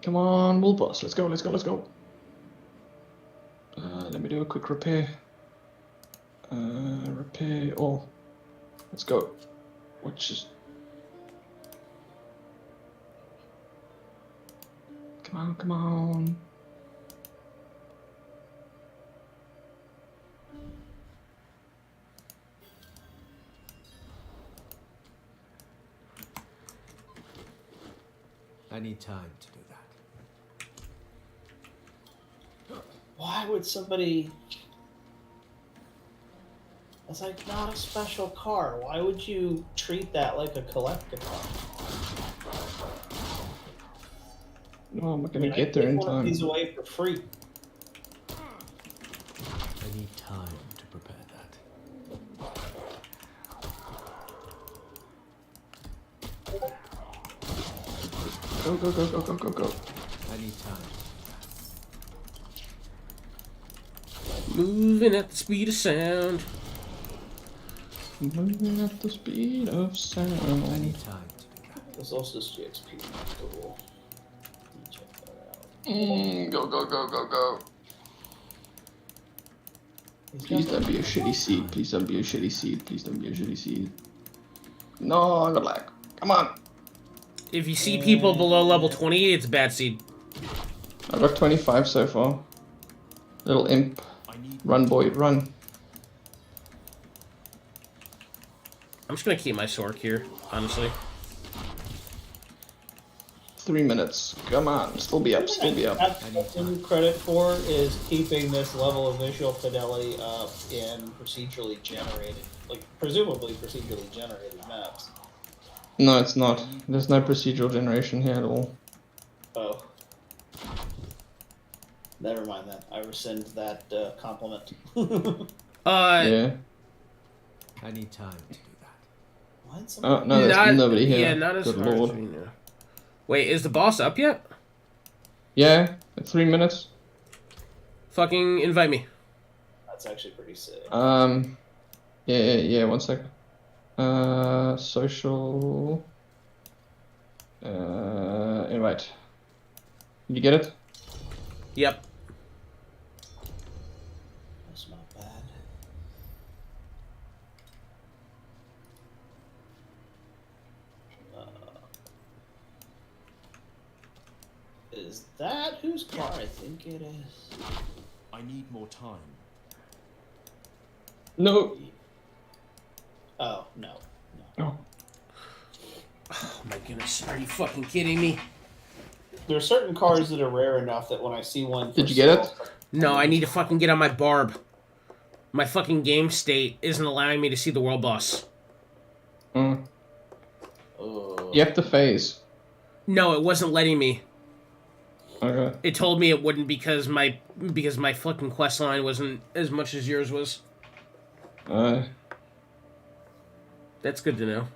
Come on, wool boss. Let's go, let's go, let's go. Let me do a quick repair. Repair all. Let's go. Which is... Come on, come on. I need time to do that. Why would somebody... It's like not a special car. Why would you treat that like a collectible? No, I'm not gonna get there in time. These away for free. I need time to prepare that. Go, go, go, go, go, go, go. I need time. Moving at the speed of sound. Moving at the speed of sound. I need time to do that. There's also this GXP. Cool. Check that out. Go, go, go, go, go. He's Please got don't be a shitty seed. Please don't be a shitty seed. Please don't be a shitty seed. No, I got lag. Come on. If you see people below level 20, it's a bad seed. I got 25 so far. Little imp. Run, boy, run. I'm just gonna keep my Sorc here, honestly. 3 minutes. Come on. Still be up, still be up. That's what credit for is keeping this level of visual fidelity up in procedurally generated, like presumably procedurally generated maps. No, it's not. There's no procedural generation here at all. Oh. Never mind that. I rescind that compliment. Yeah. I need time to do that. Oh, no, there's nobody here. Yeah, not as Good far lord. as we know. Wait, is the boss up yet? Yeah, 3 minutes. Fucking invite me. That's actually pretty sick. Yeah, 1 second. Social... invite. Did you get it? Yep. That's not bad. Is that whose car I think it is? I need more time. No. Oh, no. No. Oh my goodness, are you fucking kidding me? There are certain cars that are rare enough that when I see one... Did you get it? No, I need to fucking get on my Barb. My fucking game state isn't allowing me to see the world boss. You have to phase. No, it wasn't letting me. Okay. It told me it wouldn't because my fucking quest line wasn't as much as yours was. That's good to know.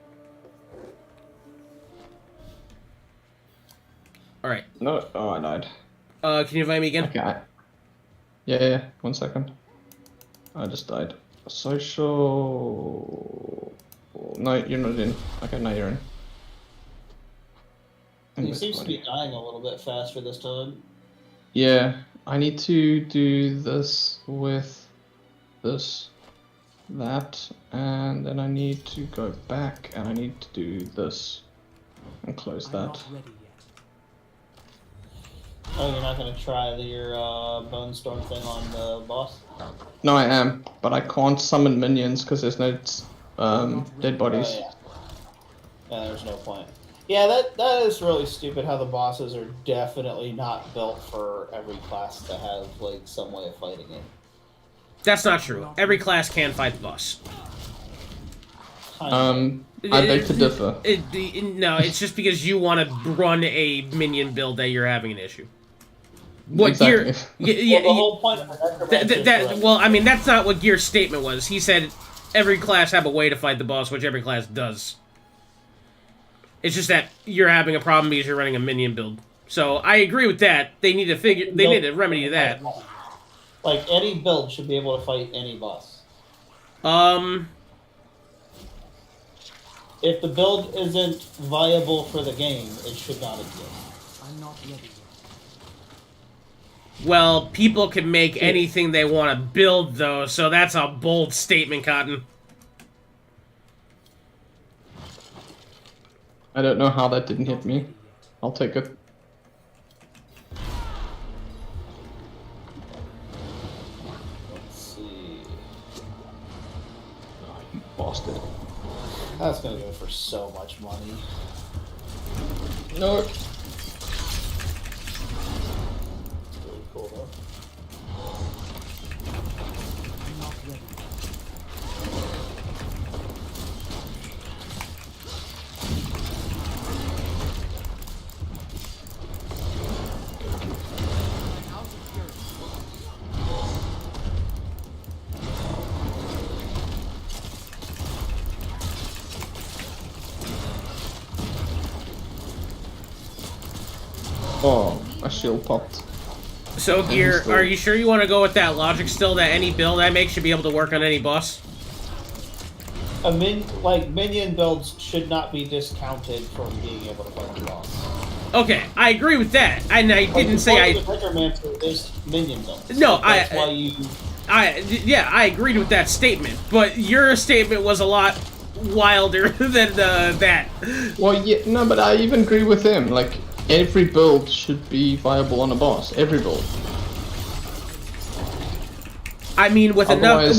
Alright. No, oh, I died. Can you invite me again? Okay. Yeah, 1 second. I just died. Social... No, you're not in. Okay, now you're in. He seems to be dying a little bit faster this time. Yeah, I need to do this with this, that, and then I need to go back and I need to do this and close that. Oh, you're not going to try your Bone Storm thing on the boss? No, I am, but I can't summon minions because there's no dead bodies. Oh, yeah, there's no point. Yeah, that is really stupid how the bosses are definitely not built for every class to have, like, some way of fighting it. That's not true. Every class can fight the boss. I beg to differ. No, it's just because you want to run a minion build that you're having an issue. What exactly. Gear? Well, the whole point of the well, I mean, that's not what Gear's statement was. He said every class have a way to fight the boss, which every class does. It's just that you're having a problem because you're running a minion build. So I agree with that. They need to need to remedy that. Like, any build should be able to fight any boss. If the build isn't viable for the game, it should not exist. I'm not ready yet. Well, people can make anything they want to build, though, so that's a bold statement, Cotton. I don't know how that didn't hit me. I'll take it. Let's see. Oh, you bastard. That's gonna go for so much money. No. It's really cool though. Oh, my shield popped. So, Gear, are you sure you want to go with that logic still, that any build I make should be able to work on any boss? Minion builds should not be discounted from being able to fight the boss. Okay, I agree with that. And I didn't say I... The Necromancer is minion builds. No, That's why you... Yeah, I agreed with that statement, but your statement was a lot wilder than that. Well, yeah, no, but I even agree with him. Like, every build should be viable on a boss. Every build. I mean, with enough...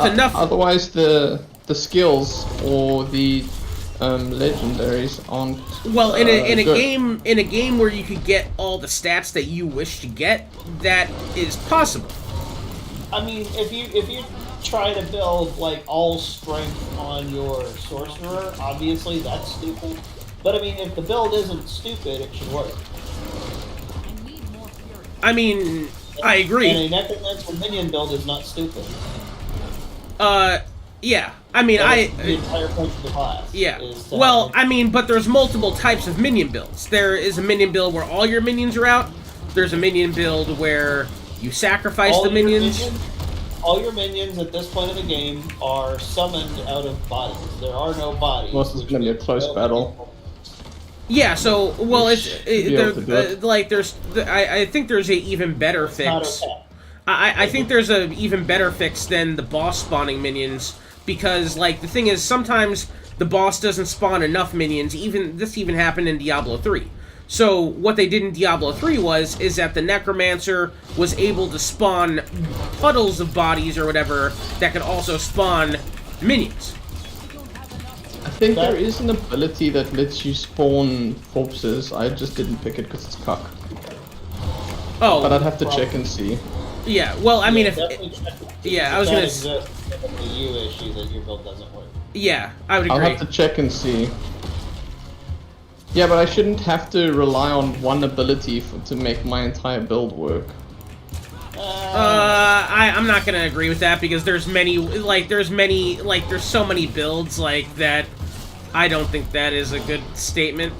enough... Otherwise, the skills or the legendaries aren't. Well, in a good. game where you could get all the stats that you wish to get, that is possible. I mean, if you try to build like all strength on your sorcerer, obviously that's stupid. But I mean, if the build isn't stupid, it should work. I mean, I agree. And a Necromancer minion build is not stupid. Yeah. I mean, the entire point of the class. Yeah. Well, I mean, but there's multiple types of minion builds. There is a minion build where all your minions are out. There's a minion build where you sacrifice the minions. All your minions at this point of the game are summoned out of bodies. There are no bodies. Well, this is going to be a close battle. Yeah, so, well, I think there's a even better fix. I think there's a even better fix than the boss spawning minions, because, like, the thing is, sometimes the boss doesn't spawn enough minions. This even happened in Diablo 3. So, what they did in Diablo 3 is that the Necromancer was able to spawn puddles of bodies or whatever that could also spawn minions. I think there is an ability that lets you spawn corpses. I just didn't pick it because it's cuck. Oh. But I'd have to check and see. Yeah, well, I mean, I was gonna say the U issue that your build doesn't work. Yeah, I would agree. I'll have to check and see. Yeah, but I shouldn't have to rely on one ability to make my entire build work. I'm not gonna agree with that, because there's so many builds like that. I don't think that is a good statement.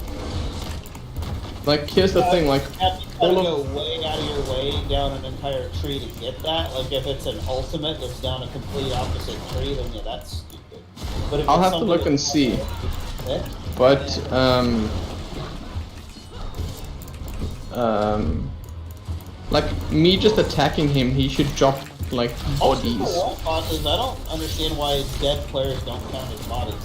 Like, here's the thing, like, you have to go way out of your way down an entire tree to get that. Like, if it's an ultimate that's down a complete opposite tree, then yeah, that's stupid. But if I'll have to look and see. But, like, me just attacking him, he should drop, like, bodies. Bosses, I don't understand why dead players don't count as bodies.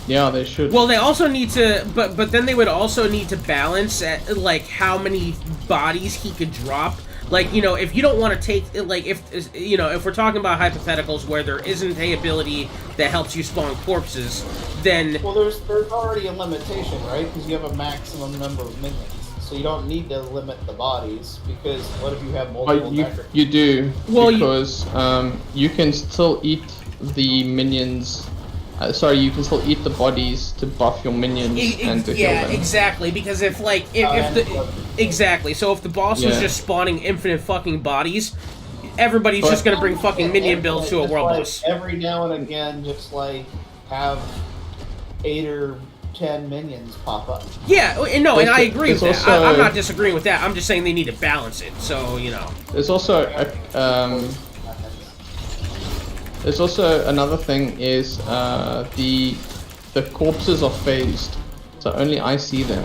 Yeah, they should. Well, they also need to, but then they would also need to balance at, like, how many bodies he could drop. Like, you know, if you don't want to take, like, if we're talking about hypotheticals where there isn't a ability that helps you spawn corpses, then... Well, there's already a limitation, right? Because you have a maximum number of minions. So you don't need to limit the bodies, because what if you have multiple you do, well, because you can still eat the minions... you can still eat the bodies to buff your minions and to heal them. Yeah, exactly. Because if so if the boss was just spawning infinite fucking bodies, everybody's just gonna bring fucking minion builds to a world boss. Every now and again, just like have 8 or 10 minions pop up. Yeah, no, and I agree with that. I'm not disagreeing with that. I'm just saying they need to balance it. So there's also There's also another thing is the corpses are phased, so only I see them.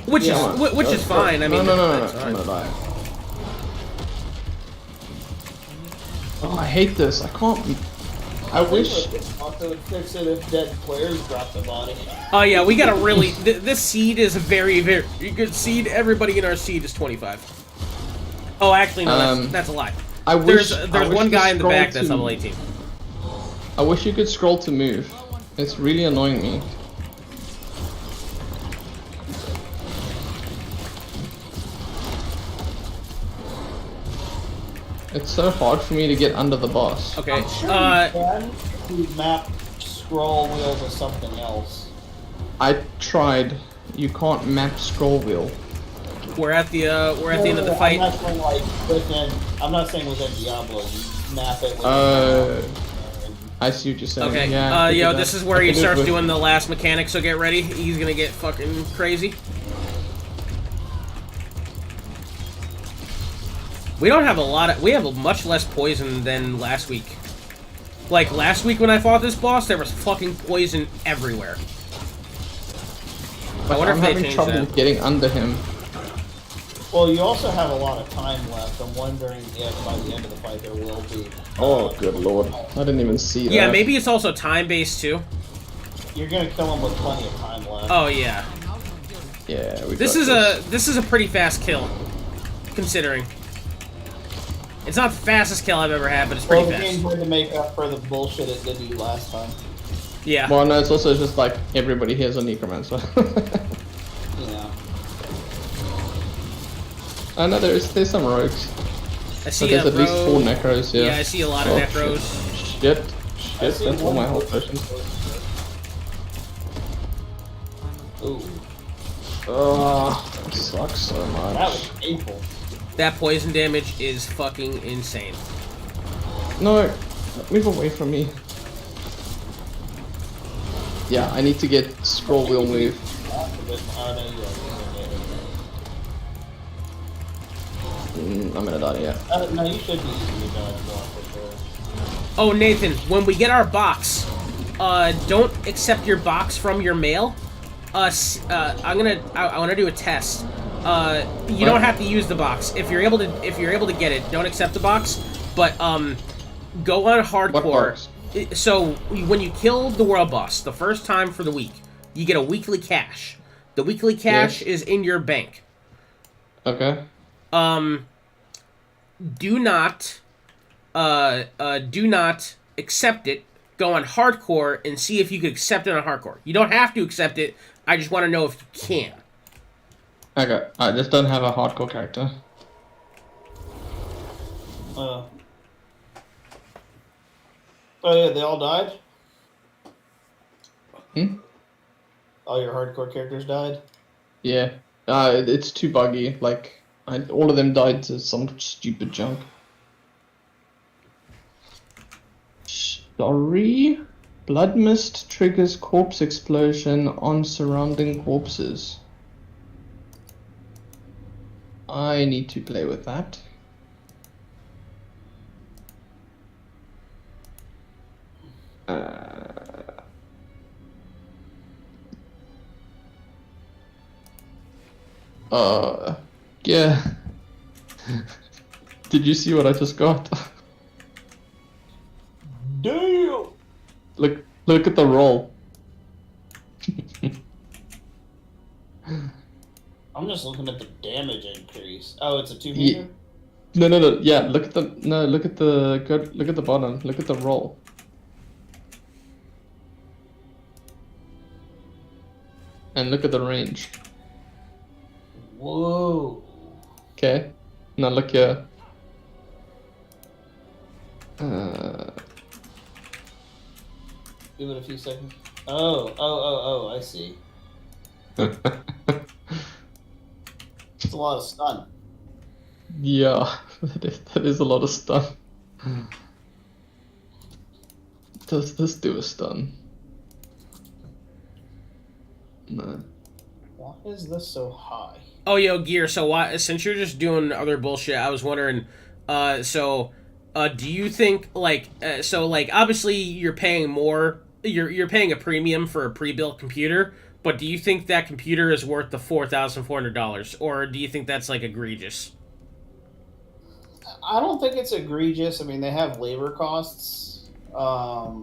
which Yeah, is which is fine. I mean, no, that's I'm fine. gonna die. Oh, I hate this. I can't. I wish. Also would fix it if dead players drop the body. Oh yeah, we gotta really. This seed is a very, very good seed. Everybody in our seed is 25. Oh, actually, no, that's a lie. I wish. There's one guy in the back that's level 18. I wish you could scroll to move. It's really annoying me. It's so hard for me to get under the boss. Okay. I'm sure you can map scroll wheel to something else. I tried. You can't map scroll wheel. We're at the end of the fight. I'm not saying like within. I'm not saying within Diablo. You map it. I see what you're saying. Okay. Yeah, Yo, this is where he starts with... doing the last mechanic. So get ready. He's gonna get fucking crazy. We don't have a lot of. We have much less poison than last week. Like last week when I fought this boss, there was fucking poison everywhere. I wonder I'm if they having changed trouble that. getting under him. Well, you also have a lot of time left. I'm wondering if by the end of the fight there will be. Oh, good lord. I didn't even see that. Yeah, maybe it's also time-based too. You're gonna kill him with plenty of time left. Oh yeah. Yeah, This is a pretty fast kill, considering. It's not the fastest kill I've ever had, but it's pretty Well, the game's fast. going to make up for the bullshit it did to you last time. Yeah. Well, no, it's also just like everybody here's a necromancer. Yeah. I know there's some rogues. I see But there's a at least 4 rogue. necros, yeah. Yeah, I see a lot of Oh, necros. Shit. I Shit, see that's all one my health potions. Ooh, Oh, that sucks so that much. was painful. That poison damage is fucking insane. No, move away from me. Yeah, I need to get scroll wheel move. Oh, no, I'm gonna die, yeah. no, you should be using your dodge block for sure. Oh, Nathan, when we get our box, don't accept your box from your mail. I want to do a test. You don't have to use the box. If you're able to get it, don't accept the box. But go on hardcore. What box? So when you kill the world boss the first time for the week, you get a weekly cash. The weekly cash is in your bank. Okay. Do not accept it. Go on hardcore and see if you can accept it on hardcore. You don't have to accept it. I just want to know if you can. Okay, I just don't have a hardcore character. Oh yeah, they all died? All your hardcore characters died? Yeah. It's too buggy. Like, all of them died to some stupid junk. Sorry? Blood mist triggers corpse explosion on surrounding corpses. I need to play with that. Yeah. Did you see what I just got? Damn! Look at the roll. I'm just looking at the damage increase. Oh, it's a 2 meter? No. Yeah, look at the look at the bottom. Look at the roll. And look at the range. Whoa. Okay. Now look here. Give it a few seconds. Oh, I see. It's a lot of stun. Yeah, that is a lot of stun. Does this do a stun? No. Why is this so high? Oh, yo, Gear, so why, since you're just doing other bullshit, I was wondering, do you think, obviously you're paying more, you're paying a premium for a pre-built computer, But do you think that computer is worth the $4,400, or do you think that's like egregious? I don't think it's egregious. I mean, they have labor costs. I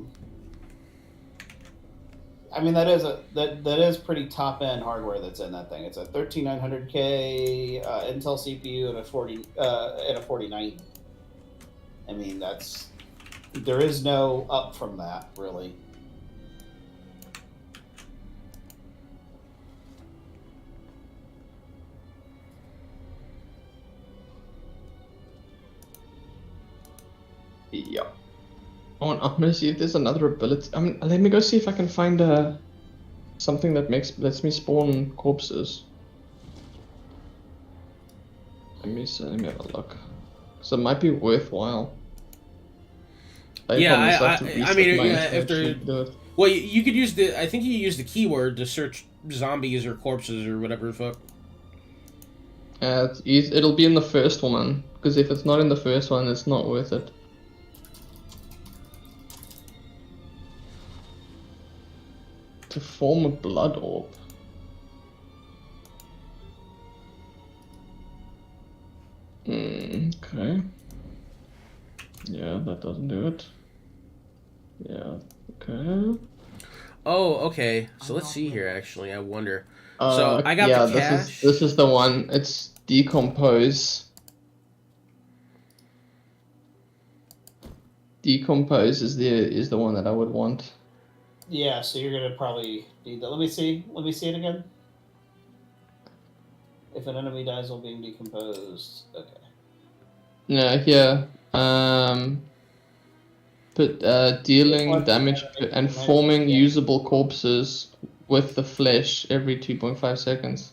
mean, that is pretty top end hardware that's in that thing. It's a 13900K Intel CPU and a 4090. I mean, there is no up from that really. Yeah. I'm gonna see if there's another ability. Let me go see if I can find something that lets me spawn corpses. Let me have a look. So it might be worthwhile. Yeah, I mean, if they're do it. well, you could use I think you use the keyword to search zombies or corpses or whatever the fuck. It'll be in the first one, because if it's not in the first one, it's not worth it. To form a blood orb. Okay. Yeah, that doesn't do it. Yeah, okay. Oh, okay. So let's see here, actually. I wonder. So I got the cache. This is the one. It's decompose. Decompose is the one that I would want. Yeah, so you're gonna probably need that. Let me see it again. If an enemy dies while being decomposed, okay. No, here. Dealing damage and forming usable corpses with the flesh every 2.5 seconds.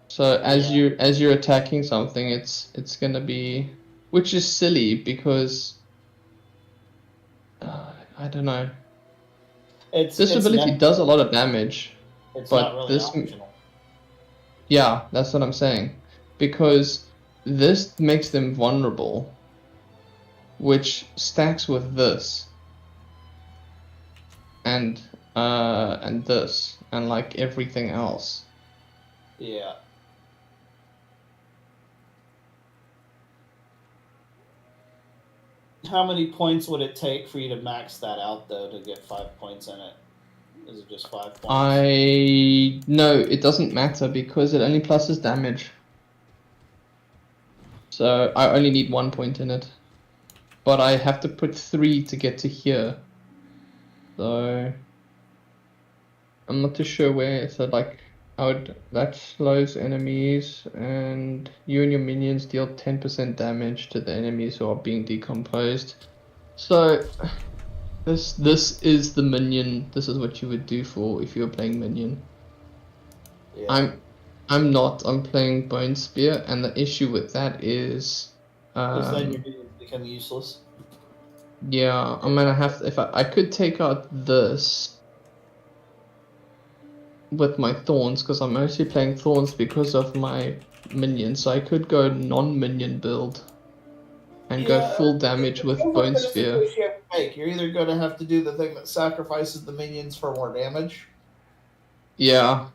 So as you're attacking something, it's gonna be, which is silly because I don't know. This ability does a lot of damage, it's but not really optional. Yeah, that's what I'm saying, because this makes them vulnerable, which stacks with this, and this, and like everything else. Yeah. How many points would it take for you to max that out, though, to get 5 points in it? Is it just 5 points? No, it doesn't matter because it only pluses damage. So I only need 1 point in it. But I have to put 3 to get to here. So I'm not too sure where. So like that slows enemies, and you and your minions deal 10% damage to the enemies who are being decomposed. So this is the minion. This is what you would do if you were playing minion. Yeah. I'm not. I'm playing Bone Spear, and the issue with that is Because then your minions become useless. yeah, I'm gonna have to, if I could take out this with my thorns, because I'm mostly playing thorns because of my minions, so I could go non-minion build and go full damage with Bone Spear. You're either going to have to do the thing that sacrifices the minions for more damage, Yeah,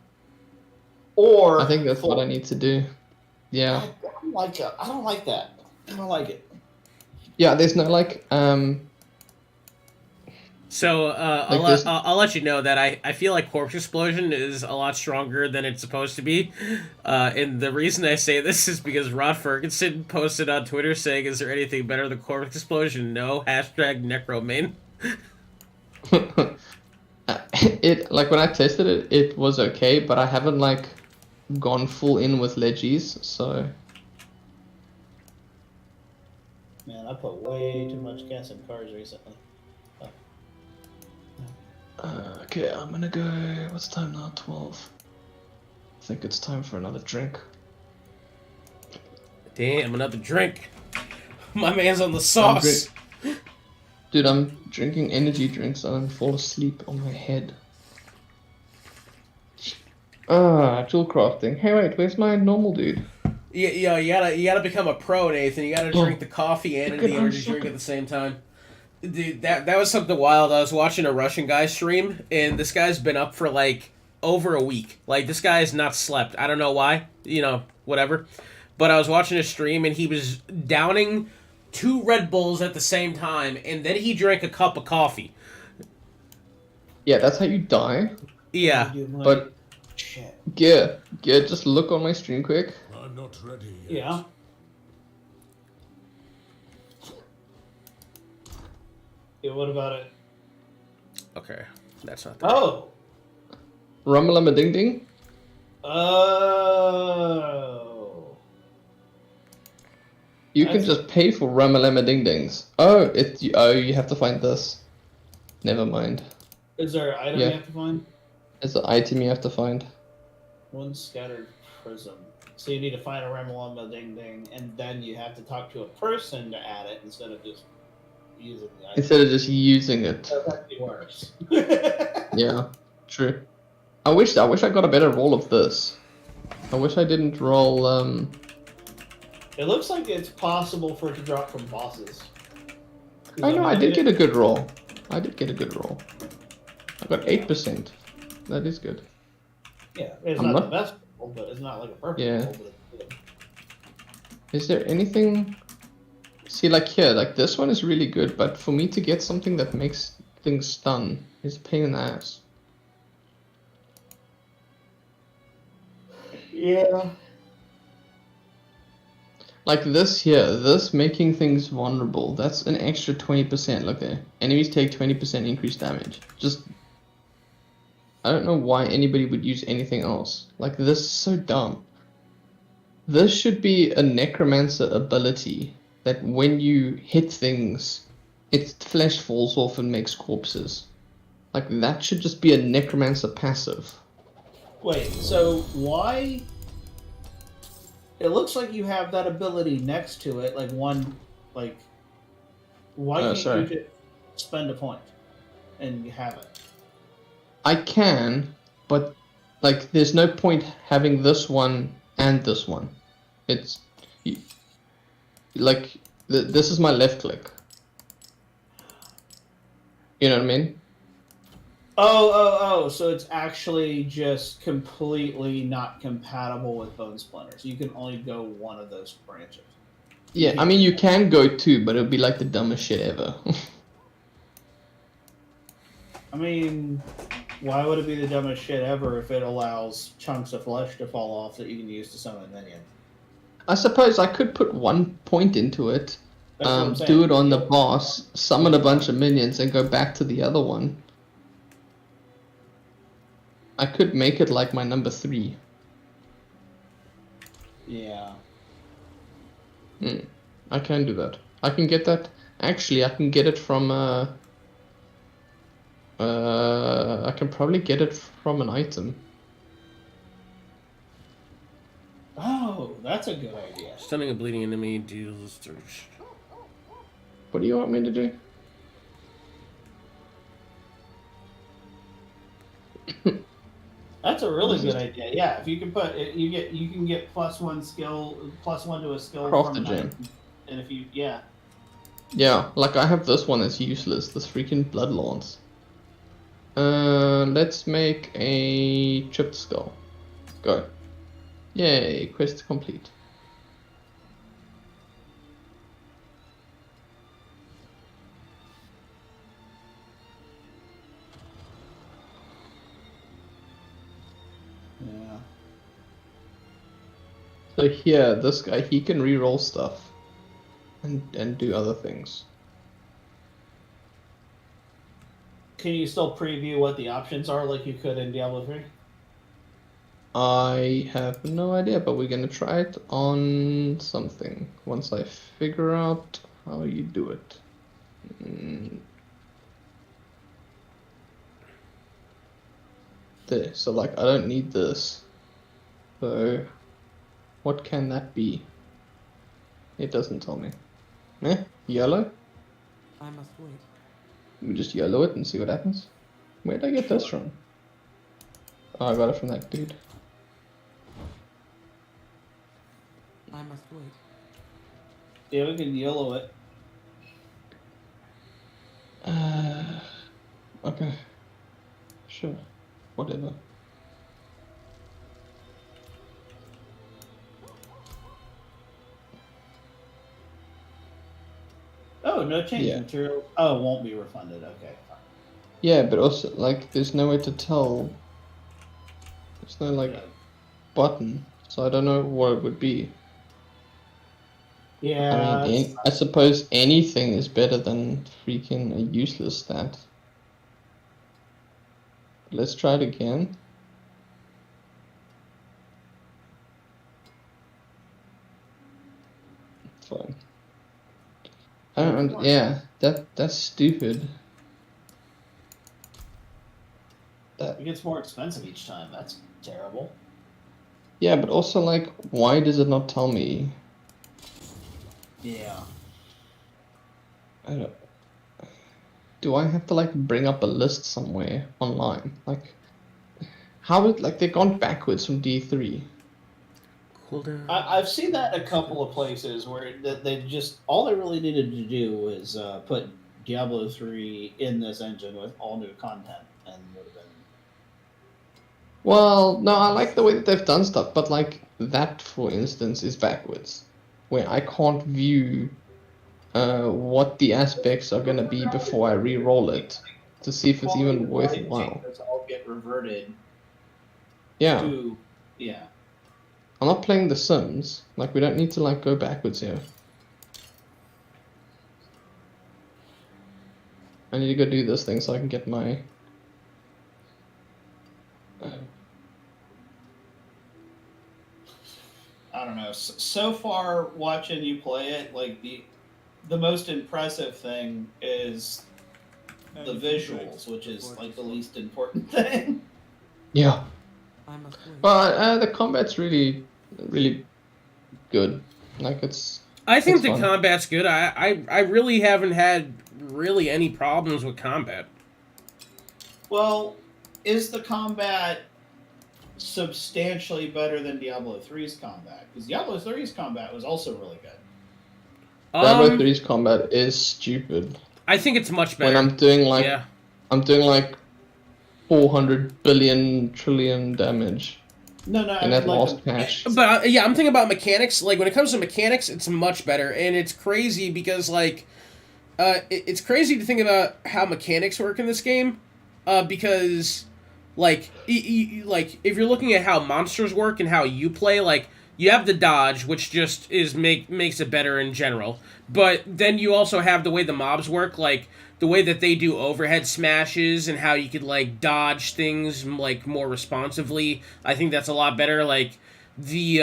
or I think that's what I need to do. Yeah. I don't like it. I don't like that. I don't like it. Yeah, there's no like So Like I'll let you know that I feel like Corpse Explosion is a lot stronger than it's supposed to be. And the reason I say this is because Rod Ferguson posted on Twitter saying, "Is there anything better than Corpse Explosion?" No. #NECRO main. it, like when I tested it, it was okay, but I haven't like gone full in with leggies, so Man, I put way too much gas in cars recently. okay, I'm gonna go. What's the time now? 12. I think it's time for another drink. Damn, another drink. My man's on the sauce. Dude, I'm drinking energy drinks and I fall asleep on my head. Tool crafting. Hey, wait, where's my normal dude? Yeah, you gotta become a pro, Nathan. You gotta drink the coffee and the energy drink at the same time. Dude, that was something wild. I was watching a Russian guy stream, and this guy's been up for like over a week. Like this guy has not slept. I don't know why. You know, whatever. But I was watching a stream, and he was downing 2 Red Bulls at the same time, and then he drank a cup of coffee. Yeah, that's how you die. Yeah. But shit. yeah, just look on my stream quick. I'm not ready yet. Yeah. Yeah, what about it? Okay, that's not. The Oh. Rummalama ding ding. Oh. You can That's- just pay for Rummalama ding dings. Oh, you have to find this. Never mind. Is there an item Yeah. you have to find? It's an item you have to find. One scattered prism. So you need to find a Ramalama Ding Ding, and then you have to talk to a person to add it instead of just using the item. Instead of just using it. That's actually worse. Yeah, true. I wish I got a better roll of this. I wish I didn't roll. It looks like it's possible for it to drop from bosses. I know I did get a good roll. I did get a good roll. I got 8%. That is good. Yeah, it's I'm not not- the best roll, but it's not like a perfect Yeah. roll, but it's good. Is there anything? See, like here, like this one is really good, but for me to get something that makes things stun is a pain in the ass. Yeah. Like this here, this making things vulnerable, that's an extra 20%. Look there. Enemies take 20% increased damage. Just, I don't know why anybody would use anything else. Like this is so dumb. This should be a necromancer ability that when you hit things, its flesh falls off and makes corpses. Like that should just be a necromancer passive. Wait, so why? It looks like you have that ability next to it, like one, like. Why can't sorry. you just spend a point and you have it? I can, but like there's no point having this one and this one. It's like this is my left click. You know what I mean? Oh, so it's actually just completely not compatible with Bone Splinters. You can only go one of those branches. Yeah, I mean you can go two, but it would be like the dumbest shit ever. I mean, why would it be the dumbest shit ever if it allows chunks of flesh to fall off that you can use to summon a minion? I suppose I could put 1 point into it, That's what I'm saying. do it on the boss, summon a bunch of minions, and go back to the other one. I could make it like my number 3. Yeah. I can do that. I can get that. Actually, I can get it from I can probably get it from an item. Oh, that's a good idea. Stunning a bleeding enemy deals. What do you want me to do? That's a really good idea. Yeah, if you can put it, you can get +1 skill, +1 to a skill Off from the an gym. item. And if you yeah. Yeah, like I have this one that's useless, this freaking blood lance. Let's make a chipped skull. Go. Yay, quest complete. Yeah. So here, this guy, he can reroll stuff and do other things. Can you still preview what the options are like you could in Diablo 3? I have no idea, but we're gonna try it on something once I figure out how you do it. There, so like I don't need this. So what can that be? It doesn't tell me. Eh? Yellow? I must wait. We just yellow it and see what happens. Where did I get this from? Oh, I got it from that dude. I must wait. Yeah, we can yellow it. Okay. Sure. Whatever. Oh, no change Yeah. material. Oh, it won't be refunded. Okay, fine. Yeah, but also, like, there's no way to tell. There's no, like, Yeah. button, so I don't know what it would be. Yeah, I mean, I suppose anything is better than freaking a useless stat. Let's try it again. Fine. I don't. Yeah, that's stupid. it gets more expensive each time. That's terrible. Yeah, but also, like, why does it not tell me? Yeah. I don't. Do I have to, like, bring up a list somewhere online? Like, how would, like, they've gone backwards from D3. Cooldown. I've seen that in a couple of places where they just all they really needed to do was put Diablo 3 in this engine with all new content, and would have been. Well, no, I like the way that they've done stuff, but, like, that, for instance, is backwards, where I can't view what the aspects are going to be before I re-roll it to see if it's even worthwhile. All get reverted Yeah, to yeah. I'm not playing The Sims. Like, we don't need to, like, go backwards here. I need to go do this thing so I can get my... I don't know. So far, watching you play it, like the most impressive thing is the visuals, which is like the least important thing. Yeah. I must wait. But the combat's really, really good. Like, it's... I think it's the fun. combat's good. I really haven't had really any problems with combat. Well, is the combat substantially better than Diablo 3's combat? Because Diablo 3's combat was also really good. Diablo 3's combat is stupid. I think it's much better. When I'm doing, like... Yeah. I'm doing, like, 400 billion trillion damage No, in that last patch. But yeah, I'm thinking about mechanics. Like, when it comes to mechanics, it's much better, and it's crazy because, like, it's crazy to think about how mechanics work in this game, because, like, like if you're looking at how monsters work and how you play, like, you have the dodge, which just makes it better in general. But then you also have the way the mobs work, like the way that they do overhead smashes and how you could, like, dodge things, like, more responsively. I think that's a lot better. Like the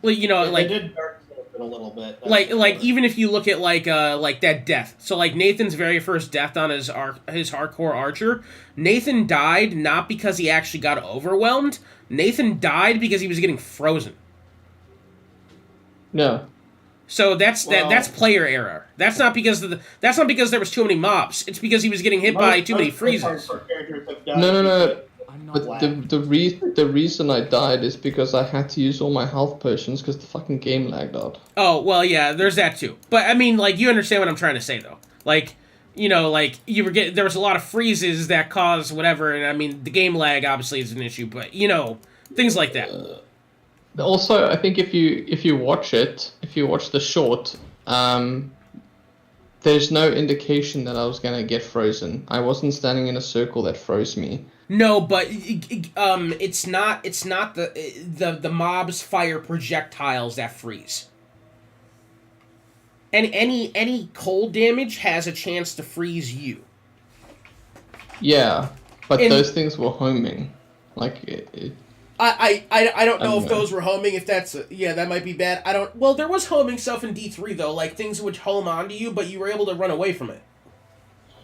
like, you know, they like did dark it a little bit. like even if you look at like that death. So like Nathan's very first death on his hardcore archer, Nathan died not because he actually got overwhelmed. Nathan died because he was getting frozen. No. So that's player error. That's not because there was too many mobs. It's because he was getting hit by too many freezes. No. I'm not But the reason I died is because I had to use all my health potions because the fucking game lagged out. Oh, well, yeah, there's that too. But I mean, like, you understand what I'm trying to say, though. Like, you know, like, there was a lot of freezes that caused whatever, and I mean, the game lag obviously is an issue, but, you know, things like that. Also, I think if you watch the short, there's no indication that I was gonna get frozen. I wasn't standing in a circle that froze me. No, but it's not the mobs fire projectiles that freeze. And any cold damage has a chance to freeze you. Yeah, but And- those things were homing. Like I don't know I if know. those were homing. If that's yeah, that might be bad. I don't. Well, there was homing stuff in D3 though, like things would home onto you, but you were able to run away from it.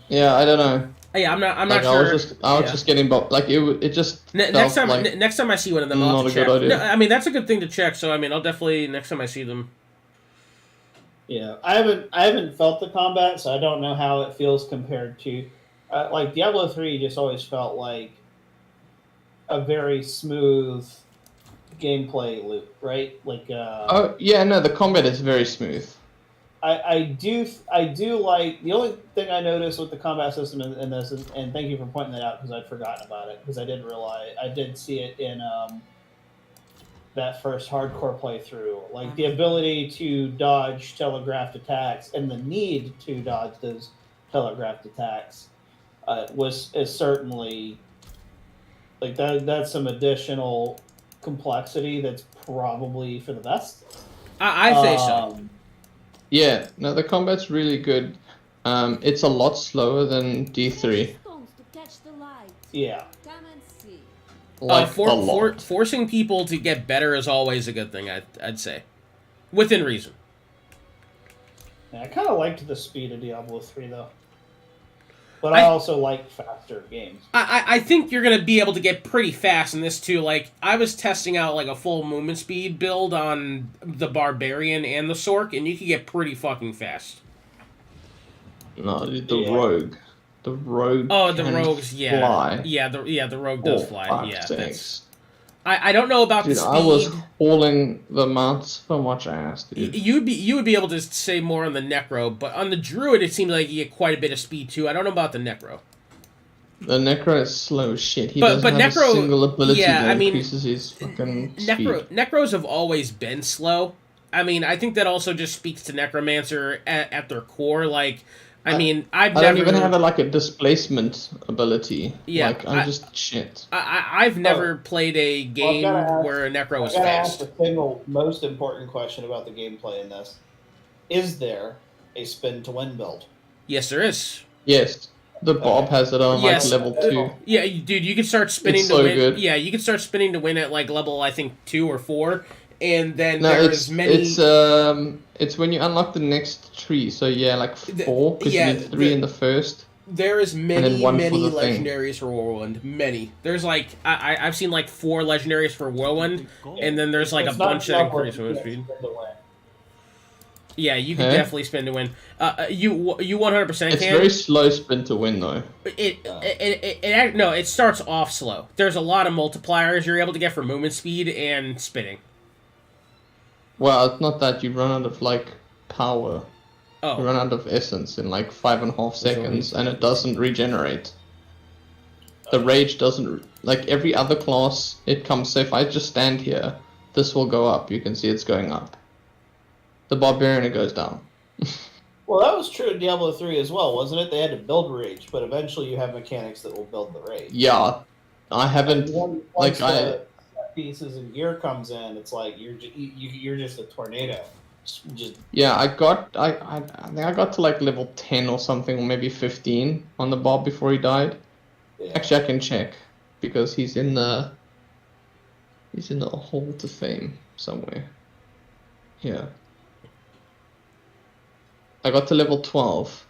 yeah, I don't know. Yeah, I'm not Like, sure. I was just getting like it just Next felt time, like next time I see one of them, I'll not have to a check. good idea. No, I mean that's a good thing to check. So I mean, I'll definitely next time I see them. Yeah, I haven't felt the combat, so I don't know how it feels compared to like Diablo 3. Just always felt like a very smooth gameplay loop, right? Like oh yeah, no, the combat is very smooth. I do like the only thing I noticed with the combat system in this is, and thank you for pointing that out because I'd forgotten about it because I did see it in that first hardcore playthrough, like the ability to dodge telegraphed attacks and the need to dodge those telegraphed attacks is certainly like that. That's some additional complexity that's probably for the best. I say so. Yeah, no, the combat's really good. It's a lot slower than D3. Yeah. Like a lot. Forcing people to get better is always a good thing, I'd say. Within reason. Yeah, I kind of liked the speed of Diablo 3, though. But I also like faster games. I think you're going to be able to get pretty fast in this, too. Like, I was testing out, like, a full movement speed build on the Barbarian and the Sorc, and you can get pretty fucking fast. No, the Rogue. The Rogue. Oh, the Rogues, yeah. Fly. Yeah, the Rogue does fly. Yeah, sakes. I don't know about the speed. I was hauling the mount so much ass, dude. You would be able to say more on the Necro, but on the Druid it seems like you get quite a bit of speed too. I don't know about the Necro. The Necro is slow as shit. He doesn't have a single ability that increases his fucking speed. Necros have always been slow. I mean, I think that also just speaks to Necromancer at their core. Like, I mean, I don't even have a displacement ability. Yeah, like, I'm just shit. I've never played a game where a Necro was fast. Ask the single most important question about the gameplay in this: is there a spin to win build? Yes, there is. Yes, the Barb has it on level 2. Yeah, dude, you can start spinning it's to so win. Good. Yeah, you can start spinning to win at like level I think 2 or 4. And then it's when you unlock the next tree. So yeah, like 4 because you need 3 in the first. There is many legendaries for Whirlwind. Many. There's like I've seen like 4 legendaries for Whirlwind, and then there's like a bunch that increase movement speed. Yeah, you can definitely spin to win. You 100% can. It's very slow spin to win though. It starts off slow. There's a lot of multipliers you're able to get for movement speed and spinning. Well, it's not that you run out of power. Oh. You run out of essence in 5.5 seconds, and it doesn't regenerate. The rage doesn't every other class. It comes. So if I just stand here, this will go up. You can see it's going up. The Barbarian, it goes down. Well, that was true in Diablo 3 as well, wasn't it? They had to build rage, but eventually you have mechanics that will build the rage. Yeah, I haven't pieces and gear comes in, it's like you're just a tornado. Yeah, I think I got to level 10 or something, or maybe 15 on the Barb before he died. Yeah. Actually, I can check because he's in the Hall to Fame somewhere. Here. I got to level 12,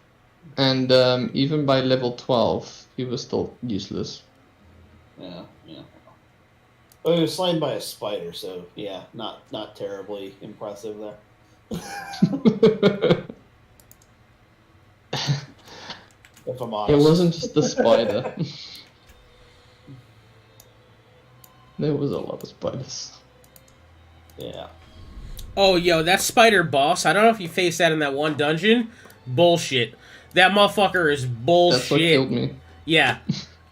and even by level 12, he was still useless. Yeah. Well, he was slain by a spider, so yeah, not terribly impressive there. If I'm honest. It wasn't just the spider. There was a lot of spiders. Yeah. Oh, yo, that spider boss, I don't know if you faced that in that one dungeon. Bullshit. That motherfucker is bullshit. That's what killed me. Yeah.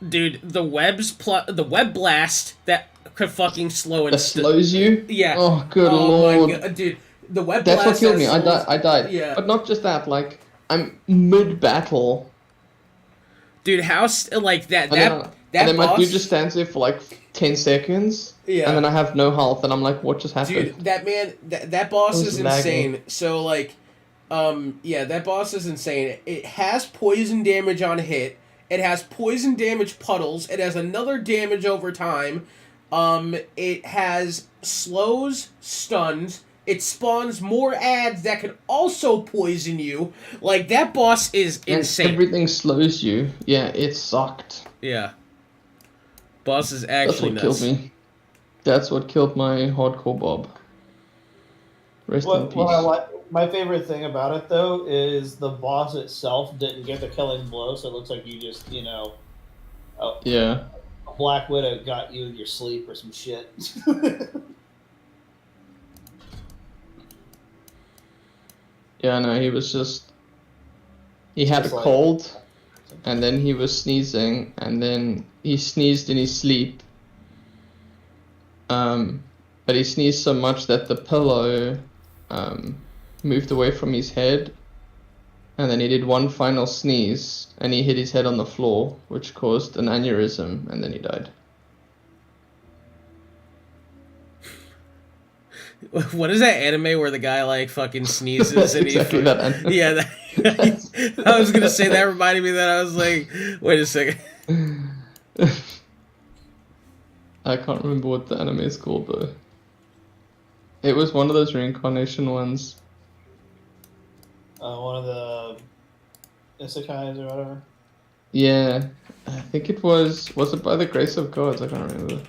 Dude, the web blast that could fucking slow and... That slows you? Yeah. Oh, good lord. My God. Dude, the web blast... That's what killed me. I died. Yeah. But not just that, I'm mid-battle. Dude, how... that and then boss... my dude just stands there for 10 seconds. Yeah. And then I have no health, and I'm like, what just happened? Dude, that man... That boss is insane. So, that boss is insane. It has poison damage on hit. It has poison damage puddles. It has another damage over time. It has slows, stuns. It spawns more ads that can also poison you. That boss is insane. And everything slows you. Yeah, it sucked. Yeah. Boss is actually nuts. That's what killed me. That's what killed my hardcore Bob. Rest in peace. My favorite thing about it, though, is the boss itself didn't get the killing blow, so it looks like you just, yeah. A Black Widow got you in your sleep or some shit. Yeah, no, he was just... He had a Just like- cold, and then he was sneezing, and then he sneezed in his sleep. But he sneezed so much that the pillow moved away from his head, and then he did one final sneeze, and he hit his head on the floor, which caused an aneurysm, and then he died. What is that anime where the guy like fucking sneezes and Exactly he? that anime. Yeah, I was gonna say that reminded me that I was like, wait a second. I can't remember what the anime is called though. It was one of those reincarnation ones. One of the isekais or whatever. Yeah, I think it was. Was it by the grace of gods? I can't remember.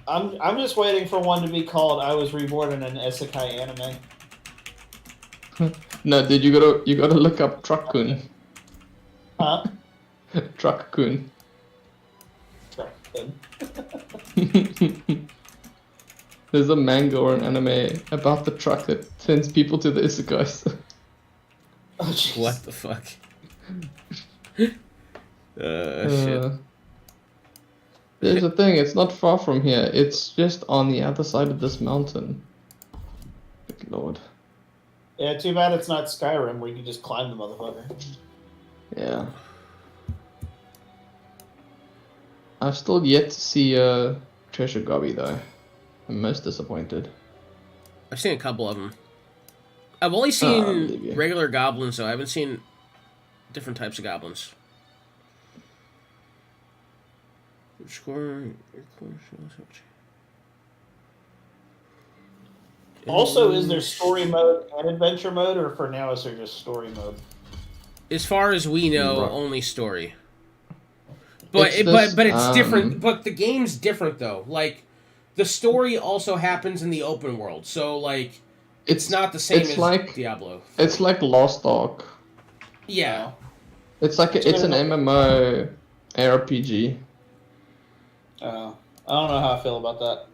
I'm just waiting for one to be called "I Was Reborn in an Isekai Anime." No, dude, you gotta look up Truck-kun. Huh? Truck-kun. There's a manga or an anime about the truck that sends people to the isekais. Oh, jeez. What the fuck? Shit. There's a thing, it's not far from here. It's just on the other side of this mountain. Good lord. Yeah, too bad it's not Skyrim where you can just climb the motherfucker. Yeah. I've still yet to see Treasure Gobby though. I'm most disappointed. I've seen a couple of them. I've only I seen believe you. regular goblins, though. I haven't seen different types of goblins. Also, is there story mode and adventure mode, or for now is there just story mode? As far as we know, Right. only story. But It's this, but it's different. But the game's different though. Like the story also happens in the open world, so like it's not the same it's as like- Diablo. It's like Lost Ark. Yeah. It's like it's an MMO ARPG. I don't know how I feel about that.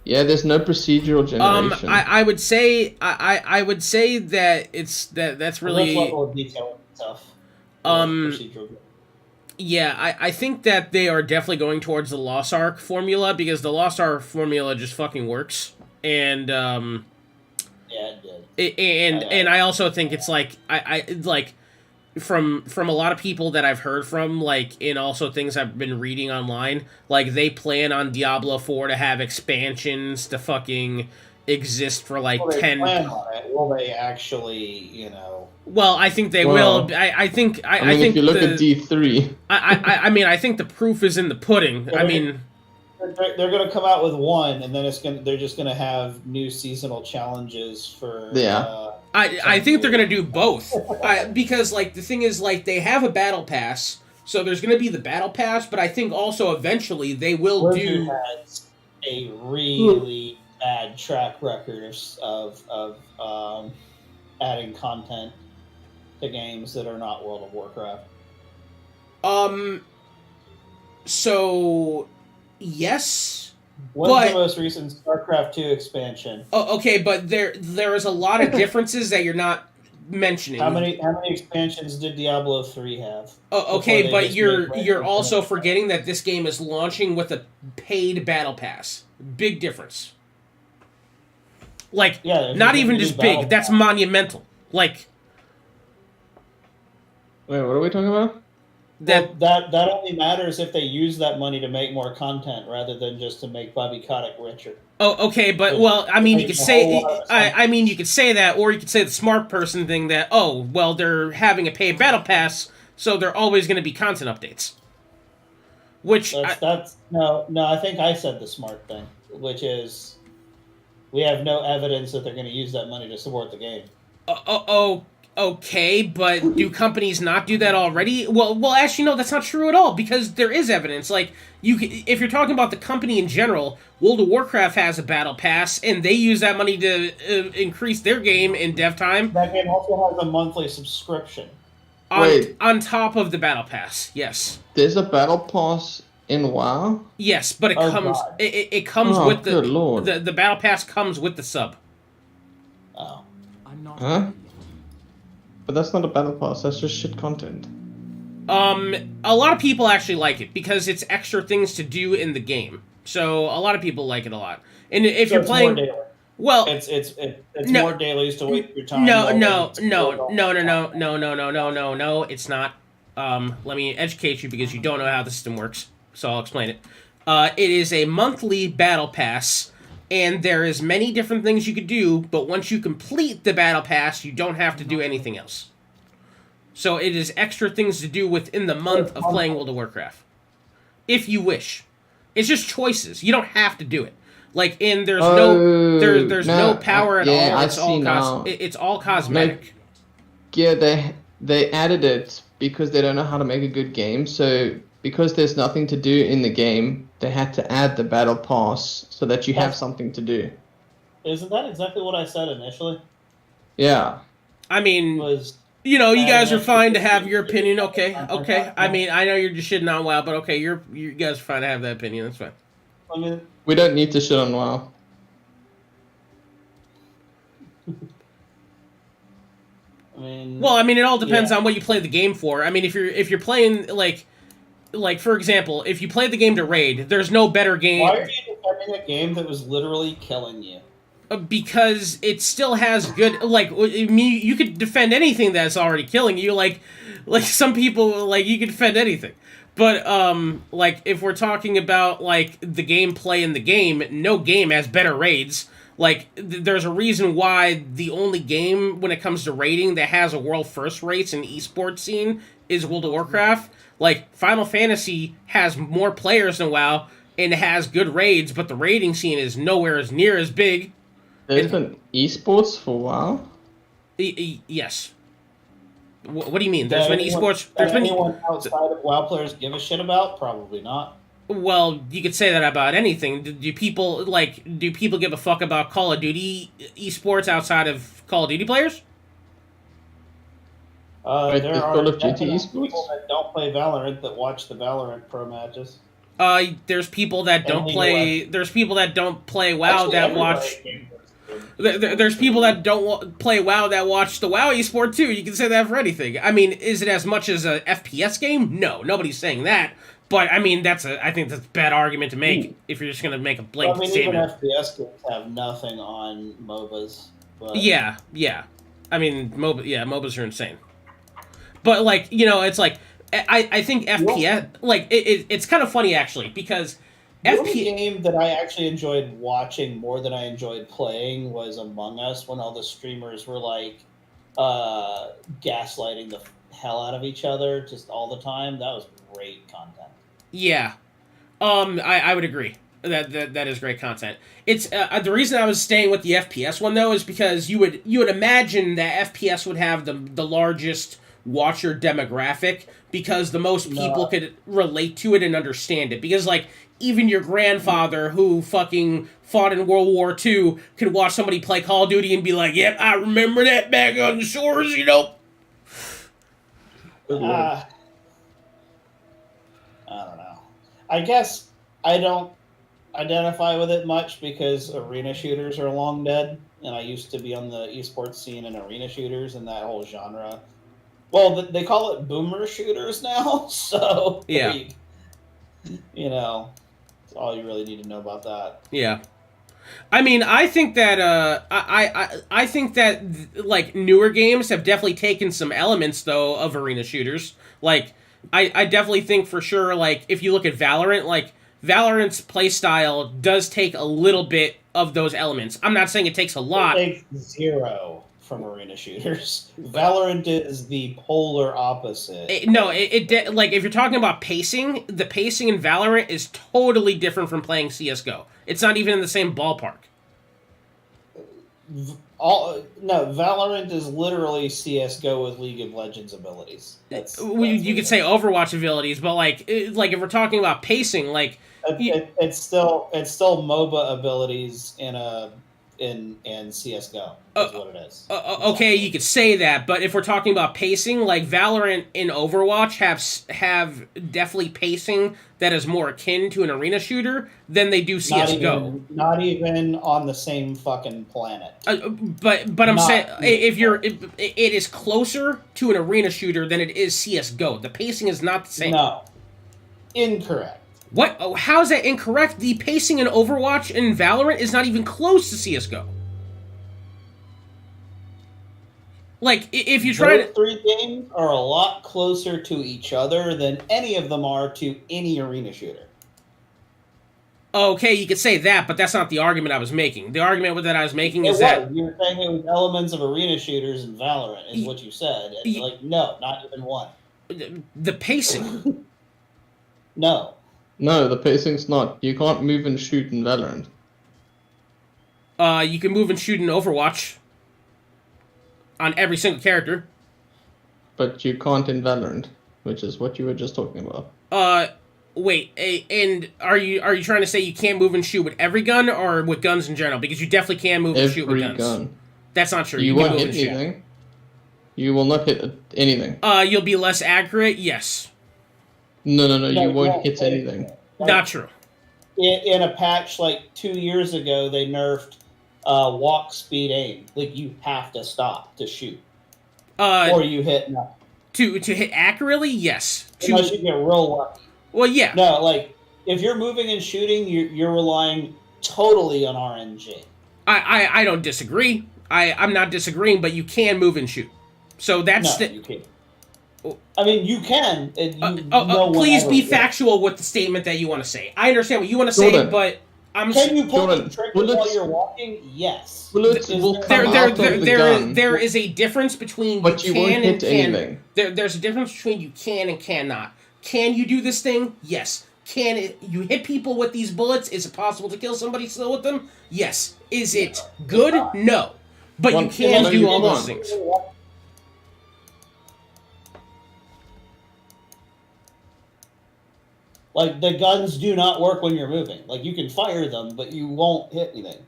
Yeah, there's no procedural generation. I would say I would say that that's really Let's level of detail and stuff. Procedural. yeah, I think that they are definitely going towards the Lost Ark formula because the Lost Ark formula just fucking works. And Yeah, it did. and I also think it's like I like from a lot of people that I've heard from, like, and also things I've been reading online, like they plan on Diablo 4 to have expansions to fucking exist for like Well, they 10. plan on it. Will they actually, Well, I think they Well, will. I think I mean, think if you look the, at D3, I mean, I think the proof is in the pudding. I mean, They're going to come out with one, and then they're just going to have new seasonal challenges for. Yeah. I think they're gonna do both, because like the thing is, like, they have a battle pass, so there's gonna be the battle pass, but I think also eventually they will Blizzard do. has a really bad track record of adding content to games that are not World of Warcraft. So, yes. What's But- the most recent StarCraft 2 expansion? Oh, okay, but there is a lot of differences that you're not mentioning. How many expansions did Diablo 3 have? Oh, okay, before they but just you're made you're random also content? forgetting that this game is launching with a paid battle pass. Big difference. Like, Yeah, there's not a even new just battle big. That's pass. monumental. Like wait, what are we talking about? that. Well, that only matters if they use that money to make more content rather than just to make Bobby Kotick richer. Oh, okay, but well, I mean, you could Makes a say, whole lot of I mean, you could say that, or you could say the smart person thing that, oh, well, they're having a paid battle pass, so they're always going to be content updates. Which, No. I think I said the smart thing, which is we have no evidence that they're going to use that money to support the game. okay, but do companies not do that already? Well, actually, no, that's not true at all, because there is evidence. Like, if you're talking about the company in general, World of Warcraft has a battle pass, and they use that money to increase their game in dev time That game also has a monthly subscription. Wait. on top of the battle pass. Yes. There's a battle pass in WoW? Yes, but it Oh, comes God. it comes Oh, with good lord. the battle pass comes with the sub. Oh. I'm not Huh? ready yet. But that's not a battle pass. That's just shit content. A lot of people actually like it because it's extra things to do in the game. So a lot of people like it a lot. And if So you're it's playing, more daily. well, It's No. more dailies to waste your time. no, while no, waiting no, to no, no, build no, no, no, no, no, no, no. It's not. Let me educate you because you don't know how the system works. So I'll explain it. It is a monthly battle pass, and there is many different things you could do. But once you complete the battle pass, you don't have to do anything else. So it is extra things to do within the month of playing World of Warcraft, if you wish. It's just choices. You don't have to do it. Like there's no power at all. I It's all see now. it's all cosmetic. Yeah, they added it because they don't know how to make a good game. So because there's nothing to do in the game, they had to add the battle pass so that you have something to do. Isn't that exactly what I said initially? Yeah. I mean, Was you know, you guys are extra fine to things have to your do. opinion. Okay. I mean, I know you're just shitting on WoW, but okay, you guys are fine to have that opinion. That's fine. I mean, We don't need to shit on WoW. Well, I mean, it all depends yeah. on what you play the game for. I mean, if you're playing like for example, if you play the game to raid, there's no better game. Why are you defending a game that was literally killing you? Because it still has good, like, I mean, you could defend anything that's already killing you, like some people, like, you could defend anything, but like if we're talking about like the gameplay in the game, no game has better raids. Like there's a reason why the only game when it comes to raiding that has a world first rates in esports scene is World of Warcraft. Like Final Fantasy has more players than WoW and it has good raids, but the raiding scene is nowhere as near as big. There's an esports for WoW? Yes. What do you mean? There's Does been anyone- esports. does There's been. anyone outside of WoW players give a shit about? Probably not. Well, you could say that about anything. Do people give a fuck about Call of Duty esports outside of Call of Duty players? Wait, There there's are Call of Duty definitely esports? people that don't play Valorant that watch the Valorant pro matches. There's people that don't Only play. There's people that don't play WoW Actually, that everybody watch. can. There's people that don't play WoW that watch the WoW esport too. You can say that for anything. I mean, is it as much as a FPS game? No, nobody's saying that. But I mean, I think that's a bad argument to make if you're just gonna make a Well, blanket I mean, even statement. FPS games have nothing on MOBAs. But Yeah. I mean, MOBAs are insane. But like, you know, it's like I think FPS like it's kind of funny actually because the only game that I actually enjoyed watching more than I enjoyed playing was Among Us, when all the streamers were like gaslighting the hell out of each other just all the time. That was great content. Yeah. I would agree. That is great content. It's the reason I was staying with the FPS one though is because you would imagine that FPS would have the largest watcher demographic because the most people could relate to it and understand it. Because like even your grandfather who fucking fought in World War II could watch somebody play Call of Duty and be like, "Yep, I remember that back on the shores," you know. I don't know. I guess I don't identify with it much because arena shooters are long dead, and I used to be on the esports scene in arena shooters and that whole genre. Well, they call it boomer shooters now, so Yeah. You know, that's all you really need to know about that. Yeah. I mean, I think that I think that like newer games have definitely taken some elements though of arena shooters. Like I definitely think for sure like if you look at Valorant, like Valorant's playstyle does take a little bit of those elements. I'm not saying it takes a lot. It takes zero from arena shooters. Valorant is the polar opposite. Like if you're talking about pacing, the pacing in Valorant is totally different from playing CS:GO. It's not even in the same ballpark. Valorant is literally CS:GO with League of Legends abilities. That's you could say Overwatch abilities, but like if we're talking about pacing, like it's still MOBA abilities in a in CS:GO. Is what it is. Okay, you could say that, but if we're talking about pacing, like Valorant and Overwatch have definitely pacing that is more akin to an arena shooter than they do CS:GO. Not even on the same fucking planet. But I'm saying if it is closer to an arena shooter than it is CS:GO. The pacing is not the same. No, incorrect. What? Oh, how is that incorrect? The pacing in Overwatch and Valorant is not even close to CS:GO. Like, if you try Those three games are a lot closer to each other than any of them are to any arena shooter. Okay, you could say that, but that's not the argument I was making. The argument that I was making is that you were saying it was elements of arena shooters in Valorant, is what you said. And like, no, not even one. The pacing. No. No, the pacing's not. You can't move and shoot in Valorant. You can move and shoot in Overwatch. On every single character. But you can't in Valorant, which is what you were just talking about. Wait, and are you trying to say you can't move and shoot with every gun or with guns in general? Because you definitely can move and shoot with guns. Gun. That's not true. You can won't move hit and shoot. anything. You will not hit anything. You'll be less accurate. Yes. No, you won't hit anything. Not true. In a patch like 2 years ago, they nerfed walk, speed, aim. Like, you have to stop to shoot. Or you hit nothing. To hit accurately, yes. Unless you get real lucky. Well, yeah. No, like, if you're moving and shooting, you're relying totally on RNG. I don't disagree. I'm not disagreeing, but you can move and shoot. So that's... No, you can't. I mean, you can. Please be factual with the statement that you want to say. I understand what you want to say, but... Can you pull the trigger while you're walking? Yes. Bullets will come out of the gun. There is a difference between but you won't hit anything. There's a difference between you can and cannot. Can you do this thing? Yes. Can you hit people with these bullets? Is it possible to kill somebody still with them? Yes. Is it good? No. But you can do all those things. Like, the guns do not work when you're moving. Like, you can fire them, but you won't hit anything.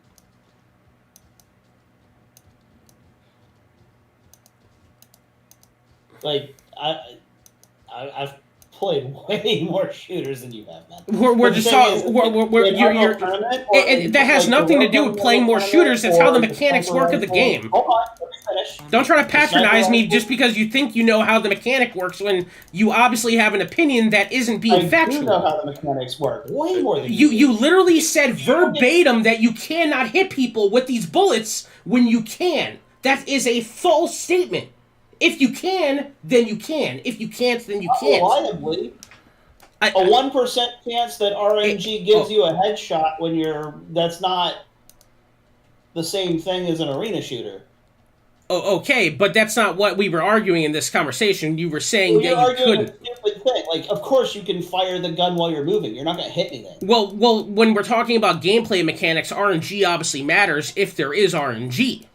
Like, I've played way more shooters than you have, man. We're just talking. That has nothing to do with playing more shooters. That's how the mechanics work of the game. Hold on, let me finish. Don't try to patronize me just because you think you know how the mechanic works when you obviously have an opinion that isn't being factual. I do know how the mechanics work. Way more than you literally said verbatim that you cannot hit people with these bullets when you can. That is a false statement. If you can, then you can. If you can't, then you can't. Reliably. A 1% chance that RNG gives you a headshot when that's not the same thing as an arena shooter. Oh, okay, but that's not what we were arguing in this conversation. You were saying that you couldn't. A stupid thing. Like, of course you can fire the gun while you're moving. You're not going to hit anything. Well, when we're talking about gameplay mechanics, RNG obviously matters if there is RNG.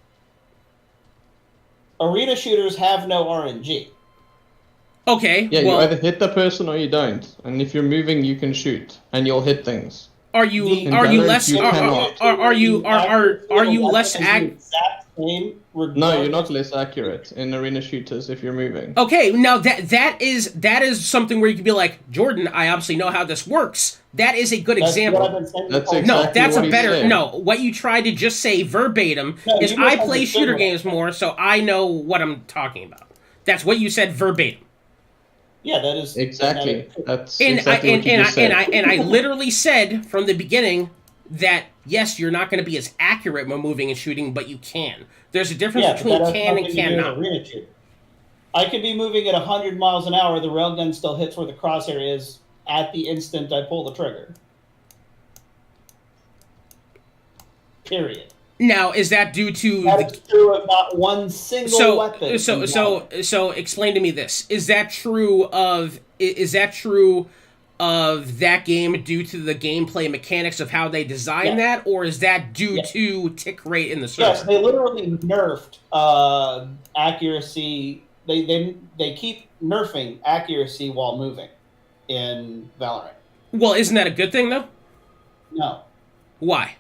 Arena shooters have no RNG. Okay. Yeah, you either hit the person or you don't. And if you're moving, you can shoot, and you'll hit things. Are you less accurate? No, you're not less accurate in arena shooters if you're moving. Okay, now that is something where you can be like, Jordan, I obviously know how this works. That is a good example. What you tried to just say verbatim is I play shooter games more, so I know what I'm talking about. That's what you said verbatim. Yeah, that is exactly. That's and exactly what you just said. I literally said from the beginning that yes, you're not going to be as accurate when moving and shooting, but you can. There's a difference between can and cannot. I could be moving at 100 miles an hour. The railgun still hits where the crosshair is at the instant I pull the trigger. Period. Now, is that due to that is true of not one single weapon? So explain to me this. Is that true of that game due to the gameplay mechanics of how they design that, or is that due to tick rate in the server? Yes, they literally nerfed accuracy. They keep nerfing accuracy while moving in Valorant. Well, isn't that a good thing though? No. Why?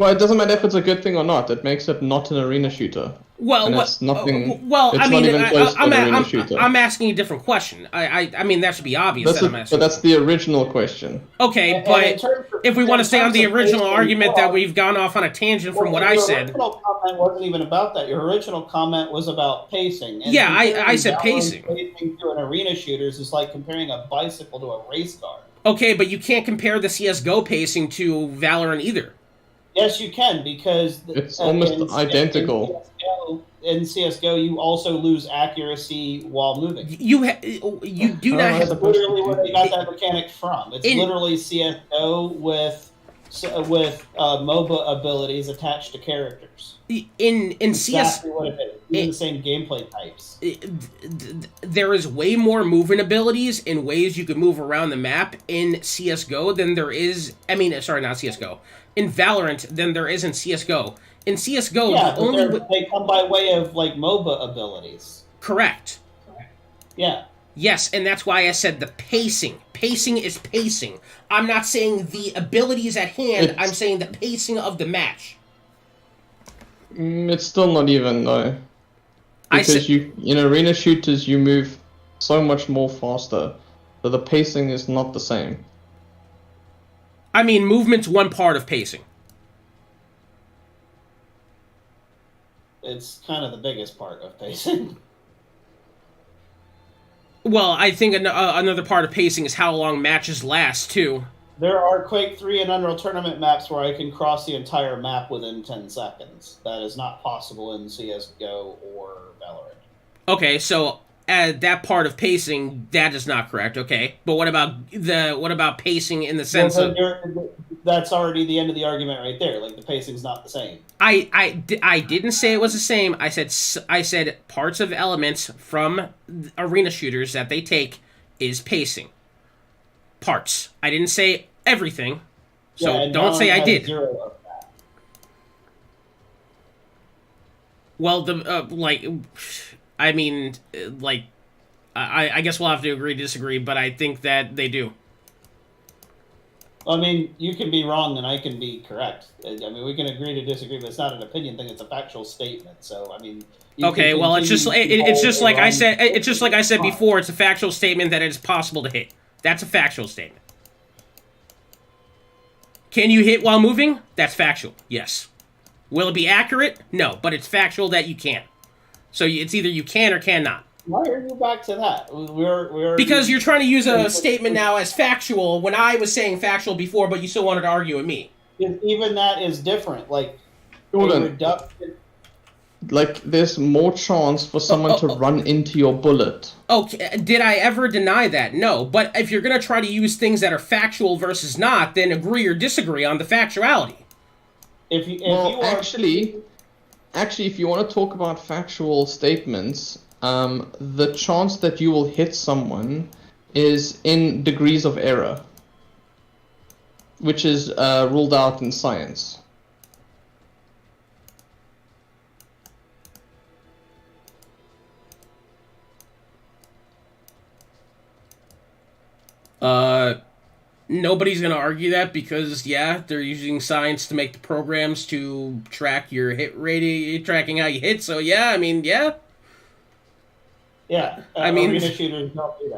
Well, it doesn't matter if it's a good thing or not. It makes it not an arena shooter. Well, And what, it's nothing. well, it's I mean, not even close to an arena shooter. I'm asking a different question. I mean, that should be obvious that I'm asking. But that's the original question. Okay, And in but terms of- if we want to in stay on terms the of original pacing, argument well, that we've gone off on a tangent from what I your said. original comment wasn't even about that. Your original comment was about pacing. And Yeah, I comparing said Valorant pacing. Pacing to an arena shooters is like comparing a bicycle to a race car. Okay, but you can't compare the CS:GO pacing to Valorant either. Yes, you can, because It's almost identical. In CS:GO, you also lose accuracy while moving. You do How not am I have. supposed Literally to do where they got that mechanic from. It's In- literally CS:GO with MOBA abilities attached to characters. In CS, Exactly what it is. Even the same gameplay types. there is way more movement abilities in ways you can move around the map in CS:GO than there is. I mean, sorry, not CS:GO. In Valorant than there is in CS:GO. In CS:GO, Yeah, the but only they come by way of like MOBA abilities. correct. Yeah. Yes, and that's why I said the pacing. Pacing is pacing. I'm not saying the abilities at hand. I'm saying the pacing of the match. It's still not even though. Because in arena shooters you move so much more faster, so the pacing is not the same. I mean, movement's one part of pacing. It's kind of the biggest part of pacing. Well, I think another part of pacing is how long matches last, too. There are Quake 3 and Unreal Tournament maps where I can cross the entire map within 10 seconds. That is not possible in CSGO or Valorant. Okay, so that part of pacing, that is not correct, okay. But what about pacing in the sense of... That's already the end of the argument right there. Like, the pacing's not the same. I didn't say it was the same. I said parts of elements from arena shooters that they take is pacing. Parts. I didn't say everything. So Yeah, don't say I did. Zero of that. Well, I guess we'll have to agree to disagree, but I think that they do. I mean, you can be wrong and I can be correct. I mean, we can agree to disagree, but it's not an opinion thing; it's a factual statement. So, I mean, okay. Well, it's just like I said. It's just like I said before. It's a factual statement that it is possible to hit. That's a factual statement. Can you hit while moving? That's factual. Yes. Will it be accurate? No, but it's factual that you can. So it's either you can or cannot. Why are you back to that? We're Because you're trying to use a statement now as factual when I was saying factual before, but you still wanted to argue with me. Even that is different. Like, like there's more chance for someone to run into your bullet. Okay, did I ever deny that? No, but if you're going to try to use things that are factual versus not, then agree or disagree on the factuality. Actually, if you want to talk about factual statements, the chance that you will hit someone is in degrees of error, which is ruled out in science. Nobody's going to argue that because, yeah, they're using science to make the programs to track your hit rate, tracking how you hit, so yeah, I mean, yeah. Yeah, I mean, arena shooters don't do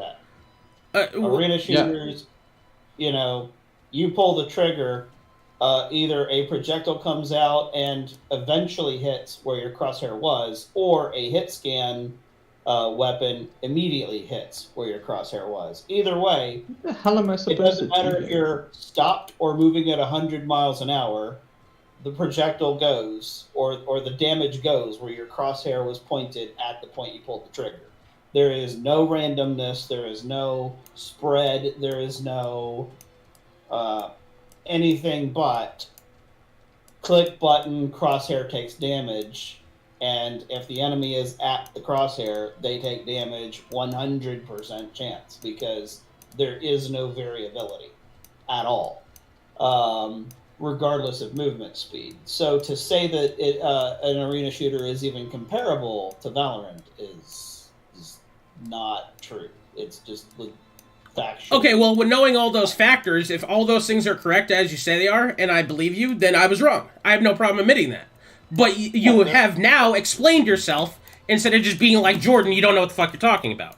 that. Arena shooters, you pull the trigger, either a projectile comes out and eventually hits where your crosshair was, or a hit scan weapon immediately hits where your crosshair was. Either way, what the hell am I supposed it doesn't to matter do if you're stopped or moving at 100 miles an hour, the projectile goes, or the damage goes where your crosshair was pointed at the point you pulled the trigger. There is no randomness, there is no spread, there is no anything but click button, crosshair takes damage, and if the enemy is at the crosshair, they take damage 100% chance, because there is no variability at all, regardless of movement speed. So to say that an arena shooter is even comparable to Valorant is not true. It's just fact. Okay, well, when knowing all those factors, if all those things are correct as you say they are, and I believe you, then I was wrong. I have no problem admitting that. But you have now explained yourself instead of just being like Jordan. You don't know what the fuck you're talking about.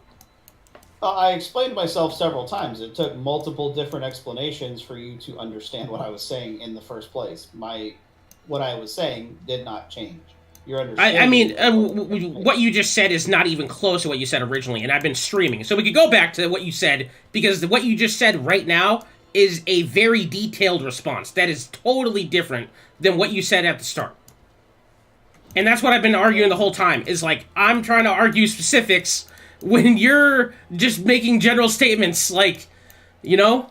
I explained myself several times. It took multiple different explanations for you to understand what I was saying in the first place. What I was saying did not change. Your understanding. I mean, what you just said is not even close to what you said originally, and I've been streaming. So we could go back to what you said, because what you just said right now is a very detailed response. That is totally different than what you said at the start. And that's what I've been arguing the whole time, is like, I'm trying to argue specifics when you're just making general statements, like, you know?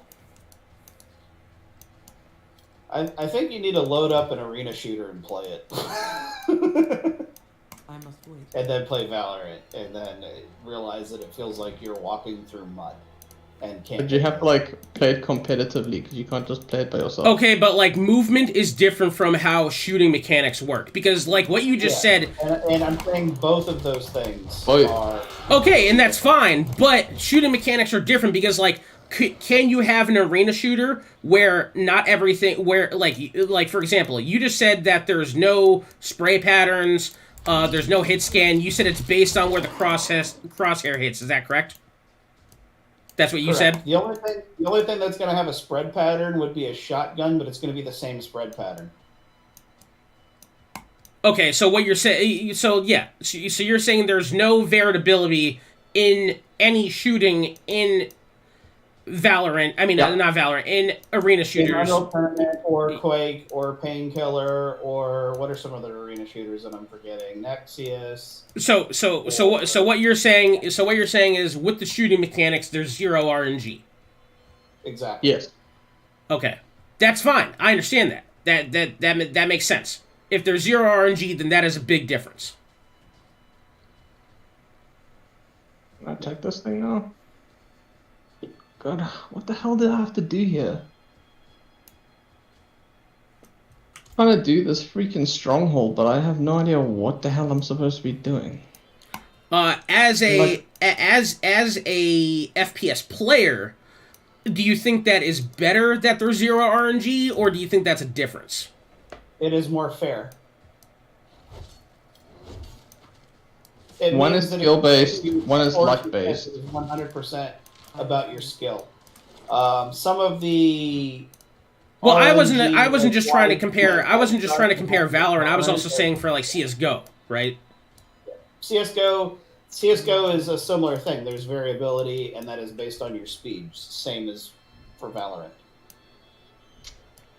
I think you need to load up an arena shooter and play it. I must wait. And then play Valorant, and then realize that it feels like you're walking through mud. And can't. But you have to like play it competitively, because you can't just play it by yourself. Okay, but like movement is different from how shooting mechanics work, because like what you just said. And I'm saying both of those things Oh, yeah. are. Okay, and that's fine, but shooting mechanics are different because like. Can you have an arena shooter where not everything, where like for example, you just said that there's no spray patterns, there's no hit scan. You said it's based on where the crosshair hits. Is that correct? That's what you Correct. said. The only thing that's going to have a spread pattern would be a shotgun, but it's going to be the same spread pattern. Okay, so what you're saying, so you're saying there's no variability in any shooting in Valorant, I mean, Yeah. not Valorant, in arena shooters. Unreal Tournament or Quake or Painkiller or what are some other arena shooters that I'm forgetting? Nexius. So what you're saying is with the shooting mechanics, there's zero RNG. Exactly. Yes. Okay, that's fine. I understand that. That makes sense. If there's zero RNG, then that is a big difference. Can I take this thing now? God, what the hell did I have to do here? I'm trying to do this freaking stronghold, but I have no idea what the hell I'm supposed to be doing. As a FPS player, do you think that is better that there's zero RNG, or do you think that's a difference? It is more fair. One is skill-based, one is luck-based. 100% about your skill. Some of the Well, I RNG wasn't just trying to compare. I wasn't just trying to RNG compare Valorant. I was also saying for like CS:GO, right? CS:GO is a similar thing. There's variability, and that is based on your speed, same as for Valorant.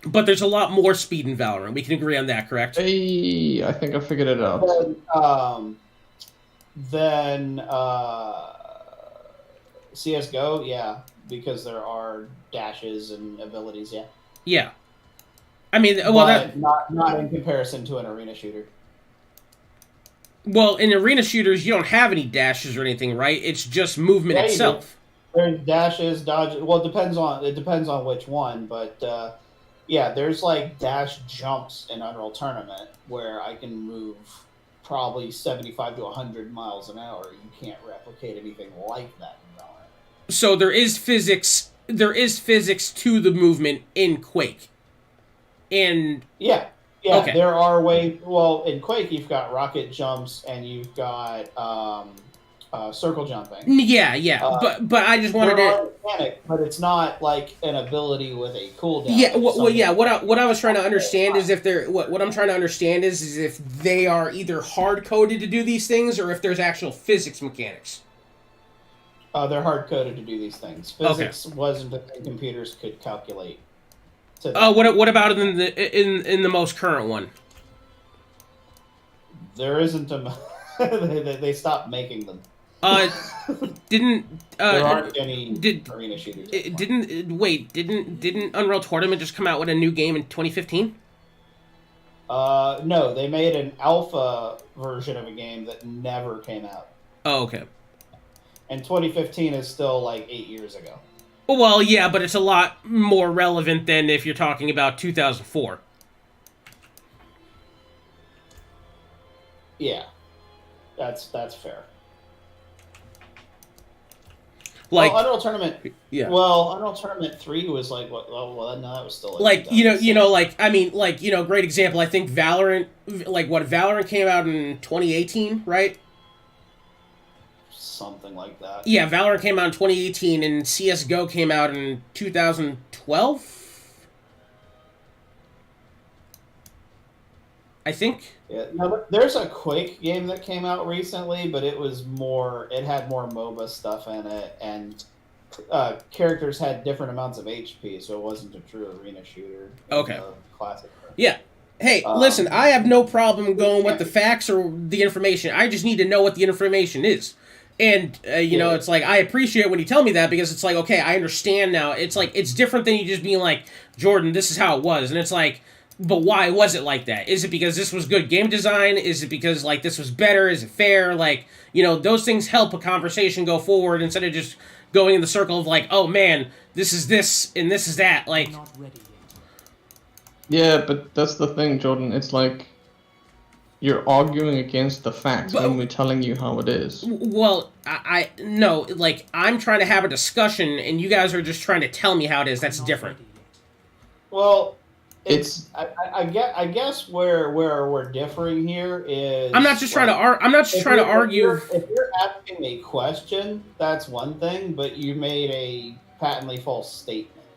But there's a lot more speed in Valorant. We can agree on that, correct? Hey, I think I figured it out. Then CS:GO, yeah, because there are dashes and abilities, yeah. Yeah. I mean, well, But not in comparison to an arena shooter. in arena shooters, you don't have any dashes or anything, right? It's just movement Yeah, you do. itself. There's dashes, dodges. Well, it depends on which one, but yeah, there's like dash jumps in Unreal Tournament where I can move probably 75 to 100 miles an hour. You can't replicate anything like that in Valorant. So there is physics. There is physics to the movement in Quake. And Yeah, Okay. there are ways. Well, in Quake, you've got rocket jumps and you've got circle jumping. yeah. But I just wanted There to. are mechanics, but it's not like an ability with a cooldown. Yeah, It's something- yeah. What I was trying to understand is if they're what I'm trying to understand is if they are either hard coded to do these things or if there's actual physics mechanics. They're hard coded to do these things. Physics wasn't a thing computers could calculate. What about in the most current one? There isn't a. they stopped making them. Didn't There aren't any did- arena shooters. Didn't Unreal Tournament just come out with a new game in 2015? No, they made an alpha version of a game that never came out. Oh, okay. And 2015 is still like 8 years ago. Well, yeah, but it's a lot more relevant than if you're talking about 2004. Yeah, that's fair. Like, Unreal Tournament. yeah. Well, Unreal Tournament 3 was like what? Well, no, that was still Like, like, I mean, like, great example. I think Valorant, Valorant came out in 2018, right? something like that. Yeah, Valorant came out in 2018, and CS:GO came out in 2012. I think. Yeah, no, there's a Quake game that came out recently, but it was more. It had more MOBA stuff in it, and characters had different amounts of HP, so it wasn't a true arena shooter. Okay. Classic. Yeah. Hey, listen, I have no problem going with the facts or the information. I just need to know what the information is. And, you know, it's like, I appreciate when you tell me that, because it's like, okay, I understand now. It's like, it's different than you just being like, Jordan, this is how it was. And it's like, but why was it like that? Is it because this was good game design? Is it because, like, this was better? Is it fair? Like, you know, those things help a conversation go forward instead of just going in the circle of, like, oh, man, this is this and this is that. Like, Not ready yet. Yeah, but that's the thing, Jordan. It's like you're arguing against the facts when we're telling you how it is. well, I no, like, I'm trying to have a discussion, and you guys are just trying to tell me how it is. That's Not different. ready yet. Well, I guess where we're differing here is I'm not just trying to argue. If you're asking a question, that's one thing, but you made a patently false statement,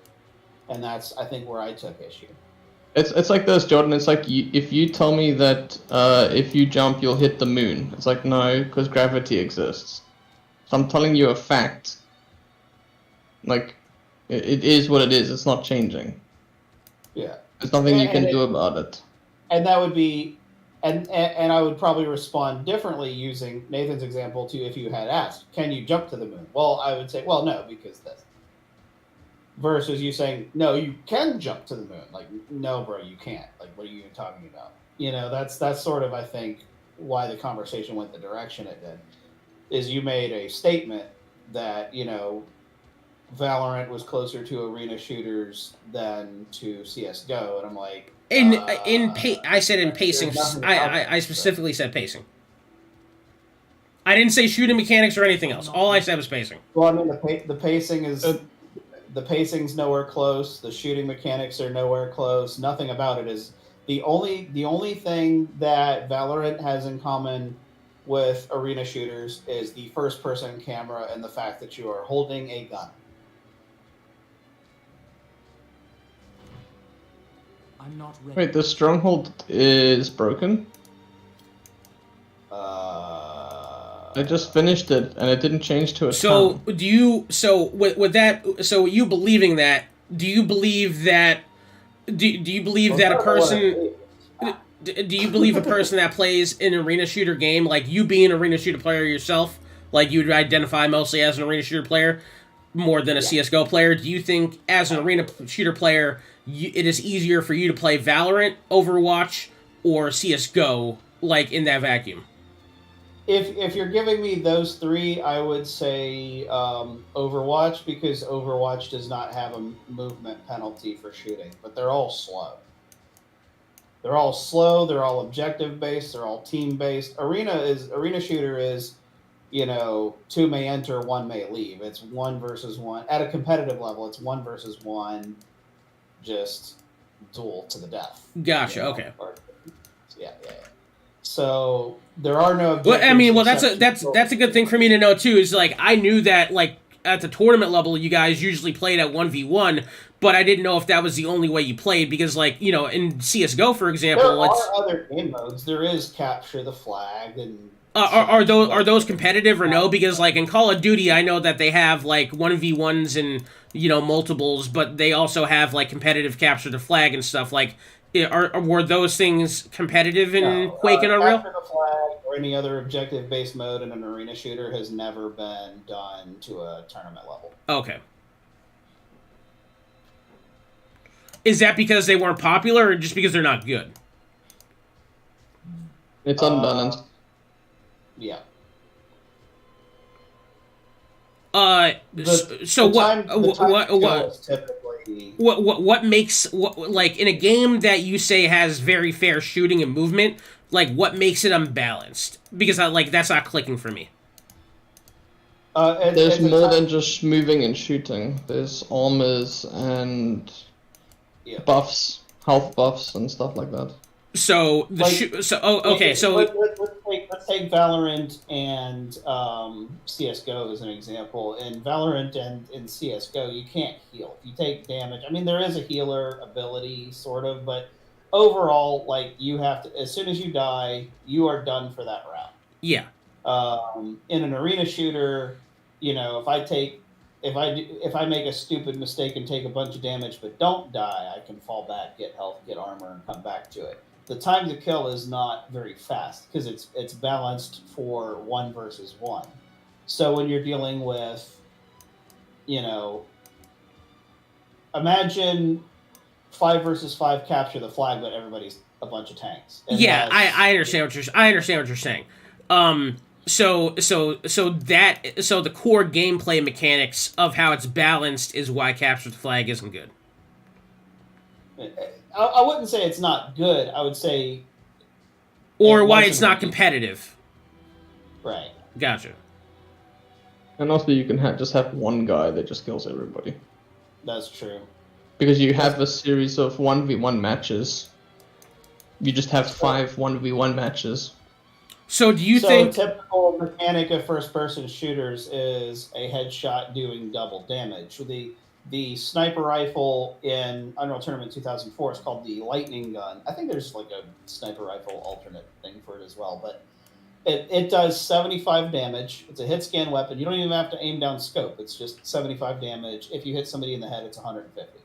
and that's, I think, where I took issue. It's like this, Jordan. It's like if you tell me that if you jump, you'll hit the moon. It's like, no, because gravity exists. So I'm telling you a fact. Like, it is what it is. It's not changing. Yeah. There's nothing you can do about it. And that would be, and I would probably respond differently using Nathan's example to if you had asked, can you jump to the moon? Well, I would say, well, no, because this. Versus you saying, no, you can jump to the moon. Like, no, bro, you can't. Like, what are you talking about? You know, that's sort of, I think, why the conversation went the direction it did. Is you made a statement that, you know, Valorant was closer to arena shooters than to CS:GO, and I'm like, I said in pacing. I specifically said pacing. I didn't say shooting mechanics or anything else. All I said was pacing. well, I mean, the pacing is the pacing's nowhere close. The shooting mechanics are nowhere close. Nothing about it is the only thing that Valorant has in common with arena shooters is the first person camera and the fact that you are holding a gun. I'm not ready. Wait, the stronghold is broken? I just finished it, and it didn't change to a So town. do you? So with that? So you believing that? Do you believe that? Do you believe that a person? Do you believe a person that plays an arena shooter game, like you being an arena shooter player yourself, like you would identify mostly as an arena shooter player more than a CS:GO player? Do you think as an arena shooter player, it is easier for you to play Valorant, Overwatch, or CS:GO, like in that vacuum? If you're giving me those three, I would say Overwatch, because Overwatch does not have a movement penalty for shooting, but they're all slow. They're all slow. They're all objective based. They're all team based. Arena shooter is, you know, two may enter, one may leave. It's 1 versus 1 at a competitive level. It's 1 versus 1, just duel to the death. Gotcha. You know? Okay. Yeah. So there are no. Well, I mean, that's a good thing for me to know too. Is like I knew that like at the tournament level, you guys usually played at 1v1, but I didn't know if that was the only way you played, because like, you know, in CS:GO, for example, there are other game modes. There is capture the flag and. Are those competitive or no? Because like in Call of Duty, I know that they have like 1v1s and, you know, multiples, but they also have like competitive capture the flag and stuff. Like, were those things competitive in Quake and Unreal? Capture the flag or any other objective-based mode in an arena shooter has never been done to a tournament level. Okay. Is that because they weren't popular, or just because they're not good? It's unbalanced. Yeah. What makes like in a game that you say has very fair shooting and movement, like what makes it unbalanced? Because that's not clicking for me. There's it's a more time- than just moving and shooting. There's armors and Yeah. buffs, health buffs and stuff like that. So the Like- okay. So let's take Valorant and CS:GO as an example. In Valorant and in CS:GO, you can't heal. If you take damage, I mean, there is a healer ability, sort of, but overall, like, you have to. As soon as you die, you are done for that round. yeah. In an arena shooter, you know, if I make a stupid mistake and take a bunch of damage but don't die, I can fall back, get health, get armor, and come back to it. The time to kill is not very fast because it's balanced for 1 versus 1. So when you're dealing with, you know, imagine 5 versus 5 capture the flag, but everybody's a bunch of tanks. And Yeah, that's- I understand what you're saying. So the core gameplay mechanics of how it's balanced is why capture the flag isn't good. I wouldn't say it's not good. I would say Or It why wasn't it's not really- competitive. right. Gotcha. And also, you can just have one guy that just kills everybody. That's true. Because you have a series of 1v1 matches. You just have 5 1v1 matches. So do you So think typical mechanic of first-person shooters is a headshot doing double damage. The sniper rifle in Unreal Tournament 2004 is called the lightning gun. I think there's like a sniper rifle alternate thing for it as well, but it does 75 damage. It's a hit scan weapon. You don't even have to aim down scope. It's just 75 damage. If you hit somebody in the head, it's 150.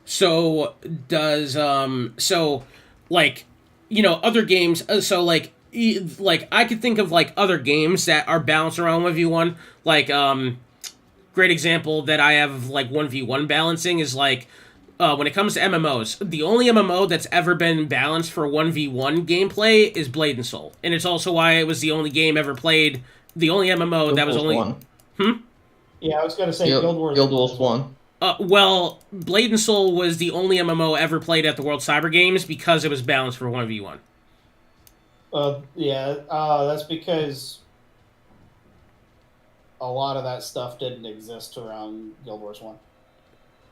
So does so like, you know, other games, so like I could think of like other games that are balanced around 1v1, like great example that I have of like 1v1 balancing is like when it comes to MMOs, the only MMO that's ever been balanced for 1v1 gameplay is Blade and Soul, and it's also why it was the only game ever played, the only MMO that was Guild Wars only 1. Yeah, I was going to say Guild Wars 1. Well, Blade and Soul was the only MMO ever played at the World Cyber Games because it was balanced for 1v1. That's because a lot of that stuff didn't exist around Guild Wars 1.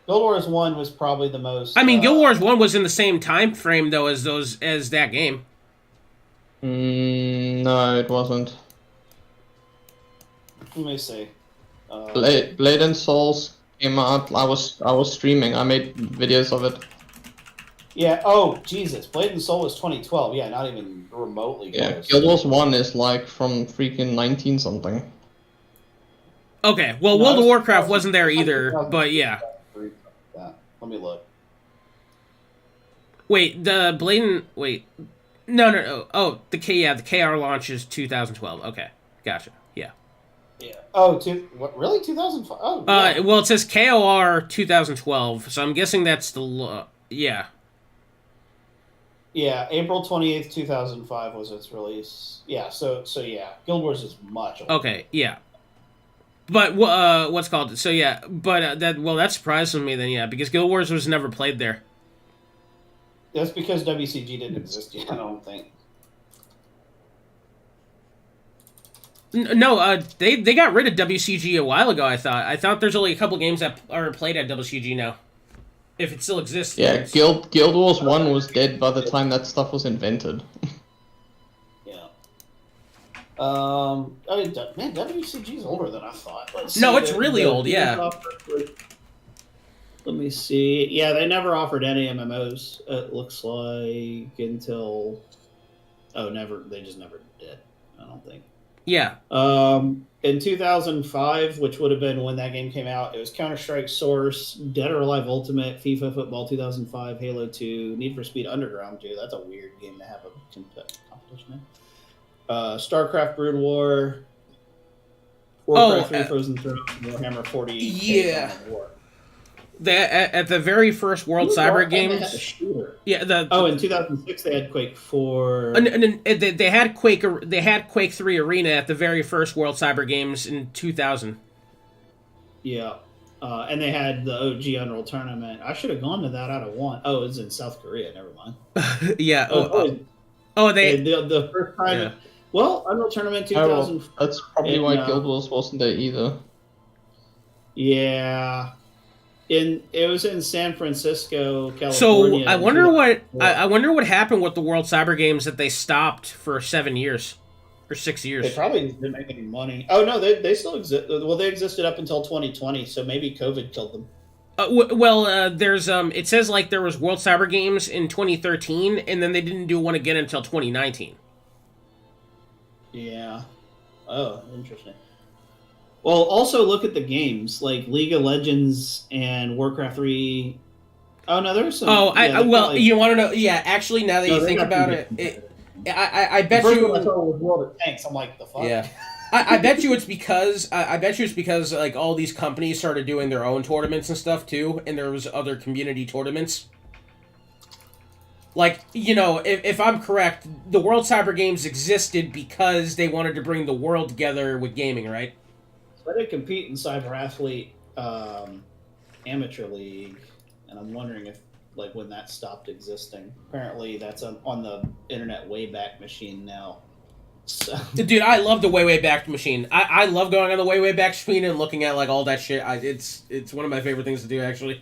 Guild Wars 1 was probably the most... I mean, Guild Wars 1 was in the same time frame, though, as that game. No, it wasn't. Let me see. Blade and Souls came out. I was streaming. I made videos of it. Yeah, oh, Jesus. Blade and Soul was 2012. Yeah, not even remotely Yeah, close. Guild Wars 1 is like from freaking 19 something. Okay, well, No, World of it's- Warcraft wasn't there either, but yeah. Let me look. Wait, the Blade and... Wait. No. Oh, the KR launch is 2012. Okay, gotcha. Yeah. Yeah. Oh, what, really? 2005? Oh, yeah. Well, it says KOR 2012, so I'm guessing that's the... yeah. Yeah, April 28th, 2005 was its release. Yeah, so yeah, Guild Wars is much older. Okay, yeah. But what's called? So yeah, but that surprises me then, yeah, because Guild Wars was never played there. That's because WCG didn't exist yet, I don't think. No, they got rid of WCG a while ago. I thought there's only a couple games that are played at WCG now, if it still exists. Yeah, Guild Wars 1 was dead by the time that stuff was invented. Yeah. I mean, man, WCG is older than I thought. Let's No, see, it's really old, yeah. Let me see. Yeah, they never offered any MMOs. It looks like until never. They just never did. I don't think. Yeah. In 2005, which would have been when that game came out, it was Counter-Strike Source, Dead or Alive Ultimate, FIFA Football 2005, Halo 2, Need for Speed Underground 2. That's a weird game to have a competition in. StarCraft Brood War, Warcraft 3 Frozen Throne, Warhammer 40. Yeah. Dawn of War. At the very first World Ooh, Cyber they had a Games. shooter. Yeah. In 2006 they had Quake 4. They had Quake 3 Arena at the very first World Cyber Games in 2000. Yeah. And they had the OG Unreal Tournament. I should have gone to that out of one. Oh, it was in South Korea. Never mind. Yeah. The first time Yeah. Well, Unreal Tournament Oh, 2000. well, that's probably why Guild Wars wasn't there either. Yeah. It was in San Francisco, So California. I in wonder what 2004. I wonder what happened with the World Cyber Games that they stopped for 7 years or 6 They years. probably didn't make any money. Oh no, they still exist. Well, they existed up until 2020, so maybe COVID killed them. There's it says like there was World Cyber Games in 2013, and then they didn't do one again until 2019. Yeah. Oh, interesting. Well, also look at the games like League of Legends and Warcraft 3. Oh no, there's some. Oh, yeah, they've got, like- you want to know? Yeah, actually, now that No, you they think got about some it, good I bet First you. one I saw was World of Tanks. I'm like, the fuck. Yeah. I bet you it's because like all these companies started doing their own tournaments and stuff too, and there was other community tournaments. Like, if I'm correct, the World Cyber Games existed because they wanted to bring the world together with gaming, right? So I did compete in Cyber Athlete Amateur League, and I'm wondering if like when that stopped existing. Apparently, that's on the Internet Wayback Machine now. So. Dude, I love the Way Back machine. I love going on the Way Back machine and looking at like all that shit. It's one of my favorite things to do, actually.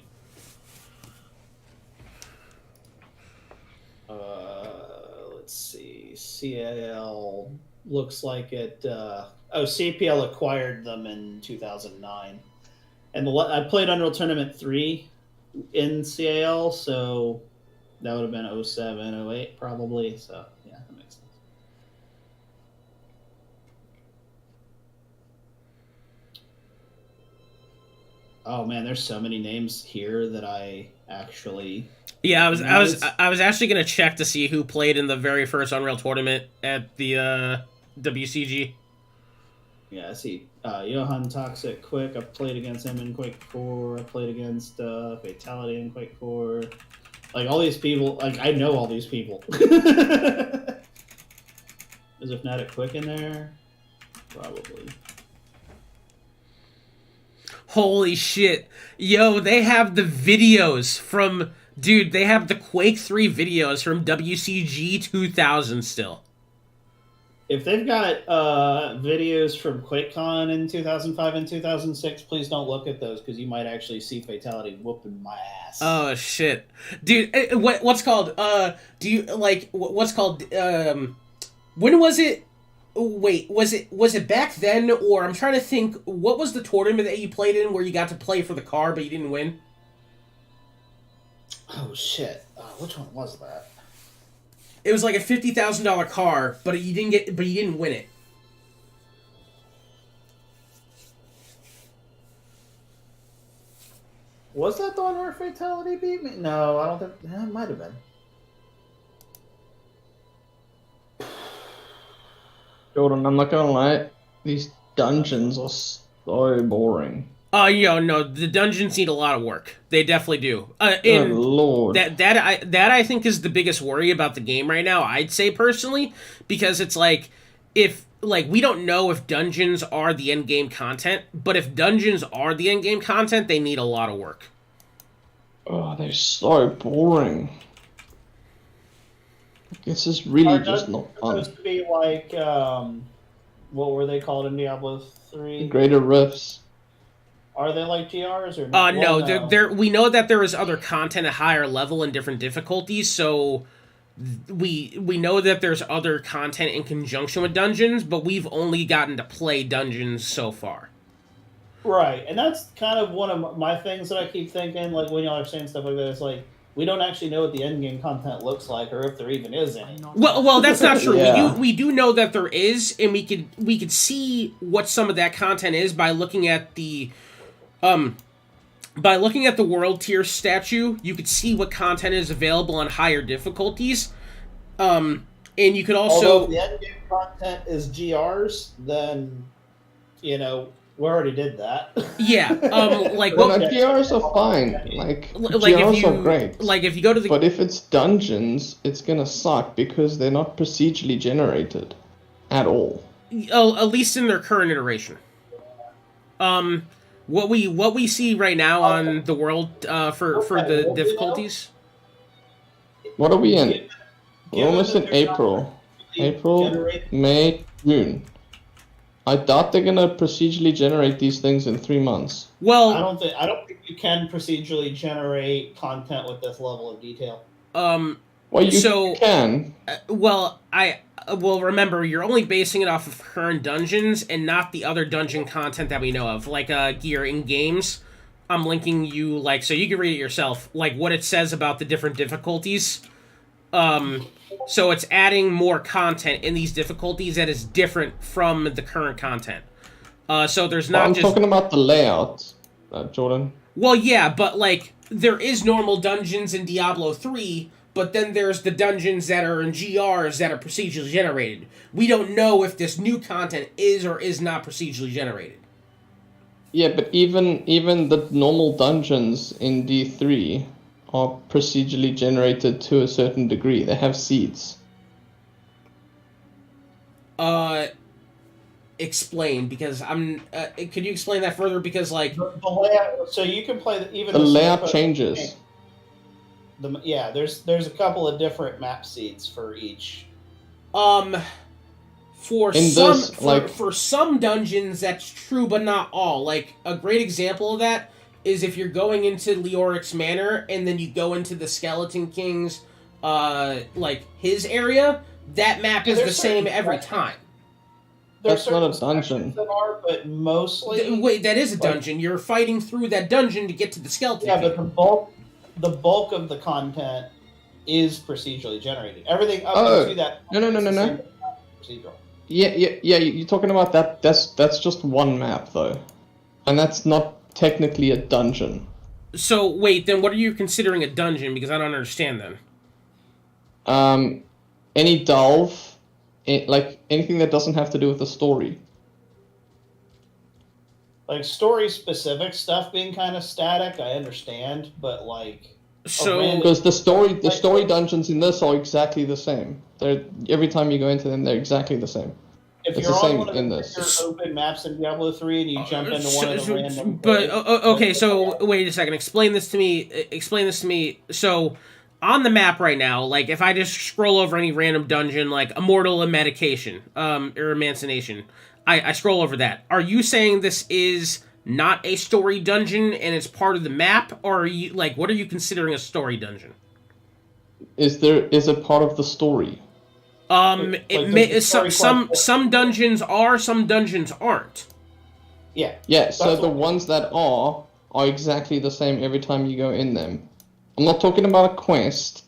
Let's see. CAL looks like it. CPL acquired them in 2009, and I played Unreal Tournament 3 in CAL, so that would have been 07, 08 probably. So yeah, that makes sense. Oh man, there's so many names here that I actually. Yeah, I was actually gonna check to see who played in the very first Unreal tournament at the WCG. Yeah, I see. Johan Toxic Quick. I've played against him in Quake 4. I played against Fatality in Quake 4. Like all these people, like I know all these people. Is a Fnatic Quick in there? Probably. Holy shit. Yo, they have the videos from... Dude, they have the Quake 3 videos from WCG 2000 still. If they've got videos from QuakeCon in 2005 and 2006, please don't look at those because you might actually see Fatality whooping my ass. Oh, shit. Dude, what's called... do you... Like, what's called... when was it... Wait, was it back then, or I'm trying to think, what was the tournament that you played in where you got to play for the car but you didn't win? Oh shit! Which one was that? It was like a $50,000 car, but you didn't win it. Was that the one where Fatality beat me? No, I don't think. Yeah, it might have been. Jordan, I'm not gonna lie, these dungeons are so boring. No, the dungeons need a lot of work. They definitely do. Good lord. That I think is the biggest worry about the game right now, I'd say personally, because it's like, we don't know if dungeons are the end game content, but if dungeons are the end game content, they need a lot of work. Oh, they're so boring. This is really just not fun. Supposed to be like, what were they called in Diablo 3? Greater Rifts. Are they like GRs or No, no? we know that there is other content at higher level and different difficulties, so we know that there's other content in conjunction with dungeons, but we've only gotten to play dungeons so far. Right, and that's kind of one of my things that I keep thinking, like when y'all are saying stuff like that, it's like, we don't actually know what the endgame content looks like, or if there even is any. Well, that's not true. Yeah. We do know that there is, and we could see what some of that content is by looking at the world tier statue. You could see what content is available on higher difficulties. And you could also, although if the endgame content is GRs, then we already did that. yeah. Like Well, no, GRs are fine. Like GRs are great. Like if you go to the But if it's dungeons, it's gonna suck because they're not procedurally generated at all. at least in their current iteration. What we see right now on the world for the difficulties. What are we in? We're almost in April. April, generate. May, June. I doubt they're gonna procedurally generate these things in 3 months. Well, I don't think you can procedurally generate content with this level of detail. Well, you so can. well, remember you're only basing it off of current dungeons and not the other dungeon content that we know of, like gear in games. I'm linking you so you can read it yourself, like what it says about the different difficulties. So it's adding more content in these difficulties that is different from the current content. So there's not I'm just... talking about the layout, Jordan. Well, yeah, but there is normal dungeons in Diablo 3, but then there's the dungeons that are in GRs that are procedurally generated. We don't know if this new content is or is not procedurally generated. Yeah, but even the normal dungeons in D3 are procedurally generated to a certain degree. They have seeds. Explain, because I'm... could you explain that further? Because, the layout, so you can play even the layout changes. There's a couple of different map seeds for each. For some dungeons, that's true, but not all. Like, a great example of that is if you're going into Leoric's Manor, and then you go into the Skeleton King's, his area, that map is the same every time. That's not a dungeon. That are, but mostly... Wait, that is a dungeon. You're fighting through that dungeon to get to the Skeleton King. Yeah, but the bulk of the content is procedurally generated. Everything up to that... No. Procedural. Yeah, you're talking about that. That's just one map, though. And that's not technically a dungeon. So, wait, then what are you considering a dungeon? Because I don't understand then. Any delve... anything that doesn't have to do with the story. Like, story-specific stuff being kind of static, I understand, but, Because the story dungeons in this are exactly the same. Every time you go into them, they're exactly the same. If it's you're the same on one in of this. your open maps in Diablo 3 and you jump into one of the random... But, okay, so, wait a second. Explain this to me. So... On the map right now, if I just scroll over any random dungeon, like Immortal and Medication, or Emancipation, I scroll over that. Are you saying this is not a story dungeon and it's part of the map, or are you what are you considering a story dungeon? Is it part of the story? Some dungeons are, some dungeons aren't. Yeah. Yeah. So the ones that are exactly the same every time you go in them. I'm not talking about a quest.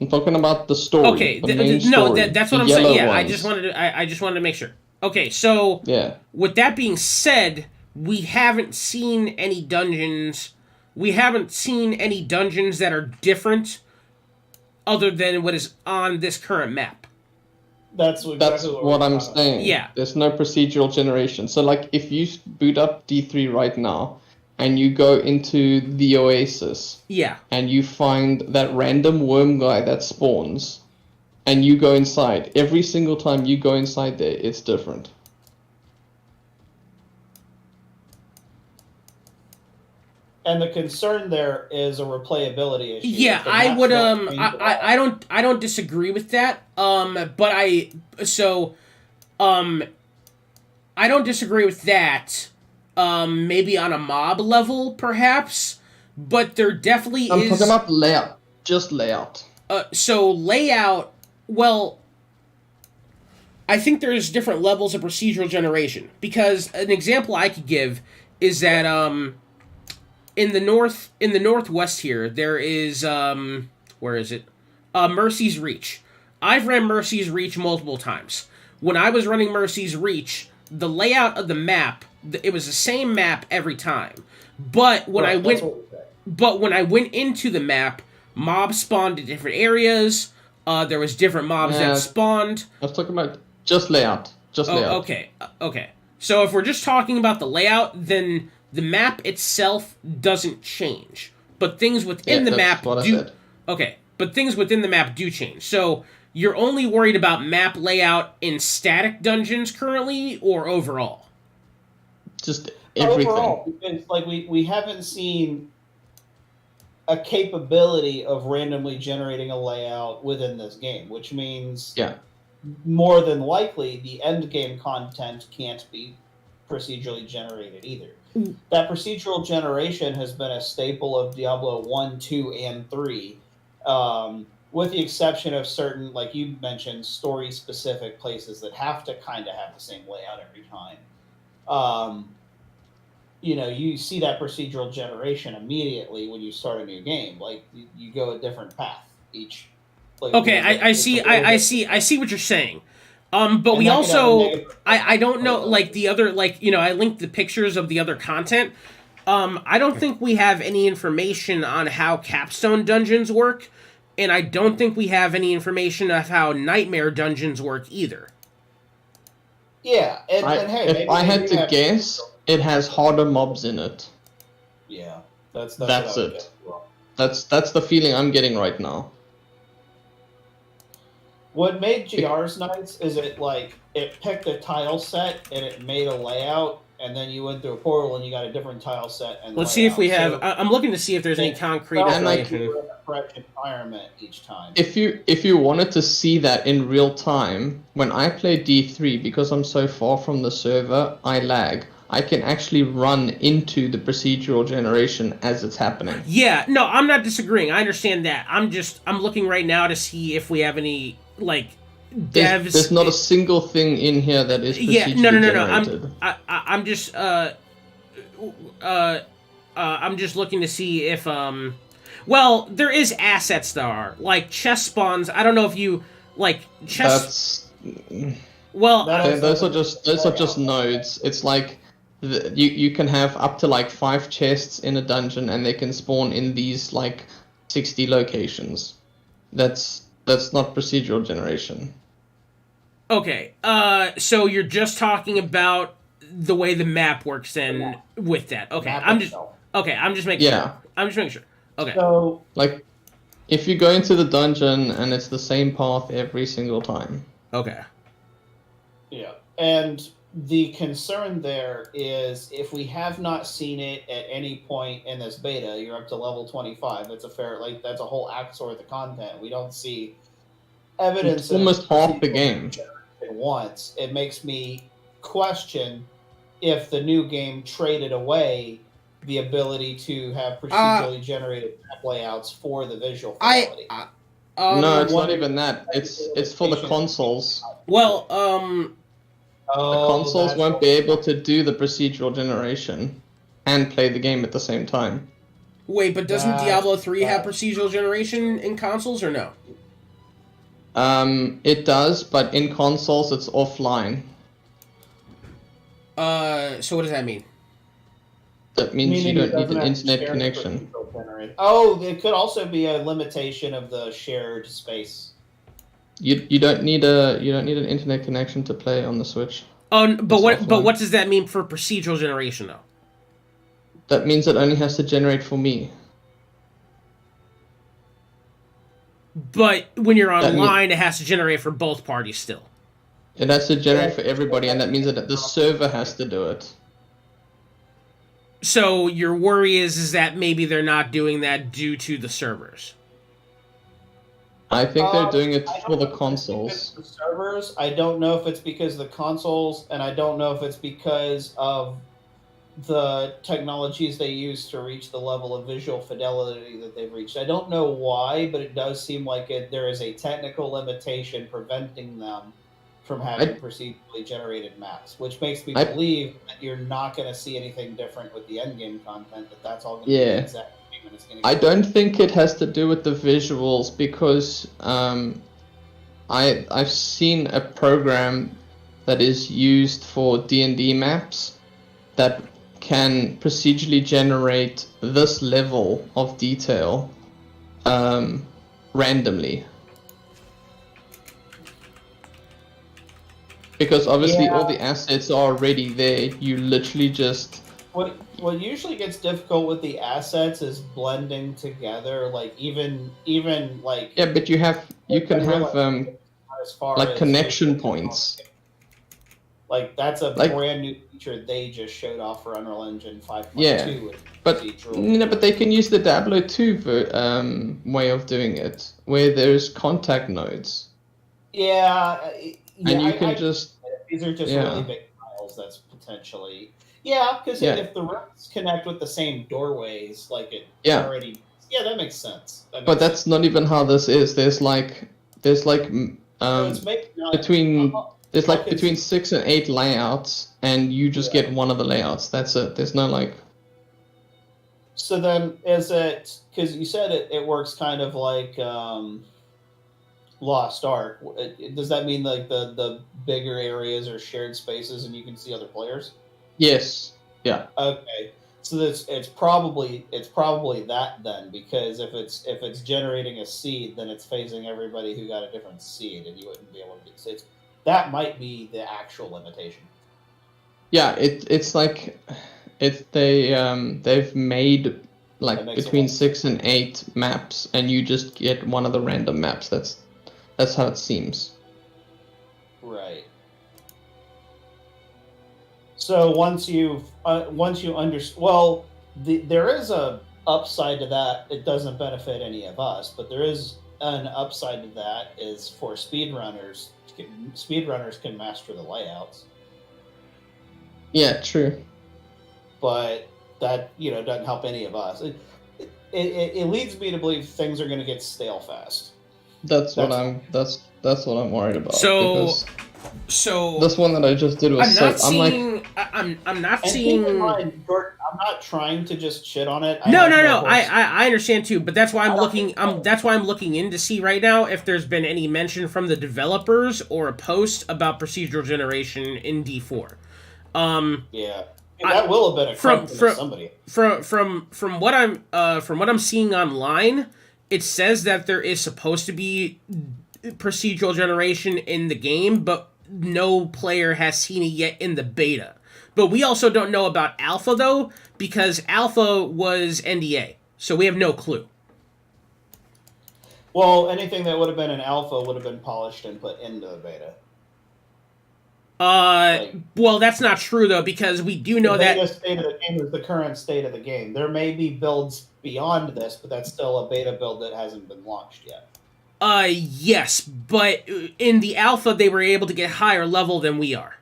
I'm talking about the story. Okay, that's what I'm saying. Yeah, I just wanted to make sure. Okay, so with that being said, we haven't seen any dungeons. We haven't seen any dungeons that are different, other than what is on this current map. That's what I'm saying. Yeah, there's no procedural generation. So, if you boot up D3 right now. And you go into the Oasis. Yeah. And you find that random worm guy that spawns. And you go inside. Every single time you go inside there, it's different. And the concern there is a replayability issue. Yeah, I would I don't disagree with that. But I don't disagree with that. Maybe on a mob level, perhaps, but there definitely is... I'm talking about layout. Just layout. So layout, well, I think there's different levels of procedural generation, because an example I could give is that, in the northwest here, there is, where is it? Mercy's Reach. I've ran Mercy's Reach multiple times. When I was running Mercy's Reach, the layout of the map, it was the same map every time. But when I went into the map, mobs spawned in different areas. There was different mobs that spawned. I was talking about just layout. Layout. Okay. So if we're just talking about the layout, then the map itself doesn't change. But things within the map do. Okay, but things within the map do change. So you're only worried about map layout in static dungeons currently, or overall? Just everything. Overall, because we haven't seen a capability of randomly generating a layout within this game, which means more than likely, the end game content can't be procedurally generated either. That procedural generation has been a staple of Diablo 1, 2, and 3, with the exception of certain, like you mentioned, story-specific places that have to kind of have the same layout every time. You see that procedural generation immediately when you start a new game. Like, you go a different path each. Like, Okay, I it's a see. little I bit- see. I see what you're saying. But And we that could have a also, negative I don't know, effect. like the other, like I linked the pictures of the other content. I don't think we have any information on how capstone dungeons work, and I don't think we have any information of how nightmare dungeons work either. Yeah, and hey, if maybe I they had do to have- guess, it has harder mobs in it. Yeah, that's That's what I would it. guess as well. That's the feeling I'm getting right now. What made GR's nice is it picked a tile set and it made a layout, and then you went through a portal and you got a different tile set and Let's see if we layout. have. I'm looking to see if there's any it concrete felt And, like, like you information. were in a fresh environment each time. If you wanted to see that in real time, when I play D3, because I'm so far from the server, I lag. I can actually run into the procedural generation as it's happening. Yeah, no, I'm not disagreeing. I understand that. I'm looking right now to see if we have any like devs. There's not a single thing in here that is procedurally Yeah, no. generated. I'm just looking to see if well, there is assets that are like chest spawns. I don't know if you like chest. That's Well, That- those are just nodes. It's like you can have up to like 5 chests in a dungeon, and they can spawn in these like 60 locations. That's not procedural generation. okay. So you're just talking about the way the map works then with that. Okay. Map I'm just itself. making Yeah. sure. I'm just making sure. Okay. So Like, if you go into the dungeon and it's the same path every single time. Okay. yeah, and the concern there is if we have not seen it at any point in this beta, you're up to level 25. That's a whole act's worth of content. We don't see evidence. It's almost of half the procedural game. generation once. It makes me question if the new game traded away the ability to have procedurally generated map layouts for the visual fidelity. No, it's one- not even that. It's for the consoles. Well, The consoles won't be able to do the procedural generation and play the game at the same time. wait, but doesn't That's Diablo 3 have bad. procedural generation in consoles or no? It does, but in consoles it's offline. So what does that mean? That means Meaning you it don't need doesn't an have internet shared connection. procedural generation. Oh, it could also be a limitation of the shared space. You don't need an internet connection to play on the Switch. Oh, but It's what offline. does that mean for procedural generation though? That means it only has to generate for me. But when you're That mean- online, it has to generate for both parties still. It has to generate for everybody, and that means that the server has to do it. So your worry is that maybe they're not doing that due to the servers. I think they're doing it I for don't the know if it's consoles. because of the servers. I don't know if it's because of the consoles, and I don't know if it's because of the technologies they use to reach the level of visual fidelity that they've reached. I don't know why, but it does seem like there is a technical limitation preventing them from having procedurally generated maps, which makes me believe that you're not going to see anything different with the endgame content. That's all going to be Yeah. the exact same, and it's going I don't think it has to do with the visuals because I've seen a program that is used for D&D maps that can procedurally generate this level of detail randomly. Because obviously all the assets are already there. You literally just What usually gets difficult with the assets is blending together, like even like yeah, but you can have as far like as connection points. Like that's a Like- brand new feature they just showed off for Unreal Engine 5.2. Yeah, with but procedural. but they can use the Diablo 2 way of doing it, where there's contact nodes. Yeah, and you I can just these are just yeah really big tiles. That's potentially because yeah if the rooms connect with the same doorways, like it yeah. already, that makes sense. That But makes that's sense. not even how this is. There's So it's maybe not. between there's I'll like between concede. 6 and 8 layouts, and you just get one of the layouts. That's it. There's no like So then, is it because you said it works kind of like Lost Ark? Does that mean like the bigger areas are shared spaces and you can see other players? yes, yeah, Okay, so it's probably that then, because if it's generating a seed, then it's phasing everybody who got a different seed, and you wouldn't be able to get seeds. That might be the actual limitation. yeah. It's like they've made That like makes a between lot of 6 and 8 maps, and you just get one of the random maps. That's how it seems. Right. So once you understand, well, there is a upside to that. It doesn't benefit any of us, but there is an upside to that is for speedrunners. Speedrunners can master the layouts, Yeah, true. but that doesn't help any of us. It leads me to believe things are going to get stale fast. That's what I'm worried about. So Because this one that I just did was I'm not And seeing. keep in mind, Jordan, I'm not trying to just shit on it. No. horse- I understand too, but that's why I'm I don't looking. think so. That's why I'm looking in to see right now if there's been any mention from the developers or a post about procedural generation in D4. Yeah, that will have been a from somebody. from what I'm seeing online, it says that there is supposed to be procedural generation in the game, but no player has seen it yet in the beta. But we also don't know about alpha though, because alpha was NDA, so we have no clue. Well, anything that would have been an alpha would have been polished and put into the beta. Well, that's not true though, because we do know the that beta state of the game is the current state of the game. There may be builds beyond this, but that's still a beta build that hasn't been launched yet. yes, but in the alpha they were able to get higher level than we are.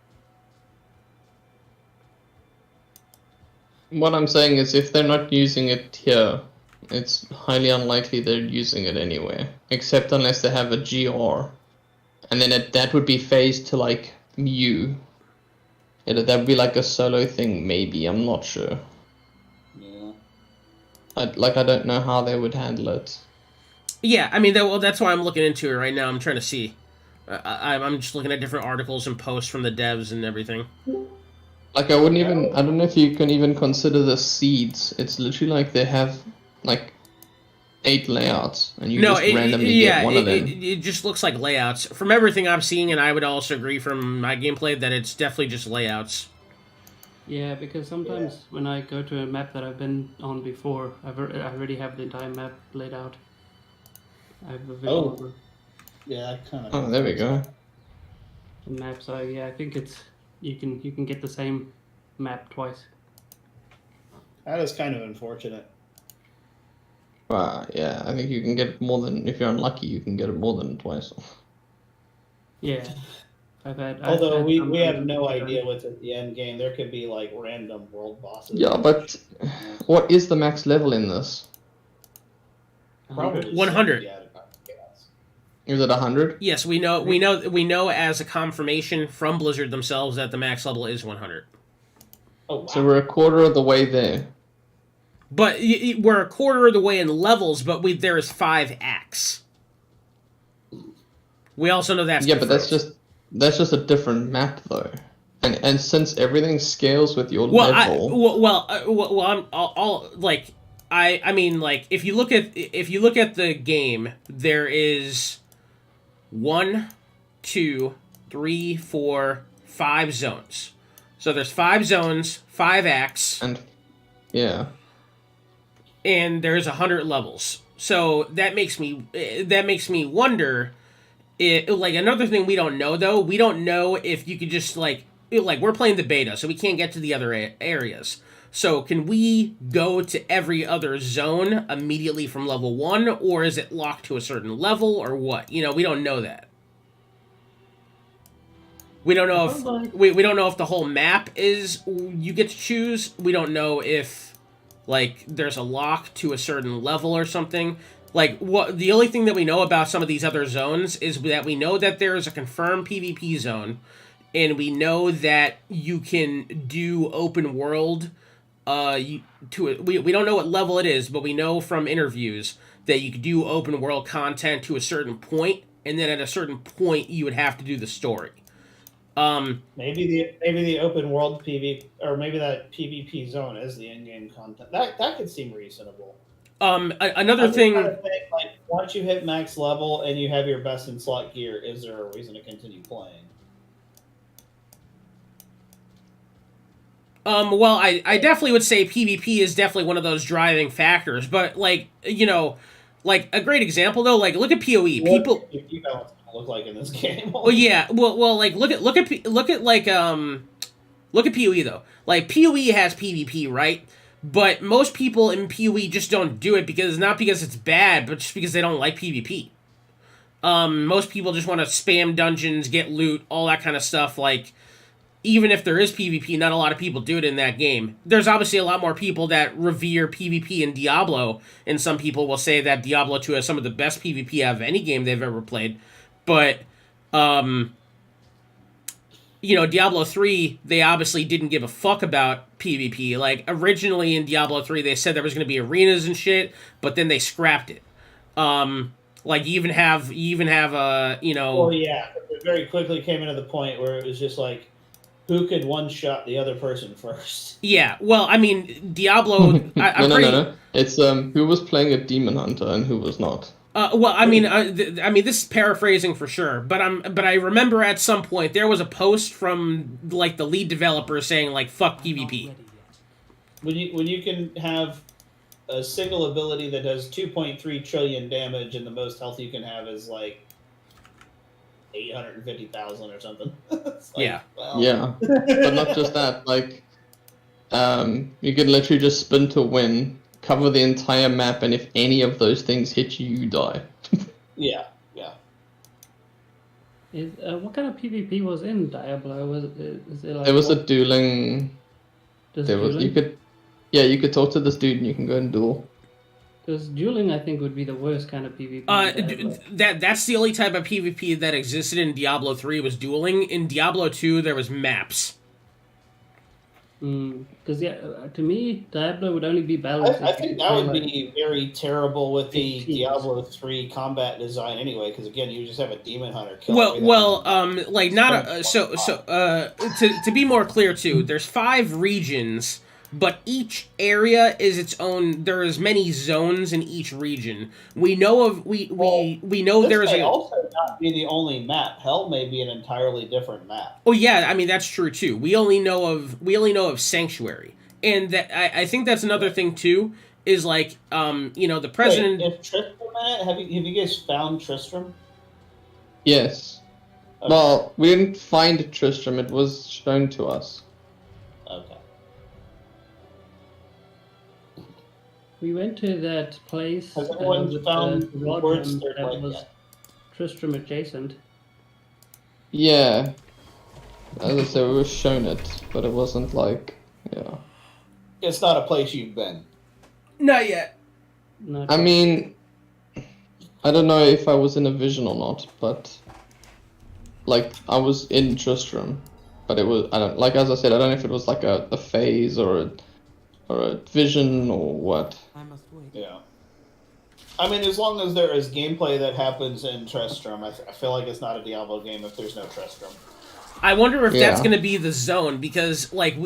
what I'm saying is if they're not using it here, it's highly unlikely they're using it anywhere, except unless they have a GR, and then that would be phased to like Mew. That would be like a solo thing, maybe. I'm not sure. Yeah. I don't know how they would handle it. Yeah, I mean, that's why I'm looking into it right now. I'm trying to see. I'm just looking at different articles and posts from the devs and everything. Like I don't know if you can even consider the seeds. It's literally like they have like 8 layouts, and you just randomly get one of them. It just looks like layouts. From everything I'm seeing, and I would also agree from my gameplay that it's definitely just layouts. Yeah, because sometimes when I go to a map that I've been on before, I already have the entire map laid out. I have a vision over Yeah, kind of. Oh, there we go. the map, so yeah, I think it's you can get the same map twice. That is kind of unfortunate. Yeah, I think you can get more than, if you're unlucky, you can get it more than twice. Yeah, I've Although had we some have friends no who've idea done what's at the end game. There could be like random world bosses. Yeah, but what is the max level in this? Probably 100. Yeah, chaos. Is it 100? Yes, we know as a confirmation from Blizzard themselves that the max level is 100. Oh wow. So we're a quarter of the way there. But we're a quarter of the way in levels, but there is 5 acts. We also know that's Yeah, but confirmed. that's just a different map though. And since everything scales with your Well, level, I mean, like if you look at the game, there is 1, 2, 3, 4, 5 zones. So there's 5 zones, 5 acts, and yeah. and there's 100 levels. So that makes me wonder. Like another thing we don't know though, we don't know if you could just like we're playing the beta, so we can't get to the other areas. So can we go to every other zone immediately from level 1, or is it locked to a certain level, or what? We don't know that. We don't know if Well, like- we don't know if the whole map is you get to choose. We don't know if like there's a lock to a certain level or something. Like what the only thing that we know about some of these other zones is that we know that there is a confirmed PvP zone, and we know that you can do open world. We don't know what level it is, but we know from interviews that you could do open world content to a certain point, and then at a certain point you would have to do the story. Maybe the open world PvP, or maybe that PvP zone is the in-game content. That could seem reasonable. Another thing. Kind of think, like, once you hit max level and you have your best in slot gear, is there a reason to continue playing? Well, I definitely would say PvP is definitely one of those driving factors, but like, you know, like a great example though, like look at PoE. People What does PvP balance look like in this game? Well, yeah. Well, like look at PoE though. Like PoE has PvP, right? But most people in PoE just don't do it not because it's bad, but just because they don't like PvP. Most people just want to spam dungeons, get loot, all that kind of stuff. Like, even if there is PvP, not a lot of people do it in that game. There's obviously a lot more people that revere PvP in Diablo, and some people will say that Diablo 2 has some of the best PvP out of any game they've ever played. But, you know, Diablo 3, they obviously didn't give a fuck about PvP. Like, originally in Diablo 3, they said there was going to be arenas and shit, but then they scrapped it. Like, you even have you know... Well, yeah, it very quickly came into the point where it was just like, who could one-shot the other person first? Yeah, well, I mean, Diablo... No. It's who was playing a demon hunter and who was not. Well, I mean, this is paraphrasing for sure, but I remember at some point there was a post from like the lead developer saying like "fuck PvP." When you can have a single ability that does 2.3 trillion damage, and the most health you can have is like 850,000 or something. Like, yeah. Well. Yeah, but not just that. Like, you could literally just spin to win, cover the entire map, and if any of those things hit you, you die. Yeah. What kind of PvP was in Diablo? Is it like There was a dueling. Does There was dueling? you could talk to this dude and you can go and duel. Because dueling, I think, would be the worst kind of PvP. That's the only type of PvP that existed in Diablo 3 was dueling. In Diablo 2, there was maps. Because to me, Diablo would only be balanced. I think that would be very terrible with the Diablo 3 combat design anyway, because again, you just have a demon hunter kill. Like not a, to be more clear too, there's 5 regions, but each area is its own. There is many zones in each region. We know of we know there is may also not be the only map. Hell may be an entirely different map. Oh yeah, I mean that's true too. We only know of Sanctuary, and that I think that's another thing too. Is like you know the president. Wait, if Tristram, have you guys found Tristram? Yes. Okay. Well, we didn't find Tristram. It was shown to us. Okay. We went to that place Has anyone with found the Rodham words that that like was that? Tristram adjacent. Yeah. As I said, we were shown it, but it wasn't like, yeah. It's not a place you've been. Not yet. Not I mean, I don't know if I was in a vision or not, but like I was in Tristram, but it was as I said, I don't know if it was like a phase or a vision or what. I must wait. Yeah. I mean, as long as there is gameplay that happens in Tristram, I feel like it's not a Diablo game if there's no Tristram. I wonder if that's Yeah. going to be the zone because, like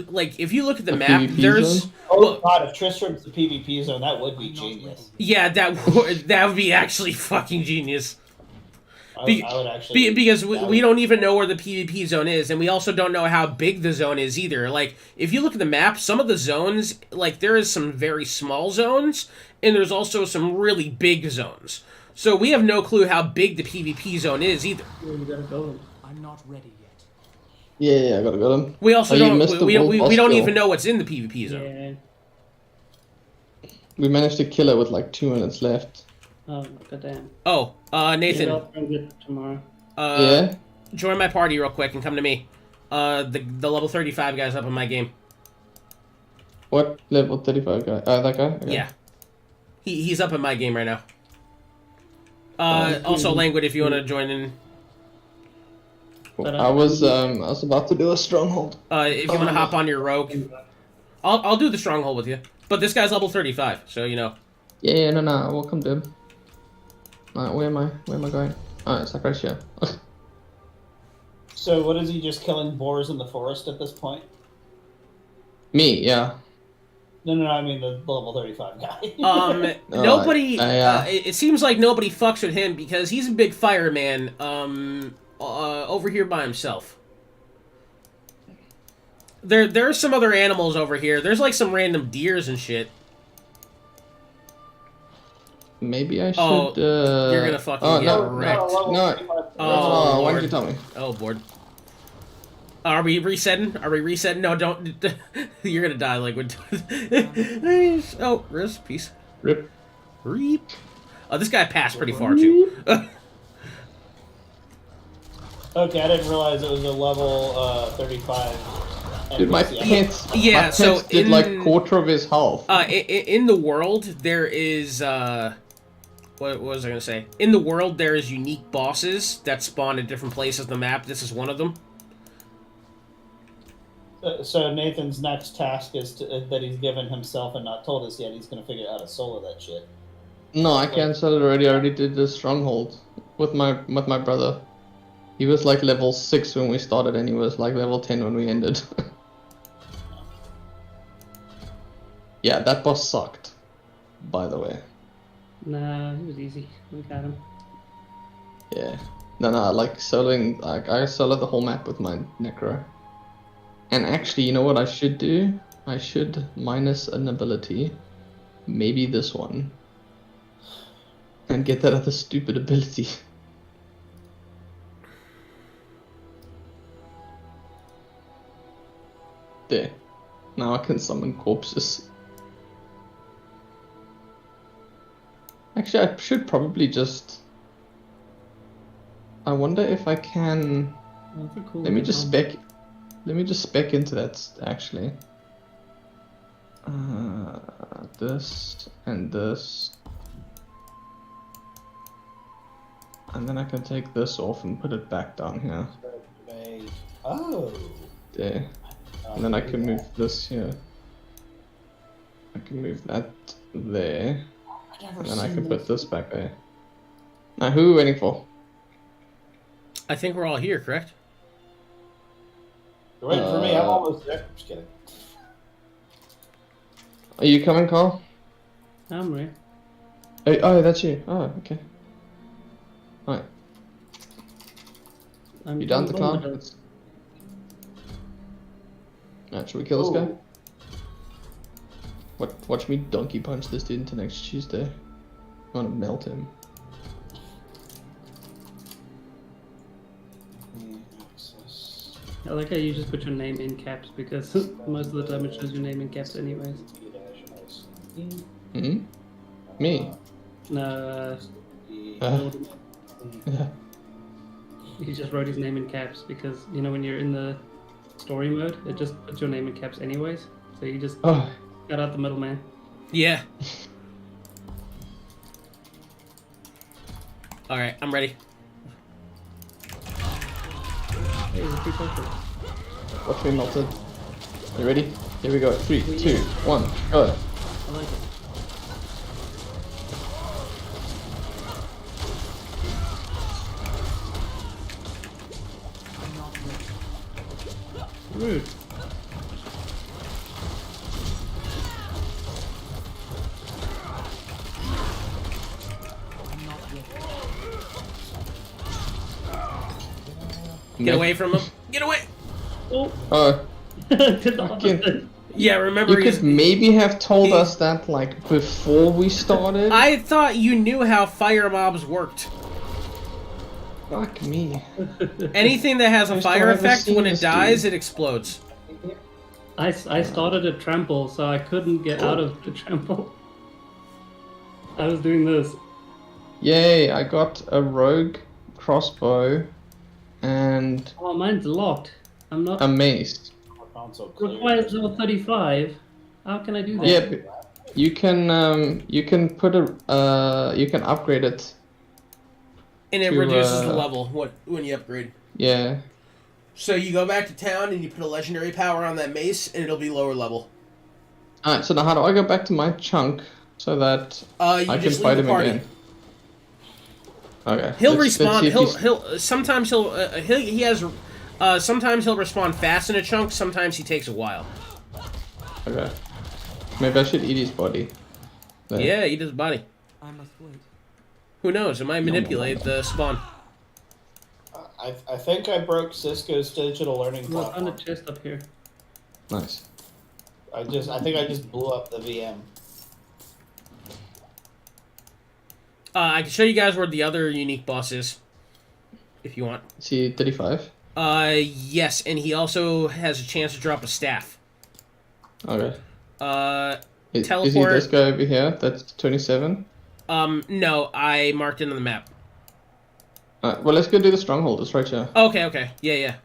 if you look at the A map, PvP there's zone? Oh well, god, if Tristram's the PvP zone, that would be I'm not genius. ready. yeah, that would be actually fucking genius. I would actually... Because that we would- don't even know where the PvP zone is, and we also don't know how big the zone is either. Like, if you look at the map, some of the zones, like, there is some very small zones, and there's also some really big zones. So we have no clue how big the PvP zone is either. where you gotta go. I'm not ready yet. Yeah, I gotta get him. We also Oh, you don't missed the we don't wolf we don't boss even kill. know what's in the PvP zone. Yeah. We managed to kill her with like 2 minutes left. Oh, goddamn. Oh, Maybe Nathan. I'll bring it tomorrow. Yeah? join my party real quick and come to me. The level 35 guy's up in my game. What level 35 guy? That guy? Okay. Yeah. He's up in my game right now. Also, Languid, if you want to join in. But I was about to do a stronghold. If you want to hop on your rogue, I'll do the stronghold with you. But this guy's level 35, so you know. Yeah, no, welcome to him. Alright, where am I going? Oh, it's like right here. So what is he just killing boars in the forest at this point? Me, yeah. No, I mean the level 35 guy. Nobody. It seems like nobody fucks with him because he's a big fireman. Over here by himself. There are some other animals over here. There's like some random deers and shit. Maybe I should. Oh, you're gonna fucking get wrecked. No, why did Lord. you tell me? Oh, board. Are we resetting? No, don't. You're gonna die, Liquid. Oh, rest, peace. Rip. Reap. Oh, this guy passed pretty far, too. Okay, I didn't realize it was a level 35. Dude, my NPC. pants. Yeah, my pants so did in- like quarter of his health. In the world, there is, what was I gonna say? In the world, there is unique bosses that spawn at different places on the map. This is one of them. So Nathan's next task is that he's given himself and not told us yet. He's going to figure out how to solo that shit. No, I canceled it already. I already did the stronghold with my brother. He was like level 6 when we started, and he was like level 10 when we ended. Yeah, that boss sucked. By the way. Nah, it was easy. We got him. Yeah. No, like soloing. Like I soloed the whole map with my NECRO. And actually, you know what I should do? I should minus an ability. Maybe this one. And get that other stupid ability. There. Now I can summon corpses. Actually, I should probably just... I wonder if I can... That's a cool Let me just combo. spec into that actually. This and this. And then I can take this off and put it back down here. Oh. There. And then I can move this here. I can move that there. And then I can put this back there. Now who are we waiting for? I think we're all here, correct? You're waiting for me. I'm almost there. I'm just kidding. Are you coming, Carl? I'm ready. Oh, that's you. Oh, okay. Alright. You down to climb? Alright, should we kill this guy? Watch me donkey punch this dude into next Tuesday. I want to melt him. I like how you just put your name in caps because most of the time it shows your name in caps anyways. Hmm? Me? No, Yeah. he just wrote his name in caps because, you know, when you're in the story mode, it just puts your name in caps anyways. So you just Oh, got out the middleman. Yeah. Alright, I'm ready. Hey, it's a free poker. watch me melted. You ready? Here we go. 3, 2, 1, go. I like it. Rude. Get away from him. Get away! Oh, Oh, did the fucking- opposite. Yeah, remember you he's... could maybe have told us that like before we started. I thought you knew how fire mobs worked. Fuck me. Anything that has a I still fire haven't effect, seen when it this dies, dude. it explodes. I started a trample, so I couldn't get out of the trample. I was doing this. Yay! I got a rogue crossbow and Oh, mine's locked. I'm not. a mace. Console clear. Requires level 35. How can I do that? Yeah, but you can put a you can upgrade it. And it To, reduces the level when you upgrade. Yeah. So you go back to town and you put a legendary power on that mace, and it'll be lower level. Alright, so now how do I go back to my chunk so that You I can just fight leave him the party. again? Okay. He'll let's see respawn. if he's- He'll sometimes he has. Sometimes he'll respawn fast in a chunk. Sometimes he takes a while. Okay. Maybe I should eat his body. There. Yeah, eat his body. I must wait. Who knows? It might manipulate the spawn. I think I broke Cisco's digital learning I'm on a platform. chest up here. Nice. I think I just blew up the VM. I can show you guys where the other unique boss is, if you want. Is he 35? Yes, and he also has a chance to drop a staff. Okay. Is he Teleport. this guy over here? That's 27? No, I marked it on the map. Well, let's go do the stronghold. It's right here. Okay, yeah.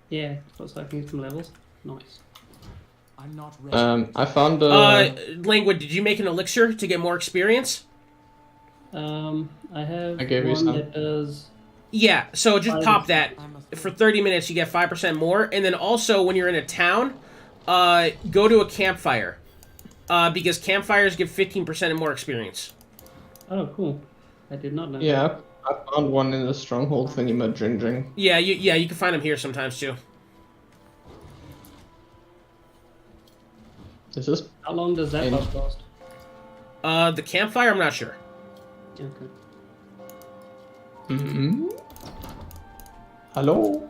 Yeah, so I can get some levels. Nice. I'm not ready. I found Languid, did you make an elixir to get more experience? I have I gave you one some. that does. Yeah, so just pop that. I must For 30 minutes, you get 5% more. And then also, when you're in a town, go to a campfire. Because campfires give 15% more experience. Oh, cool. I did not know. Yeah, I found one in the stronghold thingy-ma-jing-jing. Yeah, you can find them here sometimes, too. Is this? How long does that In- buff last? The campfire, I'm not sure. Okay. Mm-hmm. Hello?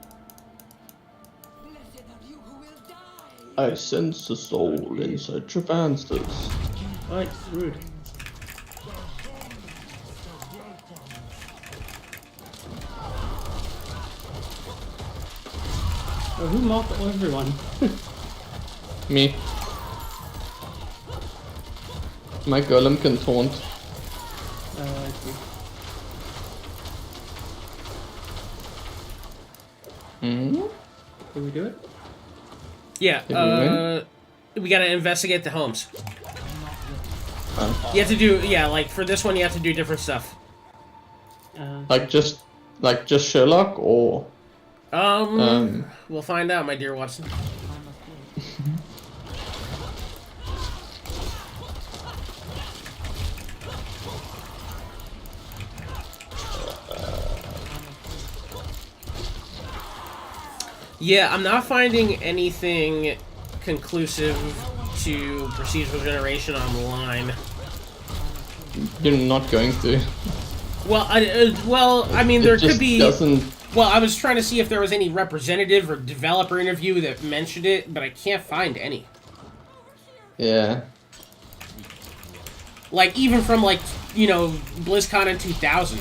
I sense a soul in search of answers. Right, rude. Oh, who mocked everyone? Me. My golem can taunt. I see. Hmm? Did we do it? Yeah, Did we win? we gotta investigate the homes. Oh. You have to do, yeah, like, for this one, you have to do different stuff. Like just Sherlock or We'll find out, my dear Watson. Yeah, I'm not finding anything conclusive to procedural generation online. you're not going to. Well, I mean, there It just could be. doesn't. Well, I was trying to see if there was any representative or developer interview that mentioned it, but I can't find any. Yeah. Like, even from, like, you know, BlizzCon in 2000.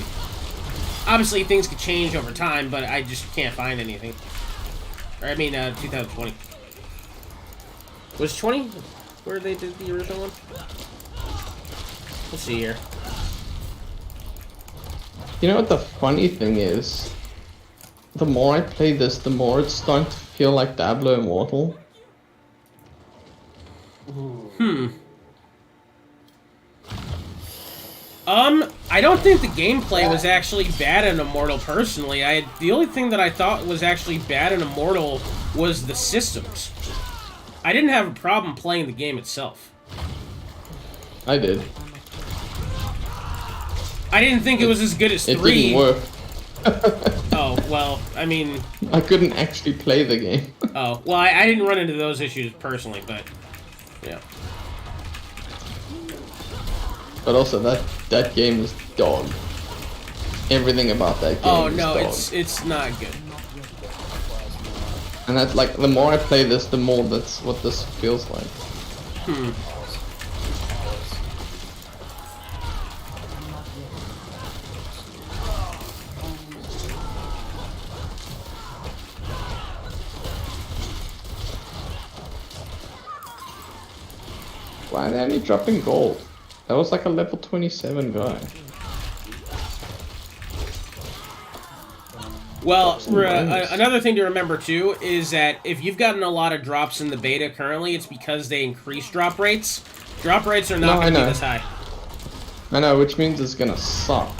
Obviously, things could change over time, but I just can't find anything. Or, I mean, 2020. Was 20 where they did the original one? Let's see here. You know what the funny thing is? The more I play this, the more it's starting to feel like Diablo Immortal. I don't think the gameplay was actually bad in Immortal, personally. The only thing that I thought was actually bad in Immortal was the systems. I didn't have a problem playing the game itself. I did. I didn't think it was as good as 3. It didn't work. Oh, well, I mean... I couldn't actually play the game. Oh, well, I didn't run into those issues personally, but... Yeah. But also, that game is dog. Everything about that game Oh, is no, dog. it's not good. And that's like, the more I play this, the more that's what this feels like. Why are they only dropping gold? That was like a level 27 guy. Well, Drops and bonus. another thing to remember too is that if you've gotten a lot of drops in the beta currently, it's because they increase drop rates. Drop rates are not No, I going to be know. this high. I know, which means it's gonna suck.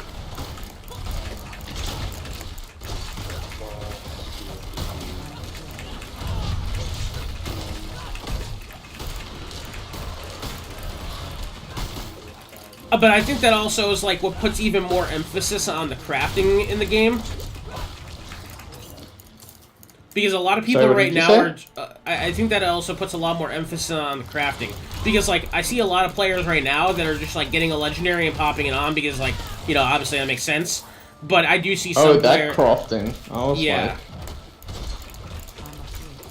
But I think that also is like what puts even more emphasis on the crafting in the game. Because a lot of people Sorry, what right did you now say? are... I think that also puts a lot more emphasis on the crafting. Because, like, I see a lot of players right now that are just, like, getting a legendary and popping it on because, like, you know, obviously that makes sense. But I do see some Oh, that crafting. I was Yeah.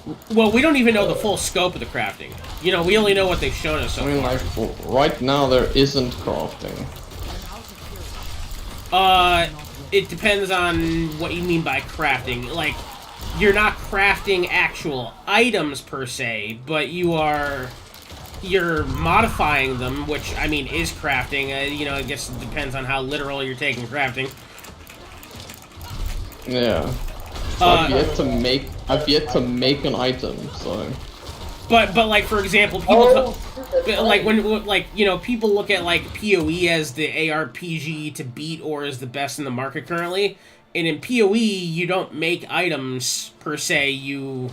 like, Well, we don't even know the full scope of the crafting. You know, we only know what they've shown us so I mean, far. like, right now there isn't crafting. It depends on what you mean by crafting. Like, you're not crafting actual items per se, but you're modifying them, which, I mean, is crafting. You know, I guess it depends on how literal you're taking crafting. Yeah. So I've yet to make an item, so. But like, for example, people like when like, you know, people look at like PoE as the ARPG to beat or as the best in the market currently. And in PoE, you don't make items per se. You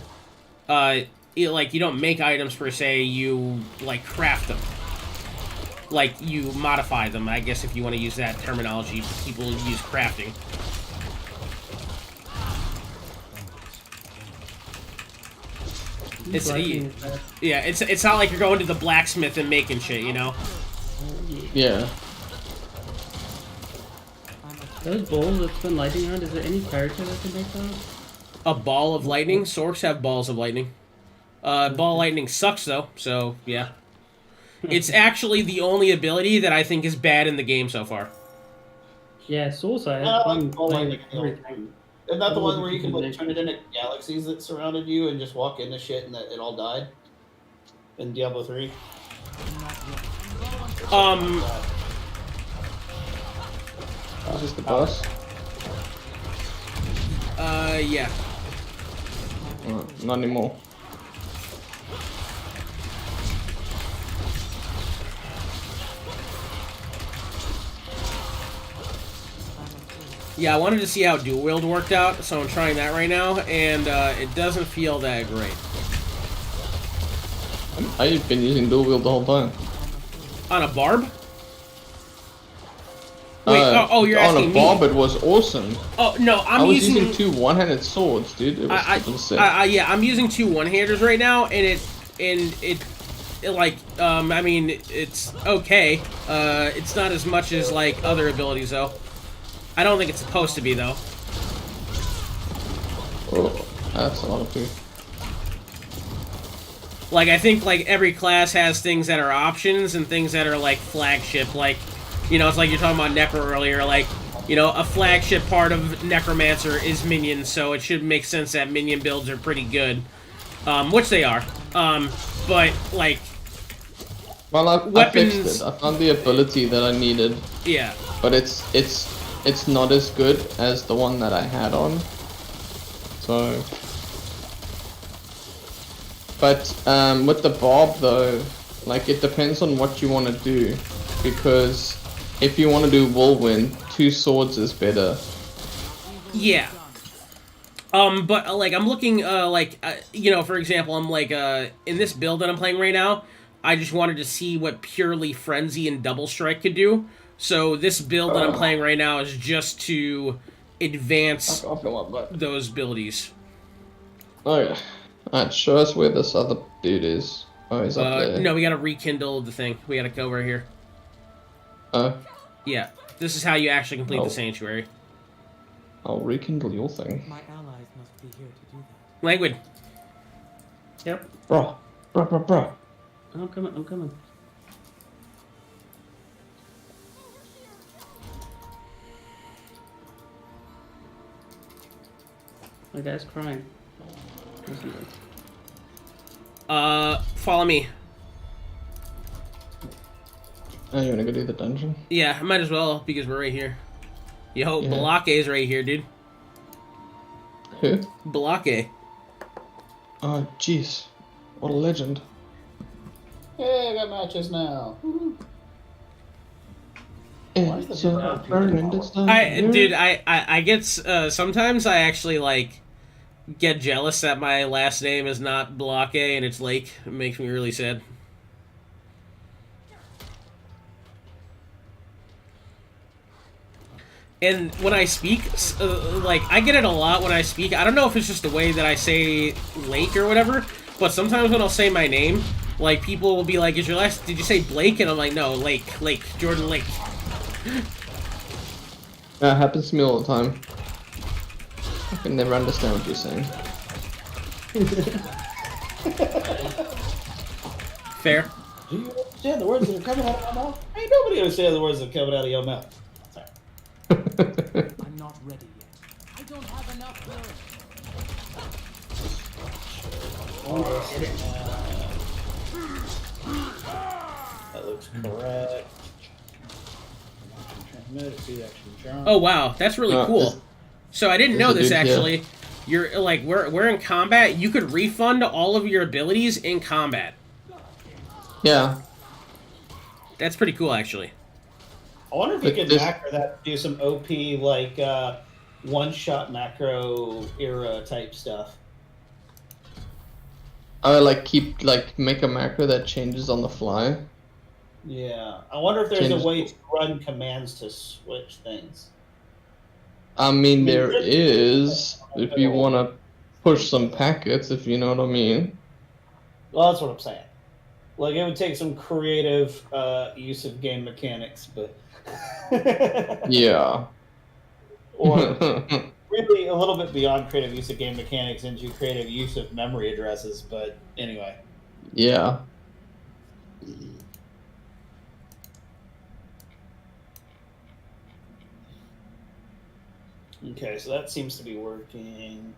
don't make items per se. You like craft them. Like you modify them. I guess if you want to use that terminology, people use crafting. It's not like you're going to the blacksmith and making shit, you know. Yeah. Those balls that's been lighting around, is there any character that can make that? A ball of lightning? Sorcs have balls of lightning. Ball of lightning sucks though, so yeah. It's actually the only ability that I think is bad in the game so far. Yeah, Source I I had like fun ball playing lightning. everything. Isn't that the All one the where you can different like turn it into galaxies that surrounded you and just walk into shit and that it all died? In Diablo 3? Is this the boss? Yeah. Not anymore. Yeah, I wanted to see how dual wield worked out, so I'm trying that right now, and it doesn't feel that great. I've been using dual wield the whole time. On a Barb? Wait, you're on asking a Barb, me? it was awesome. Oh, no, I was using two one-handed swords, dude. It was fucking sick. yeah, I'm using two one-handers right now, and it like, I mean, it's okay. It's not as much as, like, other abilities, though. I don't think it's supposed to be, though. Oh, that's a lot of food. Like, I think, like, every class has things that are options and things that are, like, flagship. Like, you know, it's like you're talking about Necro earlier. Like, you know, a flagship part of Necromancer is minions, so it should make sense that minion builds are pretty good. Which they are. But, like... Well, I weapons... fixed it. I found the ability that I needed. Yeah. But it's not as good as the one that I had on. So... But, with the Barb, though, like, it depends on what you want to do. Because if you want to do Whirlwind, two swords is better. Yeah. But, like, I'm looking, you know, for example, I'm, like, in this build that I'm playing right now, I just wanted to see what purely Frenzy and Double Strike could do. So this build that I'm playing right now is just to advance those abilities. Oh, yeah. Alright, show us where this other dude is. Oh, he's up there. No, we gotta rekindle the thing. We gotta go over here. Yeah, this is how you actually complete the sanctuary. I'll rekindle your thing. My allies must be here to do that. Languid. Yep. Bro. I'm coming. My guy's crying. Follow me. Oh, you wanna go do the dungeon? Yeah, I might as well, because we're right here. Yo, Balake is right here, dude. Who? Block A. Oh, jeez. What a legend. Hey, I got matches now. Woohoo. It's a burning Dude, I get sometimes I actually like get jealous that my last name is not Block A and it's Lake. It makes me really sad. And when I speak, like, I get it a lot when I speak. I don't know if it's just the way that I say Lake or whatever, but sometimes when I'll say my name, like, people will be like, did you say Blake? And I'm like, no, Lake, Jordan Lake. That happens to me all the time. I can never understand what you're saying. Fair. Do you understand the words that are coming out of my mouth? Ain't nobody understand the words that are coming out of your mouth. Sorry. I'm not ready yet. I don't have enough nerve. That looks correct. Oh wow, that's really cool. So I didn't know this actually. You're like we're in combat. You could refund all of your abilities in combat. Yeah. That's pretty cool actually. I wonder if you could macro that, do some OP like one-shot macro era type stuff. I would make a macro that changes on the fly. Yeah, I wonder if there's a way to run commands to switch things. I mean, there is, if you want to push some packets, if you know what I mean. Well, that's what I'm saying. Like, it would take some creative use of game mechanics, but... Yeah. Or really a little bit beyond creative use of game mechanics into creative use of memory addresses, but anyway. Yeah. Okay, so that seems to be working.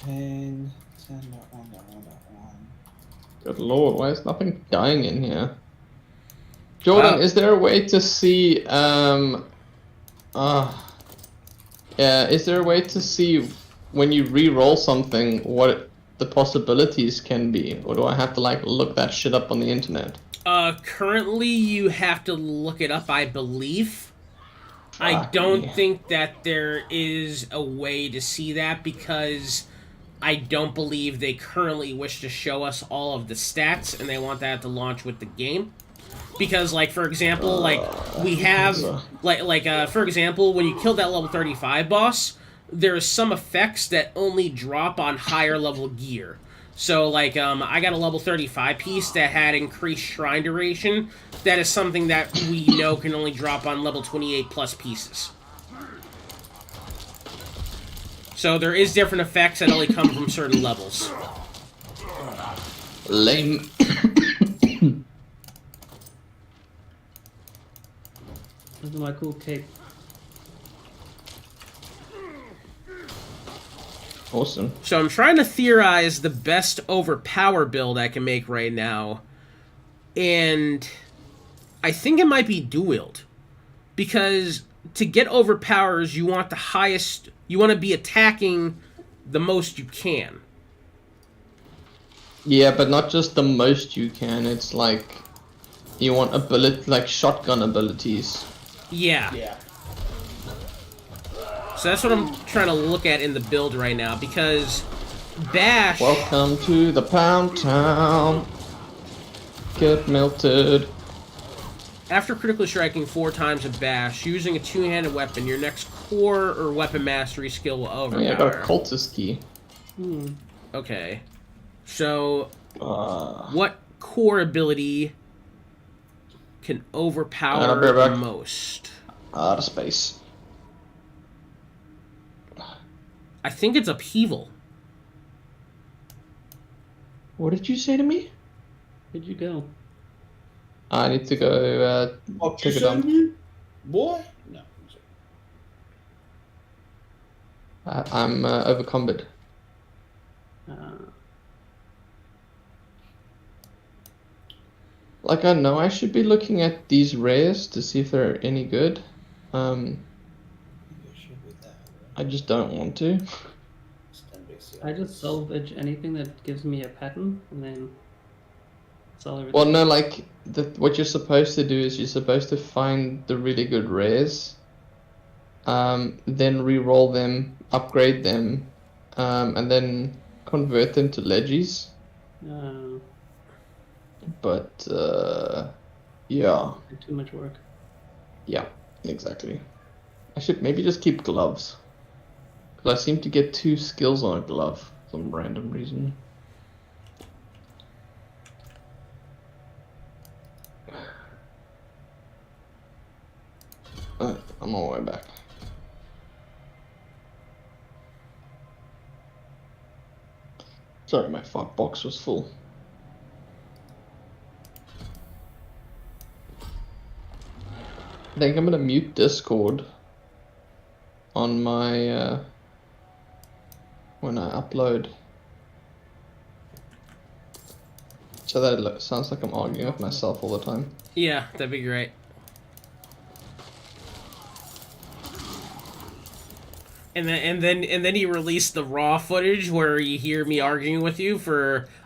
Ping 10.1.1.1. Good lord, why is nothing dying in here? Jordan, is there a way to see, is there a way to see when you re-roll something what the possibilities can be? Or do I have to, like, look that shit up on the internet? Currently you have to look it up, I believe. I don't think that there is a way to see that because I don't believe they currently wish to show us all of the stats and they want that to launch with the game. Because, like, for example, like, we have, for example, when you kill that level 35 boss, there are some effects that only drop on higher level gear. So, like, I got a level 35 piece that had increased shrine duration. That is something that we know can only drop on level 28 plus pieces. So there is different effects that only come from certain levels. Lame. Look at my cool cape. Awesome. So I'm trying to theorize the best overpower build I can make right now. And I think it might be dual-wield. Because to get overpowers, you want the highest... You want to be attacking the most you can. Yeah, but not just the most you can. It's like... You want like shotgun abilities. Yeah. Yeah. So that's what I'm trying to look at in the build right now, because Bash... Welcome to the Pound Town. Get melted. After critically striking 4 times with Bash, using a two-handed weapon, your next core or weapon mastery skill will overpower. Yeah, I got a cultist key. Okay. So, what core ability can overpower the most? Out of space. I think it's Upheaval. What did you say to me? Where'd you go? I need to go take a dump. Boy? No. I'm overcombat. Like, I know I should be looking at these rares to see if they're any good. Maybe it should be that. I just don't want to. I just salvage anything that gives me a pattern, and then sell everything. Well, no, like what you're supposed to do is you're supposed to find the really good rares, then re-roll them, upgrade them, and then convert them to legis. But yeah, Too much work. yeah, exactly. I should maybe just keep gloves. Because I seem to get 2 skills on a glove for some random reason. I'm on my way back. Sorry, my fuck box was full. I think I'm gonna mute Discord on my when I upload, so that it sounds like I'm arguing with myself all the time. Yeah, that'd be great. And then you release the raw footage where you hear me arguing with you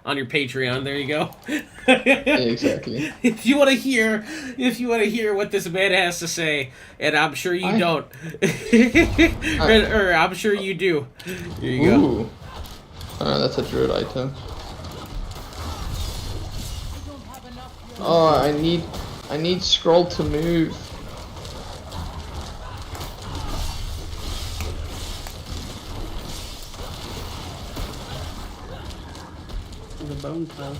on your Patreon. There you go. Yeah, exactly. If you want to hear what this man has to say, and I'm sure you don't, or I'm sure you do. Here you go. That's a druid item. Oh, I need scroll to move. The bone pile.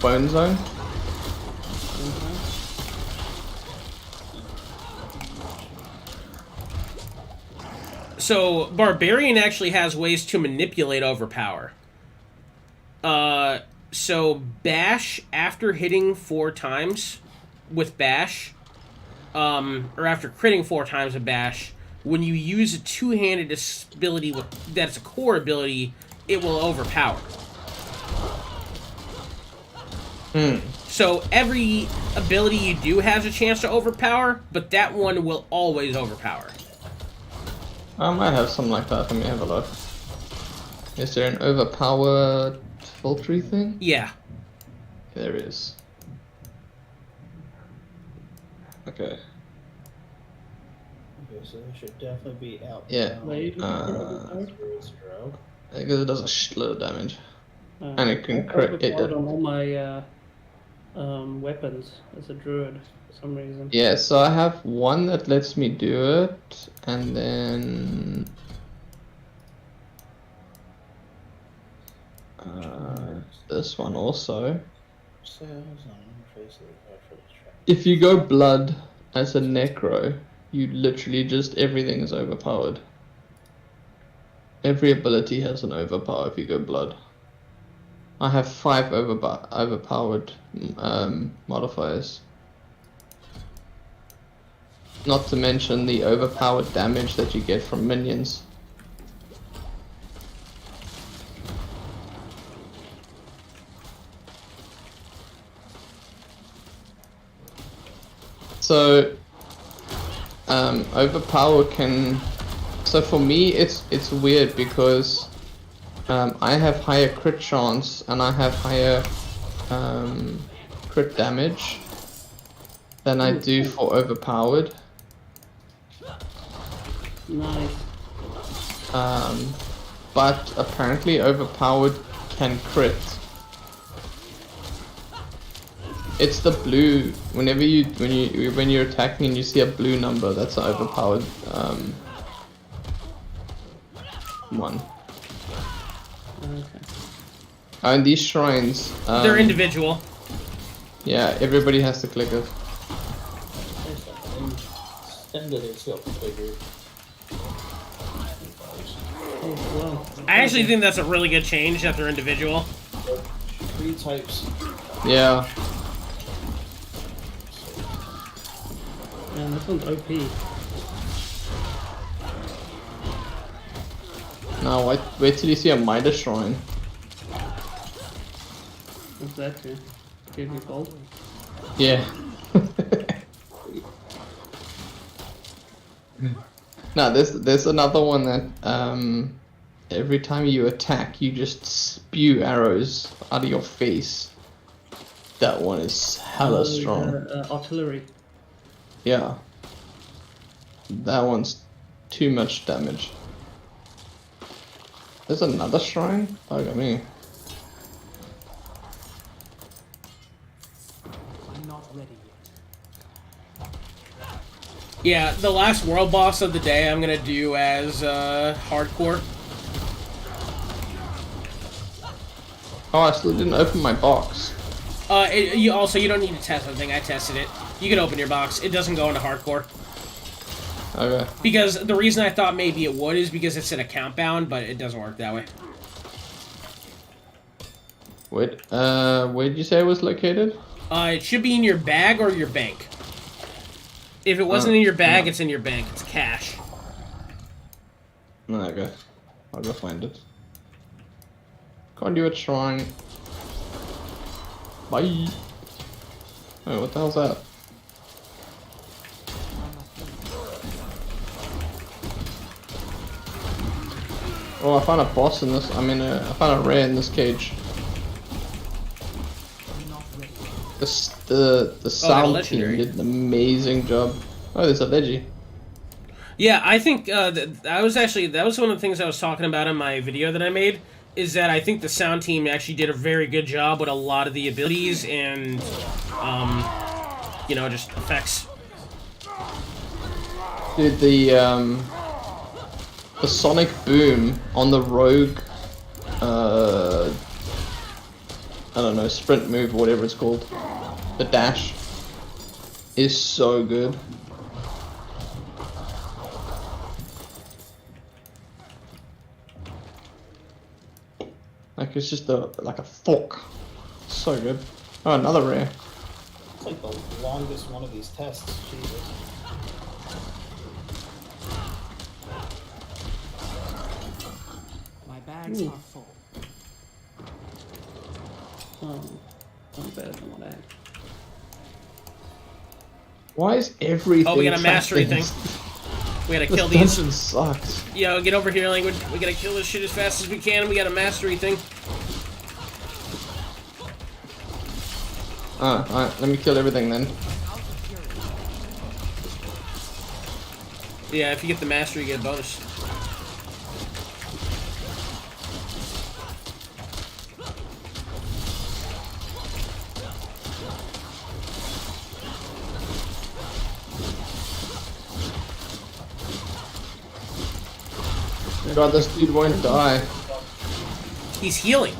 Bone zone? So Barbarian actually has ways to manipulate overpower. So bash after hitting 4 times with bash, or after critting 4 times with bash, when you use a 2-handed ability that's a core ability, it will overpower. So every ability you do has a chance to overpower, but that one will always overpower. I might have something like that. Let me have a look. Is there an overpowered filtry thing? Yeah. There is. Okay. Okay, so they should definitely be out. Yeah. Because it does a shitload of damage. And it can crit it. On all my weapons as a druid for some reason. Yeah, so I have one that lets me do it, and then this one also. If you go blood as a necro, you literally just everything is overpowered. Every ability has an overpower if you go blood. I have 5 overpowered modifiers. Not to mention the overpowered damage that you get from minions. So, overpower can... So for me, it's weird because I have higher crit chance and I have higher crit damage than I do for overpowered. Nice. But apparently overpowered can crit. It's the blue. When you're attacking and you see a blue number, that's an overpowered one. Okay. And these shrines, They're individual. Yeah, everybody has to click it. Oh, wow. I actually think that's a really good change that they're individual. 3 types. Yeah. Man, this one's OP. Now wait till you see a Midas shrine. What's that do? Give you gold? Yeah. No, there's another one that every time you attack, you just spew arrows out of your face. That one is hella strong. Artillery. Yeah. That one's too much damage. There's another shrine? Look at me. I'm not ready yet. Yeah, the last world boss of the day I'm gonna do as hardcore. Oh, I still didn't open my box. You don't need to test anything. I tested it. You can open your box. It doesn't go into hardcore. Okay. Because the reason I thought maybe it would is because it's an account bound, but it doesn't work that way. Wait, where'd you say it was located? It should be in your bag or your bank. If it wasn't in your bag, it's in your bank. It's cash. Okay. I'll go find it. Conduit shrine. Bye. Oh, what the hell's that? Oh, I found a boss in this. I found a rare in this cage. The sound team legendary. did an amazing job. Oh, there's a veggie. Yeah, I think that was one of the things I was talking about in my video that I made. Is that I think the sound team actually did a very good job with a lot of the abilities and, just effects. Dude, the sonic boom on the rogue, I don't know, sprint move or whatever it's called, the dash, is so good. Like it's just like a fork. So good. Oh, another rare. It's like the longest one of these tests. Jesus. My bags are full. I'm better than what I had. Why is everything? Oh, we got a mastery trapped in thing. We gotta this kill these. dungeon sucks. Yo, get over here, language. We gotta kill this shit as fast as we can. We got a mastery thing. Alright, let me kill everything then. Yeah, if you get the mastery, you get a bonus. God, this dude won't die. He's healing.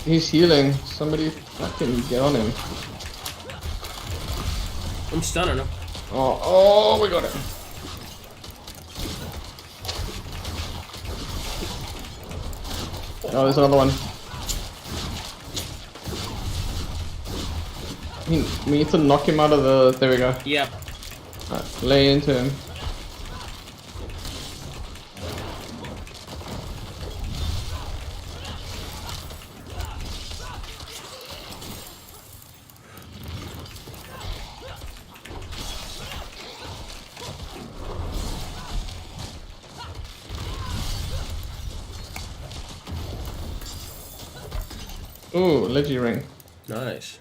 He's healing. Somebody fucking get on him. I'm stunning him. Oh, we got him. Oh, there's another one. We need to knock him out of the... There we go. Yep. Right, lay into him. Ooh, leggy ring. Nice.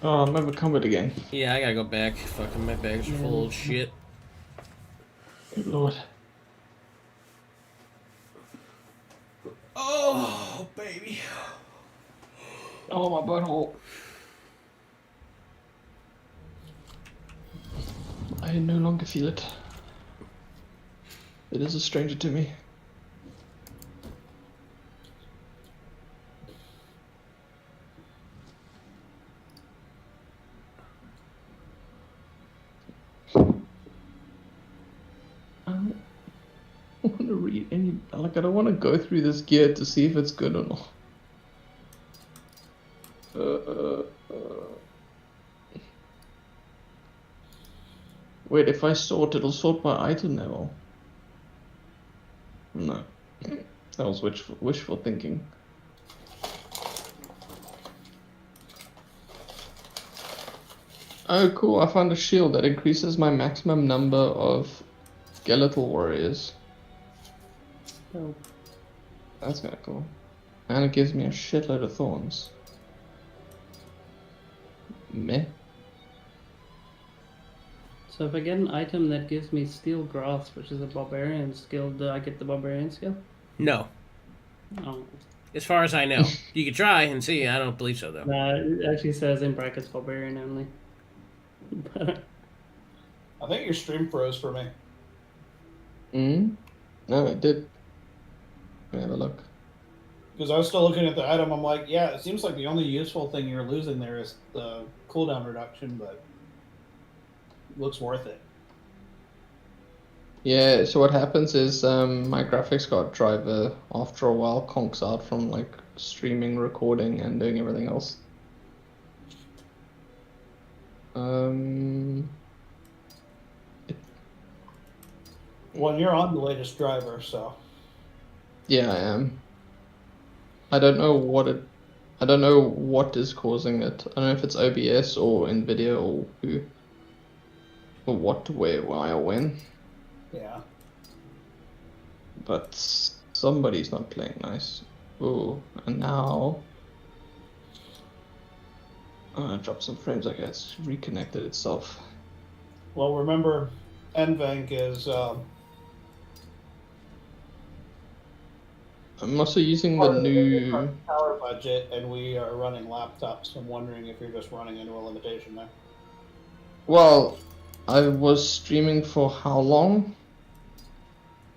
Oh, I'm overcumbered again. Yeah, I gotta go back. Fucking my bags are full of shit. Good lord. Oh, baby. Oh, my butthole. I no longer feel it. It is a stranger to me. I don't want to read any... Like, I don't want to go through this gear to see if it's good or not. Wait, if I sort, it'll sort by item level. No. That was wishful thinking. Oh, cool! I found a shield that increases my maximum number of skeletal warriors. Oh, That's kind of cool. And it gives me a shitload of thorns. Meh. so if I get an item that gives me steel grasp, which is a barbarian skill, do I get the barbarian skill? No. Oh. As far as I know. You could try and see. I don't believe so, though. Nah, it actually says in brackets barbarian only. I think your stream froze for me. No, it did. Let me have a look. Because I was still looking at the item, I'm like, yeah, it seems like the only useful thing you're losing there is the cooldown reduction, but looks worth it. Yeah, so what happens is my graphics card driver after a while conks out from like streaming, recording, and doing everything else. Well, you're on the latest driver, so. Yeah, I am. I don't know what is causing it. I don't know if it's OBS or Nvidia or who, or what, where, why, or when. Yeah. But somebody's not playing nice. Ooh, and now I'm gonna drop some frames. Okay, it's reconnected itself. Well, remember, NVENC is I'm also using the new. power budget, and we are running laptops. I'm wondering if you're just running into a limitation there. Well, I was streaming for how long?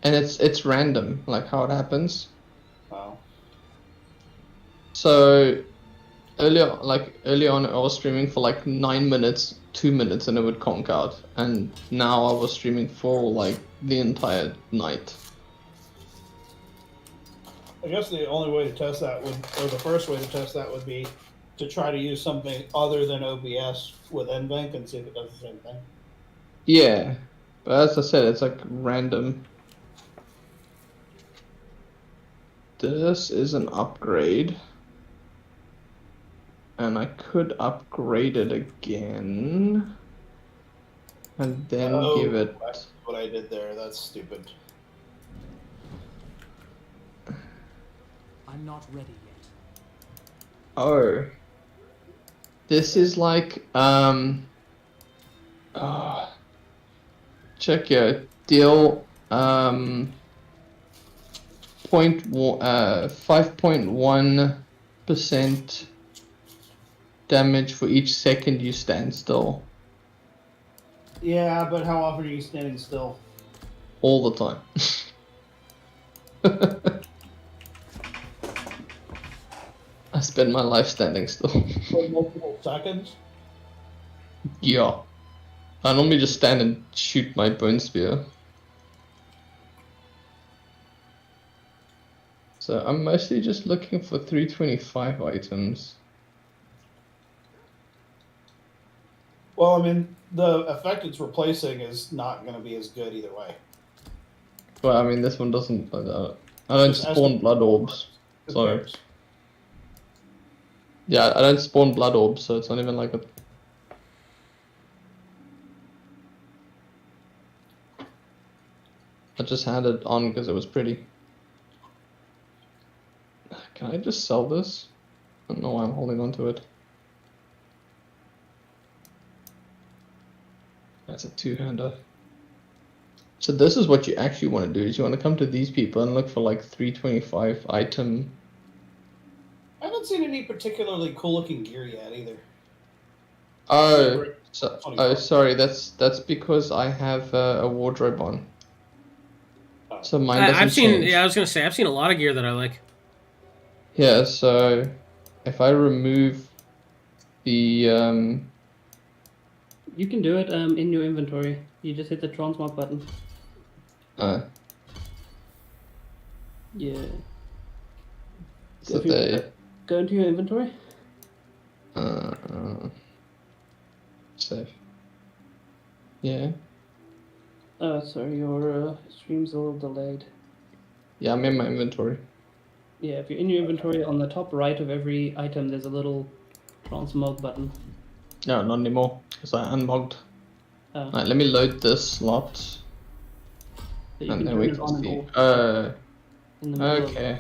And it's random, like how it happens. Wow. So early on, I was streaming for like 9 minutes, 2 minutes, and it would conk out. And now I was streaming for like the entire night. I guess the only way to test that or the first way to test that would be to try to use something other than OBS with NVENC and see if it does the same thing. Yeah, but as I said, it's like random. This is an upgrade. And I could upgrade it again. And then give it... That's what I did there. That's stupid. I'm not ready yet. Oh. This is like, check here. Deal, 5.1% damage for each second you stand still. Yeah, but how often are you standing still? All the time. I spend my life standing still. For multiple seconds? Yeah. I normally just stand and shoot my bone spear. So I'm mostly just looking for 325 items. Well, I mean, the effect it's replacing is not going to be as good either way. Well, I mean, this one doesn't. I don't spawn blood orbs. So yeah, I don't spawn blood orbs, so it's not even like a. I just had it on because it was pretty. Can I just sell this? I don't know why I'm holding on to it. That's a two-hander. So this is what you actually want to do, is you want to come to these people and look for like 325 item. I haven't seen any particularly cool looking gear yet either. Oh, sorry, that's because I have a wardrobe on. So mine doesn't I've seen, change. yeah, I was gonna say, I've seen a lot of gear that I like. Yeah, so if I remove the You can do it in your inventory. You just hit the transmog button. Yeah. So If you they go into your inventory. save. Yeah. Oh, sorry, your stream's a little delayed. Yeah, I'm in my inventory. Yeah, if you're in your inventory, on the top right of every item, there's a little transmog button. No, not anymore, because I unlogged. Oh. Alright, let me load this slot, So you and can then turn we it on can and see. off in the middle of- Okay.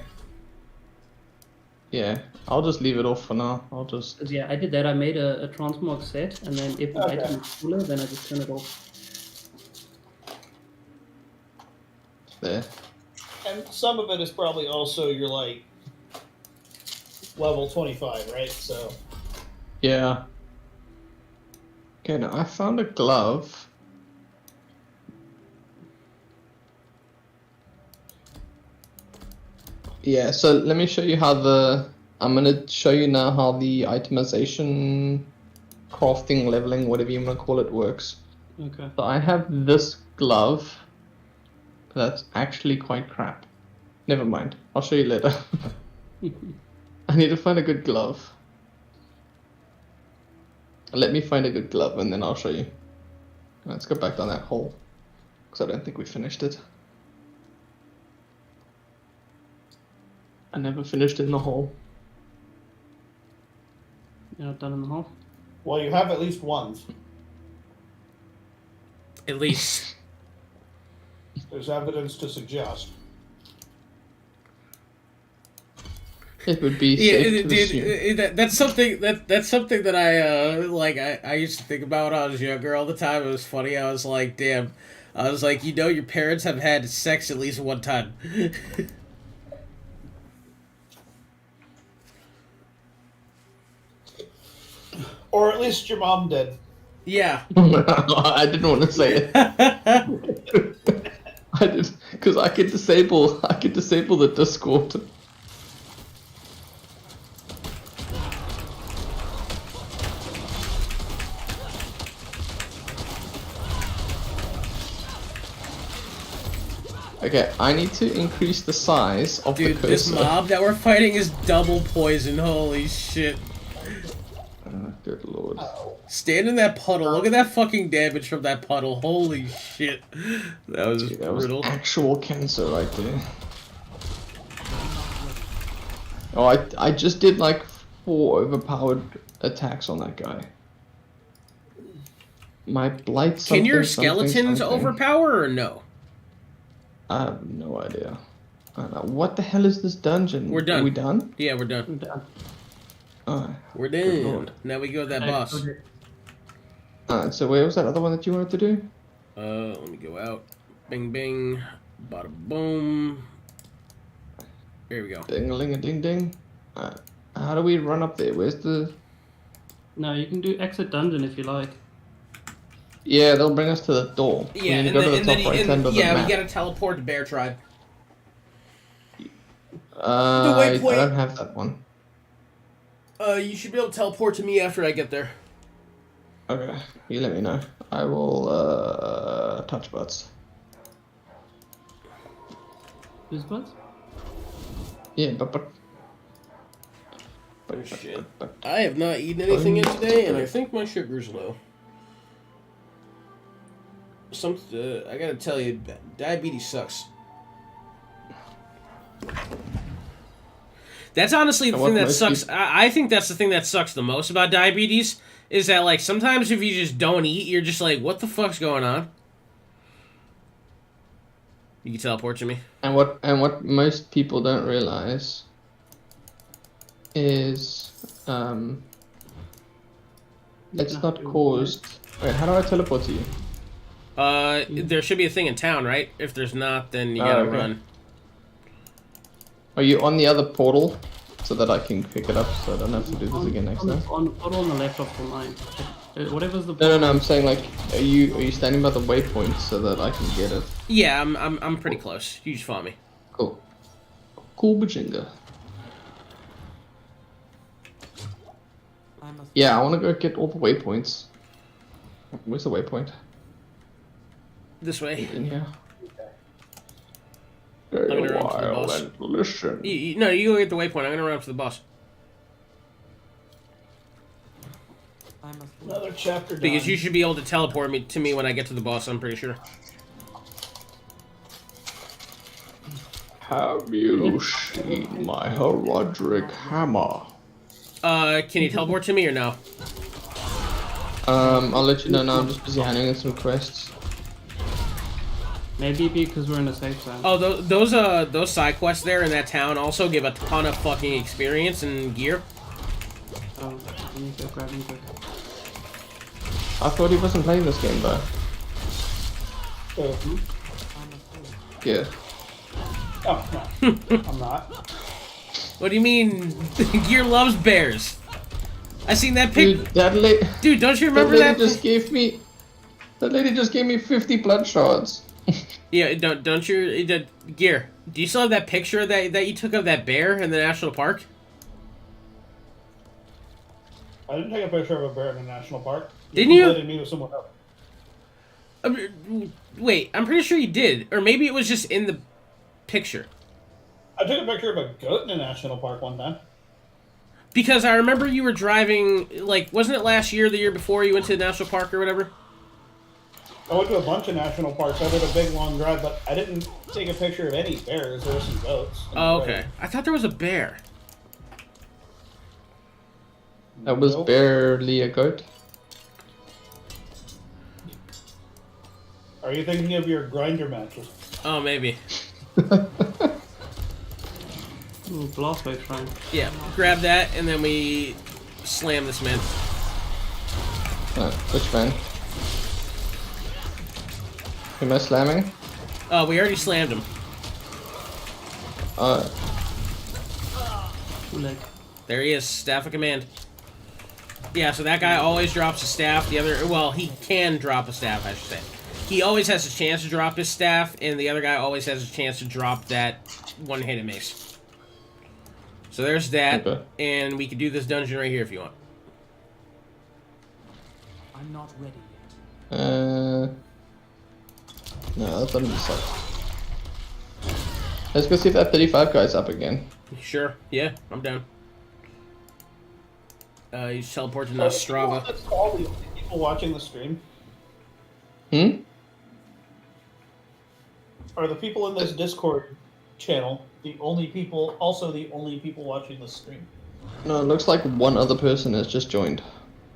Yeah, I'll just leave it off for now. I'll just... 'cause, yeah, I did that. I made a transmog set, and then if the Okay. item is fuller, then I just turn it off. There. And some of it is probably also your like level 25, right? So Yeah. Okay, now I found a glove. Yeah, so let me show you how I'm gonna show you now how the itemization, crafting, leveling, whatever you want to call it, works. Okay. So I have this glove that's actually quite crap. Never mind, I'll show you later. I need to find a good glove. Let me find a good glove and then I'll show you. Let's go back down that hole, because I don't think we finished it. I never finished in the hole. You're not done in the hole? well, you have at least one. At least. There's evidence to suggest. It would be Yeah, safe to assume. dude, that's something that's something that I like. I used to think about when I was younger all the time. It was funny. I was like, damn. I was like, you know, your parents have had sex at least one time. Or at least your mom did. Yeah. I didn't want to say it. I did, because I could disable the Discord. Okay, I need to increase the size of Dude, the this cursor. mob that we're fighting is double poison. Holy shit. Good lord. Stand in that puddle. Look at that fucking damage from that puddle. Holy shit. That was Dude, that was brutal. actual cancer right there. Oh, I just did like 4 overpowered attacks on that guy. My blight. Can your something, something, skeletons something. overpower or no? I have no idea. What the hell is this dungeon? We're done. Are we done? Yeah, we're done. I'm done. We're Good done. lord. Now we go to that I boss. coded. Alright, so where was that other one that you wanted to do? Let me go out. Bing, bing. Bada boom. Here we go. Ding-a-ling-a-ding-ding. How do we run up there? Where's the... No, you can do exit dungeon if you like. Yeah, they'll bring us to the door. We Yeah, need and to go to then, the and top then right hand of the yeah, map. we gotta teleport to Bear Tribe. I waypoint. don't have that one. You should be able to teleport to me after I get there. Okay, you let me know. I will, touch butts. Who's buds? Yeah, but Oh, shit. I have not eaten anything yet today, and I think my sugar's low. I gotta tell you, diabetes sucks. That's honestly the And what thing that most sucks. I think that's the thing that sucks the most about diabetes, is that, like, sometimes if you just don't eat, you're just like, what the fuck's going on? You can teleport to me. And what most people don't realize is it's not caused. Wait, how do I teleport to you? There should be a thing in town, right? If there's not, then you gotta okay. run. Are you on the other portal so that I can pick it up so I don't have to do this again next on, time? on the left of the line. Whatever's the. No, I'm saying like, are you standing by the waypoint so that I can get it? Yeah, I'm pretty close. You just follow me. Cool. Cool bajinga. Yeah, I want to go get all the waypoints. Where's the waypoint? This way. In here. I'm Go gonna run to the wild boss. and listen. No, you go get the waypoint. I'm gonna run up to the boss. Another chapter done. Because you should be able to teleport me to me when I get to the boss, I'm pretty sure. Have you seen my Herodic hammer? Can you teleport to me or no? I'll let you know now. I'm just busy handling in some quests. Maybe because we're in a safe zone. Oh, those side quests there in that town also give a ton of fucking experience and gear. Oh, let me go grab him quick. I thought he wasn't playing this game though. Yeah. Oh, no. I'm not. What do you mean? Gear loves bears. I seen that pic. Dude, that lady. Dude, don't you That remember lady that? just gave me. That lady just gave me 50 blood shards. Yeah, don't you? Gear. Do you still have that picture that you took of that bear in the national park? I didn't take a picture of a bear in a national park. Didn't you? Conflated me with someone else. Wait, I'm pretty sure you did, or maybe it was just in the picture. I took a picture of a goat in a national park one time. Because I remember you were driving, like, wasn't it last year, or the year before you went to the national park or whatever? I went to a bunch of national parks. I did a big long drive, but I didn't take a picture of any bears. There were some goats. Oh, okay. I thought there was a bear. That was Nope. barely a goat. Are you thinking of your grinder matches? Oh, maybe. Ooh, blast wave shrine. Yeah, grab that, and then we slam this man. Which man? Am I slamming? Oh, we already slammed him. Leg. There he is, staff of command. Yeah, so that guy always drops a staff. The other, well, he can drop a staff, I should say. He always has a chance to drop his staff, and the other guy always has a chance to drop that one-handed mace. So there's that, Okay. and we can do this dungeon right here if you want. I'm not ready yet. No, that doesn't suck. Let's go see if that 35 guy's up again. Sure, yeah, I'm down. You just teleport to Nostrava. That's all the only people watching the stream. Hmm? Are the people in this Discord channel the only people, also the only people watching the stream? No, it looks like one other person has just joined.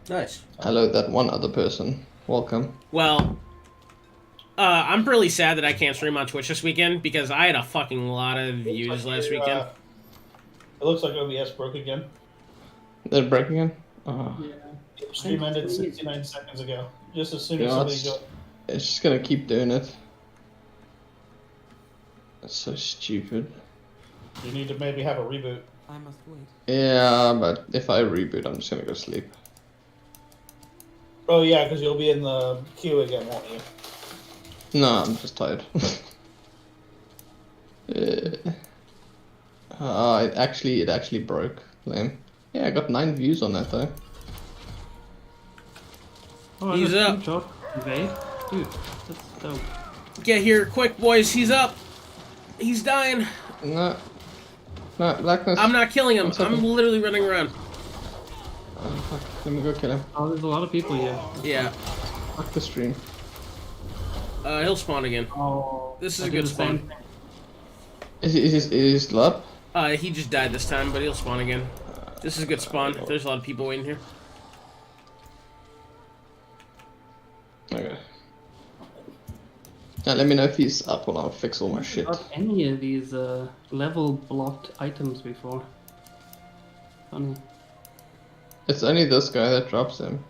Nice. Hello, that one other person. Welcome. Well, I'm really sad that I can't stream on Twitch this weekend because I had a fucking lot of views last weekend. It looks like OBS broke again. They're breaking in? Oh. Yeah. Stream ended 69 seconds ago. Just as soon as Yeah, somebody it's, joined. it's just gonna keep doing it. That's so stupid. You need to maybe have a reboot. I must wait. Yeah, but if I reboot, I'm just gonna go sleep. Oh yeah, because you'll be in the queue again, won't you? No, I'm just tired. It actually broke. Lame. Yeah, I got 9 views on that though. Oh, He's that's a up. good shot. Invade? Dude, that's dope. Get here, quick, boys. He's up. He's dying. No, blackness. I'm not killing him. What's up? I'm literally running around. Oh, fuck. Let me go kill him. Oh, there's a lot of people here. Yeah. Fuck the stream. He'll spawn again. Oh, This is I a did good the same spawn. thing. Is he still up? He just died this time, but he'll spawn again. This is a good spawn. There's a lot of people waiting here. Okay. Now let me know if he's up while I'll fix all my shit. Not any of these level blocked items before. Funny. It's only this guy that drops him.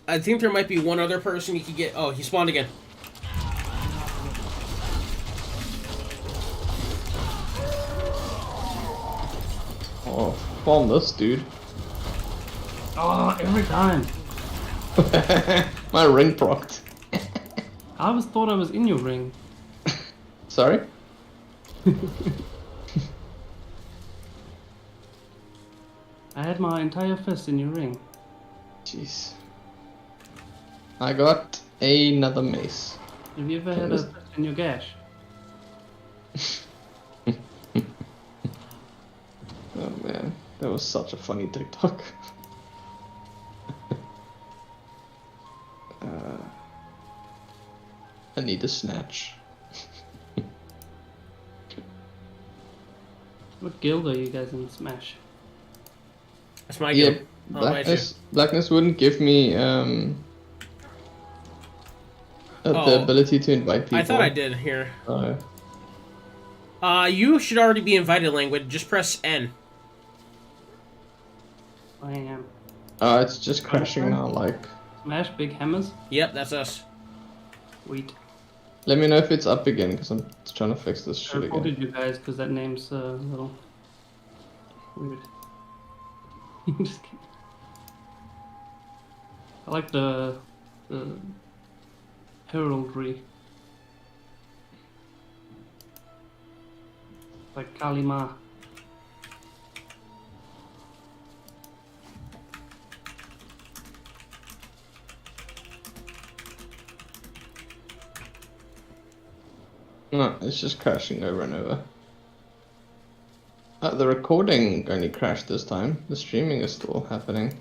I think there might be one other person you could get. Oh, he spawned again. Oh, bomb this dude. Oh, every time. My ring procced. I always thought I was in your ring. Sorry? I had my entire fist in your ring. Jeez. I got another mace. Have you ever had a fist in your gash? Oh man, that was such a funny TikTok. I need a snatch. What guild are you guys in Smash? That's my Yeah, go. I'll invite you. blackness wouldn't give me the ability to invite people. I thought I did here. Oh. You should already be invited, Languid. Just press N. I am. It's just crashing now. Like, Smash big hammers. Yep, that's us. Sweet. let me know if it's up again because I'm trying to fix this I shit again. reported you guys because that name's a little weird. Just kidding. I like the heraldry. Like Kalima. No, it's just crashing over and over. The recording only crashed this time. The streaming is still happening.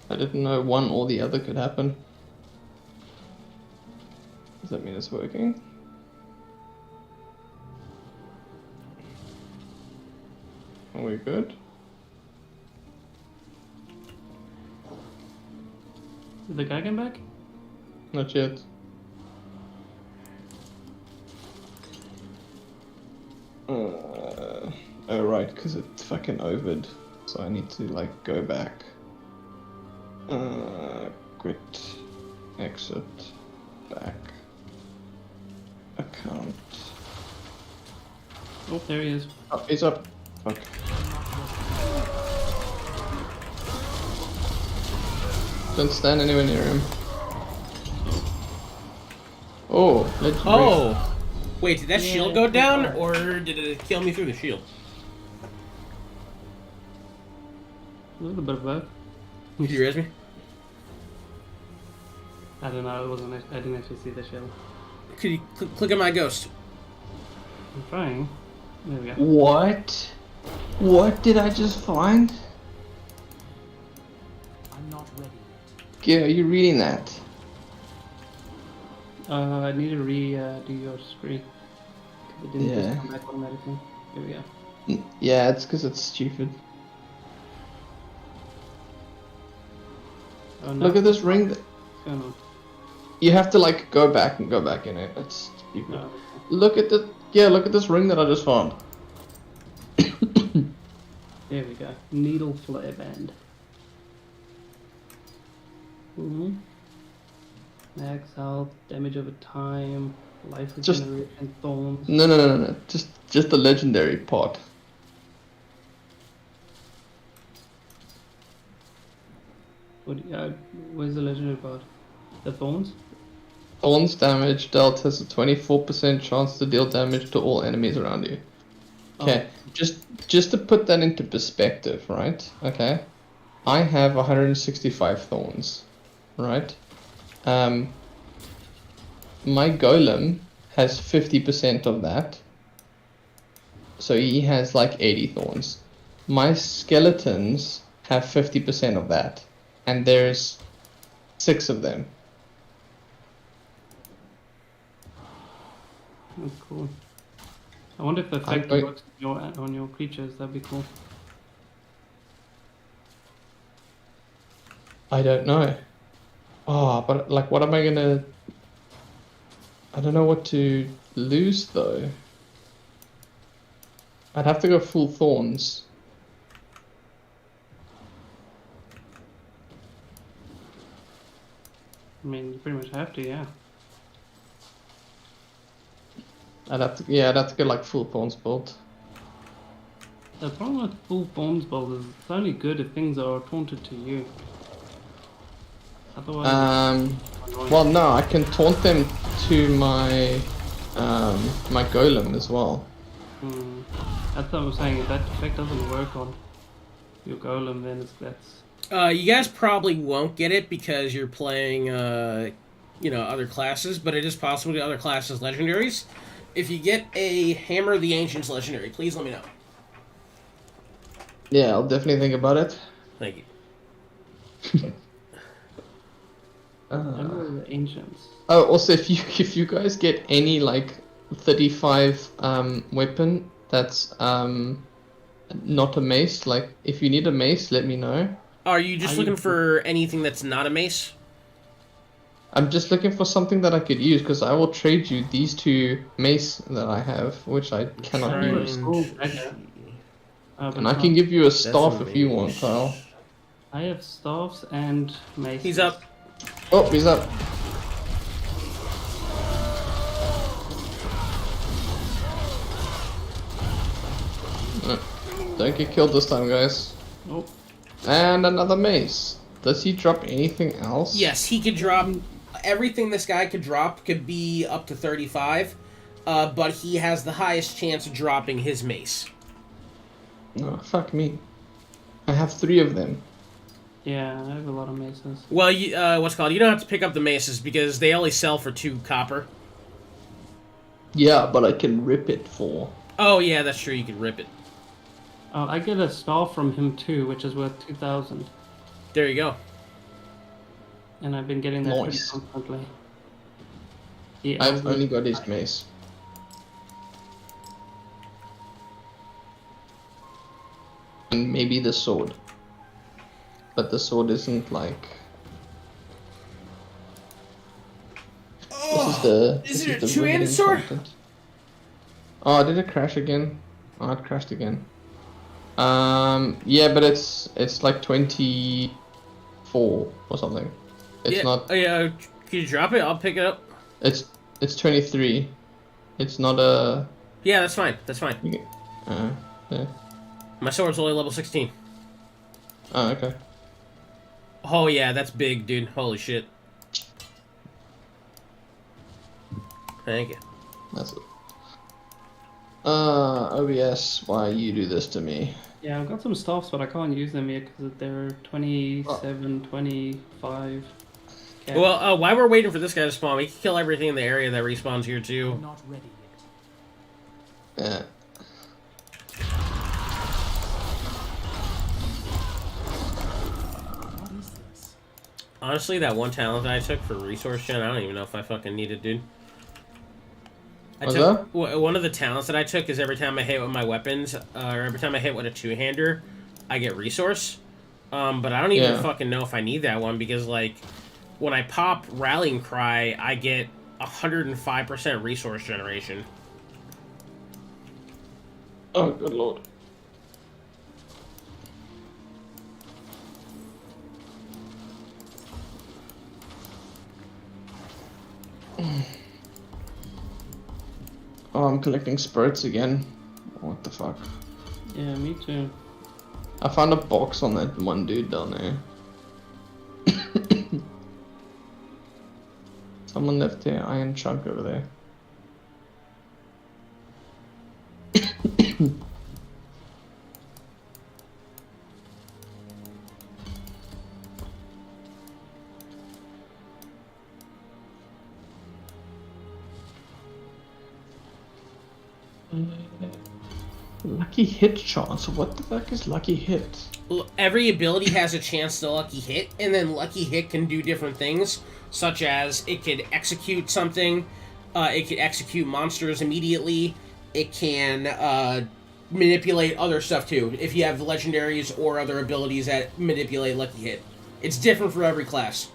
I didn't know one or the other could happen. Does that mean it's working? Are we good? Did the guy come back? Not yet. Oh right, because it fucking overed. So I need to like go back. Quit. Exit. Back. Account. Oh, there he is. Oh, he's up. Fuck. Don't stand anywhere near him. Oh, legendary. Oh! Wait, did that Yeah, shield go good down, part. or did it kill me through the shield? A little bit of both. Did you res me? I don't know. It wasn't. I didn't actually see the shell. Could you click on my ghost? I'm trying. There we go. What? What did I just find? I'm not ready yet. Yeah, are you reading that? I need to do your screen. 'Cause it didn't Yeah. just come back automatically. Here we go. Yeah, it's because it's stupid. Oh, no. Look at this ring. What's going on? You have to like go back and go back in it. It's stupid. Oh, Look at the look at this ring that I just found. there we go. Needle flare band. Max health, damage over time, life Just- regeneration, thorns. No. Just the legendary part. Where's the legendary part? The thorns? Thorns damage dealt has a 24% chance to deal damage to all enemies around you. Okay, just to put that into perspective, right? Okay, I have 165 thorns, right? My golem has 50% of that, so he has like 80 thorns. My skeletons have 50% of that, and there's 6 of them. That's cool. I wonder if the effect works on your creatures. That'd be cool. I don't know. Oh, but like, what am I gonna? I don't know what to lose though. I'd have to go full thorns. I mean, you pretty much have to, yeah. I'd have to go like full thorns build. The problem with full thorns build is it's only good if things are taunted to you. Otherwise, annoying. Well, no, I can taunt them to my my golem as well. That's what I'm saying. If that effect doesn't work on your golem, then that's. You guys probably won't get it because you're playing, other classes, but it is possible to other classes legendaries. If you get a Hammer of the Ancients legendary, please let me know. Yeah, I'll definitely think about it. Thank you. Hammer of the Ancients. Oh, also, if you guys get any like 35 weapon that's not a mace. Like, if you need a mace, let me know. Are you just looking for anything that's not a mace? I'm just looking for something that I could use, because I will trade you these 2 mace that I have, which I cannot use. And I can give you a staff if you want, Kyle. I have staffs and mace. He's up. Oh, he's up. Don't get killed this time, guys. Nope. And another mace. Does he drop anything else? Yes, he could drop... Everything this guy could drop could be up to 35, but he has the highest chance of dropping his mace. Oh, fuck me. I have 3 of them. Yeah, I have a lot of maces. Well, you, what's it called? You don't have to pick up the maces because they only sell for 2 copper. Yeah, but I can rip it for... Oh, yeah, that's true. You can rip it. I get a staff from him too, which is worth 2,000. There you go. And I've been getting that Nice. pretty constantly. Yeah, I've only got his mace. And maybe the sword. But the sword isn't like... Is it a two-handed sword? content. Oh, did it crash again? Oh, it crashed again. Yeah, but it's like 24 or something. It's yeah. not. Oh, yeah. Can you drop it? I'll pick it up. It's 23. It's not a. Yeah, that's fine. That's fine. Yeah. My sword's only level 16. Oh, okay. Oh, yeah, that's big, dude. Holy shit. Thank you. That's it. OBS, why you do this to me? Yeah, I've got some staffs, but I can't use them yet because they're 27, 25. Okay. Well, while we're waiting for this guy to spawn, we can kill everything in the area that respawns here, too. I'm not ready yet. Yeah. What is this? Honestly, that one talent that I took for resource gen, I don't even know if I fucking need it, dude. I What's took one of the talents that I took is every time I hit with my weapons, or every time I hit with a two-hander, I get resource. But I don't even fucking know if I need that one because, like, when I pop Rallying Cry, I get 105% resource generation. Oh, good lord. Oh, I'm collecting spirits again. What the fuck? Yeah, me too. I found a box on that one dude down there. Someone left their iron chunk over there. Lucky hit chance. What the fuck is lucky hit? Every ability has a chance to lucky hit, and then lucky hit can do different things, such as it could execute something, it could execute monsters immediately, it can manipulate other stuff too, if you have legendaries or other abilities that manipulate lucky hit. It's different for every class.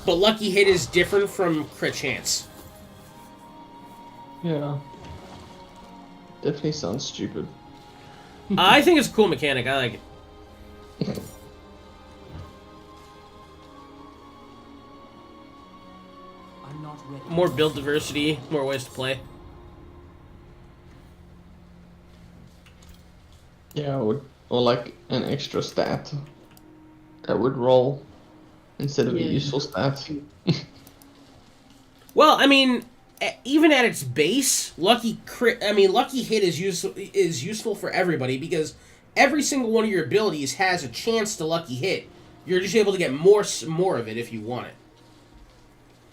But lucky hit is different from crit chance. Yeah. Definitely sounds stupid. I think it's a cool mechanic, I like it. I'm not ready. More build diversity, more ways to play. Yeah, I would, or like an extra stat that would roll instead of a useful stat. Well, I mean, even at its base, lucky hit is useful for everybody because every single one of your abilities has a chance to lucky hit. You're just able to get more of it if you want it.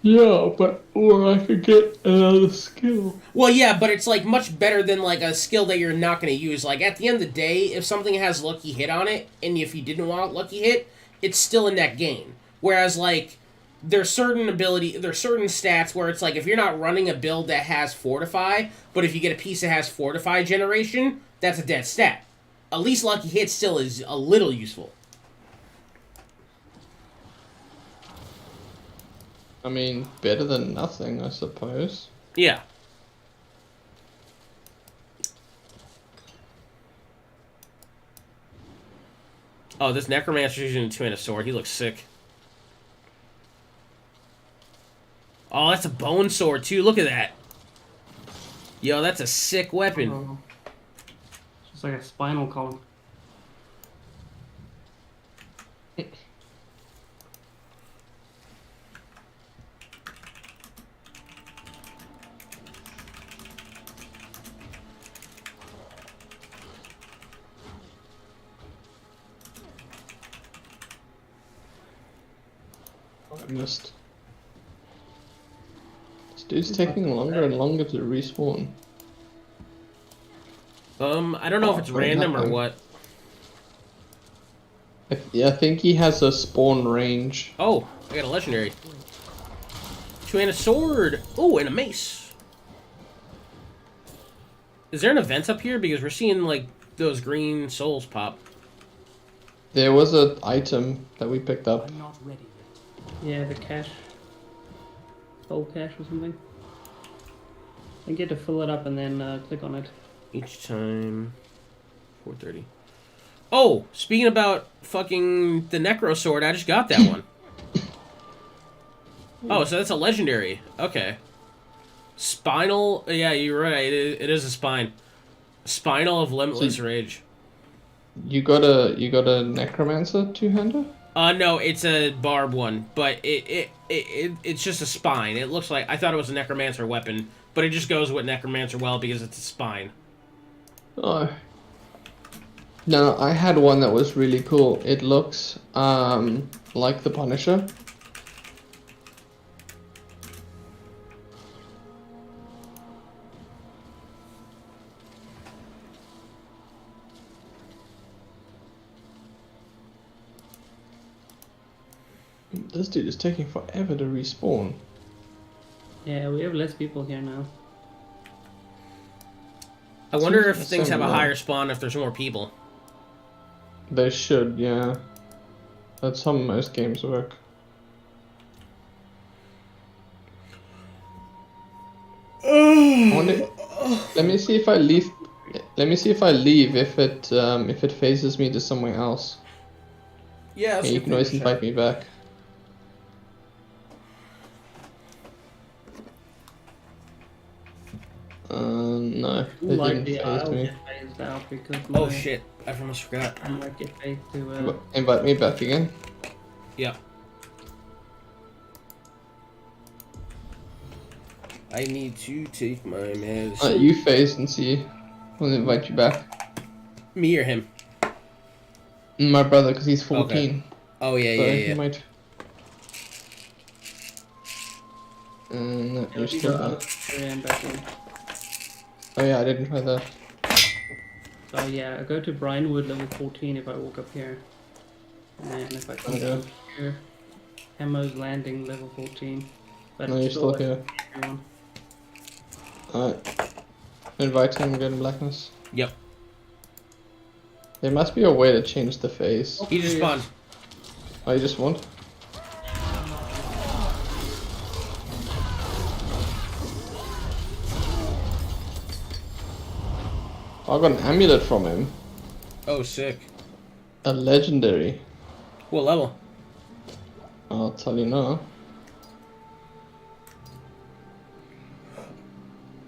Yeah, or I could get another skill. Well, yeah, but it's like much better than like a skill that you're not going to use. Like at the end of the day, if something has lucky hit on it, and if you didn't want lucky hit, it's still a net gain. Whereas like there's certain stats where it's like if you're not running a build that has Fortify, but if you get a piece that has Fortify generation, that's a dead stat. At least Lucky Hit still is a little useful. I mean, better than nothing, I suppose. Yeah. Oh, this Necromancer's using a two-handed sword. He looks sick. Oh, that's a bone sword, too. Look at that. Yo, that's a sick weapon. Oh. It's just like a spinal column. I missed. This dude's taking longer and longer to respawn. I don't know if it's random or what. Yeah, I think he has a spawn range. Oh, I got a legendary. Two-handed sword. Oh, and a mace. Is there an event up here? Because we're seeing, like, those green souls pop. There was an item that we picked up. I'm not ready yet. Yeah, the cache. Soul cache or something. I get to fill it up and then click on it. Each time. 4:30. Oh, speaking about fucking the Necro sword, I just got that one. Oh, so that's a legendary. Okay. Spinal. Yeah, you're right. It is a spine. Spinal of Limitless Rage. You got a Necromancer two-hander? No, it's a Barb one, but it's just a spine. It looks like I thought it was a Necromancer weapon, but it just goes with Necromancer well because it's a spine. Oh. No, I had one that was really cool. It looks like the Punisher. This dude is taking forever to respawn. Yeah, we have less people here now. I wonder if Seems things so have a low. higher spawn if there's more people. They should, yeah. That's how most games work. I wonder, let me see if I leave. Let me see if I leave. If it phases me to somewhere else. Yeah, Yeah, you can always invite me back. No, it Like didn't the phase I'll me. get phased out because Oh shit! I almost forgot. I might get phased to Invite me back again. Yeah. I need to take my medicine. You phase and see. I'll invite you back. Me or him? My brother, because he's 14. Oh yeah, So yeah, he yeah. might. No, you're you still go there. out and back in. Oh yeah, I didn't try that. So yeah, I go to Brinewood level 14 if I walk up here. And if I come Okay. down here, Hammer's Landing level 14. But No, it's you're still like here. everyone. Alright. Invite him, go to blackness. Yep. There must be a way to change the face. He just spawned. Oh, you just want? I got an amulet from him. Oh, sick. A legendary. What level? I'll tell you now.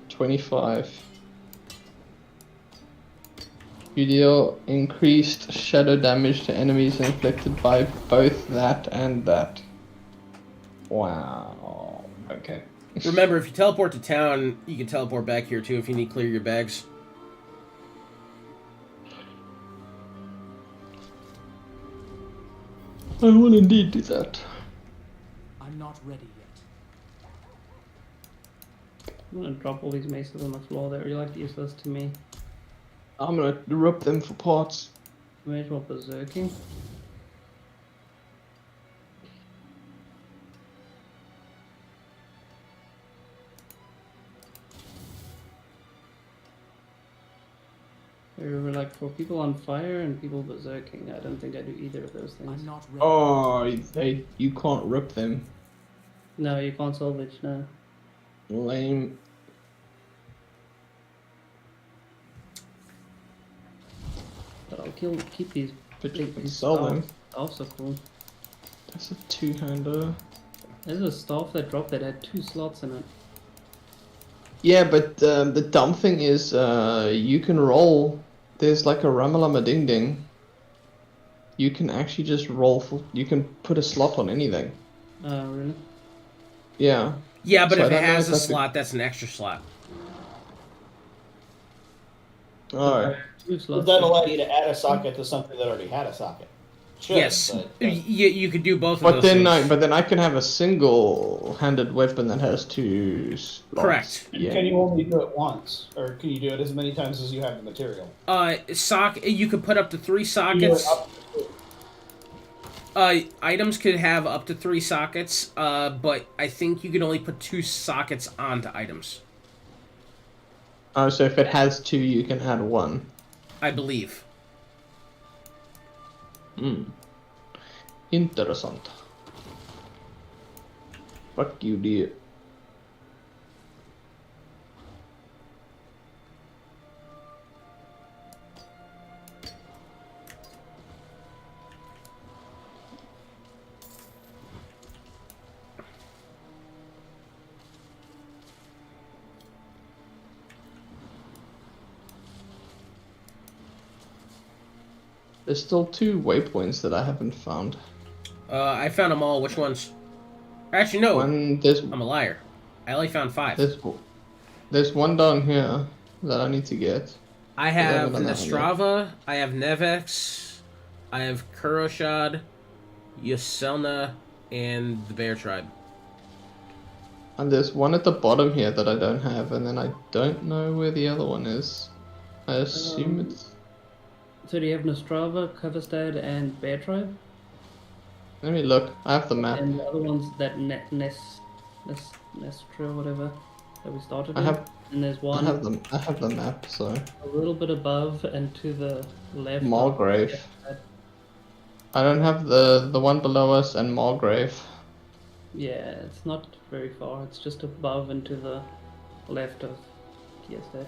25. You deal increased shadow damage to enemies inflicted by both that and that. Wow. Okay. Remember, if you teleport to town, you can teleport back here too if you need to clear your bags. I will indeed do that. I'm not ready yet. I'm gonna drop all these maces on the floor. They're like useless to me. I'm gonna rip them for parts. May as well berserking. They were like for people on fire and people berserking. I don't think I do either of those things. I'm not ready. Oh, you can't rip them. No, you can't salvage, no. Lame. But I'll keep these. But you can these sell them. Staffs are cool. That's a two-hander. There's a staff that dropped that had 2 slots in it. Yeah, but the dumb thing is, you can roll. There's like a Ramalama Ding Ding. You can actually just roll for. You can put a slot on anything. Oh, really? Yeah. Yeah, but So I if it don't know has if a that's a- slot, that's an extra slot. Oh. 2 Does slots. that allow you to add a socket to something that already had a socket? Should, Yes, but you could do both of But those then, things. but then I can have a single-handed weapon that has 2 slots. Correct. Yeah. can you only do it once, or can you do it as many times as you have the material? You could put up to 3 You do it sockets. up to- Items could have up to 3 sockets, but I think you can only put 2 sockets onto items. Oh, so if it has 2, you can add 1. I believe. Hmm. Interessant. Fuck you, dear. There's still 2 waypoints that I haven't found. I found them all. Which ones? Actually, no. There's I'm a liar. I only found 5. there's one down here that I need to get. I have haven't done that one yet. Nestrava, I have Nevex, I have Kuroshad, Yoselna, and the Bear Tribe. And there's one at the bottom here that I don't have, and then I don't know where the other one is. I assume it's... So do you have Nostrava, Coverstad, and Bear Tribe? Let me look. I have the map. And the other one's that Nestra, whatever, that we started I in. have And there's I one have the map, so... a little bit above and to the left. Margrave. I don't have the one below us and Margrave. Yeah, it's not very far. It's just above and to the left of Kierstead.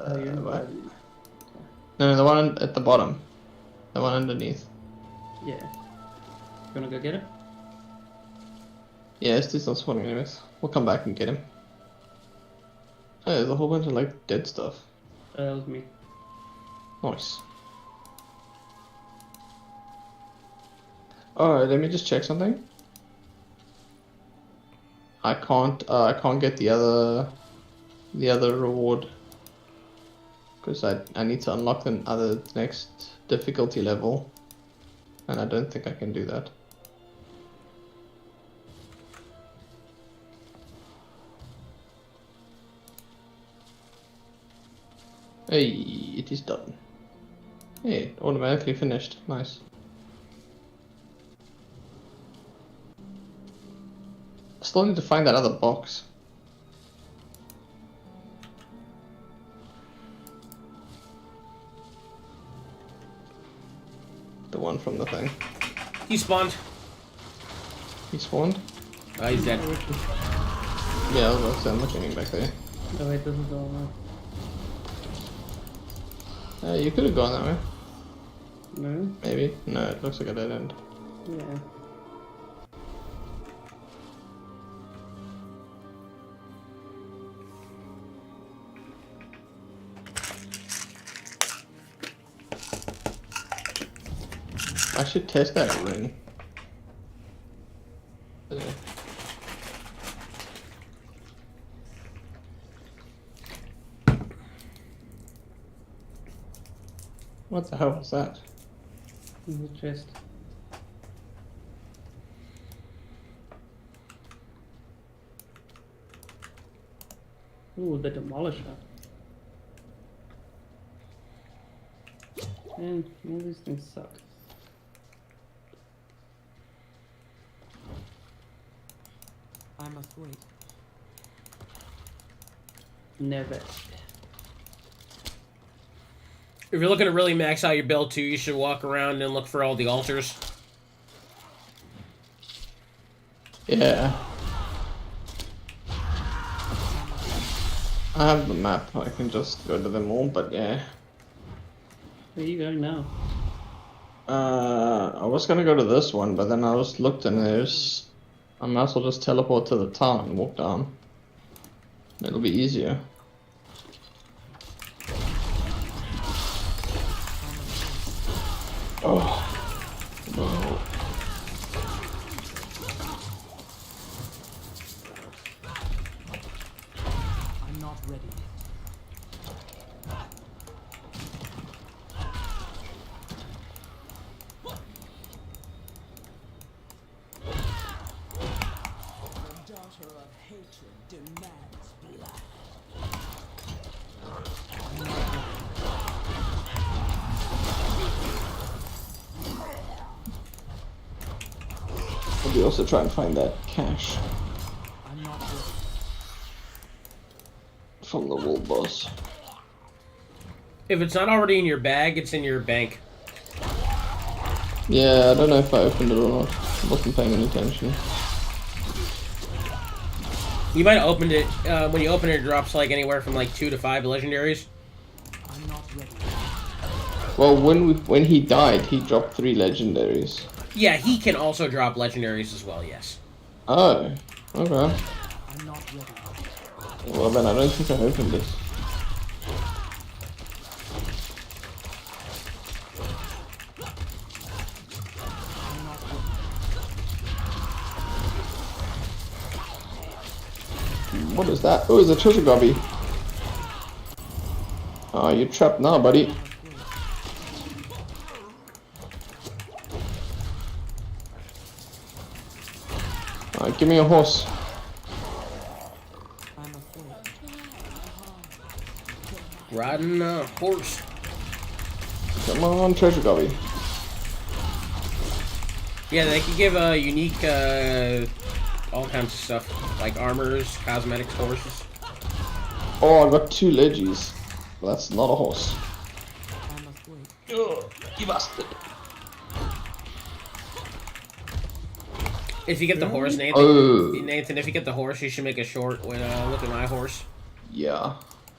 Oh, you're What? right. No, the one at the bottom. The one underneath. Yeah. You wanna go get it? Yeah, it's just not spawning anyways. We'll come back and get him. Oh, there's a whole bunch of like dead stuff. That was me. Nice. Alright, let me just check something. I can't get the other reward because I need to unlock the next difficulty level, and I don't think I can do that. Hey, it is done. Hey, automatically finished. Nice. I still need to find that other box. The one from the thing. He spawned. He spawned? Oh, he's dead. Yeah, I was about to say, I'm looking back there. Oh wait, this is all right. You could have gone that way. No? Maybe. No, it looks like a dead end. Yeah. I should test that ring. Okay. What the hell was that? In the chest. Ooh, the demolisher. Man, all these things suck. I'm afraid. Never. If you're looking to really max out your build too, you should walk around and look for all the altars. Yeah. I have the map, I can just go to them all, but yeah. Where are you going now? I was gonna go to this one, but then I was looked and there's... I might as well just teleport to the town and walk down. It'll be easier. Oh. No. I'm not ready yet. The daughter of hatred demands blood. Maybe also try and find that cache I'm not ready. from the wool boss. If it's not already in your bag, it's in your bank. Yeah, I don't know if I opened it or not. I wasn't paying any attention. You might have opened it. When you open it, it drops like anywhere from like 2 to 5 legendaries. I'm not ready. Well, when he died, he dropped 3 legendaries. Yeah, he can also drop legendaries as well, yes. Oh, okay. I'm not ready. Well then I don't think I opened it. I'm not ready. What is that? Oh, it's a treasure gobby. Oh, you're trapped now, buddy. Alright, give me a horse. I'm afraid. Riding a horse. Come on, treasure gobby. Yeah, they can give a unique, all kinds of stuff, like armors, cosmetics, horses. Oh, I got 2 leggies. Well, that's not a horse. I'm afraid. Oh, you bastard. If you get the horse, Nathan, Oh. Nathan, if you get the horse, you should make a short with look at my horse. Yeah.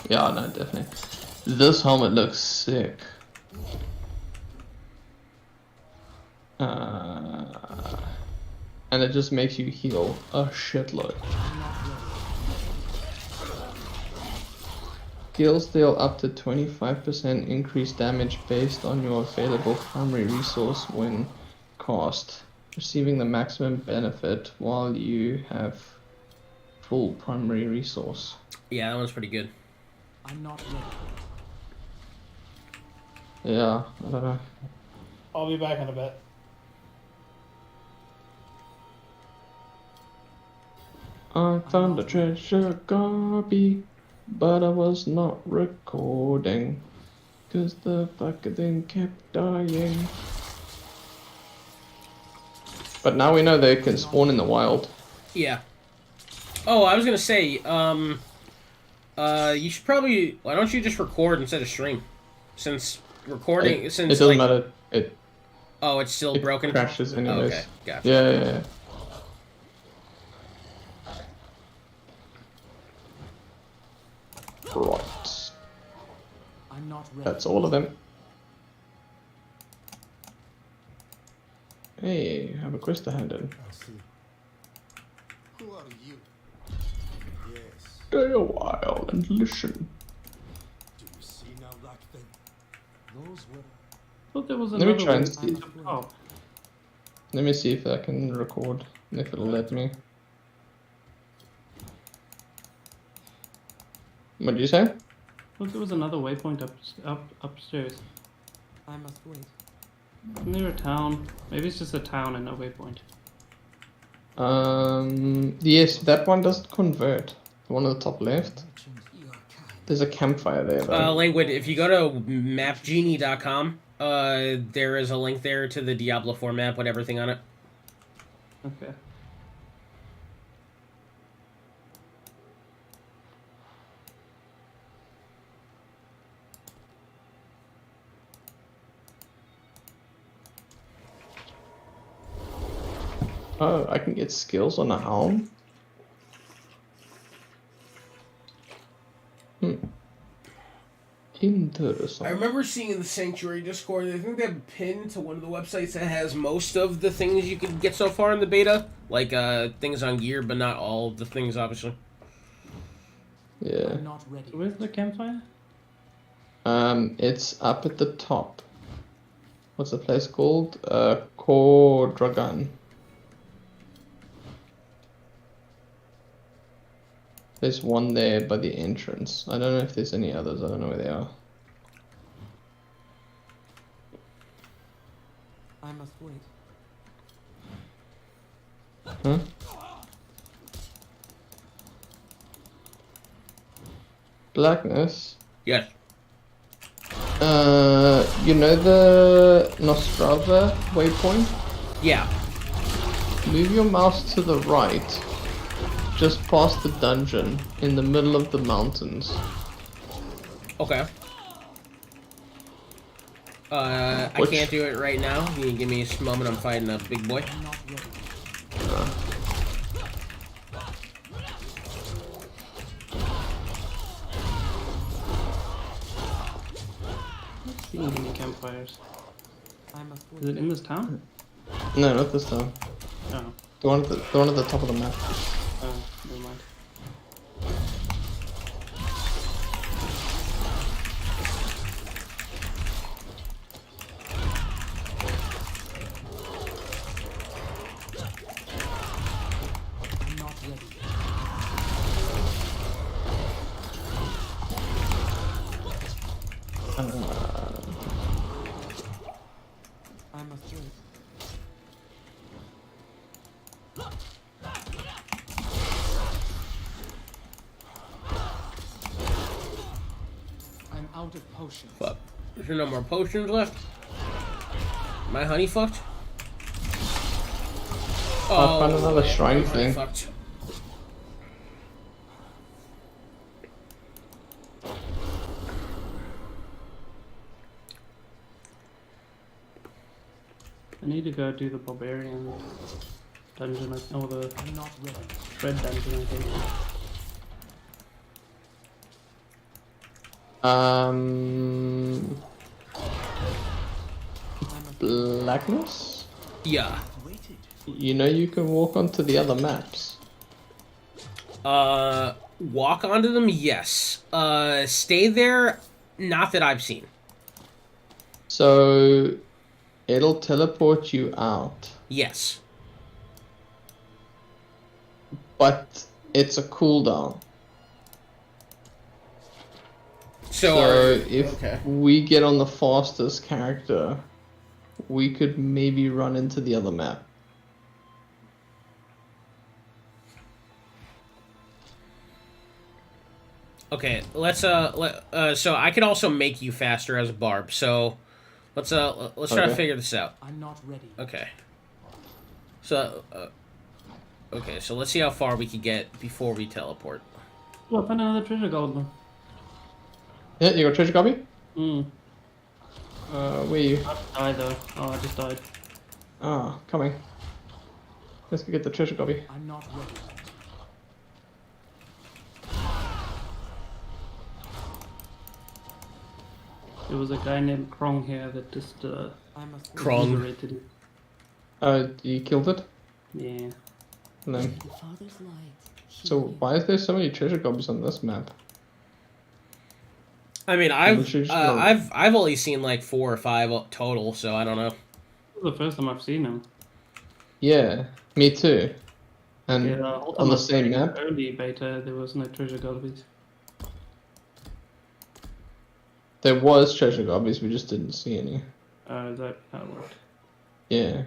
Yeah, no, definitely. This helmet looks sick. And it just makes you heal a shitload. I'm not ready. Skills deal up to 25% increased damage based on your available primary resource when cast, receiving the maximum benefit while you have full primary resource. Yeah, that one's pretty good. I'm not ready. Yeah, I don't know. I'll be back in a bit. I found a treasure gobby, but I was not recording, 'cause the fucking thing kept dying. But now we know they can spawn in the wild. Yeah. Oh, I was gonna say, you should probably, why don't you just record instead of stream? Since recording, It since doesn't like, matter. oh, it's still It broken? crashes Oh, anyways. okay, gotcha. Yeah. Right. I'm not ready. That's all of them. Hey, I have a quest to hand in. I see. Who are you? Yes. Stay a while and listen. Do you see now, Black Thing? Those were I thought there was Let me another try one and see. up top. Let me see if I can record, if it'll let me. What did you say? I thought there was another waypoint upstairs. I'm afraid. Near a town. Maybe it's just a town and no waypoint. Yes, that one doesn't convert. The one at the top left. You are kind. There's a campfire there, though. Languid, if you go to mapgenie.com, there is a link there to the DIABLO4 map with everything on it. Okay. Oh, I can get skills on a helm? Interesting. I remember seeing in the Sanctuary Discord, I think they have a pin to one of the websites that has most of the things you can get so far in the beta. Like, things on gear, but not all of the things, obviously. Yeah. I'm not ready. Where's the campfire? It's up at the top. What's the place called? Core Dragon. There's one there by the entrance. I don't know if there's any others. I don't know where they are. I must wait. Huh? Blackness. Yes. You know the Nostrava waypoint? Yeah. Move your mouse to the right, just past the dungeon, in the middle of the mountains. Okay. I can't do it right now. You can give me a moment. I'm fighting a big boy. I'm not ready. Seeing any campfires? I must Is wait. it in this town? No, not this time. Oh, The one at the top of the map. oh, never mind. I'm not ready. I must wait. I'm out of potions. Fuck. Is there no more potions left? Am I honey fucked? I found another yeah, shrine I'm honey thing. fucked. I need to go do the barbarian dungeon, or the I'm not ready. shred dungeon, I think. Blackness? Yeah. You know you can walk onto the other maps. Walk onto them? Yes. Stay there? Not that I've seen. So it'll teleport you out, Yes. but it's a cooldown. So, if okay. we get on the fastest character, we could maybe run into the other map. Okay, let's so I can also make you faster as a Barb. So let's try to Okay. figure this out. I'm not ready. Okay. So okay, so let's see how far we can get before we teleport. Oh, I found another treasure goblin. Yeah, you got treasure copy? Hmm. Where are you? I died though. Oh, I just died. Ah, coming. Let's go get the treasure copy. I'm not ready. There was a guy named Krong here that just I must wait. Krong. liberated him. You killed it? Yeah. No. The Father's light. So why is there so many treasure copies on this map? I mean, Literally just go- I've only seen like 4 or 5 total, so I don't know. This is the first time I've seen him. Yeah, me too. And Yeah, the whole time on I the was same playing map? early beta, there was no treasure goblins. There was treasure copies, we just didn't see any. Is that how it worked? Yeah.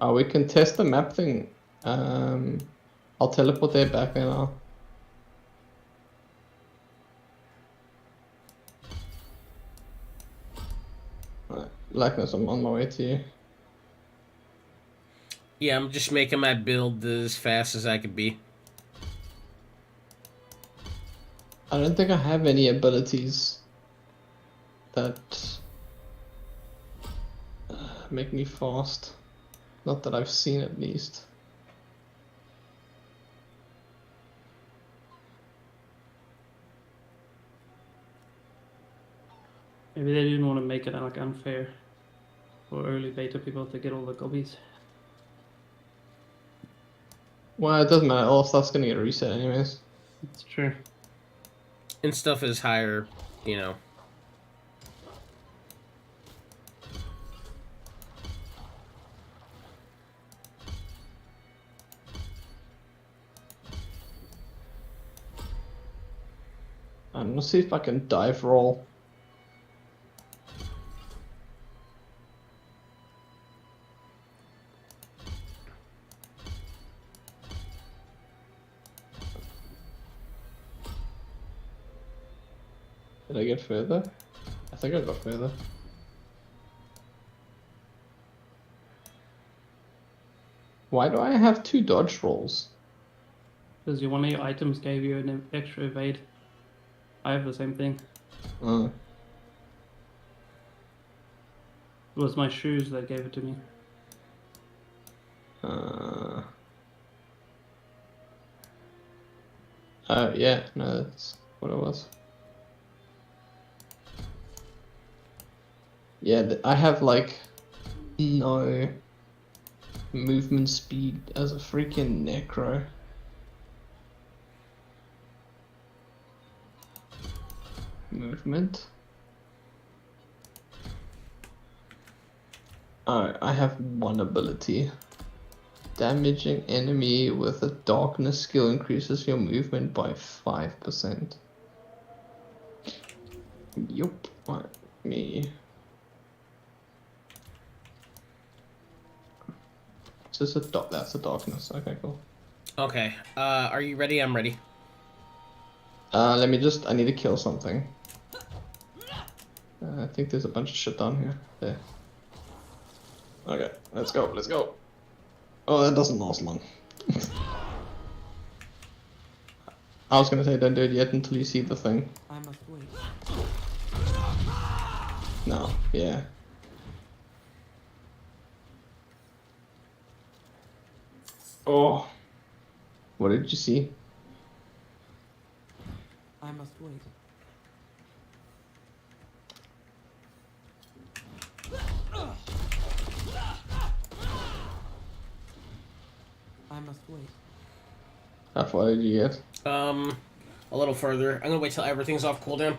Oh, we can test the map thing. I'll teleport there back now. Right, Blackness, I'm on my way to you. Yeah, I'm just making my build as fast as I could be. I don't think I have any abilities that make me fast. Not that I've seen, at least. Maybe they didn't want to make it like unfair for early beta people to get all the gobbies. Well, it doesn't matter. All stuff's gonna get reset anyways. It's true. And stuff is higher, you know. I'm gonna see if I can dive roll. Did I get further? I think I got further. Why do I have 2 dodge rolls? Because one of your items gave you an extra evade. I have the same thing. Oh. It was my shoes that gave it to me. Yeah, no, that's what it was. Yeah, I have like no movement speed as a freaking necro. Movement. Oh, I have one ability. Damaging enemy with a darkness skill increases your movement by 5%. Yup, what me. Is this a that's a darkness. Okay, cool. Okay, are you ready? I'm ready. Let me just, I need to kill something. I think there's a bunch of shit down here. There. Okay, let's go, let's go. Oh, that doesn't last long. I was gonna say don't do it yet until you see the thing. I must wait. No, yeah. Oh. What did you see? I must wait. I must wait. How far did you get? A little further. I'm gonna wait till everything's off cooldown.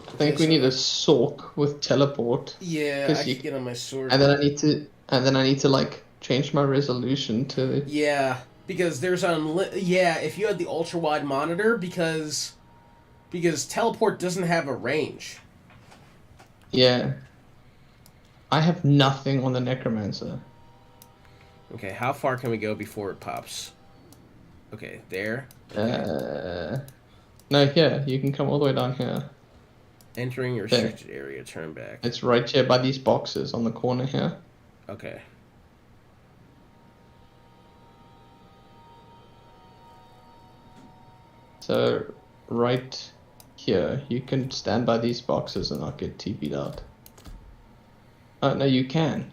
I think we need a Sorc with teleport. Yeah, 'Cause I you- can get on my sword. And then I need to like change my resolution to Yeah, because there's yeah, if you had the ultra wide monitor, because teleport doesn't have a range. yeah. I have nothing on the necromancer. Okay, how far can we go before it pops? Okay, there. No, here. You can come all the way down here. Entering your There. restricted area, turn back. It's right here by these boxes on the corner here. Okay. So, right here, you can stand by these boxes and not get TP'd out. Oh, no, you can.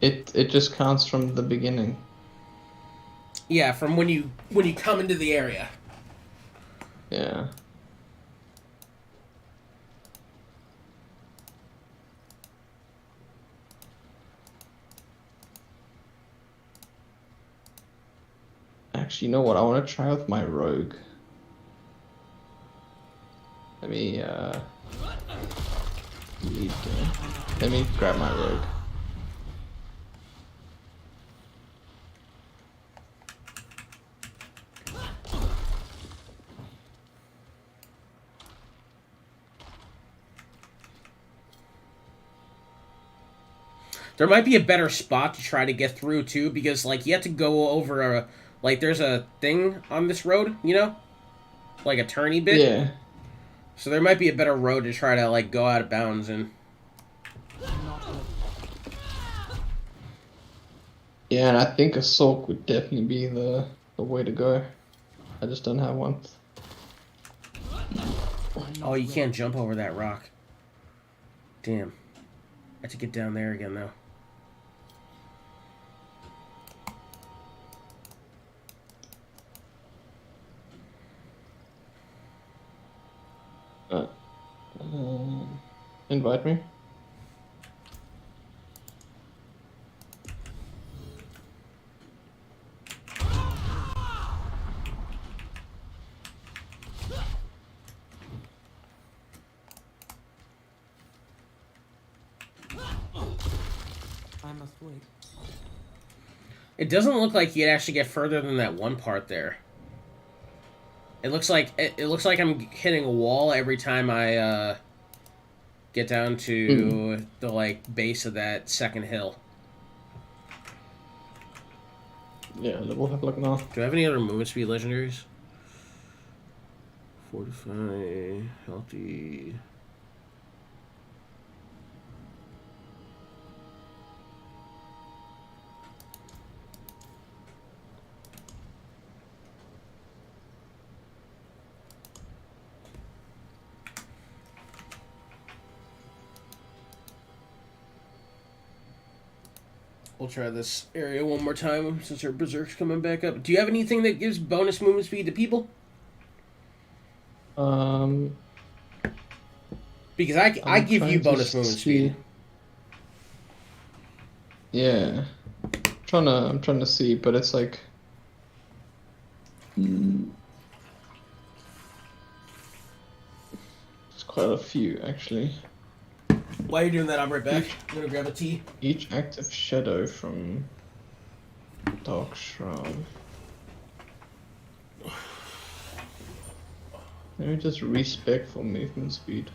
It just counts from the beginning. Yeah, from when you come into the area. Yeah. Actually, you know what? I want to try with my rogue. Let me, let me grab my rogue. There might be a better spot to try to get through too, because like you have to go over a like there's a thing on this road, you know, like a turny bit. Yeah. So there might be a better road to try to like go out of bounds in. I'm not ready. Yeah, and I think a Sorc would definitely be the way to go. I just don't have one. Oh, you can't jump over that rock. Damn. I have to get down there again, though. Invite me. I must wait. It doesn't look like you'd actually get further than that one part there. It looks like I'm hitting a wall every time I get down to the like base of that second hill. Yeah, we'll have a look now. Do I have any other movement speed legendaries? Fortify, healthy. We'll try this area one more time since our berserk's coming back up. Do you have anything that gives bonus movement speed to people? Because I give you bonus movement speed. Yeah, I'm trying to see, but it's like. It's quite a few actually. While you're doing that, I'll be right back. I'm gonna grab a tea. Each active shadow from Dark Shroud. Let me just respec for movement speed.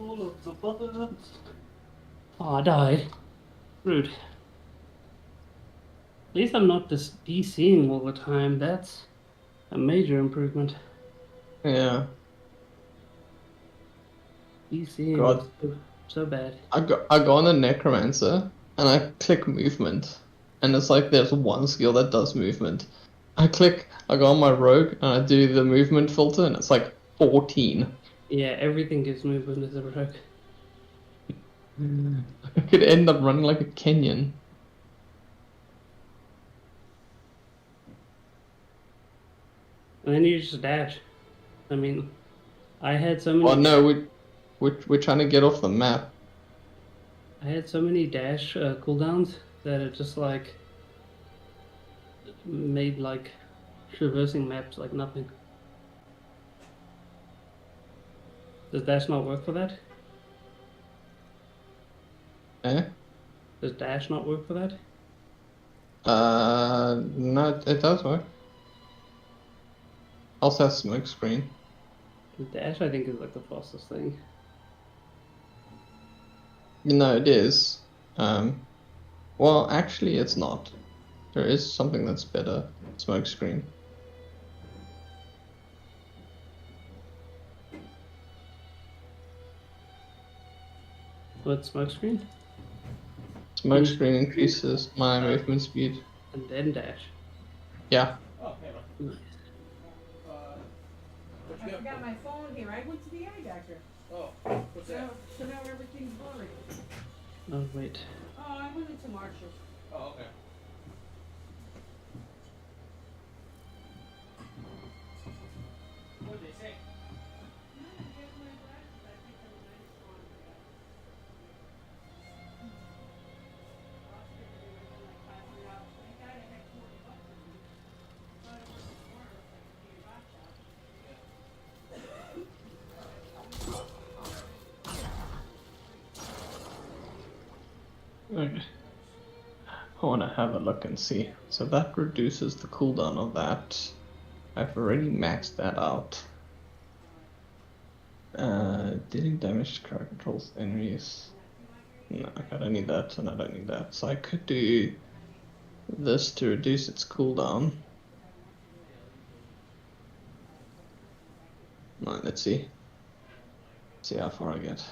All of the buttons. Oh, I died. Rude. At least I'm not just DCing all the time. That's a major improvement. Yeah. DCing God. was so bad. I go on the Necromancer and I click movement, and it's like there's one skill that does movement. I go on my rogue and I do the movement filter, and it's like 14. Yeah, everything gives movement as a rogue. I could end up running like a Kenyan. And then you just dash. I mean, I had so many. Oh no, we're trying to get off the map. I had so many dash cooldowns that it just like made like traversing maps like nothing. Does dash not work for that? Eh? Does dash not work for that? No, it does work. Also has smoke screen. The dash I think is like the fastest thing. No, it is. Well, actually, it's not. There is something that's better. Smoke screen. What smoke screen? Smoke screen increases my movement speed. And then dash. Yeah. Oh, hey, man. Nice. What I you got? forgot my phone here. I went to the eye doctor. Oh, what's So, that? so now everything's blurry. Oh wait. Oh, I went into Marshall's. Oh, okay. What did they say? Okay. I want to have a look and see. So that reduces the cooldown of that. I've already maxed that out. Dealing damage to crowd controls enemies. No, I don't need that, and I don't need that. So I could do this to reduce its cooldown. Right, let's see. See how far I get.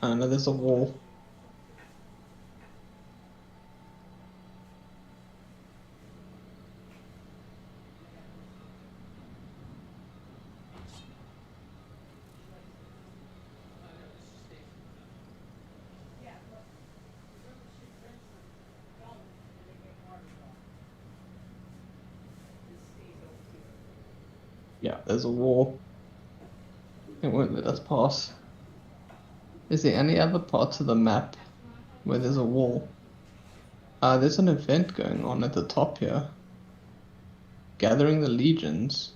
No, there's a wall. Yeah, there's a wall. It won't let us pass. Is there any other parts of the map where there's a wall? There's an event going on at the top here. Gathering the legions.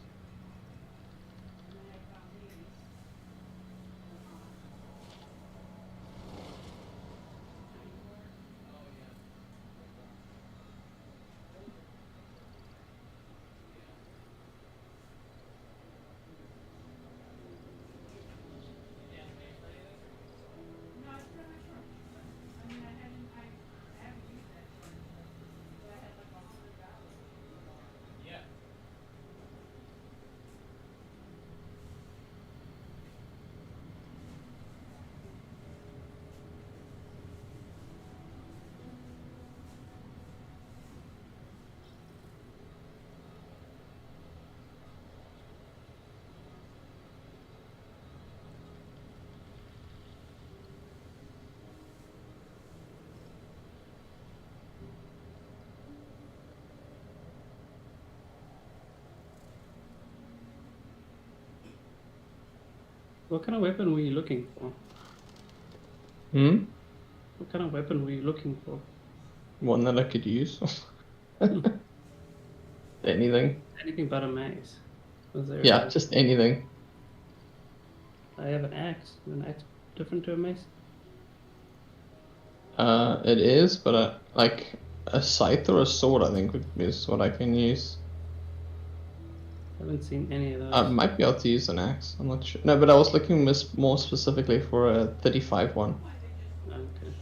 What kind of weapon were you looking for? Hmm? What kind of weapon were you looking for? One that I could use. Anything. Anything but a mace. Was there Yeah, just anything. I have an axe. Is an axe different to a mace? It is, but like a scythe or a sword, I think is what I can use. I haven't seen any of those. I might be able to use an axe. I'm not sure. No, but I was looking more specifically for a 35 one. Okay.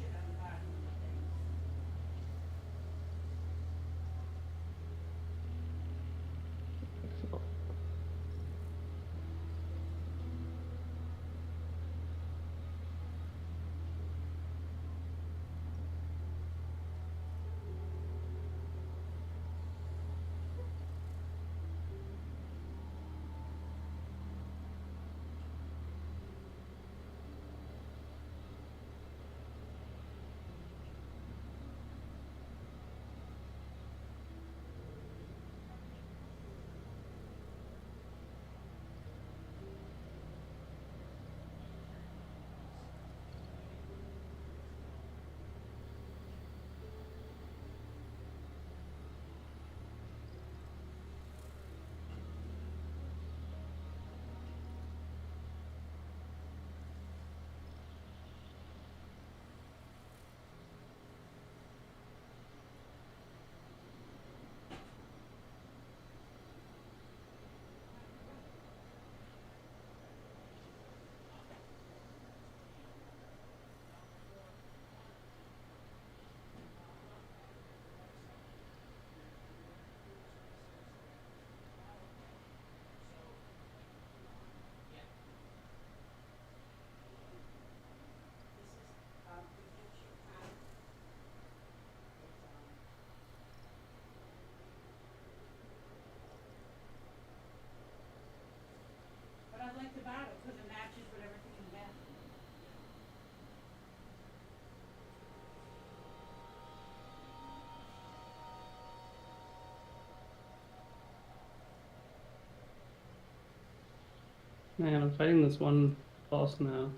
Man, I'm fighting this one boss now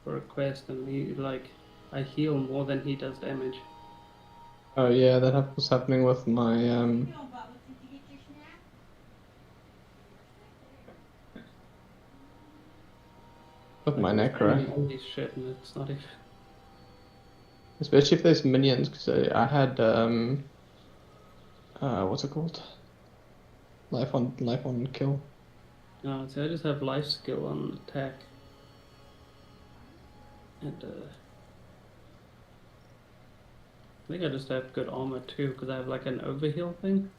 for a quest, and he like I heal more than he does damage. Oh yeah, that was happening with my Like, I'm necro. fighting all these shit, and it's not even. Especially if there's minions, because I had what's it called? Life on kill. No, see, I just have life skill on attack, and I think I just have good armor too, because I have like an overheal thing.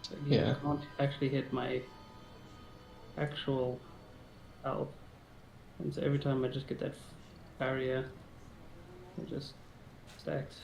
So Yeah. I can't actually hit my actual health, and so every time I just get that barrier, it just stacks.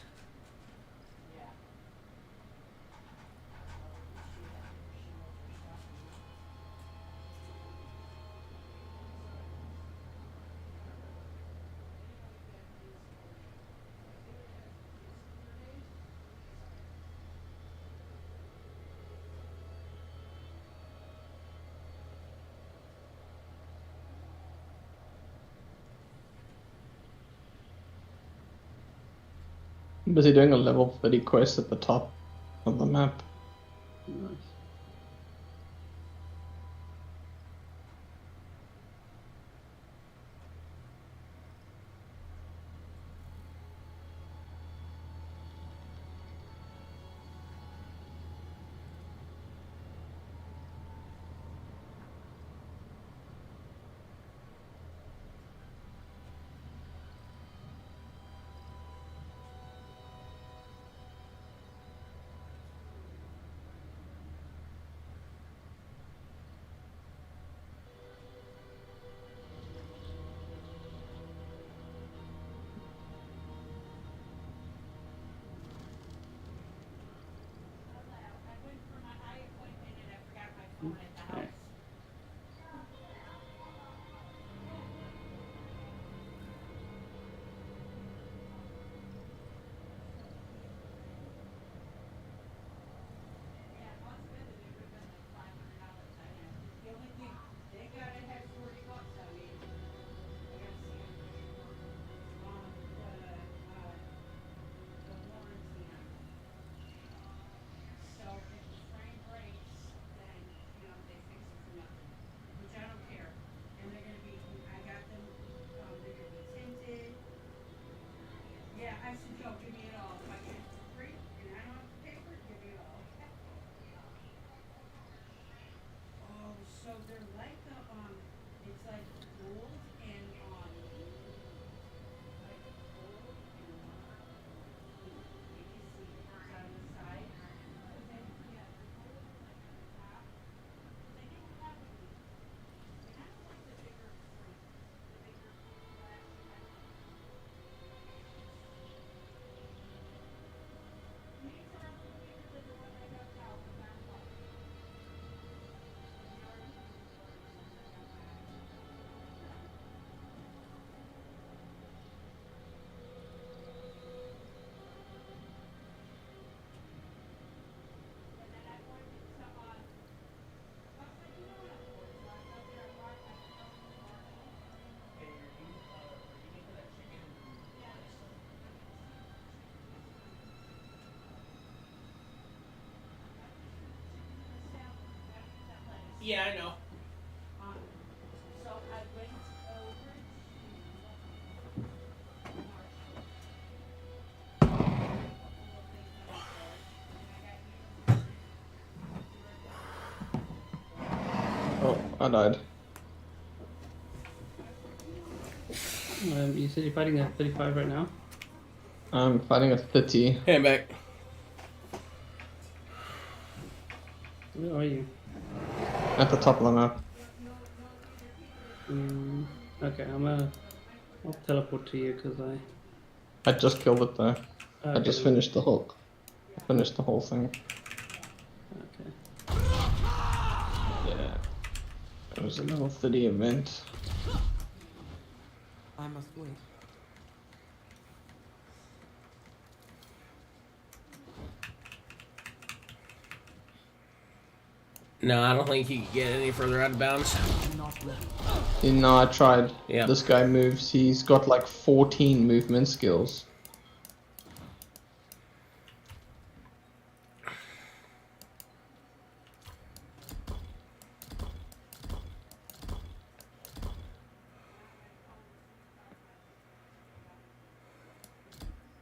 I'm busy doing a level 30 quest at the top of the map. Nice. Okay. Yeah, I know. Oh, I died. You said you're fighting at 35 right now? I'm fighting a 30 Hey, I'm back. Where are you? at the top of the map. Okay, I'll teleport to you because I just killed it though. I okay, just finished the whole thing. Okay. Yeah. It was a level 30 event. I must wait. No, I don't think he can get any further out of bounds. I'm not ready. No, I tried. Yeah. This guy moves. He's got like 14 movement skills.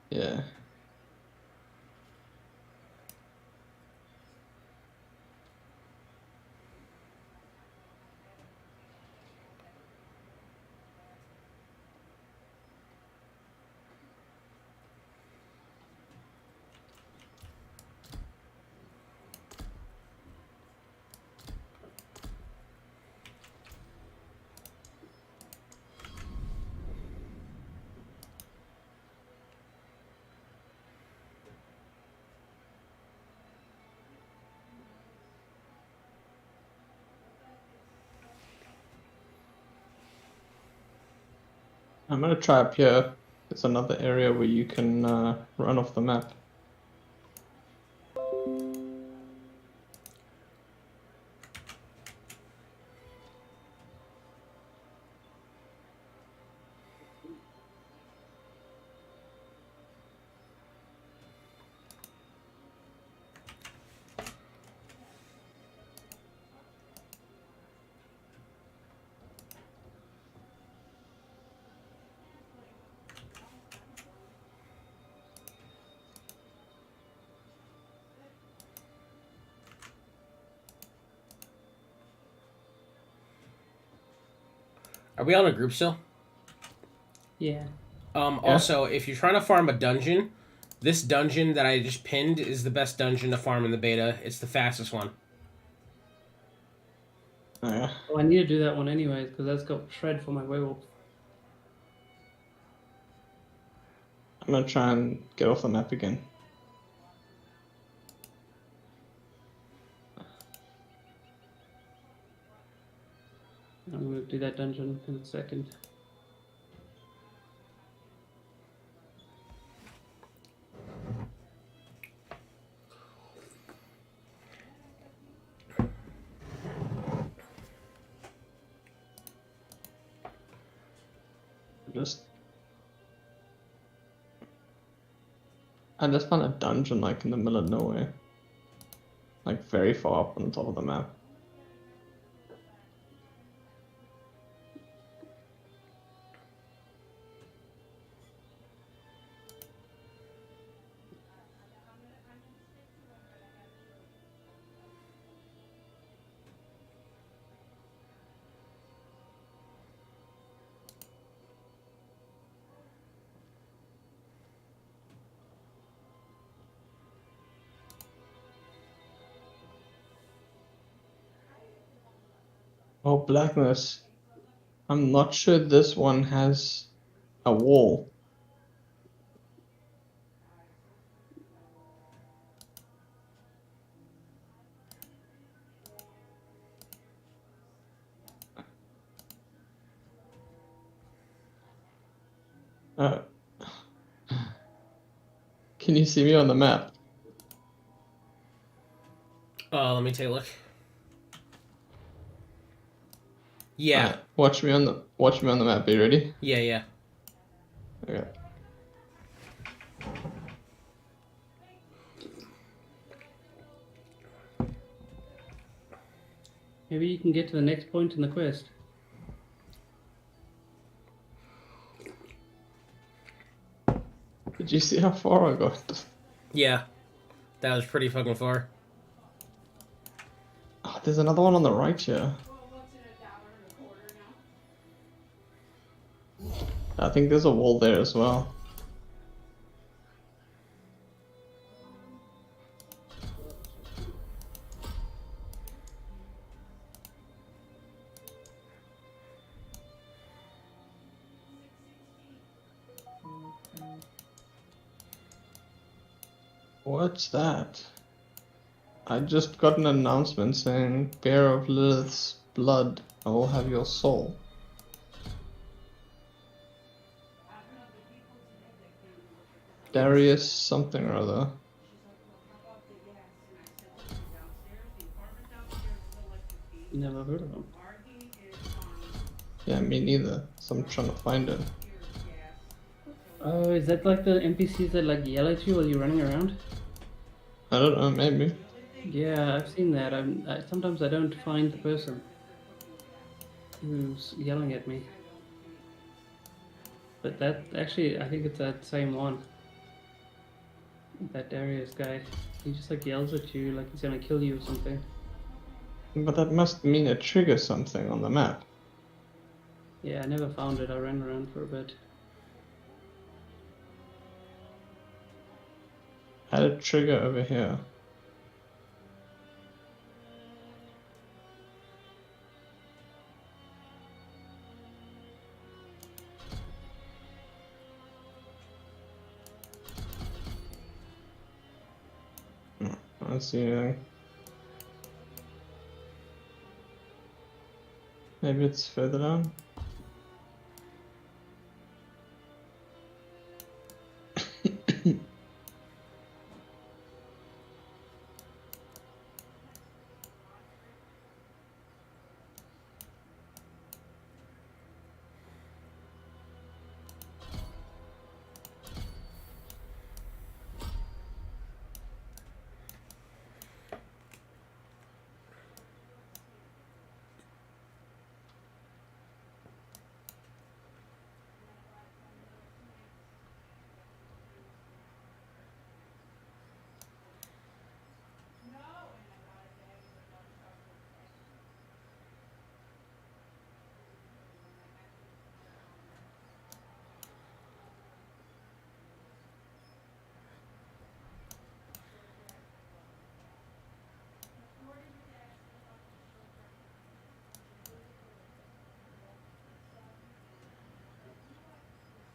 Yeah. I'm gonna try up here. There's another area where you can run off the map. Are we on a group still? Yeah. Also, if you're trying to farm a dungeon, this dungeon that I just pinned is the best dungeon to farm in the beta. It's the fastest one. Oh, yeah. Oh, I need to do that one anyways, because that's got shred for my werewolf. I'm gonna try and get off the map again. I'm going to do that dungeon in a second. I just found a dungeon like in the middle of nowhere. Like very far up on the top of the map. Oh, blackness. I'm not sure this one has a wall. Uh, can you see me on the map? Let me take a look. Yeah. Alright, watch me on the map. Are you ready? Yeah, yeah. Okay. Maybe you can get to the next point in the quest. Did you see how far I got? Yeah. That was pretty fucking far. Oh, there's another one on the right here. I think there's a wall there as well. What's that? I just got an announcement saying, Bear of Lilith's blood, I will have your soul. Darius something or other. Never heard of them. Yeah, me neither. So I'm trying to find it. Oh, is that like the NPCs that like yell at you while you're running around? I don't know, maybe. Yeah, I've seen that. Sometimes I don't find the person who's yelling at me. But that actually, I think it's that same one. That Darius guy. He just like yells at you like he's gonna kill you or something. But that must mean it triggers something on the map. Yeah, I never found it. I ran around for a bit. Had a trigger over here. I don't see anything. Maybe it's further down.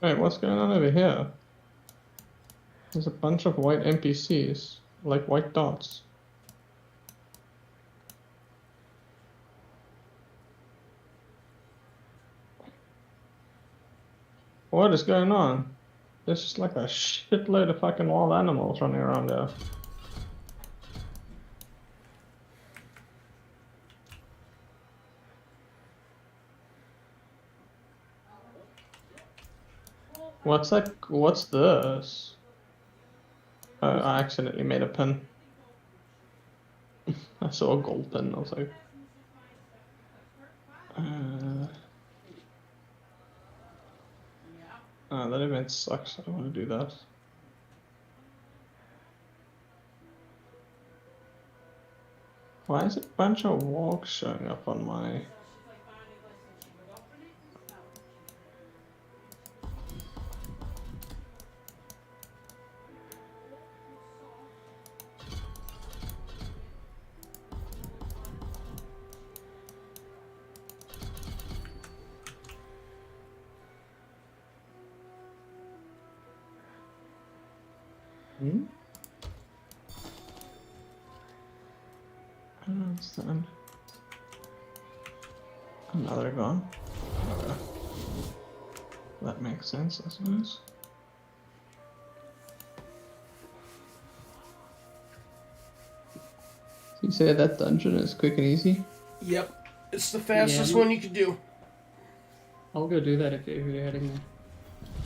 Wait, what's going on over here? There's a bunch of white NPCs, like white dots. What is going on? There's just like a shitload of fucking wild animals running around there. What's that? What's this? Oh, I accidentally made a pin. I saw a gold pin, I was like... Oh, that event sucks, I don't want to do that. Why is a bunch of walks showing up on my... Hmm? I don't understand. Oh, now they're gone. Okay. That makes sense, I suppose. So you say that dungeon is quick and easy? Yep. It's the fastest Yeah. one you can do. I'll go do that if you're heading there.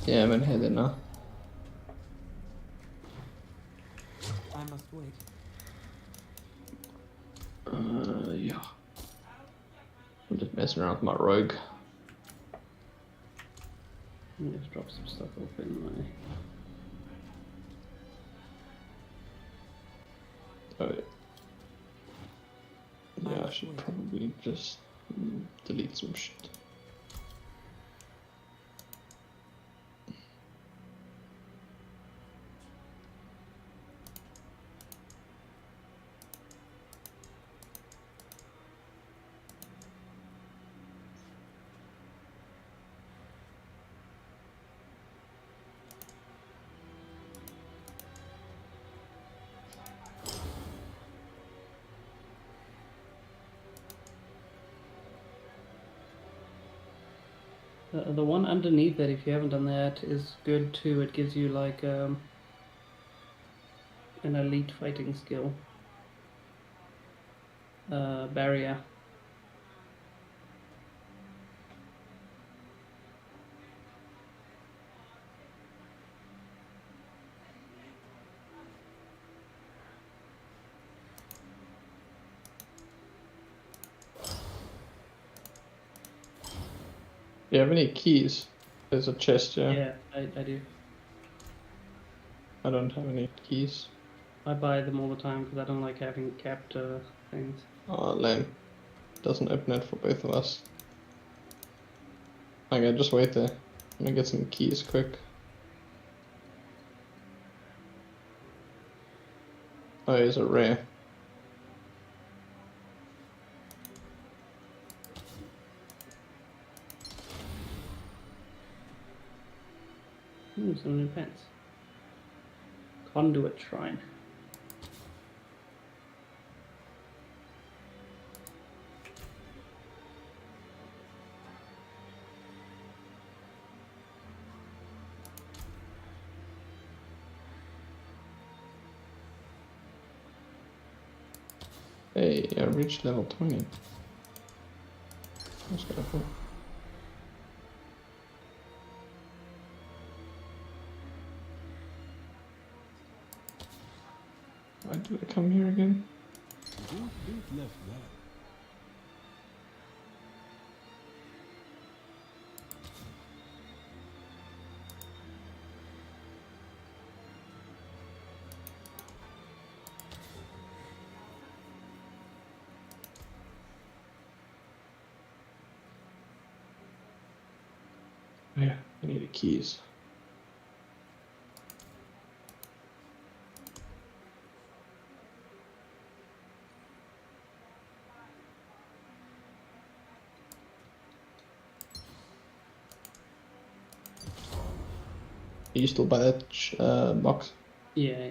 Yeah, I'm gonna head in now. I must wait. Yeah. I'm just messing around with my rogue. Let me just drop some stuff off in my... Oh, yeah, I should probably just delete some shit. The one underneath that, if you haven't done that, is good too. It gives you like an elite fighting skill. Barrier. Do you have any keys? There's a chest, yeah. Yeah, I do. I don't have any keys. I buy them all the time because I don't like having capped things. Oh, lame. Doesn't open it for both of us. Okay, just wait there. I'm gonna get some keys quick. Oh, here's a rare. Some new pens. Conduit Shrine. Hey, I reached level 20. That's kind of cool. Why did I come here again? Good bit left there. Oh, yeah, I need the keys. Are you still by that box? Yeah.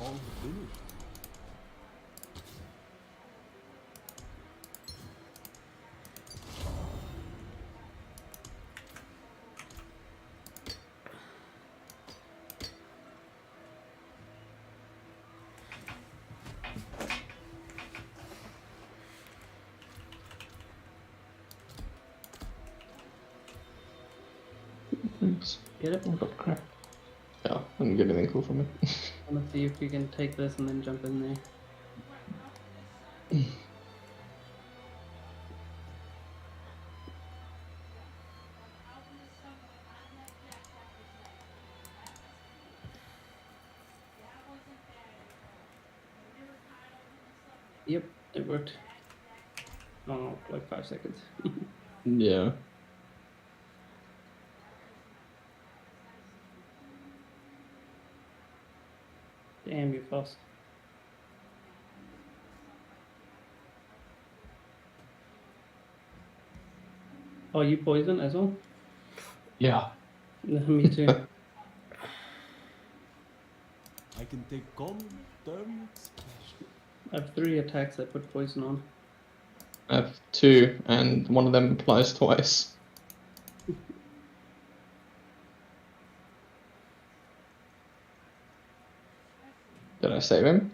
All finished. Thanks. Get it? Oh, got crap. Yeah, I didn't get anything cool from it. Let's see if we can take this and then jump in there. Yep, it worked. Oh, like 5 seconds. Yeah. Damn, you fast. Oh, you poison as well? Yeah. Me too. I can take common, turn it special. I have 3 attacks that put poison on. I have 2, and one of them applies twice. Did I save him?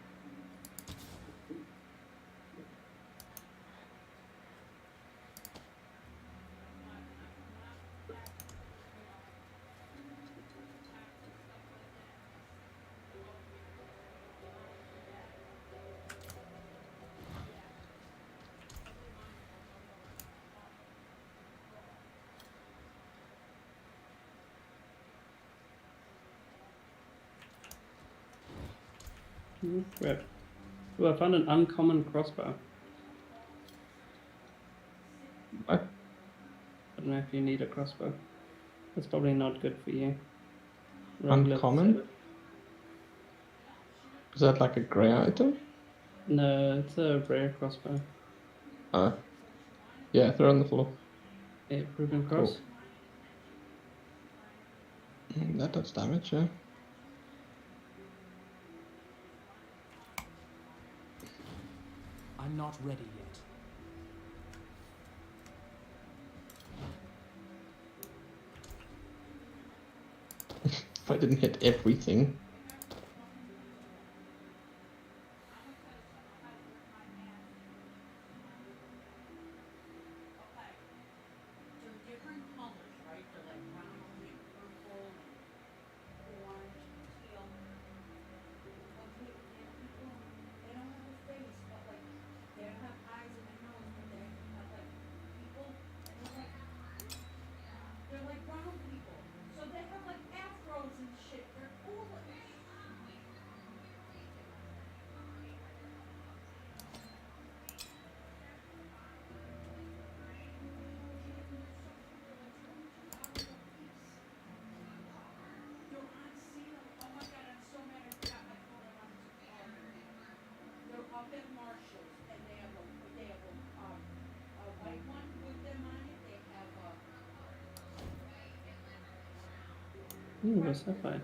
Right. Oh, I found an uncommon crossbow. What? I don't know if you need a crossbow. That's probably not good for you. Rogue level Uncommon? 7. Is that like a grey item? No, it's a rare crossbow. Yeah, throw it on the floor. Yeah, proven cross. Cool. That does damage, yeah. I'm not ready yet. If I didn't hit everything. Ooh, what's that by?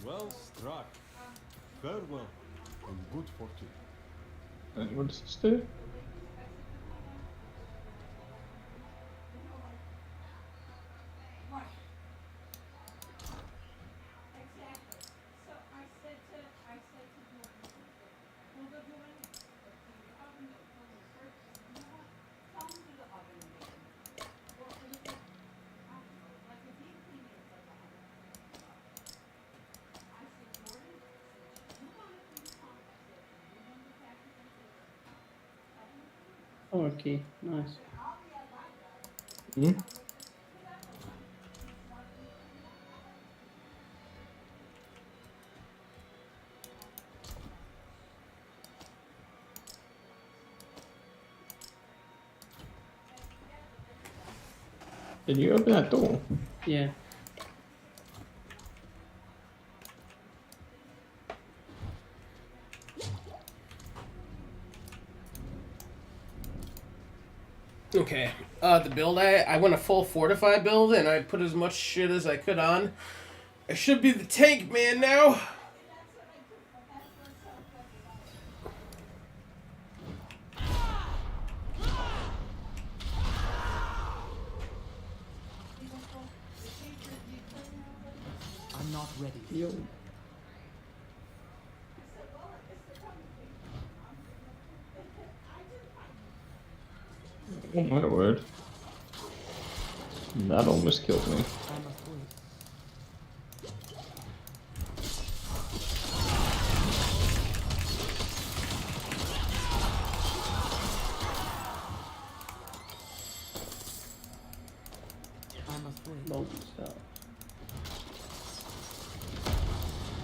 Well struck. Farewell, and good fortune. And what does this do? Oh, okay, nice. Hmm? Did you open that door? Yeah. Okay. The build I went a full fortify build and I put as much shit as I could on. I should be the tank man now. I'm not ready. Yo. Oh my word. That almost killed me. I must wait. I must wait. Don't stop.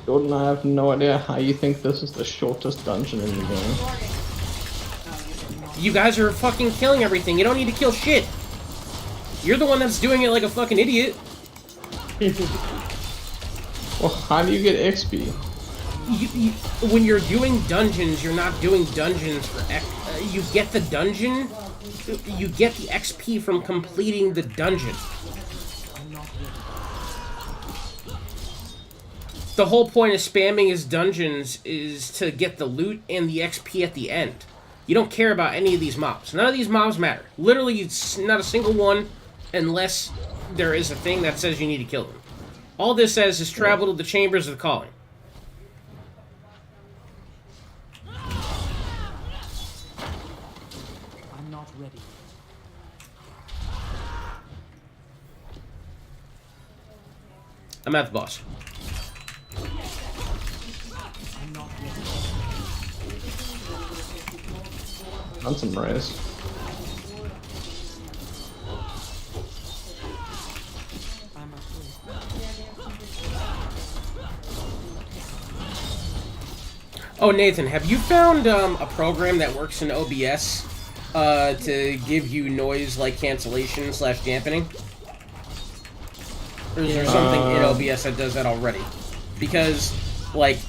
Jordan, I have no idea how you think this is the shortest dungeon in the game. You guys are fucking killing everything. You don't need to kill shit. You're the one that's doing it like a fucking idiot. Well, how do you get XP? When you're doing dungeons, you're not doing dungeons for you get the dungeon. You get the XP from completing the dungeon. I'm not ready. The whole point of spamming his dungeons is to get the loot and the XP at the end. You don't care about any of these mobs. None of these mobs matter. Literally, it's not a single one unless there is a thing that says you need to kill them. All this says is travel to the chambers of the calling. I'm not ready. I'm at the boss. I'm not ready. On some res. I must wait. Oh, Nathan, have you found a program that works in OBS to give you noise like cancellation / dampening? Or is there something in OBS that does that already? Because, like,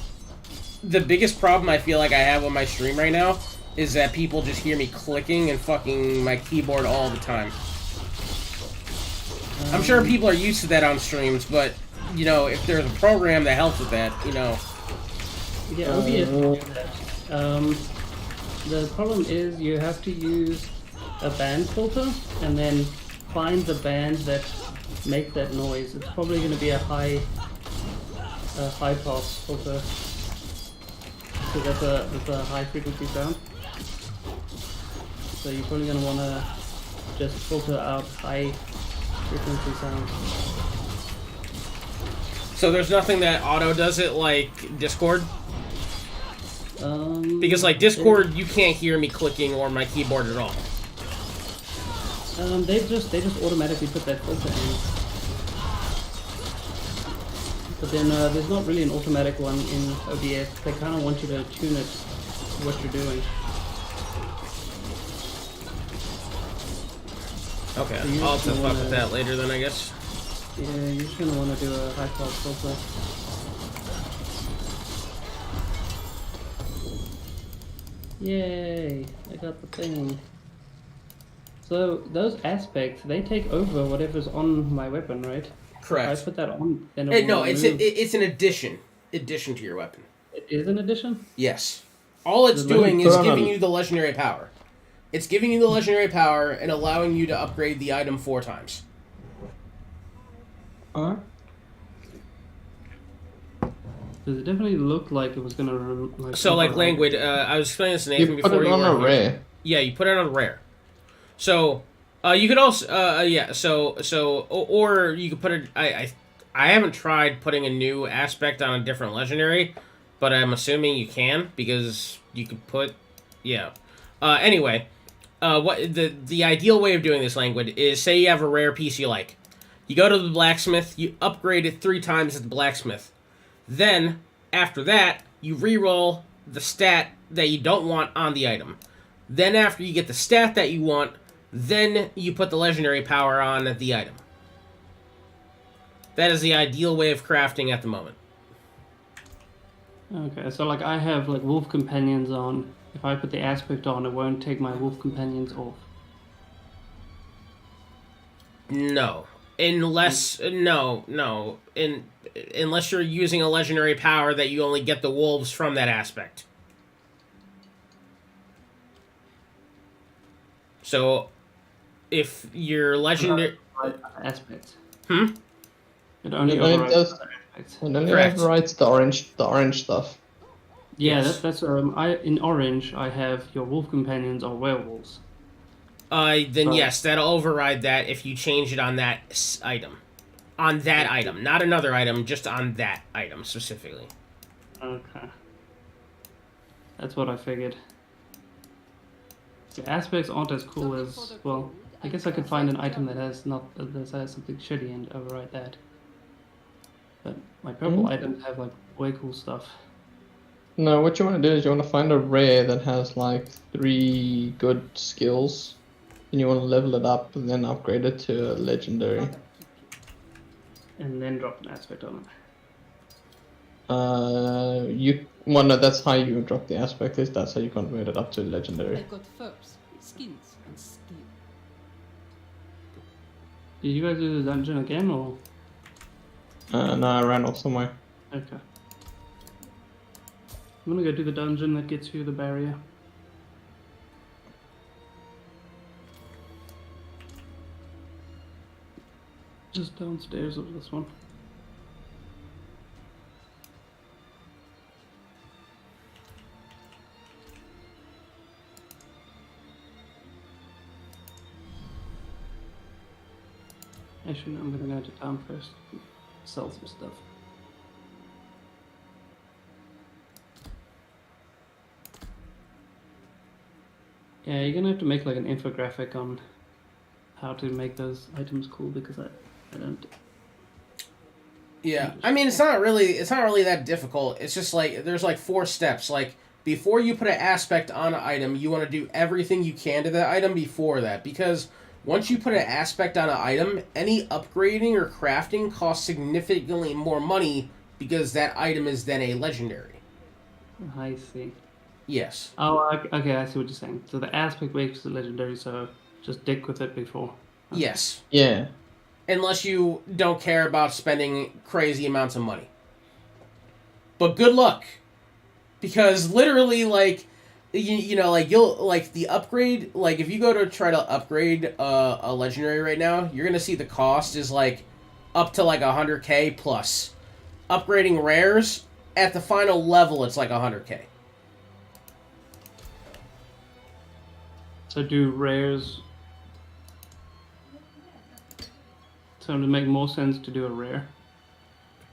the biggest problem I feel like I have on my stream right now is that people just hear me clicking and fucking my keyboard all the time. I'm sure people are used to that on streams, but, you know, if there's a program that helps with that, you know... Yeah, OBS can do that. The problem is you have to use a band filter and then find the bands that make that noise. It's probably going to be a high pass filter. So that's a high frequency sound. So you're probably gonna wanna just filter out high frequency sounds. So there's nothing that auto does it like Discord? Because like Discord, you can't hear me clicking or my keyboard at all. They just automatically put that filter in. But then there's not really an automatic one in OBS. They kind of want you to tune it to what you're doing. Okay, So you I'll have to just fuck wanna- with that later then, I guess. Yeah, you're just gonna want to do a high pass filter. Yay! I got the thing. So those aspects, they take over whatever's on my weapon, right? If Correct. I put that on, then Hey, it no, will it's remove. it's an addition to your weapon. It is an addition? Yes. All it's Let me doing put is on giving a- you the legendary power. It's giving you the legendary power and allowing you to upgrade the item 4 times. Huh? Does it definitely look like it was gonna like? So, like, override- language, I was explaining this to Nathan You put before it you on were a here. rare. Yeah, you put it on rare. So, you could also, yeah, or you could put it, I haven't tried putting a new aspect on a different legendary, but I'm assuming you can, because you could put, yeah. Anyway, what the ideal way of doing this, language, is say you have a rare piece you like. You go to the blacksmith, you upgrade it 3 times at the blacksmith. Then, after that, you reroll the stat that you don't want on the item. Then after you get the stat that you want, then you put the legendary power on the item. That is the ideal way of crafting at the moment. Okay, so like I have like wolf companions on. If I put the aspect on, it won't take my wolf companions off. No. Unless you're using a legendary power that you only get the wolves from that aspect. So, if your legendary... Aspects. Hmm? It only It only overrides does- other aspects. And then Correct. it overrides the orange stuff. Yeah, Yes. that's in orange I have your wolf companions are werewolves. Then So- yes, that'll override that if you change it on that item. On that item. Not another item, just on that item specifically. Okay. That's what I figured. The aspects aren't as cool as well. I guess I could find an item that has something shitty and override that. But my purple items have like way cool stuff. No, what you want to do is you want to find a rare that has like 3 good skills, and you want to level it up and then upgrade it to a legendary. And then drop an aspect on it. No, that's how you drop the aspect. That's how you convert it up to legendary. I've got furs, skins, and steel. Did you guys do the dungeon again or? No, I ran off somewhere. Okay. I'm gonna go do the dungeon that gets you the barrier. Just downstairs of this one. Actually, no, I'm gonna go to town first. Sell some stuff. Yeah, you're gonna have to make like an infographic on how to make those items cool because I don't. Yeah, I mean it's not really that difficult. It's just like there's like 4 steps. Like before you put an aspect on an item, you want to do everything you can to that item before that, because once you put an aspect on an item, any upgrading or crafting costs significantly more money because that item is then a legendary. I see. Yes. Oh, okay, I see what you're saying. So the aspect makes it legendary, so just dick with it before. Yes. Yeah. Unless you don't care about spending crazy amounts of money. But good luck. Because literally, like, you know, like, you'll, like, the upgrade, like, if you go to try to upgrade a legendary right now, you're gonna see the cost is, like, up to, like, 100k plus. Upgrading rares, at the final level, it's, like, 100k. So do rares. So to make more sense to do a rare.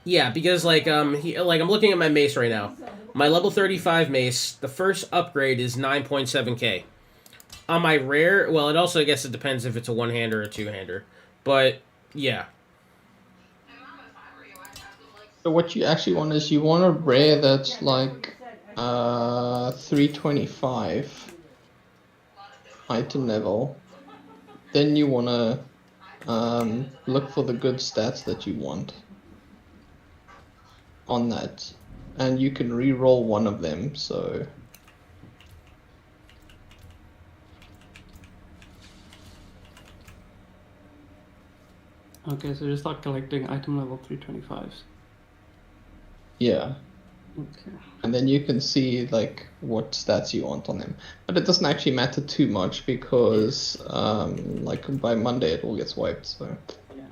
Yeah, because like I'm looking at my mace right now. My level 35 mace, the first upgrade is 9.7k. On my rare, well, it also I guess it depends if it's a one-hander or a two-hander. But yeah. So what you actually want is you want a rare that's like 325 item level. Then you want to look for the good stats that you want on that, and you can re-roll one of them. So Okay, so just start collecting item level 325s. yeah, Okay. and then you can see like what stats you want on them. But it doesn't actually matter too much because like by Monday it all gets wiped. So Yeah.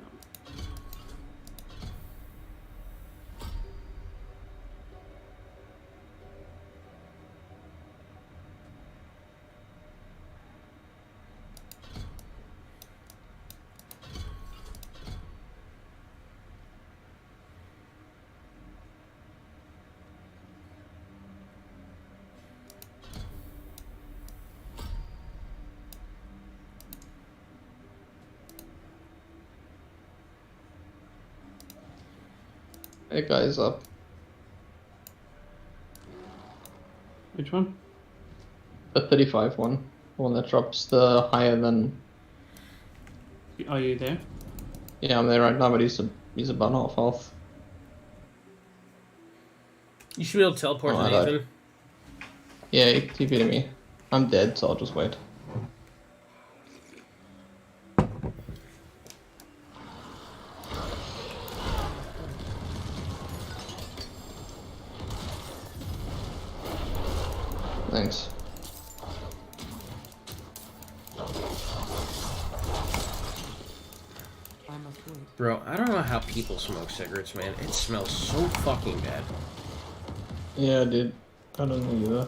hey guys, up Which one? the 35 one, the one that drops the higher than. Are you there? Yeah, I'm there right now, but he's about half health. You should be able to teleport Oh, to I died. Nathan. Yeah, he beat me. I'm dead, so I'll just wait. Thanks. I must wait. Bro, I don't know how people smoke cigarettes, man. It smells so fucking bad. Yeah, dude. I don't know either.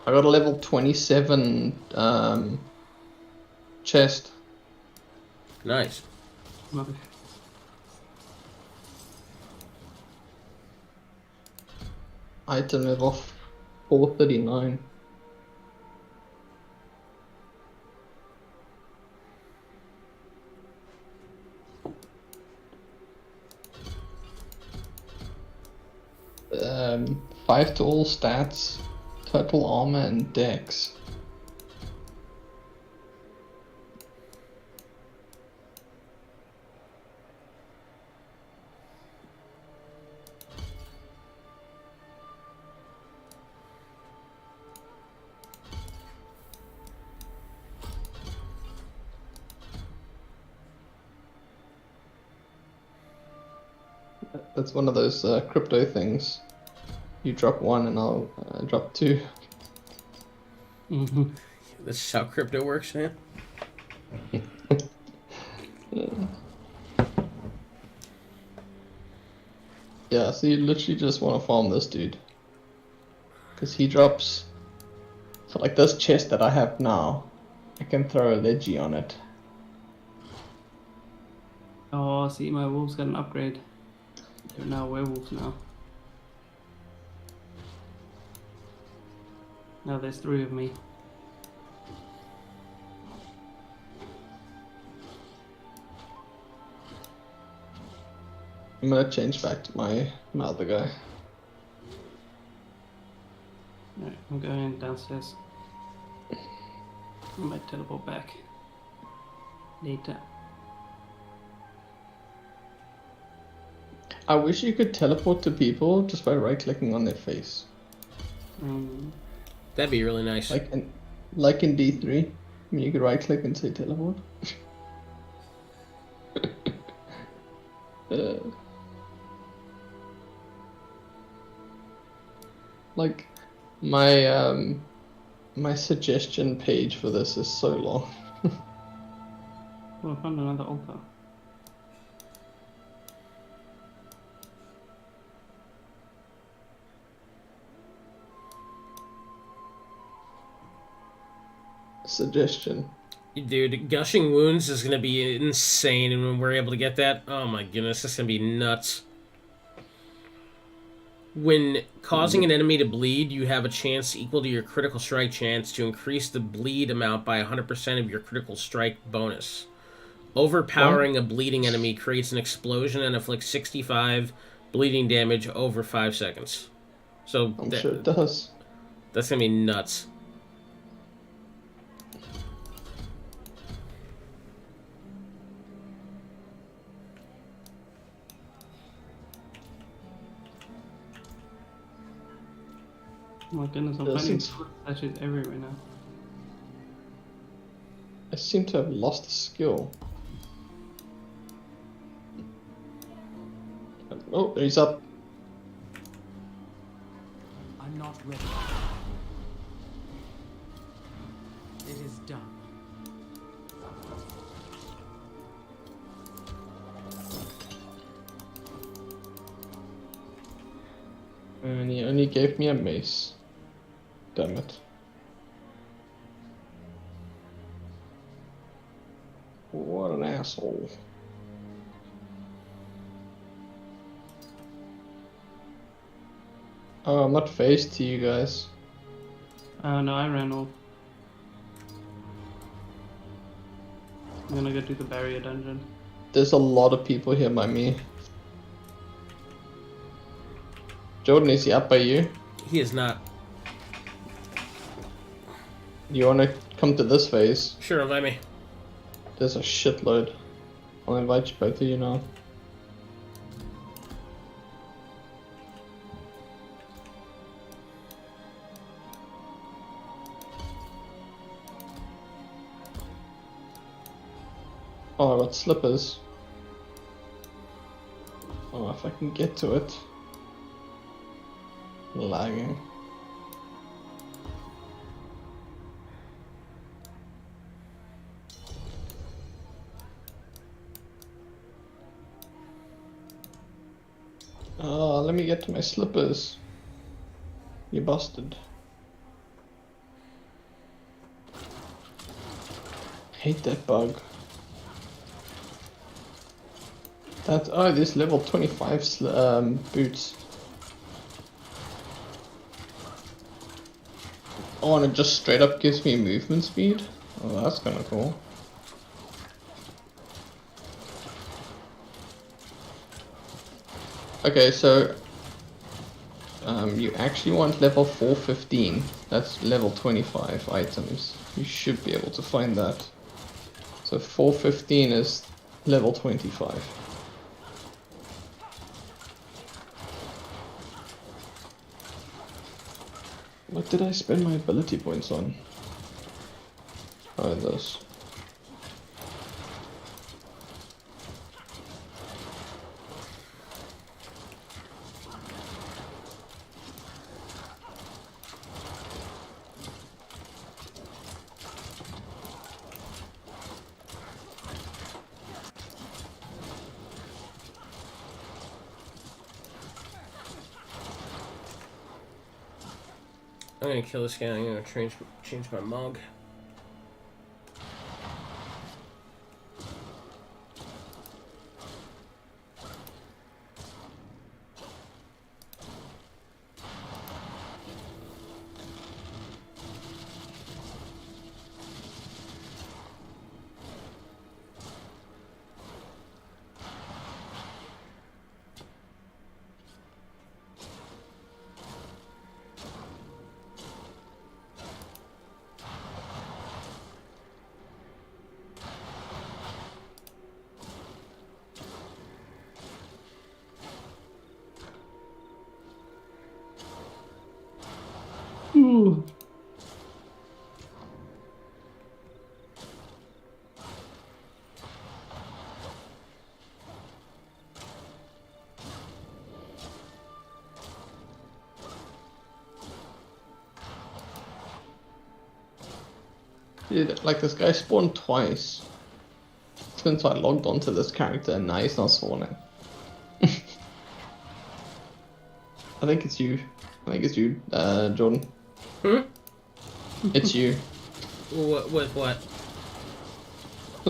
I got a level 27 chest. Nice. Okay. Item level 439. Um, 5 to all stats, total armor and dex. That's one of those crypto things. You drop one and I'll drop two. Mm-hmm. This is how crypto works, man. Yeah, so you literally just want to farm this dude. Because he drops... So like this chest that I have now, I can throw a Leggy on it. Oh, see, my wolves got an upgrade. They're now werewolves now. Now there's 3 of me. I'm gonna change back to my other guy. Alright, I'm going downstairs. I might teleport back later. I wish you could teleport to people just by right-clicking on their face. That'd be really nice. Like in D3. I mean, you could right-click and say teleport. Like my my suggestion page for this is so long. Oh, I found another altar. suggestion. Dude, gushing wounds is gonna be insane, and when we're able to get that, oh my goodness, that's gonna be nuts. When causing an enemy to bleed, you have a chance equal to your critical strike chance to increase the bleed amount by 100% of your critical strike bonus. Overpowering a bleeding enemy creates an explosion and inflicts 65 bleeding damage over 5 seconds. So I'm sure it does. That's gonna be nuts. Oh my goodness, I'm finding statues everywhere now. I seem to have lost a skill. Oh, he's up. I'm not ready. It is done. And he only gave me a mace. Damn it. What an asshole. Oh, I'm not phased to you guys. No, I ran off. I'm gonna go do the barrier dungeon. There's a lot of people here by me. Jordan, is he up by you? He is not. You wanna come to this phase? Sure, let me. There's a shitload. I'll invite you both of you now. Oh, I got slippers. Oh, if I can get to it. Lagging. Oh, let me get to my slippers. You bastard. Hate that bug. Oh, this level 25 boots. Oh, and it just straight up gives me movement speed? Oh, that's kinda cool. Okay, so you actually want level 415. That's level 25 items. You should be able to find that. So 415 is level 25. What did I spend my ability points on? Oh, this. I'm gonna kill this guy. I'm gonna change my mug. Ooh. Dude, like this guy spawned twice since I logged onto this character and now he's not spawning. I think it's you. I think it's you, Jordan. Hmm? It's you. With what?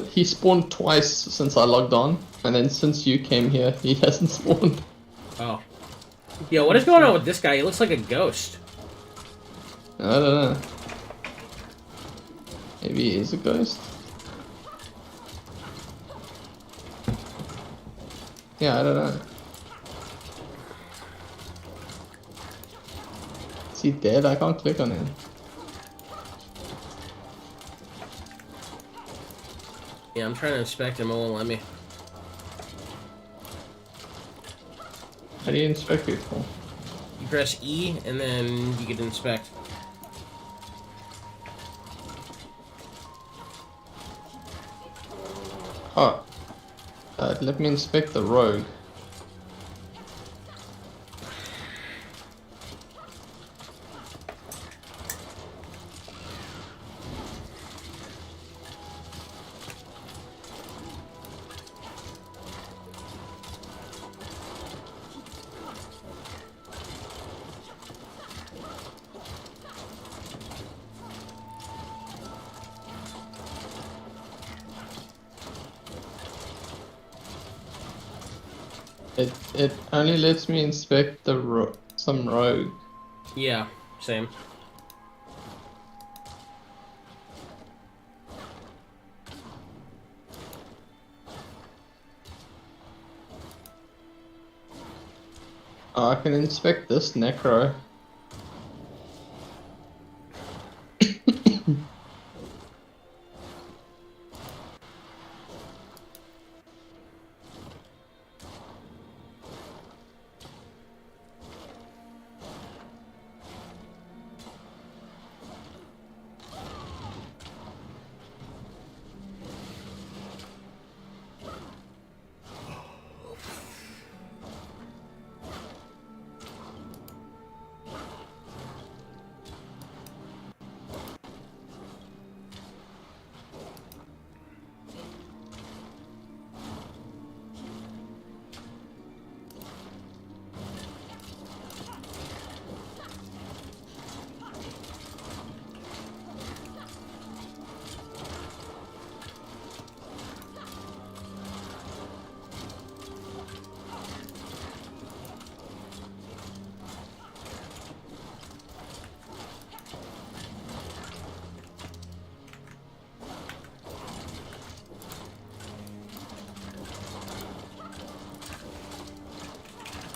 He spawned twice since I logged on, and then since you came here, he hasn't spawned. Oh. Yo, what is going on with this guy? He looks like a ghost. I don't know. Maybe he is a ghost? Yeah, I don't know. Is he dead? I can't click on him. Yeah, I'm trying to inspect him. It won't let me. How do you inspect people? You press E, and then you can inspect. Oh. Let me inspect the rogue. It only lets me inspect the some rogue. Yeah, same. Oh, I can inspect this necro.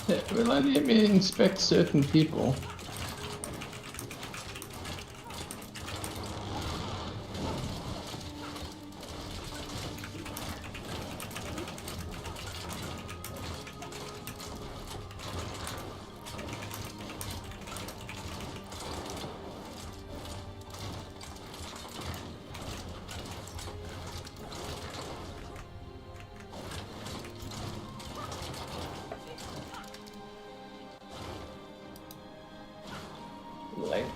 Yeah, it will only let me inspect certain people. Lame.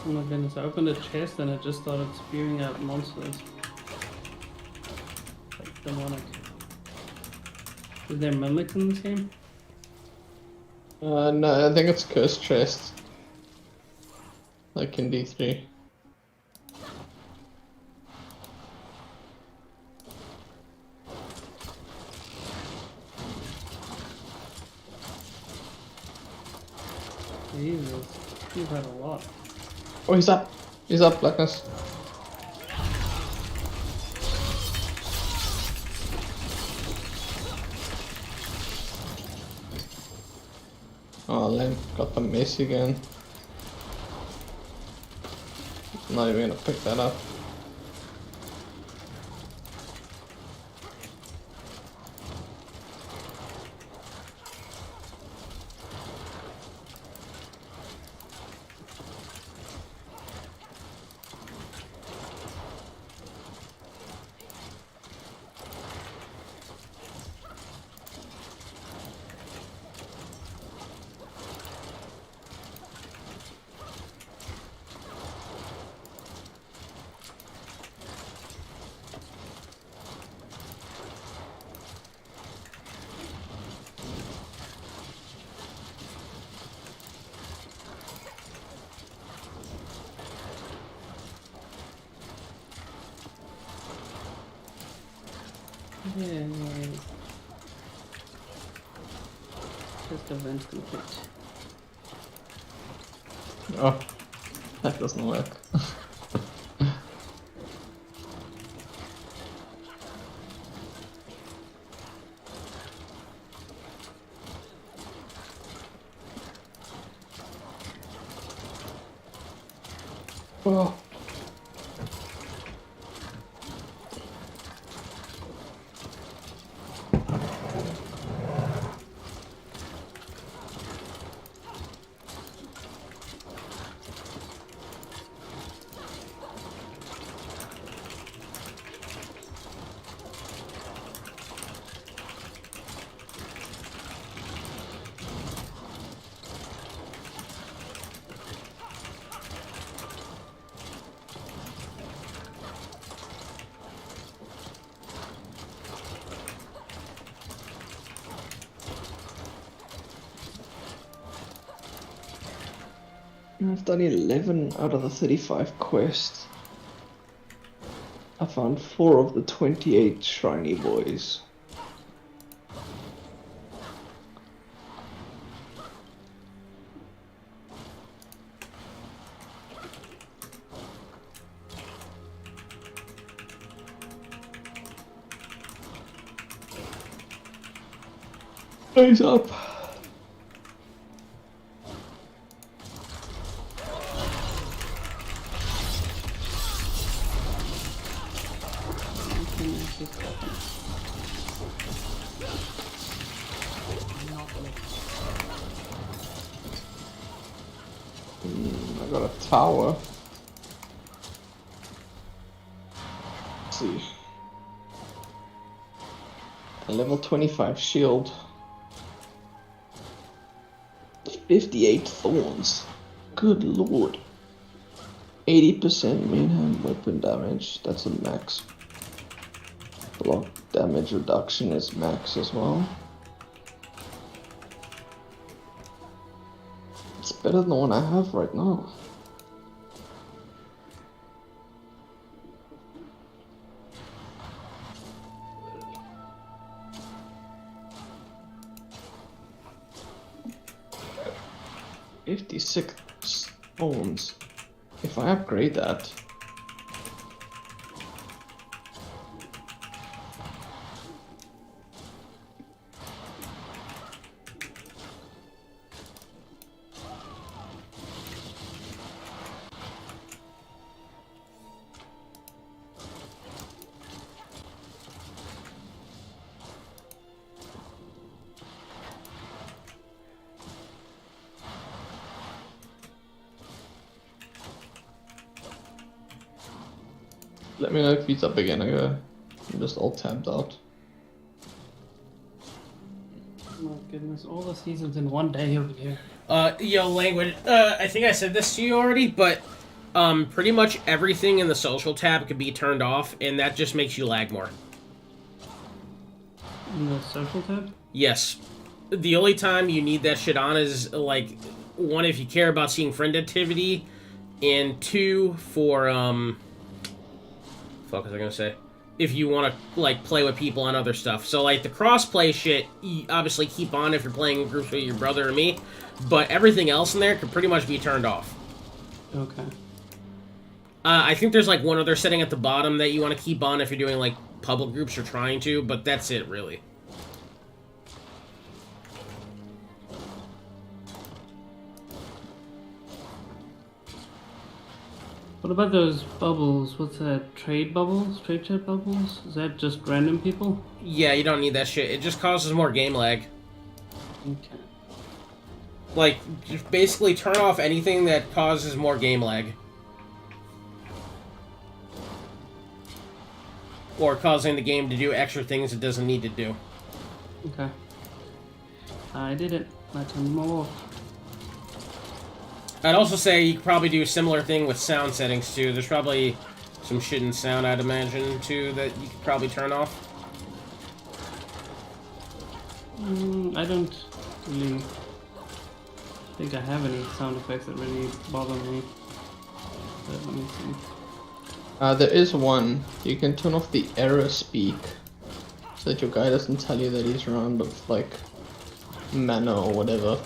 Oh my goodness, I opened a chest and it just started spewing out monsters. Like demonic. Is there mimics in this game? No, I think it's cursed chest. Like in D3. Jesus, you've had a lot. Oh, he's up. He's up, Blackness. Oh, lame. Got the mess again. Not even gonna pick that up. Yay. Just event complete. Oh, that doesn't work. Oh. I've done 11 out of the 35 quests. I found 4 of the 28 shiny boys. Eyes up! I got a tower. Let's see. A level 25 shield. 58 thorns. Good lord. 80% main hand weapon damage. That's a max. Block damage reduction is max as well. It's better than the one I have right now. $56 stones. If I upgrade that, let me know if he's up again. I'm just all tapped out. Oh my goodness, all the seasons in one day over here. Yo, language. I think I said this to you already, but pretty much everything in the social tab could be turned off, and that just makes you lag more. In the social tab? Yes. The only time you need that shit on is, like, 1, if you care about seeing friend activity, and 2, for, fuck was I gonna say? If you want to, like, play with people on other stuff. So, like, the cross-play shit, you obviously keep on if you're playing in groups with your brother or me, but everything else in there could pretty much be turned off. Okay. I think there's, like, one other setting at the bottom that you want to keep on if you're doing, like, public groups or trying to, but that's it, really. What about those bubbles? What's that? Trade bubbles? Trade chat bubbles? Is that just random people? Yeah, you don't need that shit. It just causes more game lag. Okay. Like, just basically turn off anything that causes more game lag. Or causing the game to do extra things it doesn't need to do. Okay. I did it. I turned them all off. I'd also say you could probably do a similar thing with sound settings, too. There's probably some shit in sound, I'd imagine, too, that you could probably turn off. I don't really think I have any sound effects that really bother me. But let me see. There is one. You can turn off the error speak. that your guy doesn't tell you that he's around with like mana or whatever.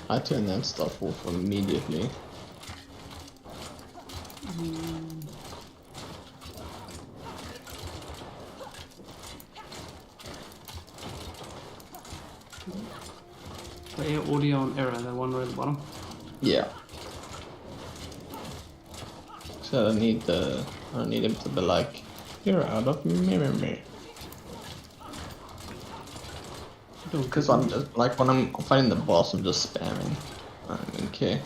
I turn that stuff off immediately. Player audio on error, that one right at the bottom. Yeah. So I need him to be like, you're out of memory. Because I'm just like when I'm fighting the boss, I'm just spamming. I don't care.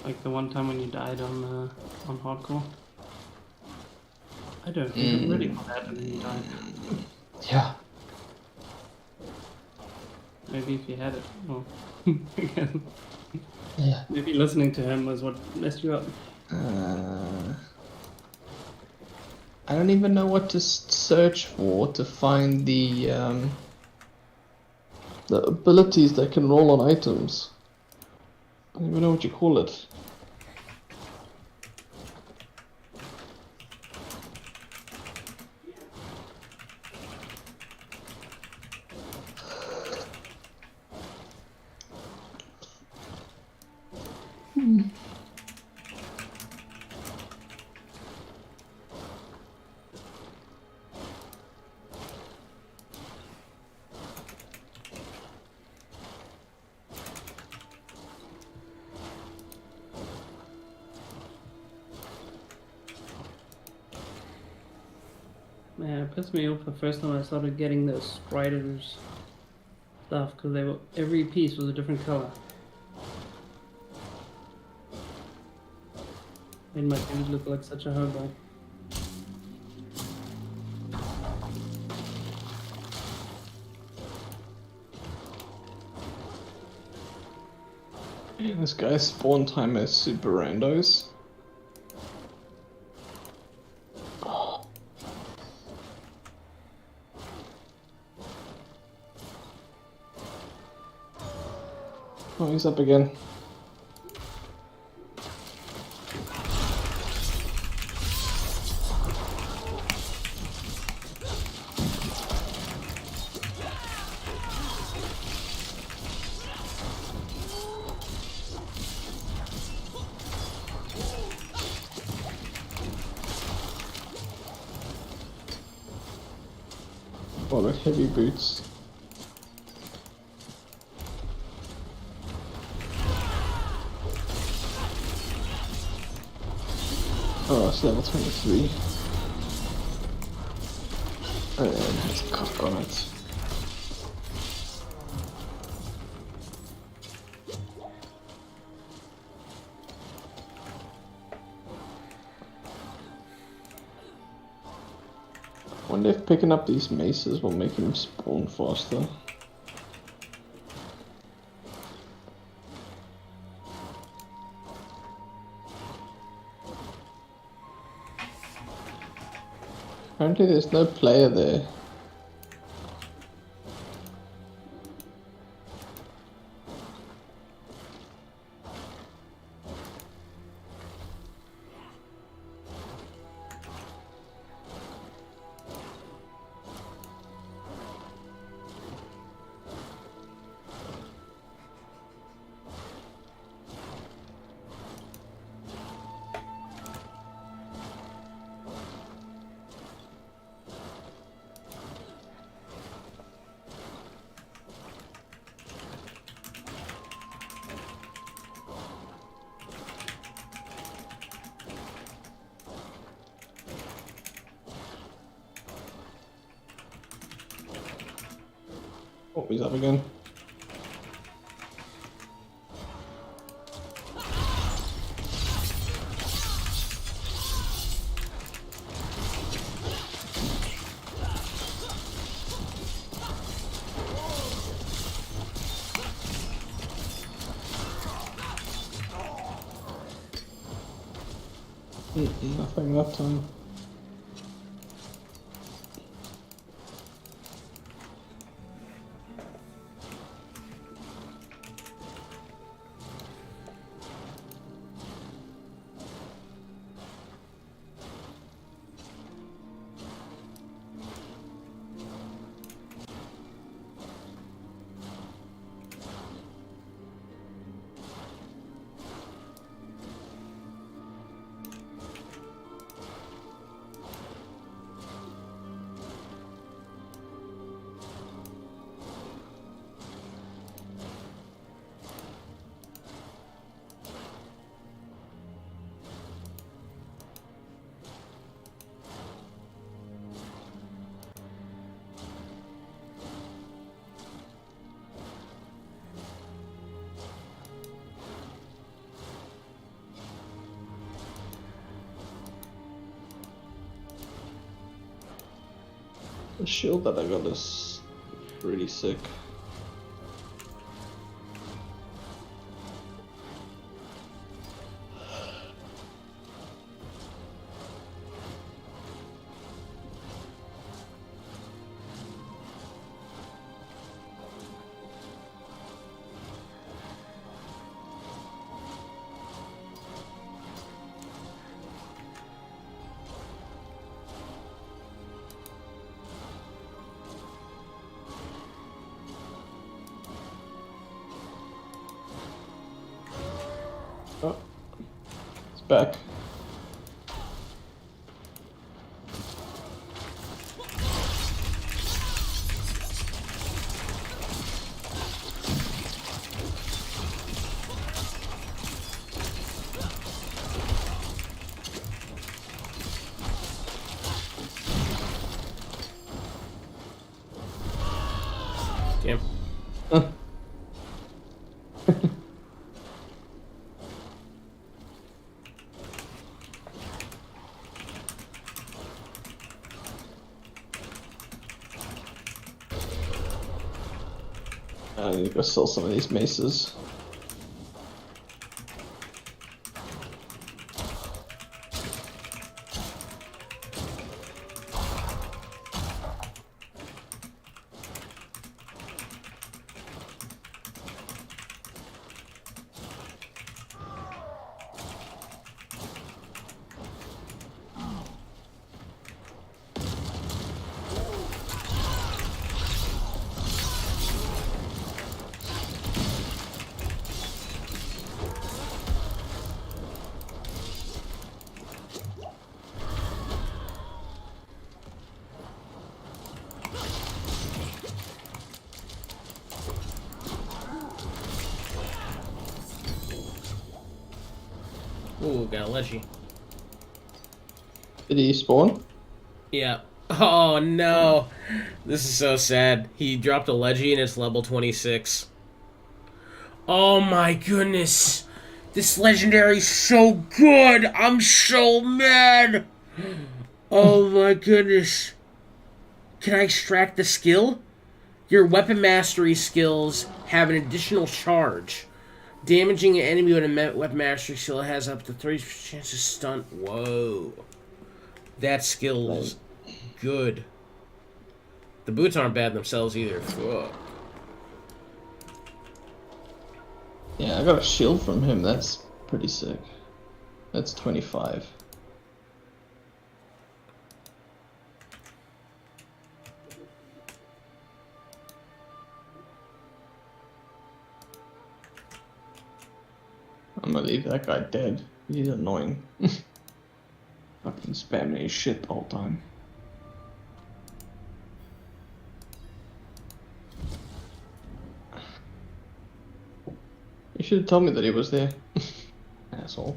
Like the one time when you died on hardcore. I don't think I'm ready for that, and then you died. Yeah. Maybe if you had it. Oh, again. Yeah. Maybe listening to him was what messed you up. I don't even know what to search for to find the abilities that can roll on items. I don't even know what you call it. Man, it pissed me off the first time I started getting those striders stuff, because they were, every piece was a different color. Made my dude look like such a hobo. Yeah, this guy's spawn time is super randos. Oh, he's up again. Oh, the heavy boots. Oh, it's level 23. Oh, yeah, it has a cock on it. I wonder if picking up these maces will make him spawn faster. Apparently there's no player there. Oh, he's up again. Nothing that time. The shield that I got is really sick. Oh, it's back. Damn. I need to go sell some of these maces. Ooh, got a leggy. Did he spawn? Yeah. Oh no. This is so sad. He dropped a leggy and it's level 26. Oh my goodness. This legendary's so good. I'm so mad. Oh my goodness. Can I extract the skill? Your weapon mastery skills have an additional charge. Damaging an enemy with a weapon mastery skill has up to 3 chances to stun. Whoa. That skill's good. The boots aren't bad themselves either. Fuck. Yeah, I got a shield from him. That's pretty sick. That's 25. I'm gonna leave that guy dead. He's annoying. Fucking spamming his shit the whole time. You should have told me that he was there. Asshole.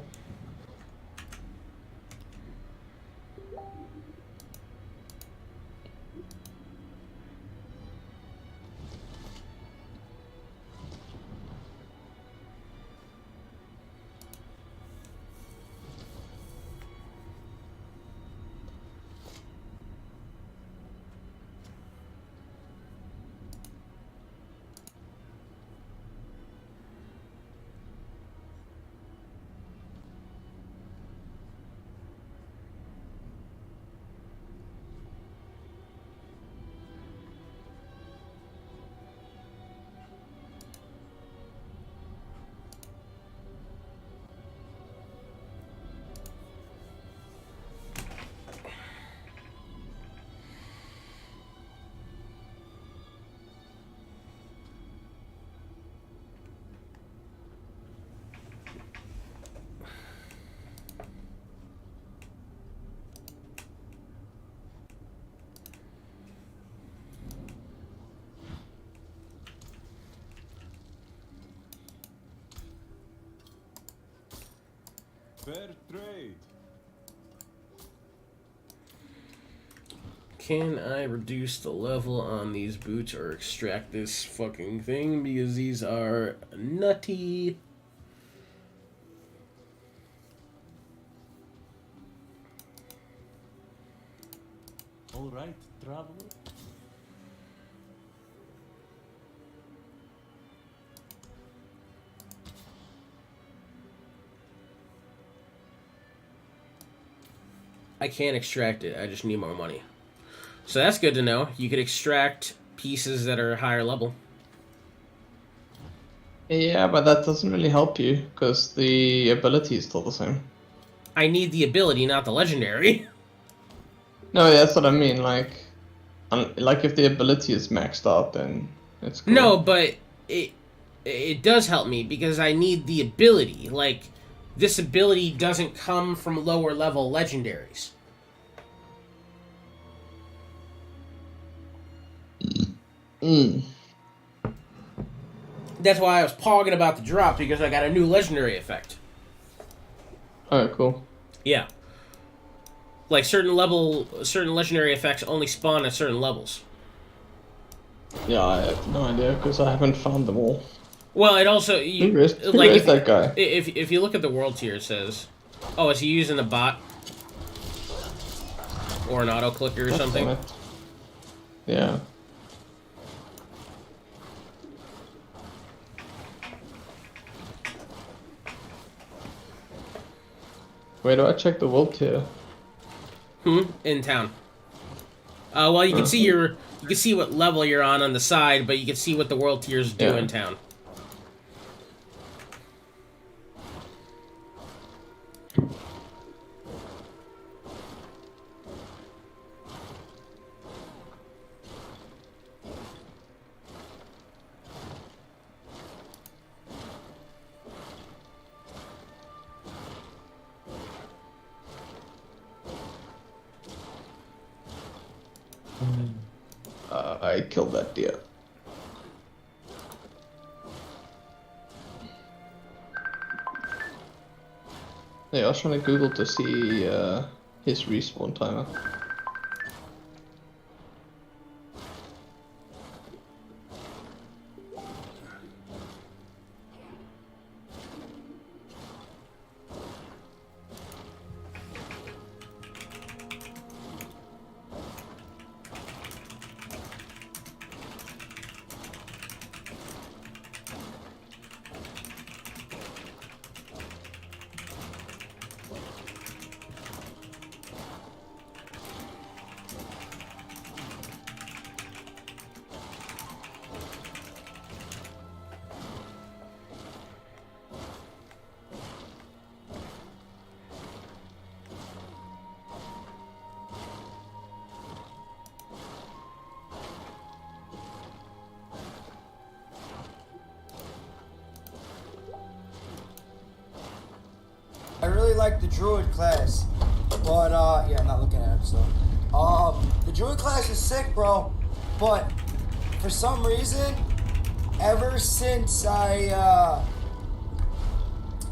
Fair trade. Can I reduce the level on these boots or extract this fucking thing? Because these are nutty. All right, traveler. I can't extract it. I just need more money. So that's good to know. You could extract pieces that are higher level. Yeah, but that doesn't really help you because the ability is still the same. I need the ability, not the legendary. No, that's what I mean. Like if the ability is maxed out, then it's cool. No, but it does help me because I need the ability. Like, this ability doesn't come from lower level legendaries. That's why I was pogging about the drop, because I got a new legendary effect. Alright, cool. Yeah. Like, certain legendary effects only spawn at certain levels. Yeah, I have no idea because I haven't found them all. Well, it also... Who is that guy? If you look at the world tier, it says... Oh, is he using a bot? Or an auto-clicker or something? Damn it. Yeah. Where do I check the world tier? In town. Well, you can see you can see what level you're on the side, but you can see what the world tiers do in town. I killed that deer. Yeah, I was trying to Google to see his respawn timer. I really like the Druid class, but yeah, I'm not looking at it, so. The Druid class is sick, bro, but for some reason, ever since I,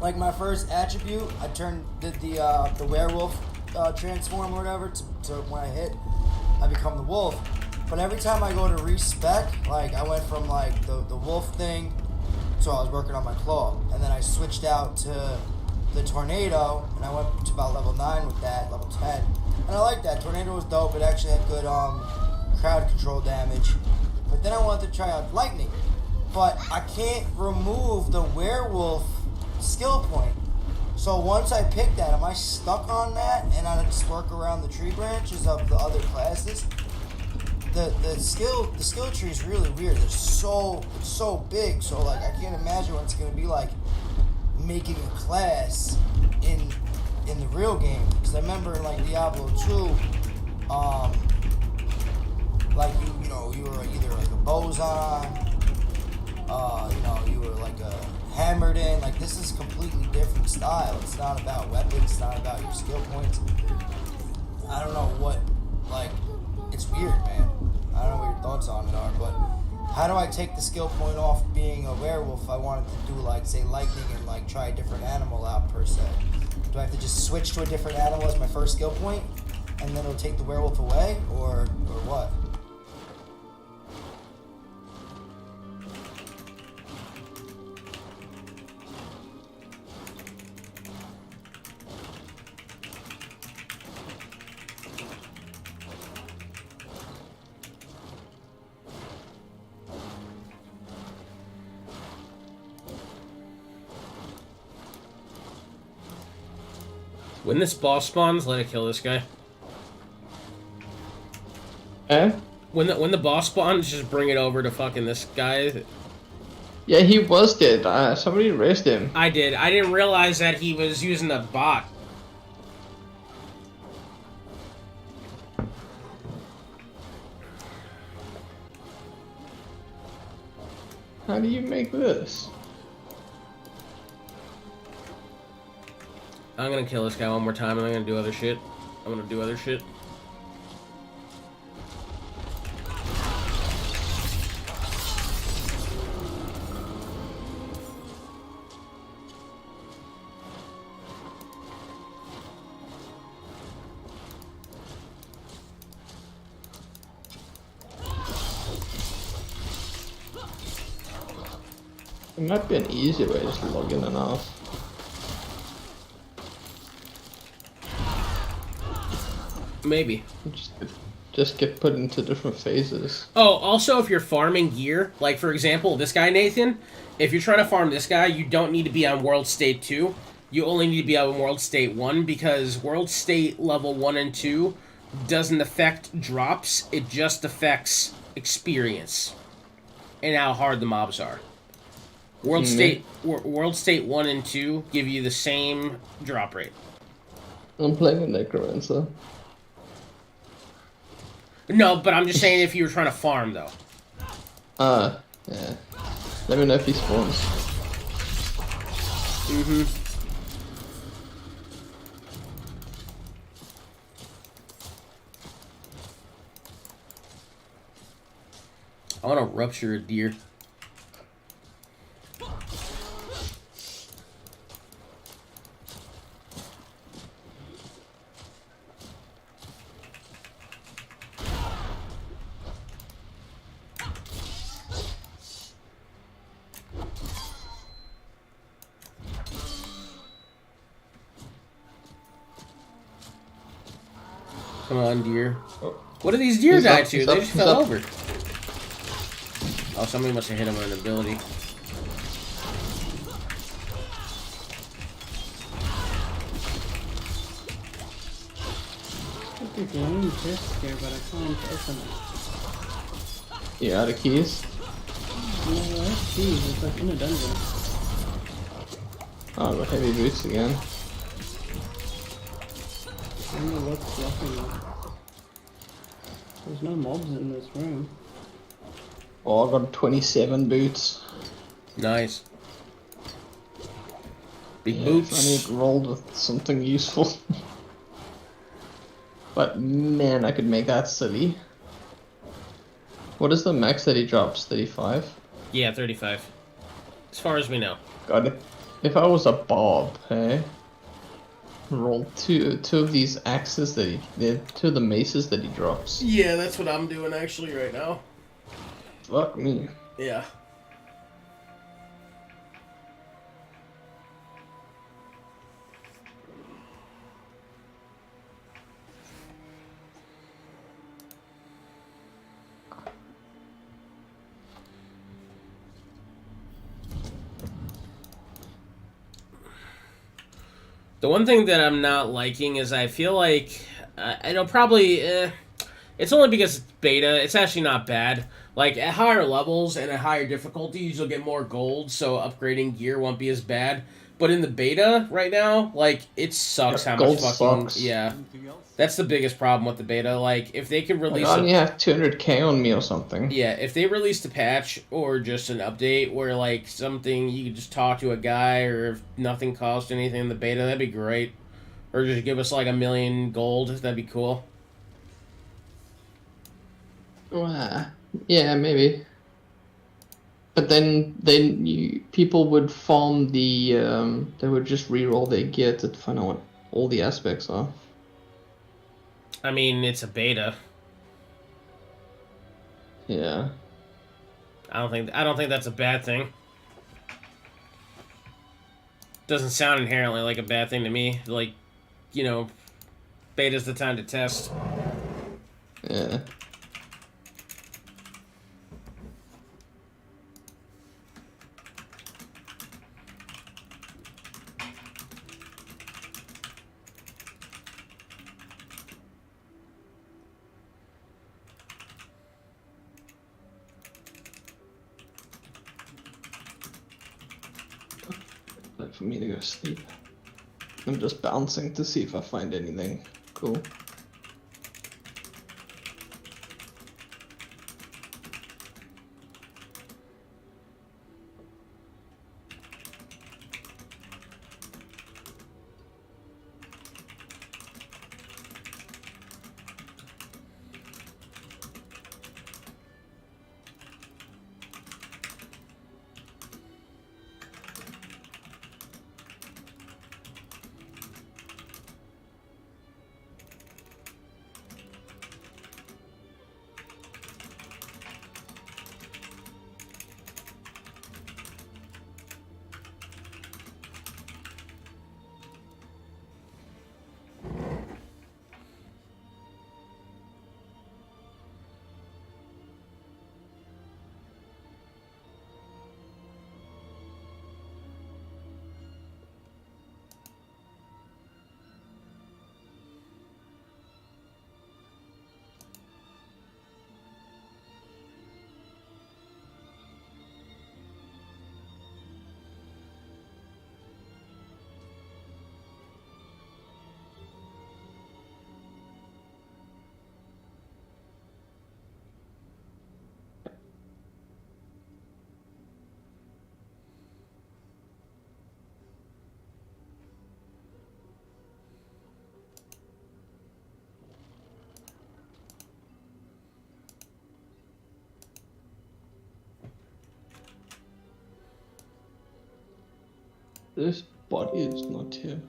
like my first attribute, I did the werewolf transform or whatever to when I hit, I become the wolf. But every time I go to respec, like I went from like the wolf thing, so I was working on my claw, and then I switched out to the tornado, and I went to about level 9 with that, level 10. And I like that. Tornado was dope. It actually had good crowd control damage. But then I wanted to try out lightning. But I can't remove the werewolf skill point. So once I pick that, am I stuck on that and I just work around the tree branches of the other classes? The skill tree is really weird. It's so big. So like I can't imagine what it's gonna be like making a class in the real game, because I remember in like Diablo 2, like you were either like a boson, you were like a hammered in. Like this is a completely different style. It's not about weapons. It's not about your skill points. I don't know what, like, it's weird, man. I don't know what your thoughts on it are, but how do I take the skill point off being a werewolf if I wanted to do, like, say, lightning and, like, try a different animal out, per se? Do I have to just switch to a different animal as my first skill point, and then it'll take the werewolf away, or what? When this boss spawns, let it kill this guy. Eh? When the boss spawns, just bring it over to fucking this guy. Yeah, he was dead. Somebody raised him. I did. I didn't realize that he was using a bot. How do you make this? I'm gonna kill this guy one more time and I'm gonna do other shit. I'm gonna do other shit. It might be an easier way, just log in and out. Maybe. Just get put into different phases. Oh, also, if you're farming gear, like, for example, this guy, Nathan, if you're trying to farm this guy, you don't need to be on World State 2. You only need to be on World State 1, because World State level 1 and 2 doesn't affect drops, it just affects experience and how hard the mobs are. World State 1 and 2 give you the same drop rate. I'm playing a Necromancer. No, but I'm just saying if you were trying to farm, though. Yeah. Let me know if he spawns. Mm-hmm. I want to rupture a deer. Come on, deer. Oh. What did these deer He's die up, to? he's They up, just he's fell up. over. Oh, somebody must have hit him with an ability. There's a glowing chest here, but I can't open it. You out of keys? No, I have keys. It's like in a dungeon. Oh, got heavy boots again. I don't know what's blocking it. There's no mobs in this room. Oh, I got 27 boots. Nice. Big Yeah, boots. I need rolled with something useful. But man, I could make that silly. What is the max that he drops? 35? Yeah, 35. As far as we know. God, if I was a Barb, hey? Roll two of these axes that two of the maces that he drops. Yeah, that's what I'm doing actually right now. Fuck me. Yeah. The one thing that I'm not liking is I feel like it'll probably it's only because it's beta. It's actually not bad. Like at higher levels and at higher difficulties, you'll get more gold, so upgrading gear won't be as bad. But in the beta right now, like it sucks Yeah, how gold much fucking sucks. yeah. Anything else? That's the biggest problem with the beta. Like if they could I release only have 200k on me or something. yeah, if they released a patch or just an update where like something you could just talk to a guy, or if nothing cost anything in the beta, that'd be great. Or just give us like 1,000,000 gold, that'd be cool. Yeah, maybe. But then people would farm the they would just re-roll their gear to find out what all the aspects are. I mean, it's a beta. Yeah. I don't think that's a bad thing. Doesn't sound inherently like a bad thing to me. Like, you know, beta's the time to test. Yeah. for me to go sleep. I'm just bouncing to see if I find anything cool. This body is not here.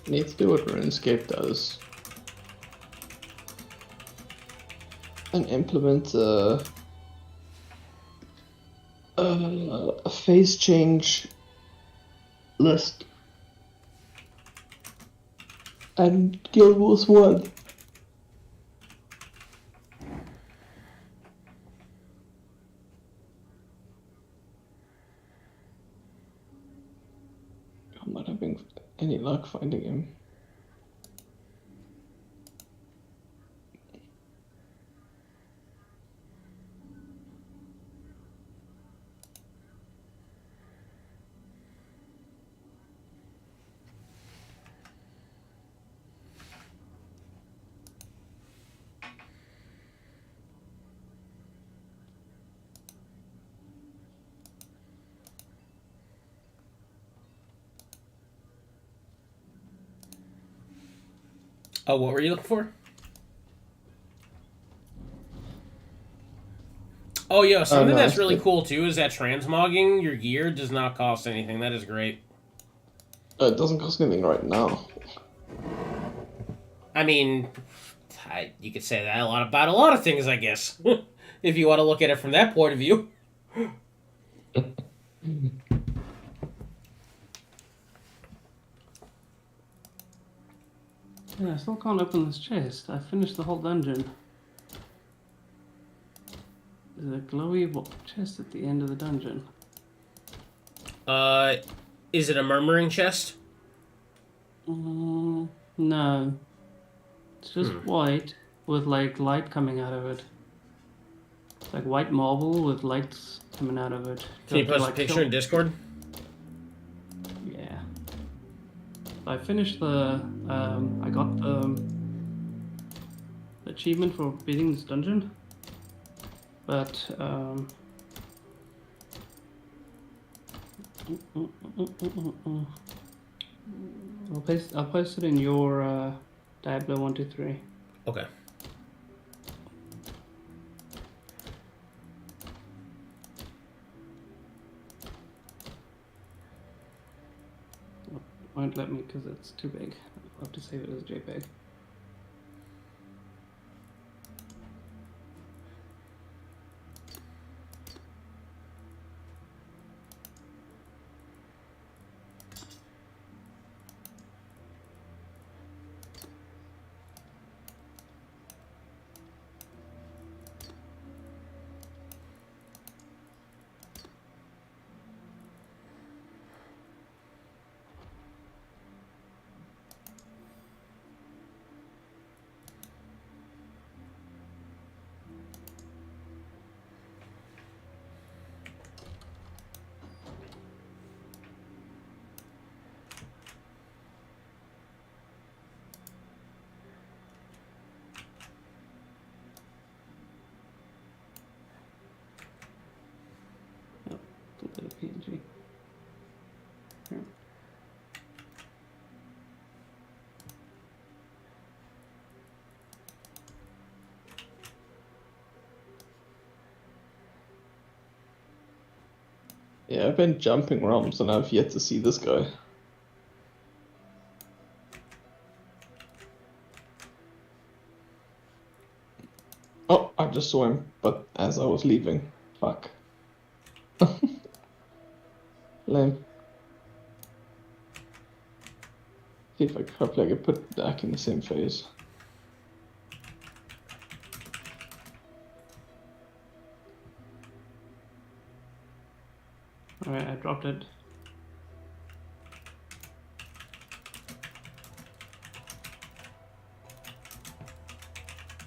Need to do what RuneScape does. And implement a phase change list. And Guild Wars 1. I'm not having any luck finding him. Oh, what were you looking for? Oh, yeah, something no, that's it's really good. cool, too, is that transmogging your gear does not cost anything. That is great. It doesn't cost anything right now. I mean, you could say that about a lot of things, I guess. If you want to look at it from that point of view. Yeah, I still can't open this chest. I finished the whole dungeon. There's a glowy chest at the end of the dungeon. Is it a murmuring chest? No. It's just white with like light coming out of it. It's like white marble with lights coming out of it. Can you have to, post a picture in Discord? Yeah. I finished the. I got the achievement for beating this dungeon, but I'll post it in your Diablo123. Okay. Won't let me because it's too big. I'll have to save it as JPEG. instead of PNG. Here. Yeah, I've been jumping ROMs and I've yet to see this guy. Oh, I just saw him, but as I was leaving. Fuck. Lame. See if hopefully I can put back in the same phase. Alright, I dropped it.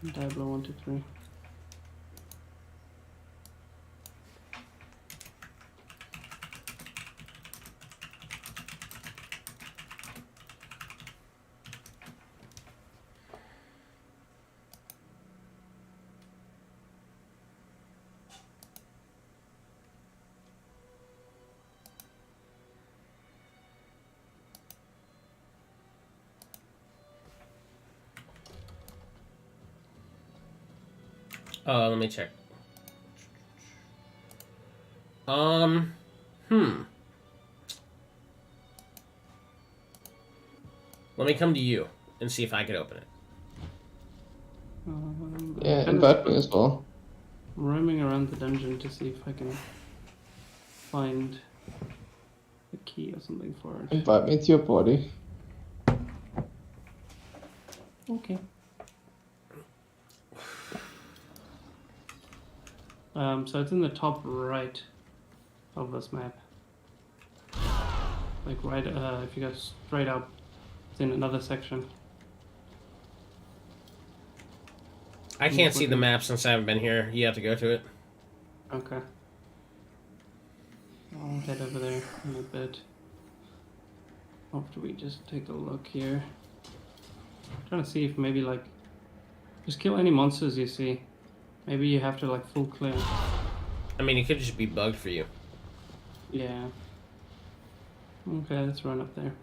DIABLO4, 3. Let me check. Let me come to you and see if I can open it. Yeah, I'm invite me as well. roaming around the dungeon to see if I can find a key or something for it. Invite me to your party. Okay. So it's in the top right of this map. Like right, if you go straight up, it's in another section. I can't see the map since I haven't been here. You have to go to it. Okay. I'll head over there in a bit. After we just take a look here. I'm trying to see if maybe like, just kill any monsters you see. Maybe you have to like full clear. I mean, it could just be bugged for you. Yeah. Okay, let's run up there.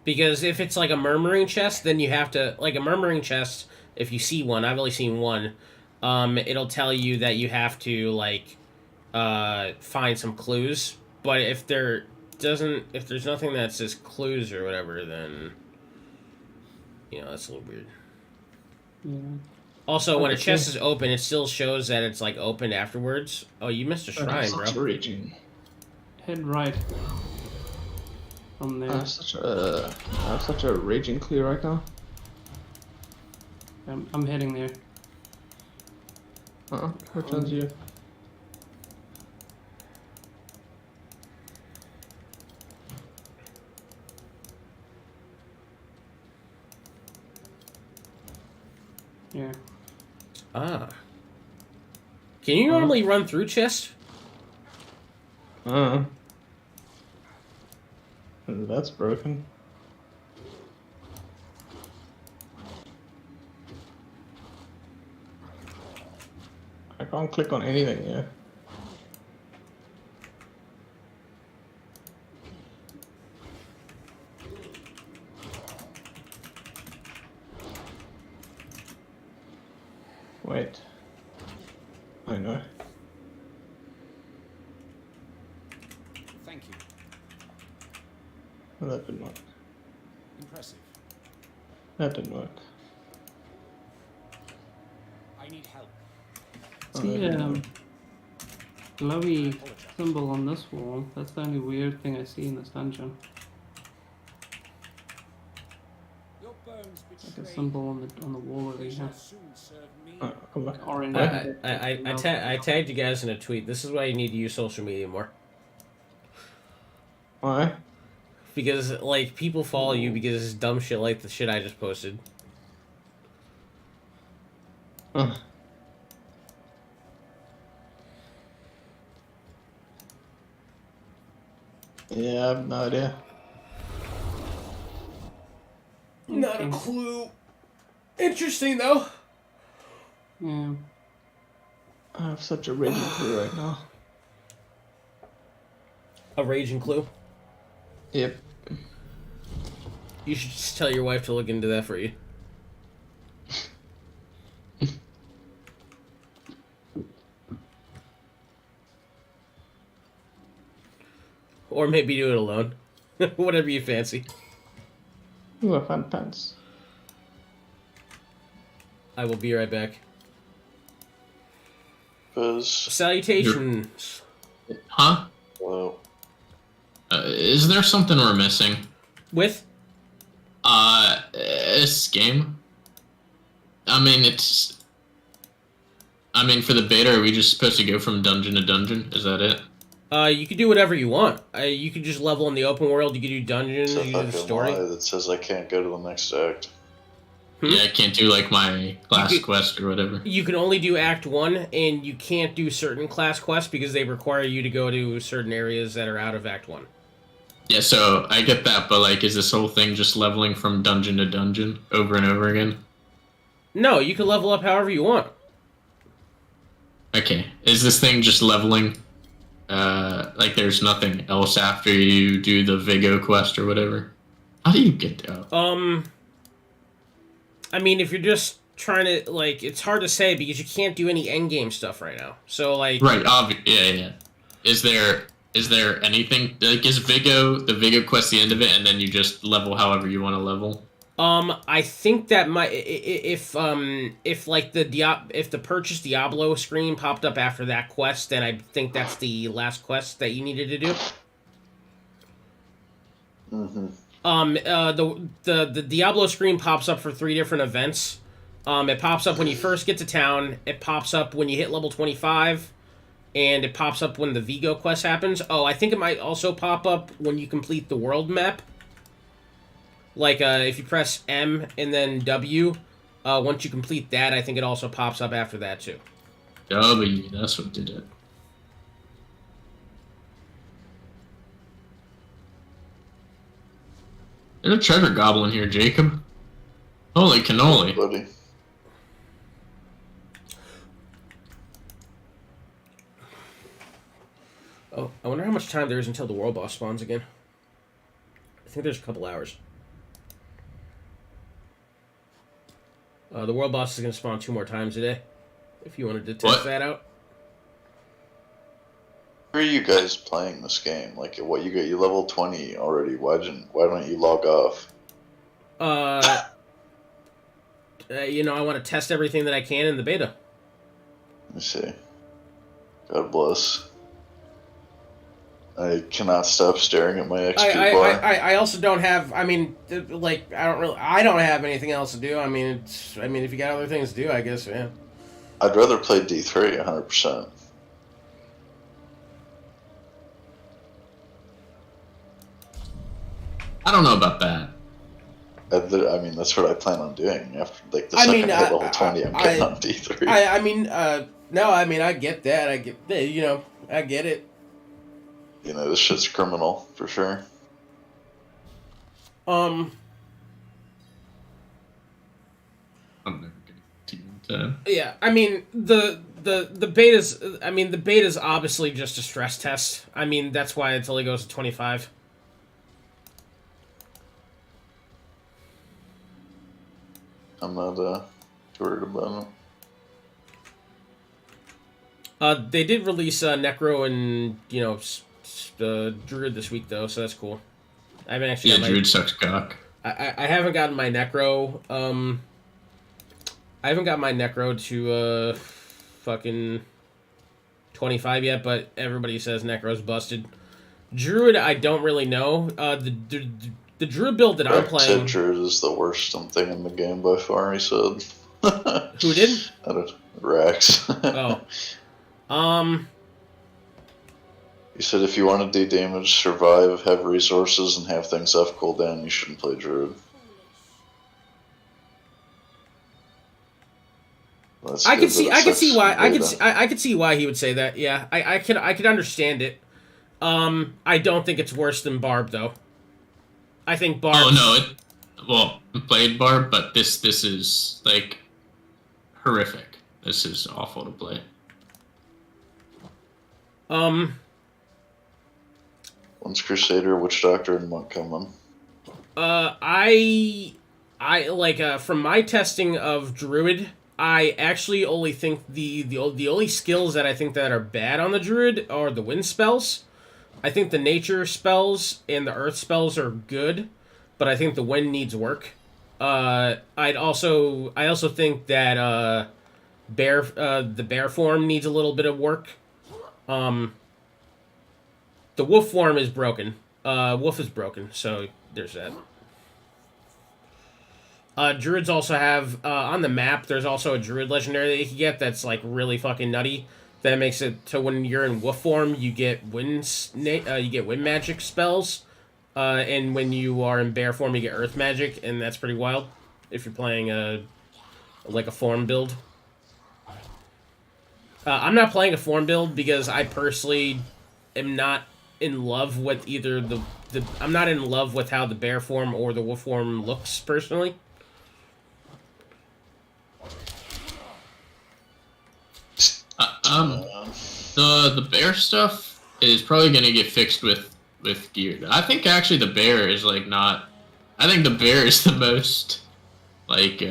Because if it's like a murmuring chest, then you have to, like a murmuring chest, if you see one, I've only seen one, it'll tell you that you have to like find some clues. But if there's nothing that says clues or whatever, then that's a little weird. Yeah. Also, when a chest is open, it still shows that it's like open afterwards. Oh, you missed a shrine, bro. Such a raging. Head right. From there. I have such a raging clear right now. I'm heading there. Which one's you? Yeah. Ah. Can you normally run through chests? That's broken. I can't click on anything here. Wait. I know. Thank you. Well, that didn't work. Impressive. That didn't work. I need help. See glowy symbol on this wall. That's the only weird thing I see in this dungeon. Your bones Like a betray. symbol on the wall over They here. shall soon serve me. Come back. Orange. I tagged you guys in a tweet. This is why you need to use social media more. Why? Because, like, people follow you because it's dumb shit like the shit I just posted. Yeah, I have no idea. Not a clue. Interesting, though. Yeah. I have such a raging clear right now. A raging clue. Yep. You should just tell your wife to look into that for you. Or maybe do it alone. Whatever you fancy. Ooh, I found pants. I will be right back. Because, Salutations. Huh? well, Is there something we're missing? With? This game? I mean, for the beta, are we just supposed to go from dungeon to dungeon? Is that it? You can do whatever you want. You can just level in the open world. You can do dungeons. it's a You can do the fucking story. lie that says I can't go to the next act. Yeah, I can't do, like, my class quest or whatever. You can only do Act 1, and you can't do certain class quests because they require you to go to certain areas that are out of Act 1. Yeah, so I get that, but, like, is this whole thing just leveling from dungeon to dungeon over and over again? No, you can level up however you want. Okay. Is this thing just leveling? Like, there's nothing else after you do the Vigo quest or whatever? How do you get there? I mean, if you're just trying to, like, it's hard to say because you can't do any endgame stuff right now. So, like... Right, yeah. Is there anything, like, is the Vigo quest the end of it, and then you just level however you want to level? I think that might, if like if the purchase Diablo screen popped up after that quest, then I think that's the last quest that you needed to do. Mm-hmm. The Diablo screen pops up for 3 different events. It pops up when you first get to town, it pops up when you hit level 25, and it pops up when the Vigo quest happens. Oh, I think it might also pop up when you complete the world map. Like, if you press M and then W, once you complete that, I think it also pops up after that, too. W, that's what did it. There's a treasure goblin here, Jacob. Holy cannoli. Buddy. Oh, I wonder how much time there is until the world boss spawns again. I think there's a couple hours. The world boss is going to spawn 2 more times a day. If you wanted to test that out. Why are you guys playing this game? Like, what, you level 20 already. Why don't you log off? You know, I want to test everything that I can in the beta. Let me see. God bless. I cannot stop staring at my XP bar. I also don't have. I mean, like, I don't have anything else to do. I mean, if you got other things to do, I guess, yeah. I'd rather play D3 100%. I don't know about that. I mean, that's what I plan on doing. After, like, the second I hit level 20, I'm getting on D3. No, I mean, I get that. I get it. You know, this shit's criminal, for sure. I'm never gonna do Yeah, I mean, the beta's obviously just a stress test. I mean, that's why it only goes to 25. I'm not too worried about it. They did release NECRO and, DRUID this week, though, so that's cool. I haven't actually got DRUID sucks cock. I haven't gotten my NECRO, I haven't got my NECRO to, fucking 25 yet, but everybody says NECRO's busted. DRUID, I don't really know. The DRUID build that I'm playing... said DRUID is the worst thing in the game by far, he said. Who did? Rax. He said if you want to do damage, survive, have resources, and have things off cooldown, you shouldn't play Druid. I could see why he would say that. Yeah, I could understand it. I don't think it's worse than Barb though. I think Barb. Oh no, I played Barb, but this is like horrific. This is awful to play. One's Crusader, Witch Doctor, and Monk coming. I like from my testing of Druid, I actually only think the only skills that I think that are bad on the Druid are the wind spells. I think the nature spells and the earth spells are good, but I think the wind needs work. I also think that the bear form needs a little bit of work. The wolf form is broken. Wolf is broken, so there's that. Druids also have on the map. There's also a Druid legendary that you can get that's like really fucking nutty. That makes it to when you're in wolf form, you get wind magic spells, and when you are in bear form, you get earth magic, and that's pretty wild. If you're playing a form build, I'm not playing a form build because I personally am not in love with either I'm not in love with how the bear form or the wolf form looks personally. The bear stuff is probably gonna get fixed with gear. I think actually the bear is like not. I think the bear is the most like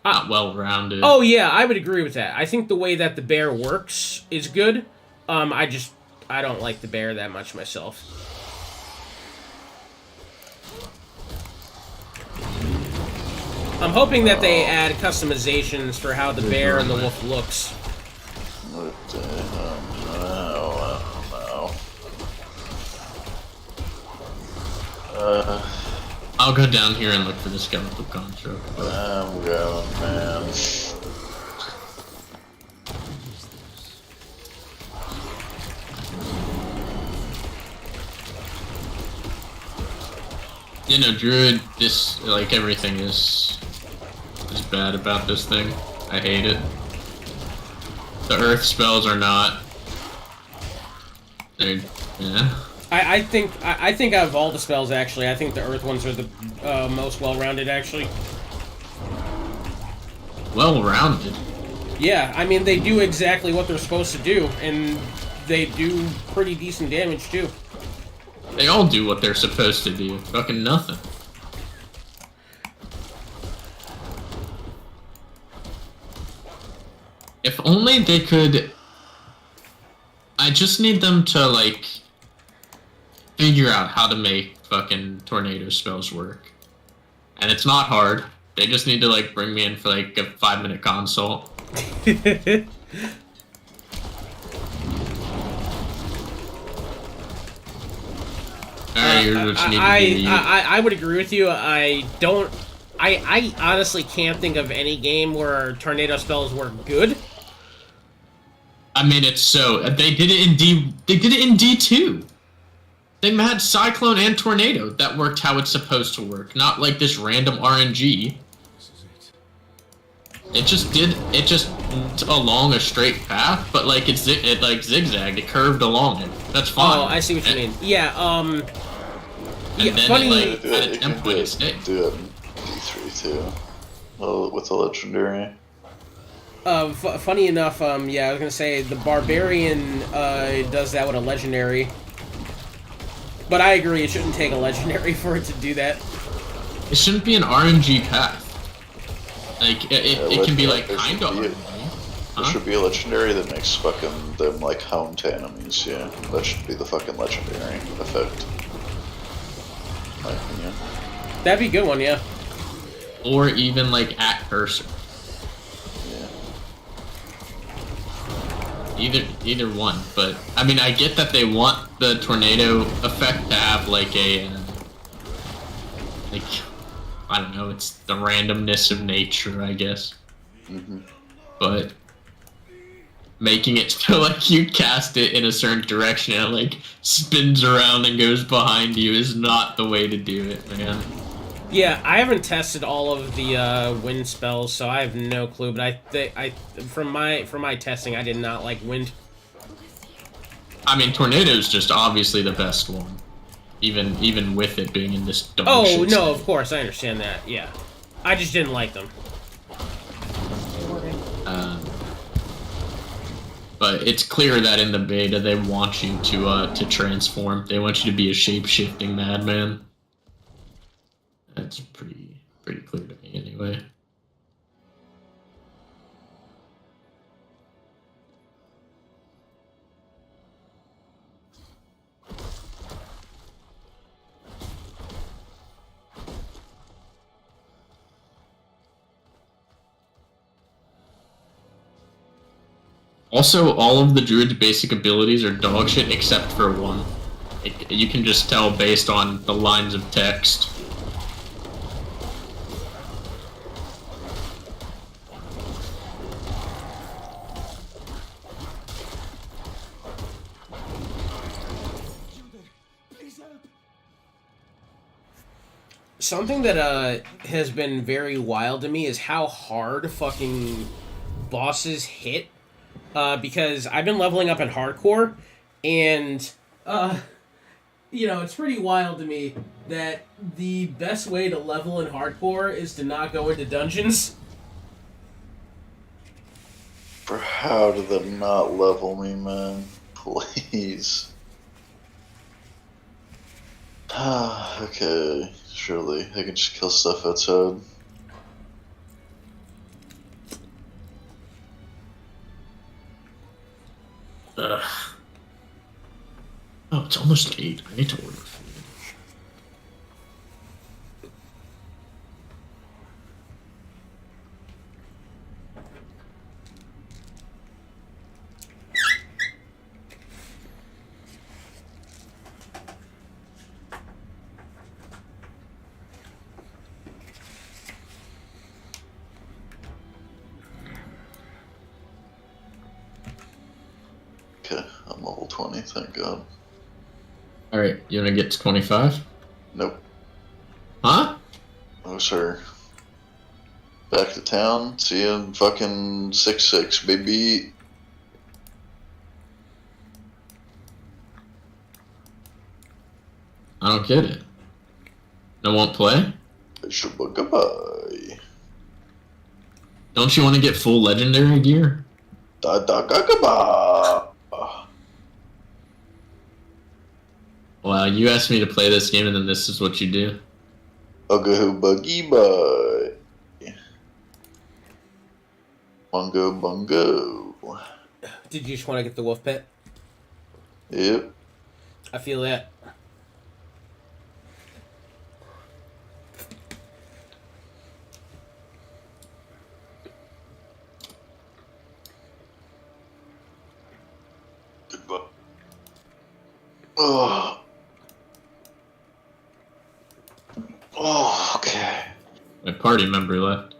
not well rounded. Oh yeah, I would agree with that. I think the way that the bear works is good. I don't like the bear that much myself. I'm hoping that they add customizations for how the bear and the wolf looks. I don't know. I'll go down here and look for the skeletal construct. I'm going, man. You know, Druid, this, like, everything is bad about this thing. I hate it. The earth spells are not. They're, yeah. I think out of all the spells, actually, I think the earth ones are the most well-rounded, actually. Well-rounded? Yeah, I mean, they do exactly what they're supposed to do, and they do pretty decent damage, too. They all do what they're supposed to do. Fucking nothing. If only they could... I just need them to, like, figure out how to make fucking tornado spells work. And it's not hard. They just need to, like, bring me in for, like, a 5-minute consult. I would agree with you. I honestly can't think of any game where tornado spells work good. I mean, it's so they did it in D2. They had Cyclone and Tornado that worked how it's supposed to work, not like this random RNG. It just went along a straight path, but like it like zigzagged, it curved along it. That's fine. Oh, I see what you mean. Yeah, and yeah, then funny. it, like, had a template instead. Do it in D3 too. Well, with the legendary. Funny enough, yeah, I was gonna say the Barbarian does that with a legendary. But I agree, it shouldn't take a legendary for it to do that. It shouldn't be an RNG path. Like, it can be like kind of RNG. There should be a legendary that makes fucking them like home to enemies, yeah. That should be the fucking legendary effect. In my opinion. That'd be a good one, yeah. Or even like at cursor. Either one, but I mean, I get that they want the tornado effect to have like a, like, I don't know, it's the randomness of nature, I guess. But making it so like you cast it in a certain direction and it like spins around and goes behind you is not the way to do it, man. Yeah, I haven't tested all of the wind spells, so I have no clue. But from my testing, I did not like wind. I mean, tornado's just obviously the best one, even with it being in this dog Oh shit no, state. of course I understand that. Yeah, I just didn't like them. But it's clear that in the beta they want you to transform. They want you to be a shape-shifting madman. That's pretty clear to me anyway. Also, all of the druid's basic abilities are dogshit except for one. You can just tell based on the lines of text. Something that has been very wild to me is how hard fucking bosses hit. Because I've been leveling up in hardcore, and it's pretty wild to me that the best way to level in hardcore is to not go into dungeons. For how did that not level me, man? Please. Okay, surely I can just kill stuff outside. Ugh. Oh, it's almost 8. I need to order food. Okay, I'm level 20, thank God. Alright, you wanna get to 25? Nope. Huh? No, sir. Back to town, see you in fucking 6-6, baby. I don't get it. No won't play? Goodbye. Don't you want to get full legendary gear? Goodbye. Wow, you asked me to play this game and then this is what you do? Ugga buggy bye. Bungo. Did you just want to get the wolf pit? Yep. I feel that. Goodbye. Oh. Oh, okay. My party member left.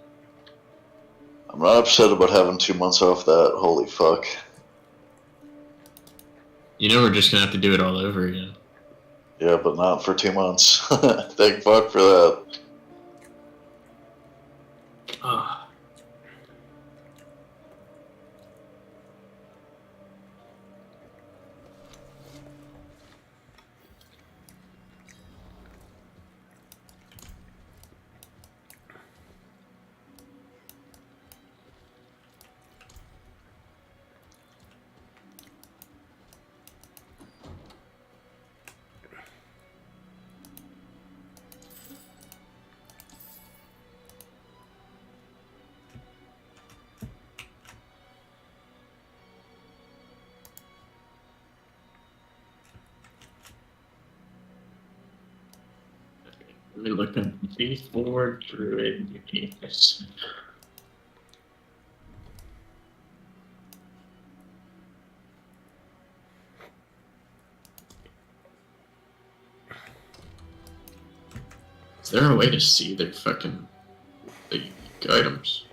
I'm not upset about having 2 months off that. Holy fuck. You know we're just gonna have to do it all over again. Yeah, but not for 2 months. Thank fuck for that. Ah. Let me look at D4 Druid uniqueness. Is there a way to see the unique items?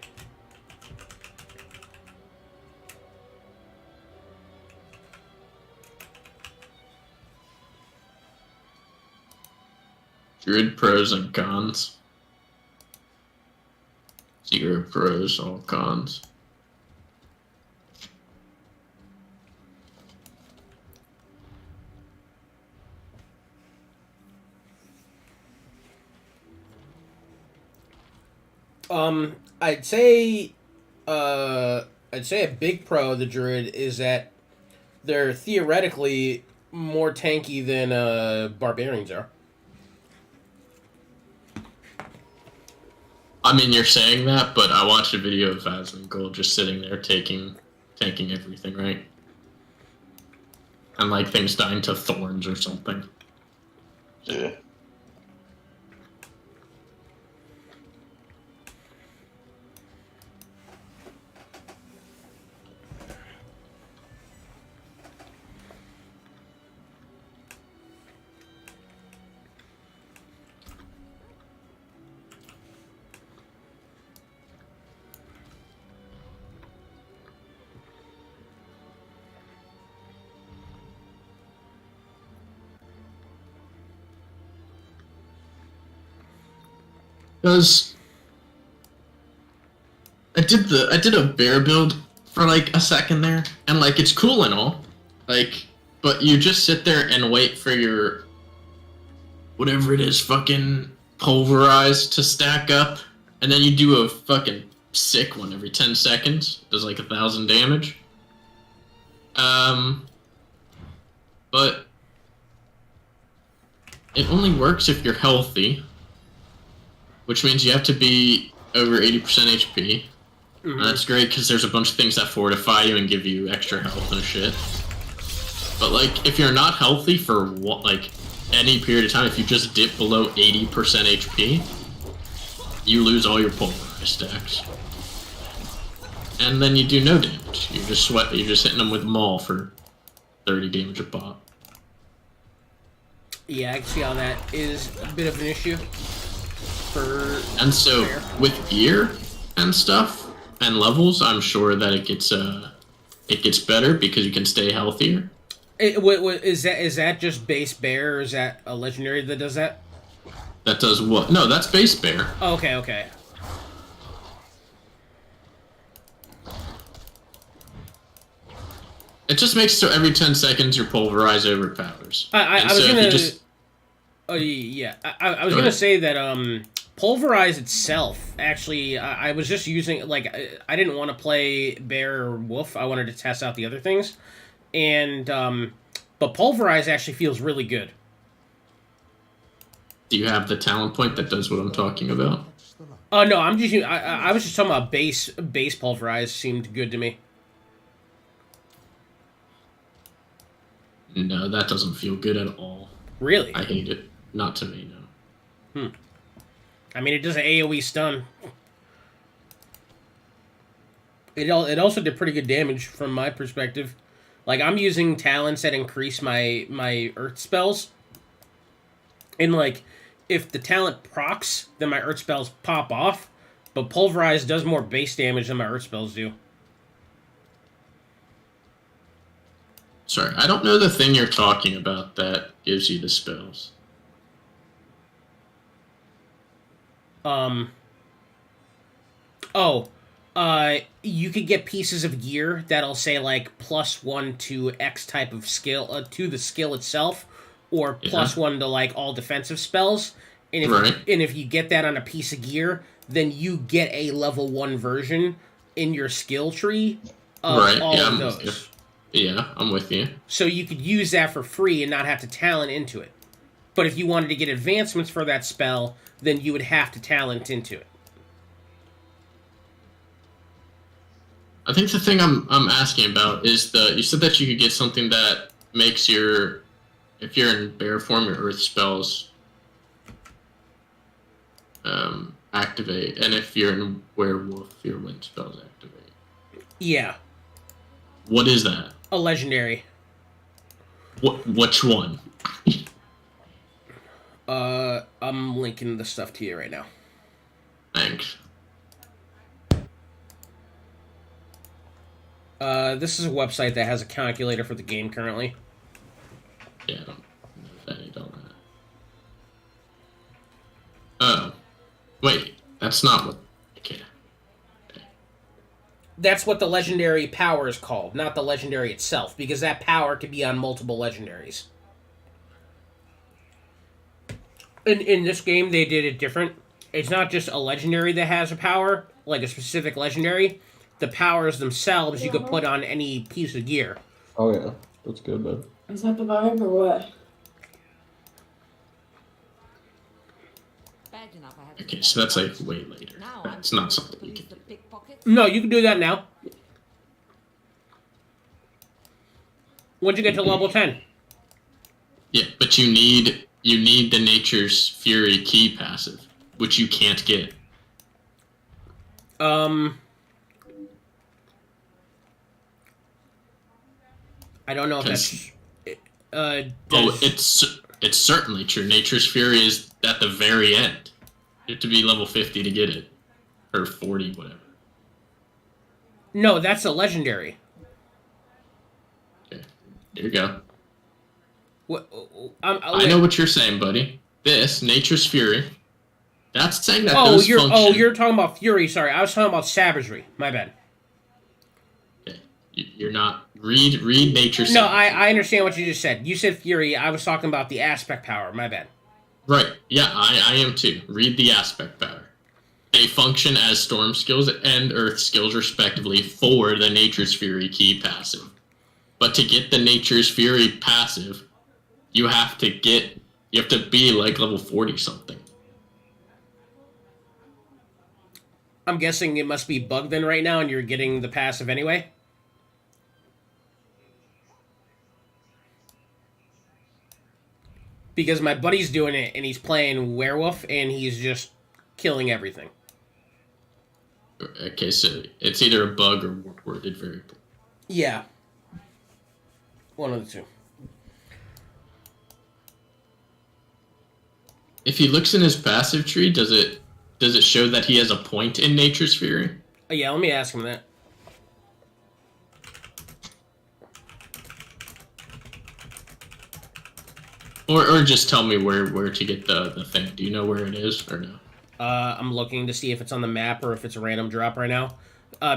Druid pros and cons. 0 pros, all cons. I'd say I'd say a big pro of the Druid is that they're theoretically more tanky than barbarians are. I mean, you're saying that, but I watched a video of Asmongold just sitting there tanking everything, right? And like things dying to thorns or something. Yeah. Because I did a bear build for like a second there, and like it's cool and all, like, but you just sit there and wait for your whatever it is, fucking pulverize to stack up, and then you do a fucking sick one every 10 seconds. Does like 1,000 damage. But it only works if you're healthy, which means you have to be over 80% HP. And that's great because there's a bunch of things that fortify you and give you extra health and shit. But like, if you're not healthy for like any period of time, if you just dip below 80% HP, you lose all your pulverize stacks. And then you do no damage. You're just hitting them with Maul for 30 damage a pop. Yeah, I can see how that is a bit of an issue. And so fair. With gear and stuff and levels, I'm sure that it gets better because you can stay healthier. Is that just base bear, or is that a legendary that does that? That does what? No, that's base bear. Oh, okay. It just makes so every 10 seconds your pulverize overpowers. I was gonna. Oh yeah, I was gonna say that pulverize itself. Actually, I was just using like I didn't want to play bear or wolf. I wanted to test out the other things, and but pulverize actually feels really good. Do you have the talent point that does what I'm talking about? Oh no, I'm just I was just talking about base pulverize seemed good to me. No, that doesn't feel good at all. Really? I hate it. Not to me, no. I mean, it does an AoE stun. It also did pretty good damage from my perspective. Like, I'm using talents that increase my earth spells. And, like, if the talent procs, then my earth spells pop off. But pulverize does more base damage than my earth spells do. Sorry, I don't know the thing you're talking about that gives you the spells. You could get pieces of gear that'll say, like, +1 to X type of skill, to the skill itself, or +1 to, like, all defensive spells. And if you get that on a piece of gear, then you get a level 1 version in your skill tree of all of those. Yeah, I'm with you. So you could use that for free and not have to talent into it. But if you wanted to get advancements for that spell, then you would have to talent into it. I think the thing I'm asking about is you said that you could get something that makes if you're in bear form, your earth spells activate, and if you're in werewolf, your wind spells activate. Yeah. What is that? A legendary. Which one? I'm linking the stuff to you right now. Thanks. This is a website that has a calculator for the game currently. Yeah, I don't know if that ain't all that. Oh. Wait, that's not what... Okay. That's what the legendary power is called, not the legendary itself, because that power could be on multiple legendaries. In this game, they did it different. It's not just a legendary that has a power, like a specific legendary. the powers themselves you could put on any piece of gear. Oh yeah, that's good, man. Is that the vibe or what? Okay, so that's like way later. That's not something you can do. No, you can do that now. Once you get to level 10. Yeah, but you need the Nature's Fury key passive, which you can't get. I don't know if that's. It's certainly true. Nature's Fury is at the very end. You have to be level 50 to get it, or 40, whatever. No, that's a legendary. Okay, there you go. What? I know what you're saying, buddy. This Nature's Fury. That's saying that those function. You're talking about Fury. Sorry, I was talking about Savagery. My bad. Okay, you're not read Nature's. No, I understand what you just said. You said Fury. I was talking about the aspect power. My bad. Right. Yeah, I am too. Read the aspect power. They function as storm skills and earth skills respectively for the Nature's Fury key passive. But to get the Nature's Fury passive, you have to be like level 40 something. I'm guessing it must be bugged then right now and you're getting the passive anyway? Because my buddy's doing it and he's playing werewolf and he's just killing everything. Okay, so it's either a bug or worded variable. Yeah. One of the two. If he looks in his passive tree, does it show that he has a point in Nature's Fury? Oh, yeah, let me ask him that. Or just tell me where to get the thing. Do you know where it is or no? I'm looking to see if it's on the map or if it's a random drop right now.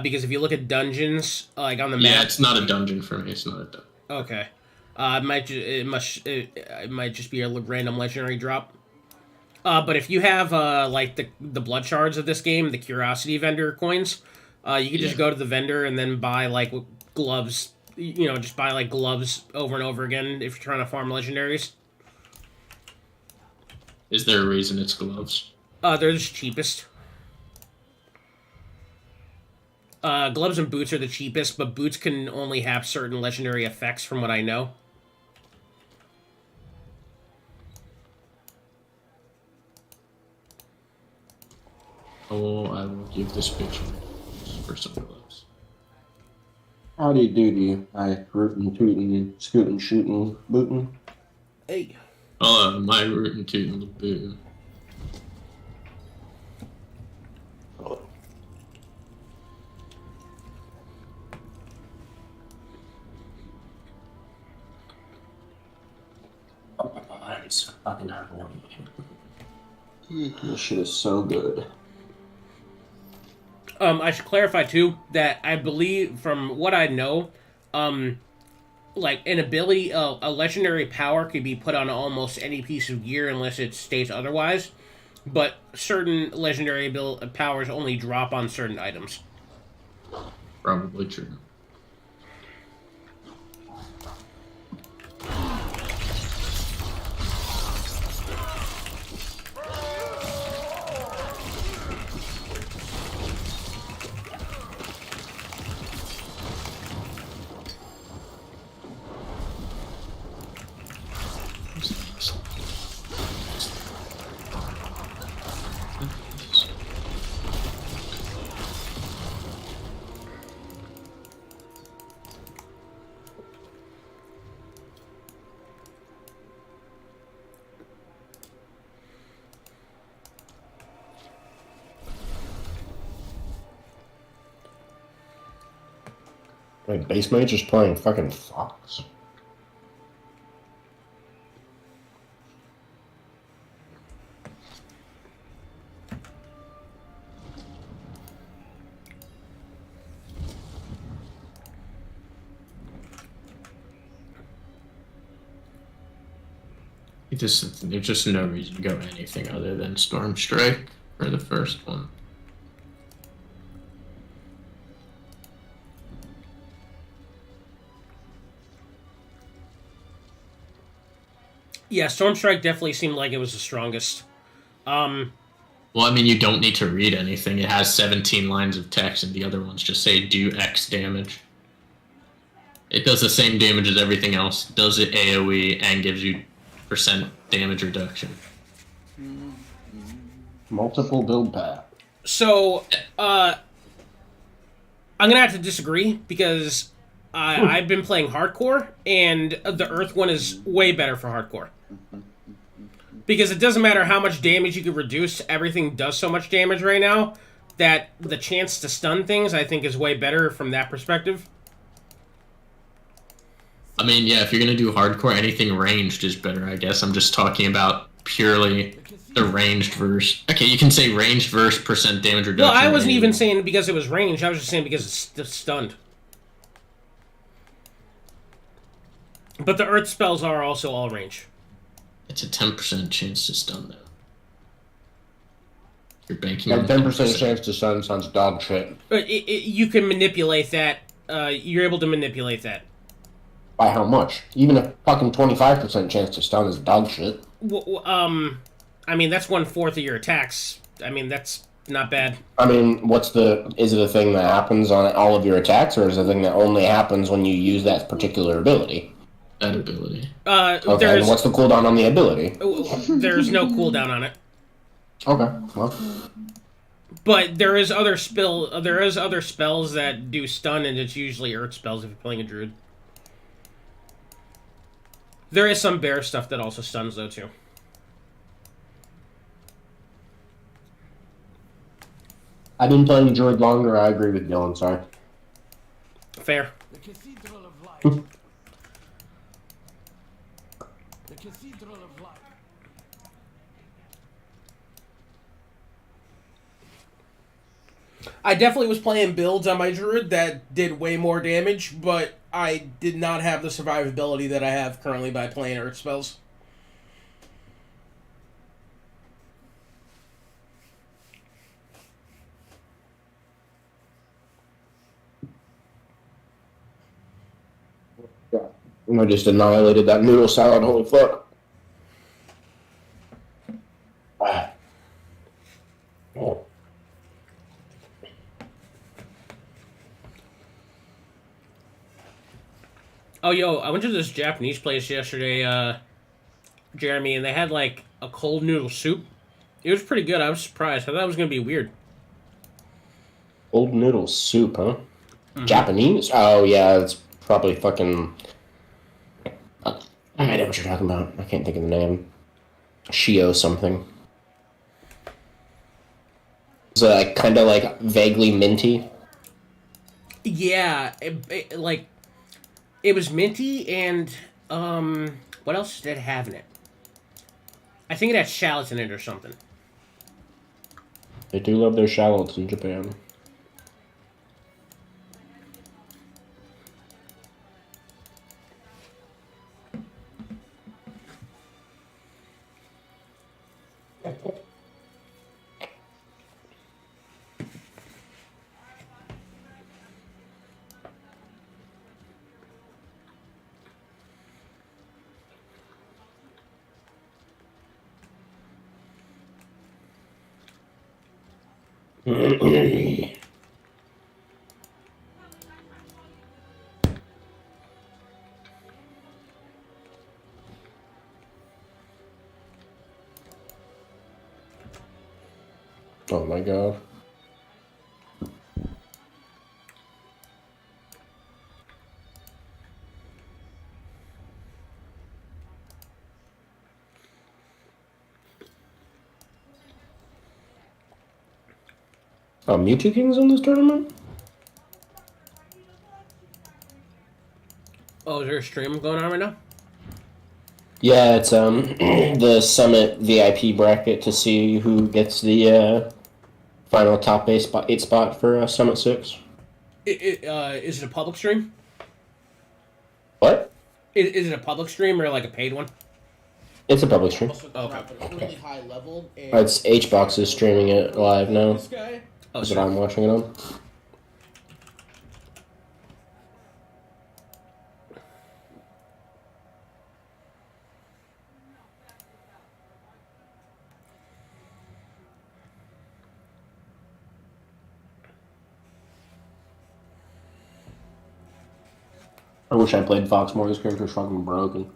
Because if you look at dungeons, like on the map... Yeah, it's not a dungeon for me. It's not a dungeon. Okay. It might just be a random legendary drop. But if you have like the blood shards of this game, the curiosity vendor coins, you can just go to the vendor and then buy like gloves. Just buy like gloves over and over again if you're trying to farm legendaries. Is there a reason it's gloves? They're the cheapest. Gloves and boots are the cheapest, but boots can only have certain legendary effects from what I know. Oh, I will give this picture for some gloves. Howdy doody, I rootin' tootin' and scootin' shootin' bootin'. Hey. Oh, my rootin' tootin' bootin'. Nice. Fucking this shit is so good. I should clarify too that I believe from what I know, like an ability, a legendary power could be put on almost any piece of gear unless it states otherwise. But certain legendary powers only drop on certain items. Probably true. Wait, base mage is playing fucking Fox. There's just no reason to go anything other than Storm Strike for the first one. Yeah, Storm Strike definitely seemed like it was the strongest. Well, I mean, you don't need to read anything. It has 17 lines of text, and the other ones just say do X damage. It does the same damage as everything else, does it AoE, and gives you % damage reduction. Multiple build path. So, I'm gonna have to disagree because I've been playing hardcore, and the Earth one is way better for hardcore. Because it doesn't matter how much damage you can reduce, everything does so much damage right now that the chance to stun things, I think, is way better from that perspective. I mean, yeah, if you're gonna do hardcore, anything ranged is better, I guess. I'm just talking about purely the ranged verse. Okay, you can say ranged verse % damage reduction. Well, I wasn't even saying because it was ranged, I was just saying because it's stunned. But the Earth spells are also all range. It's a 10% chance to stun, though. You're banking Yeah, on 10% chance to stun sounds dog shit. You can manipulate that. You're able to manipulate that. By how much? Even a fucking 25% chance to stun is dog shit. I mean, that's 1/4 of your attacks. I mean, that's not bad. I mean, is it a thing that happens on all of your attacks, or is it a thing that only happens when you use that particular ability? That ability. Okay, and what's the cooldown on the ability? There's no cooldown on it. Okay, well. But there is other spells that do stun, and it's usually Earth spells if you're playing a druid. There is some bear stuff that also stuns, though, too. I've been playing druid longer, I agree with Dylan, sorry. Fair. The Cathedral of Light. The Cathedral of Light. I definitely was playing builds on my druid that did way more damage, but I did not have the survivability that I have currently by playing Earth spells. I just annihilated that noodle salad, holy fuck. Oh. Oh, yo, I went to this Japanese place yesterday, Jeremy, and they had, like, a cold noodle soup. It was pretty good. I was surprised. I thought it was going to be weird. Cold noodle soup, huh? Mm-hmm. Japanese? Oh, yeah, it's probably fucking... I know what you're talking about. I can't think of the name. Shio something. Is it like, kind of like vaguely minty? Yeah, it was minty and, what else did it have in it? I think it had shallots in it or something. They do love their shallots in Japan. Oh my god. Oh, Mewtwo King's in this tournament? Oh, is there a stream going on right now? Yeah, it's the Summit VIP bracket to see who gets the final top 8 spot for Summit 6. Is it a public stream? What? Is it a public stream or like a paid one? It's a public stream. Okay. Really high level. It's HBox is streaming it live now. This guy. That's what I'm watching it on. I wish I played Fox more. This character's fucking broken.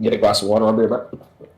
Get a glass of water. I'll be right back.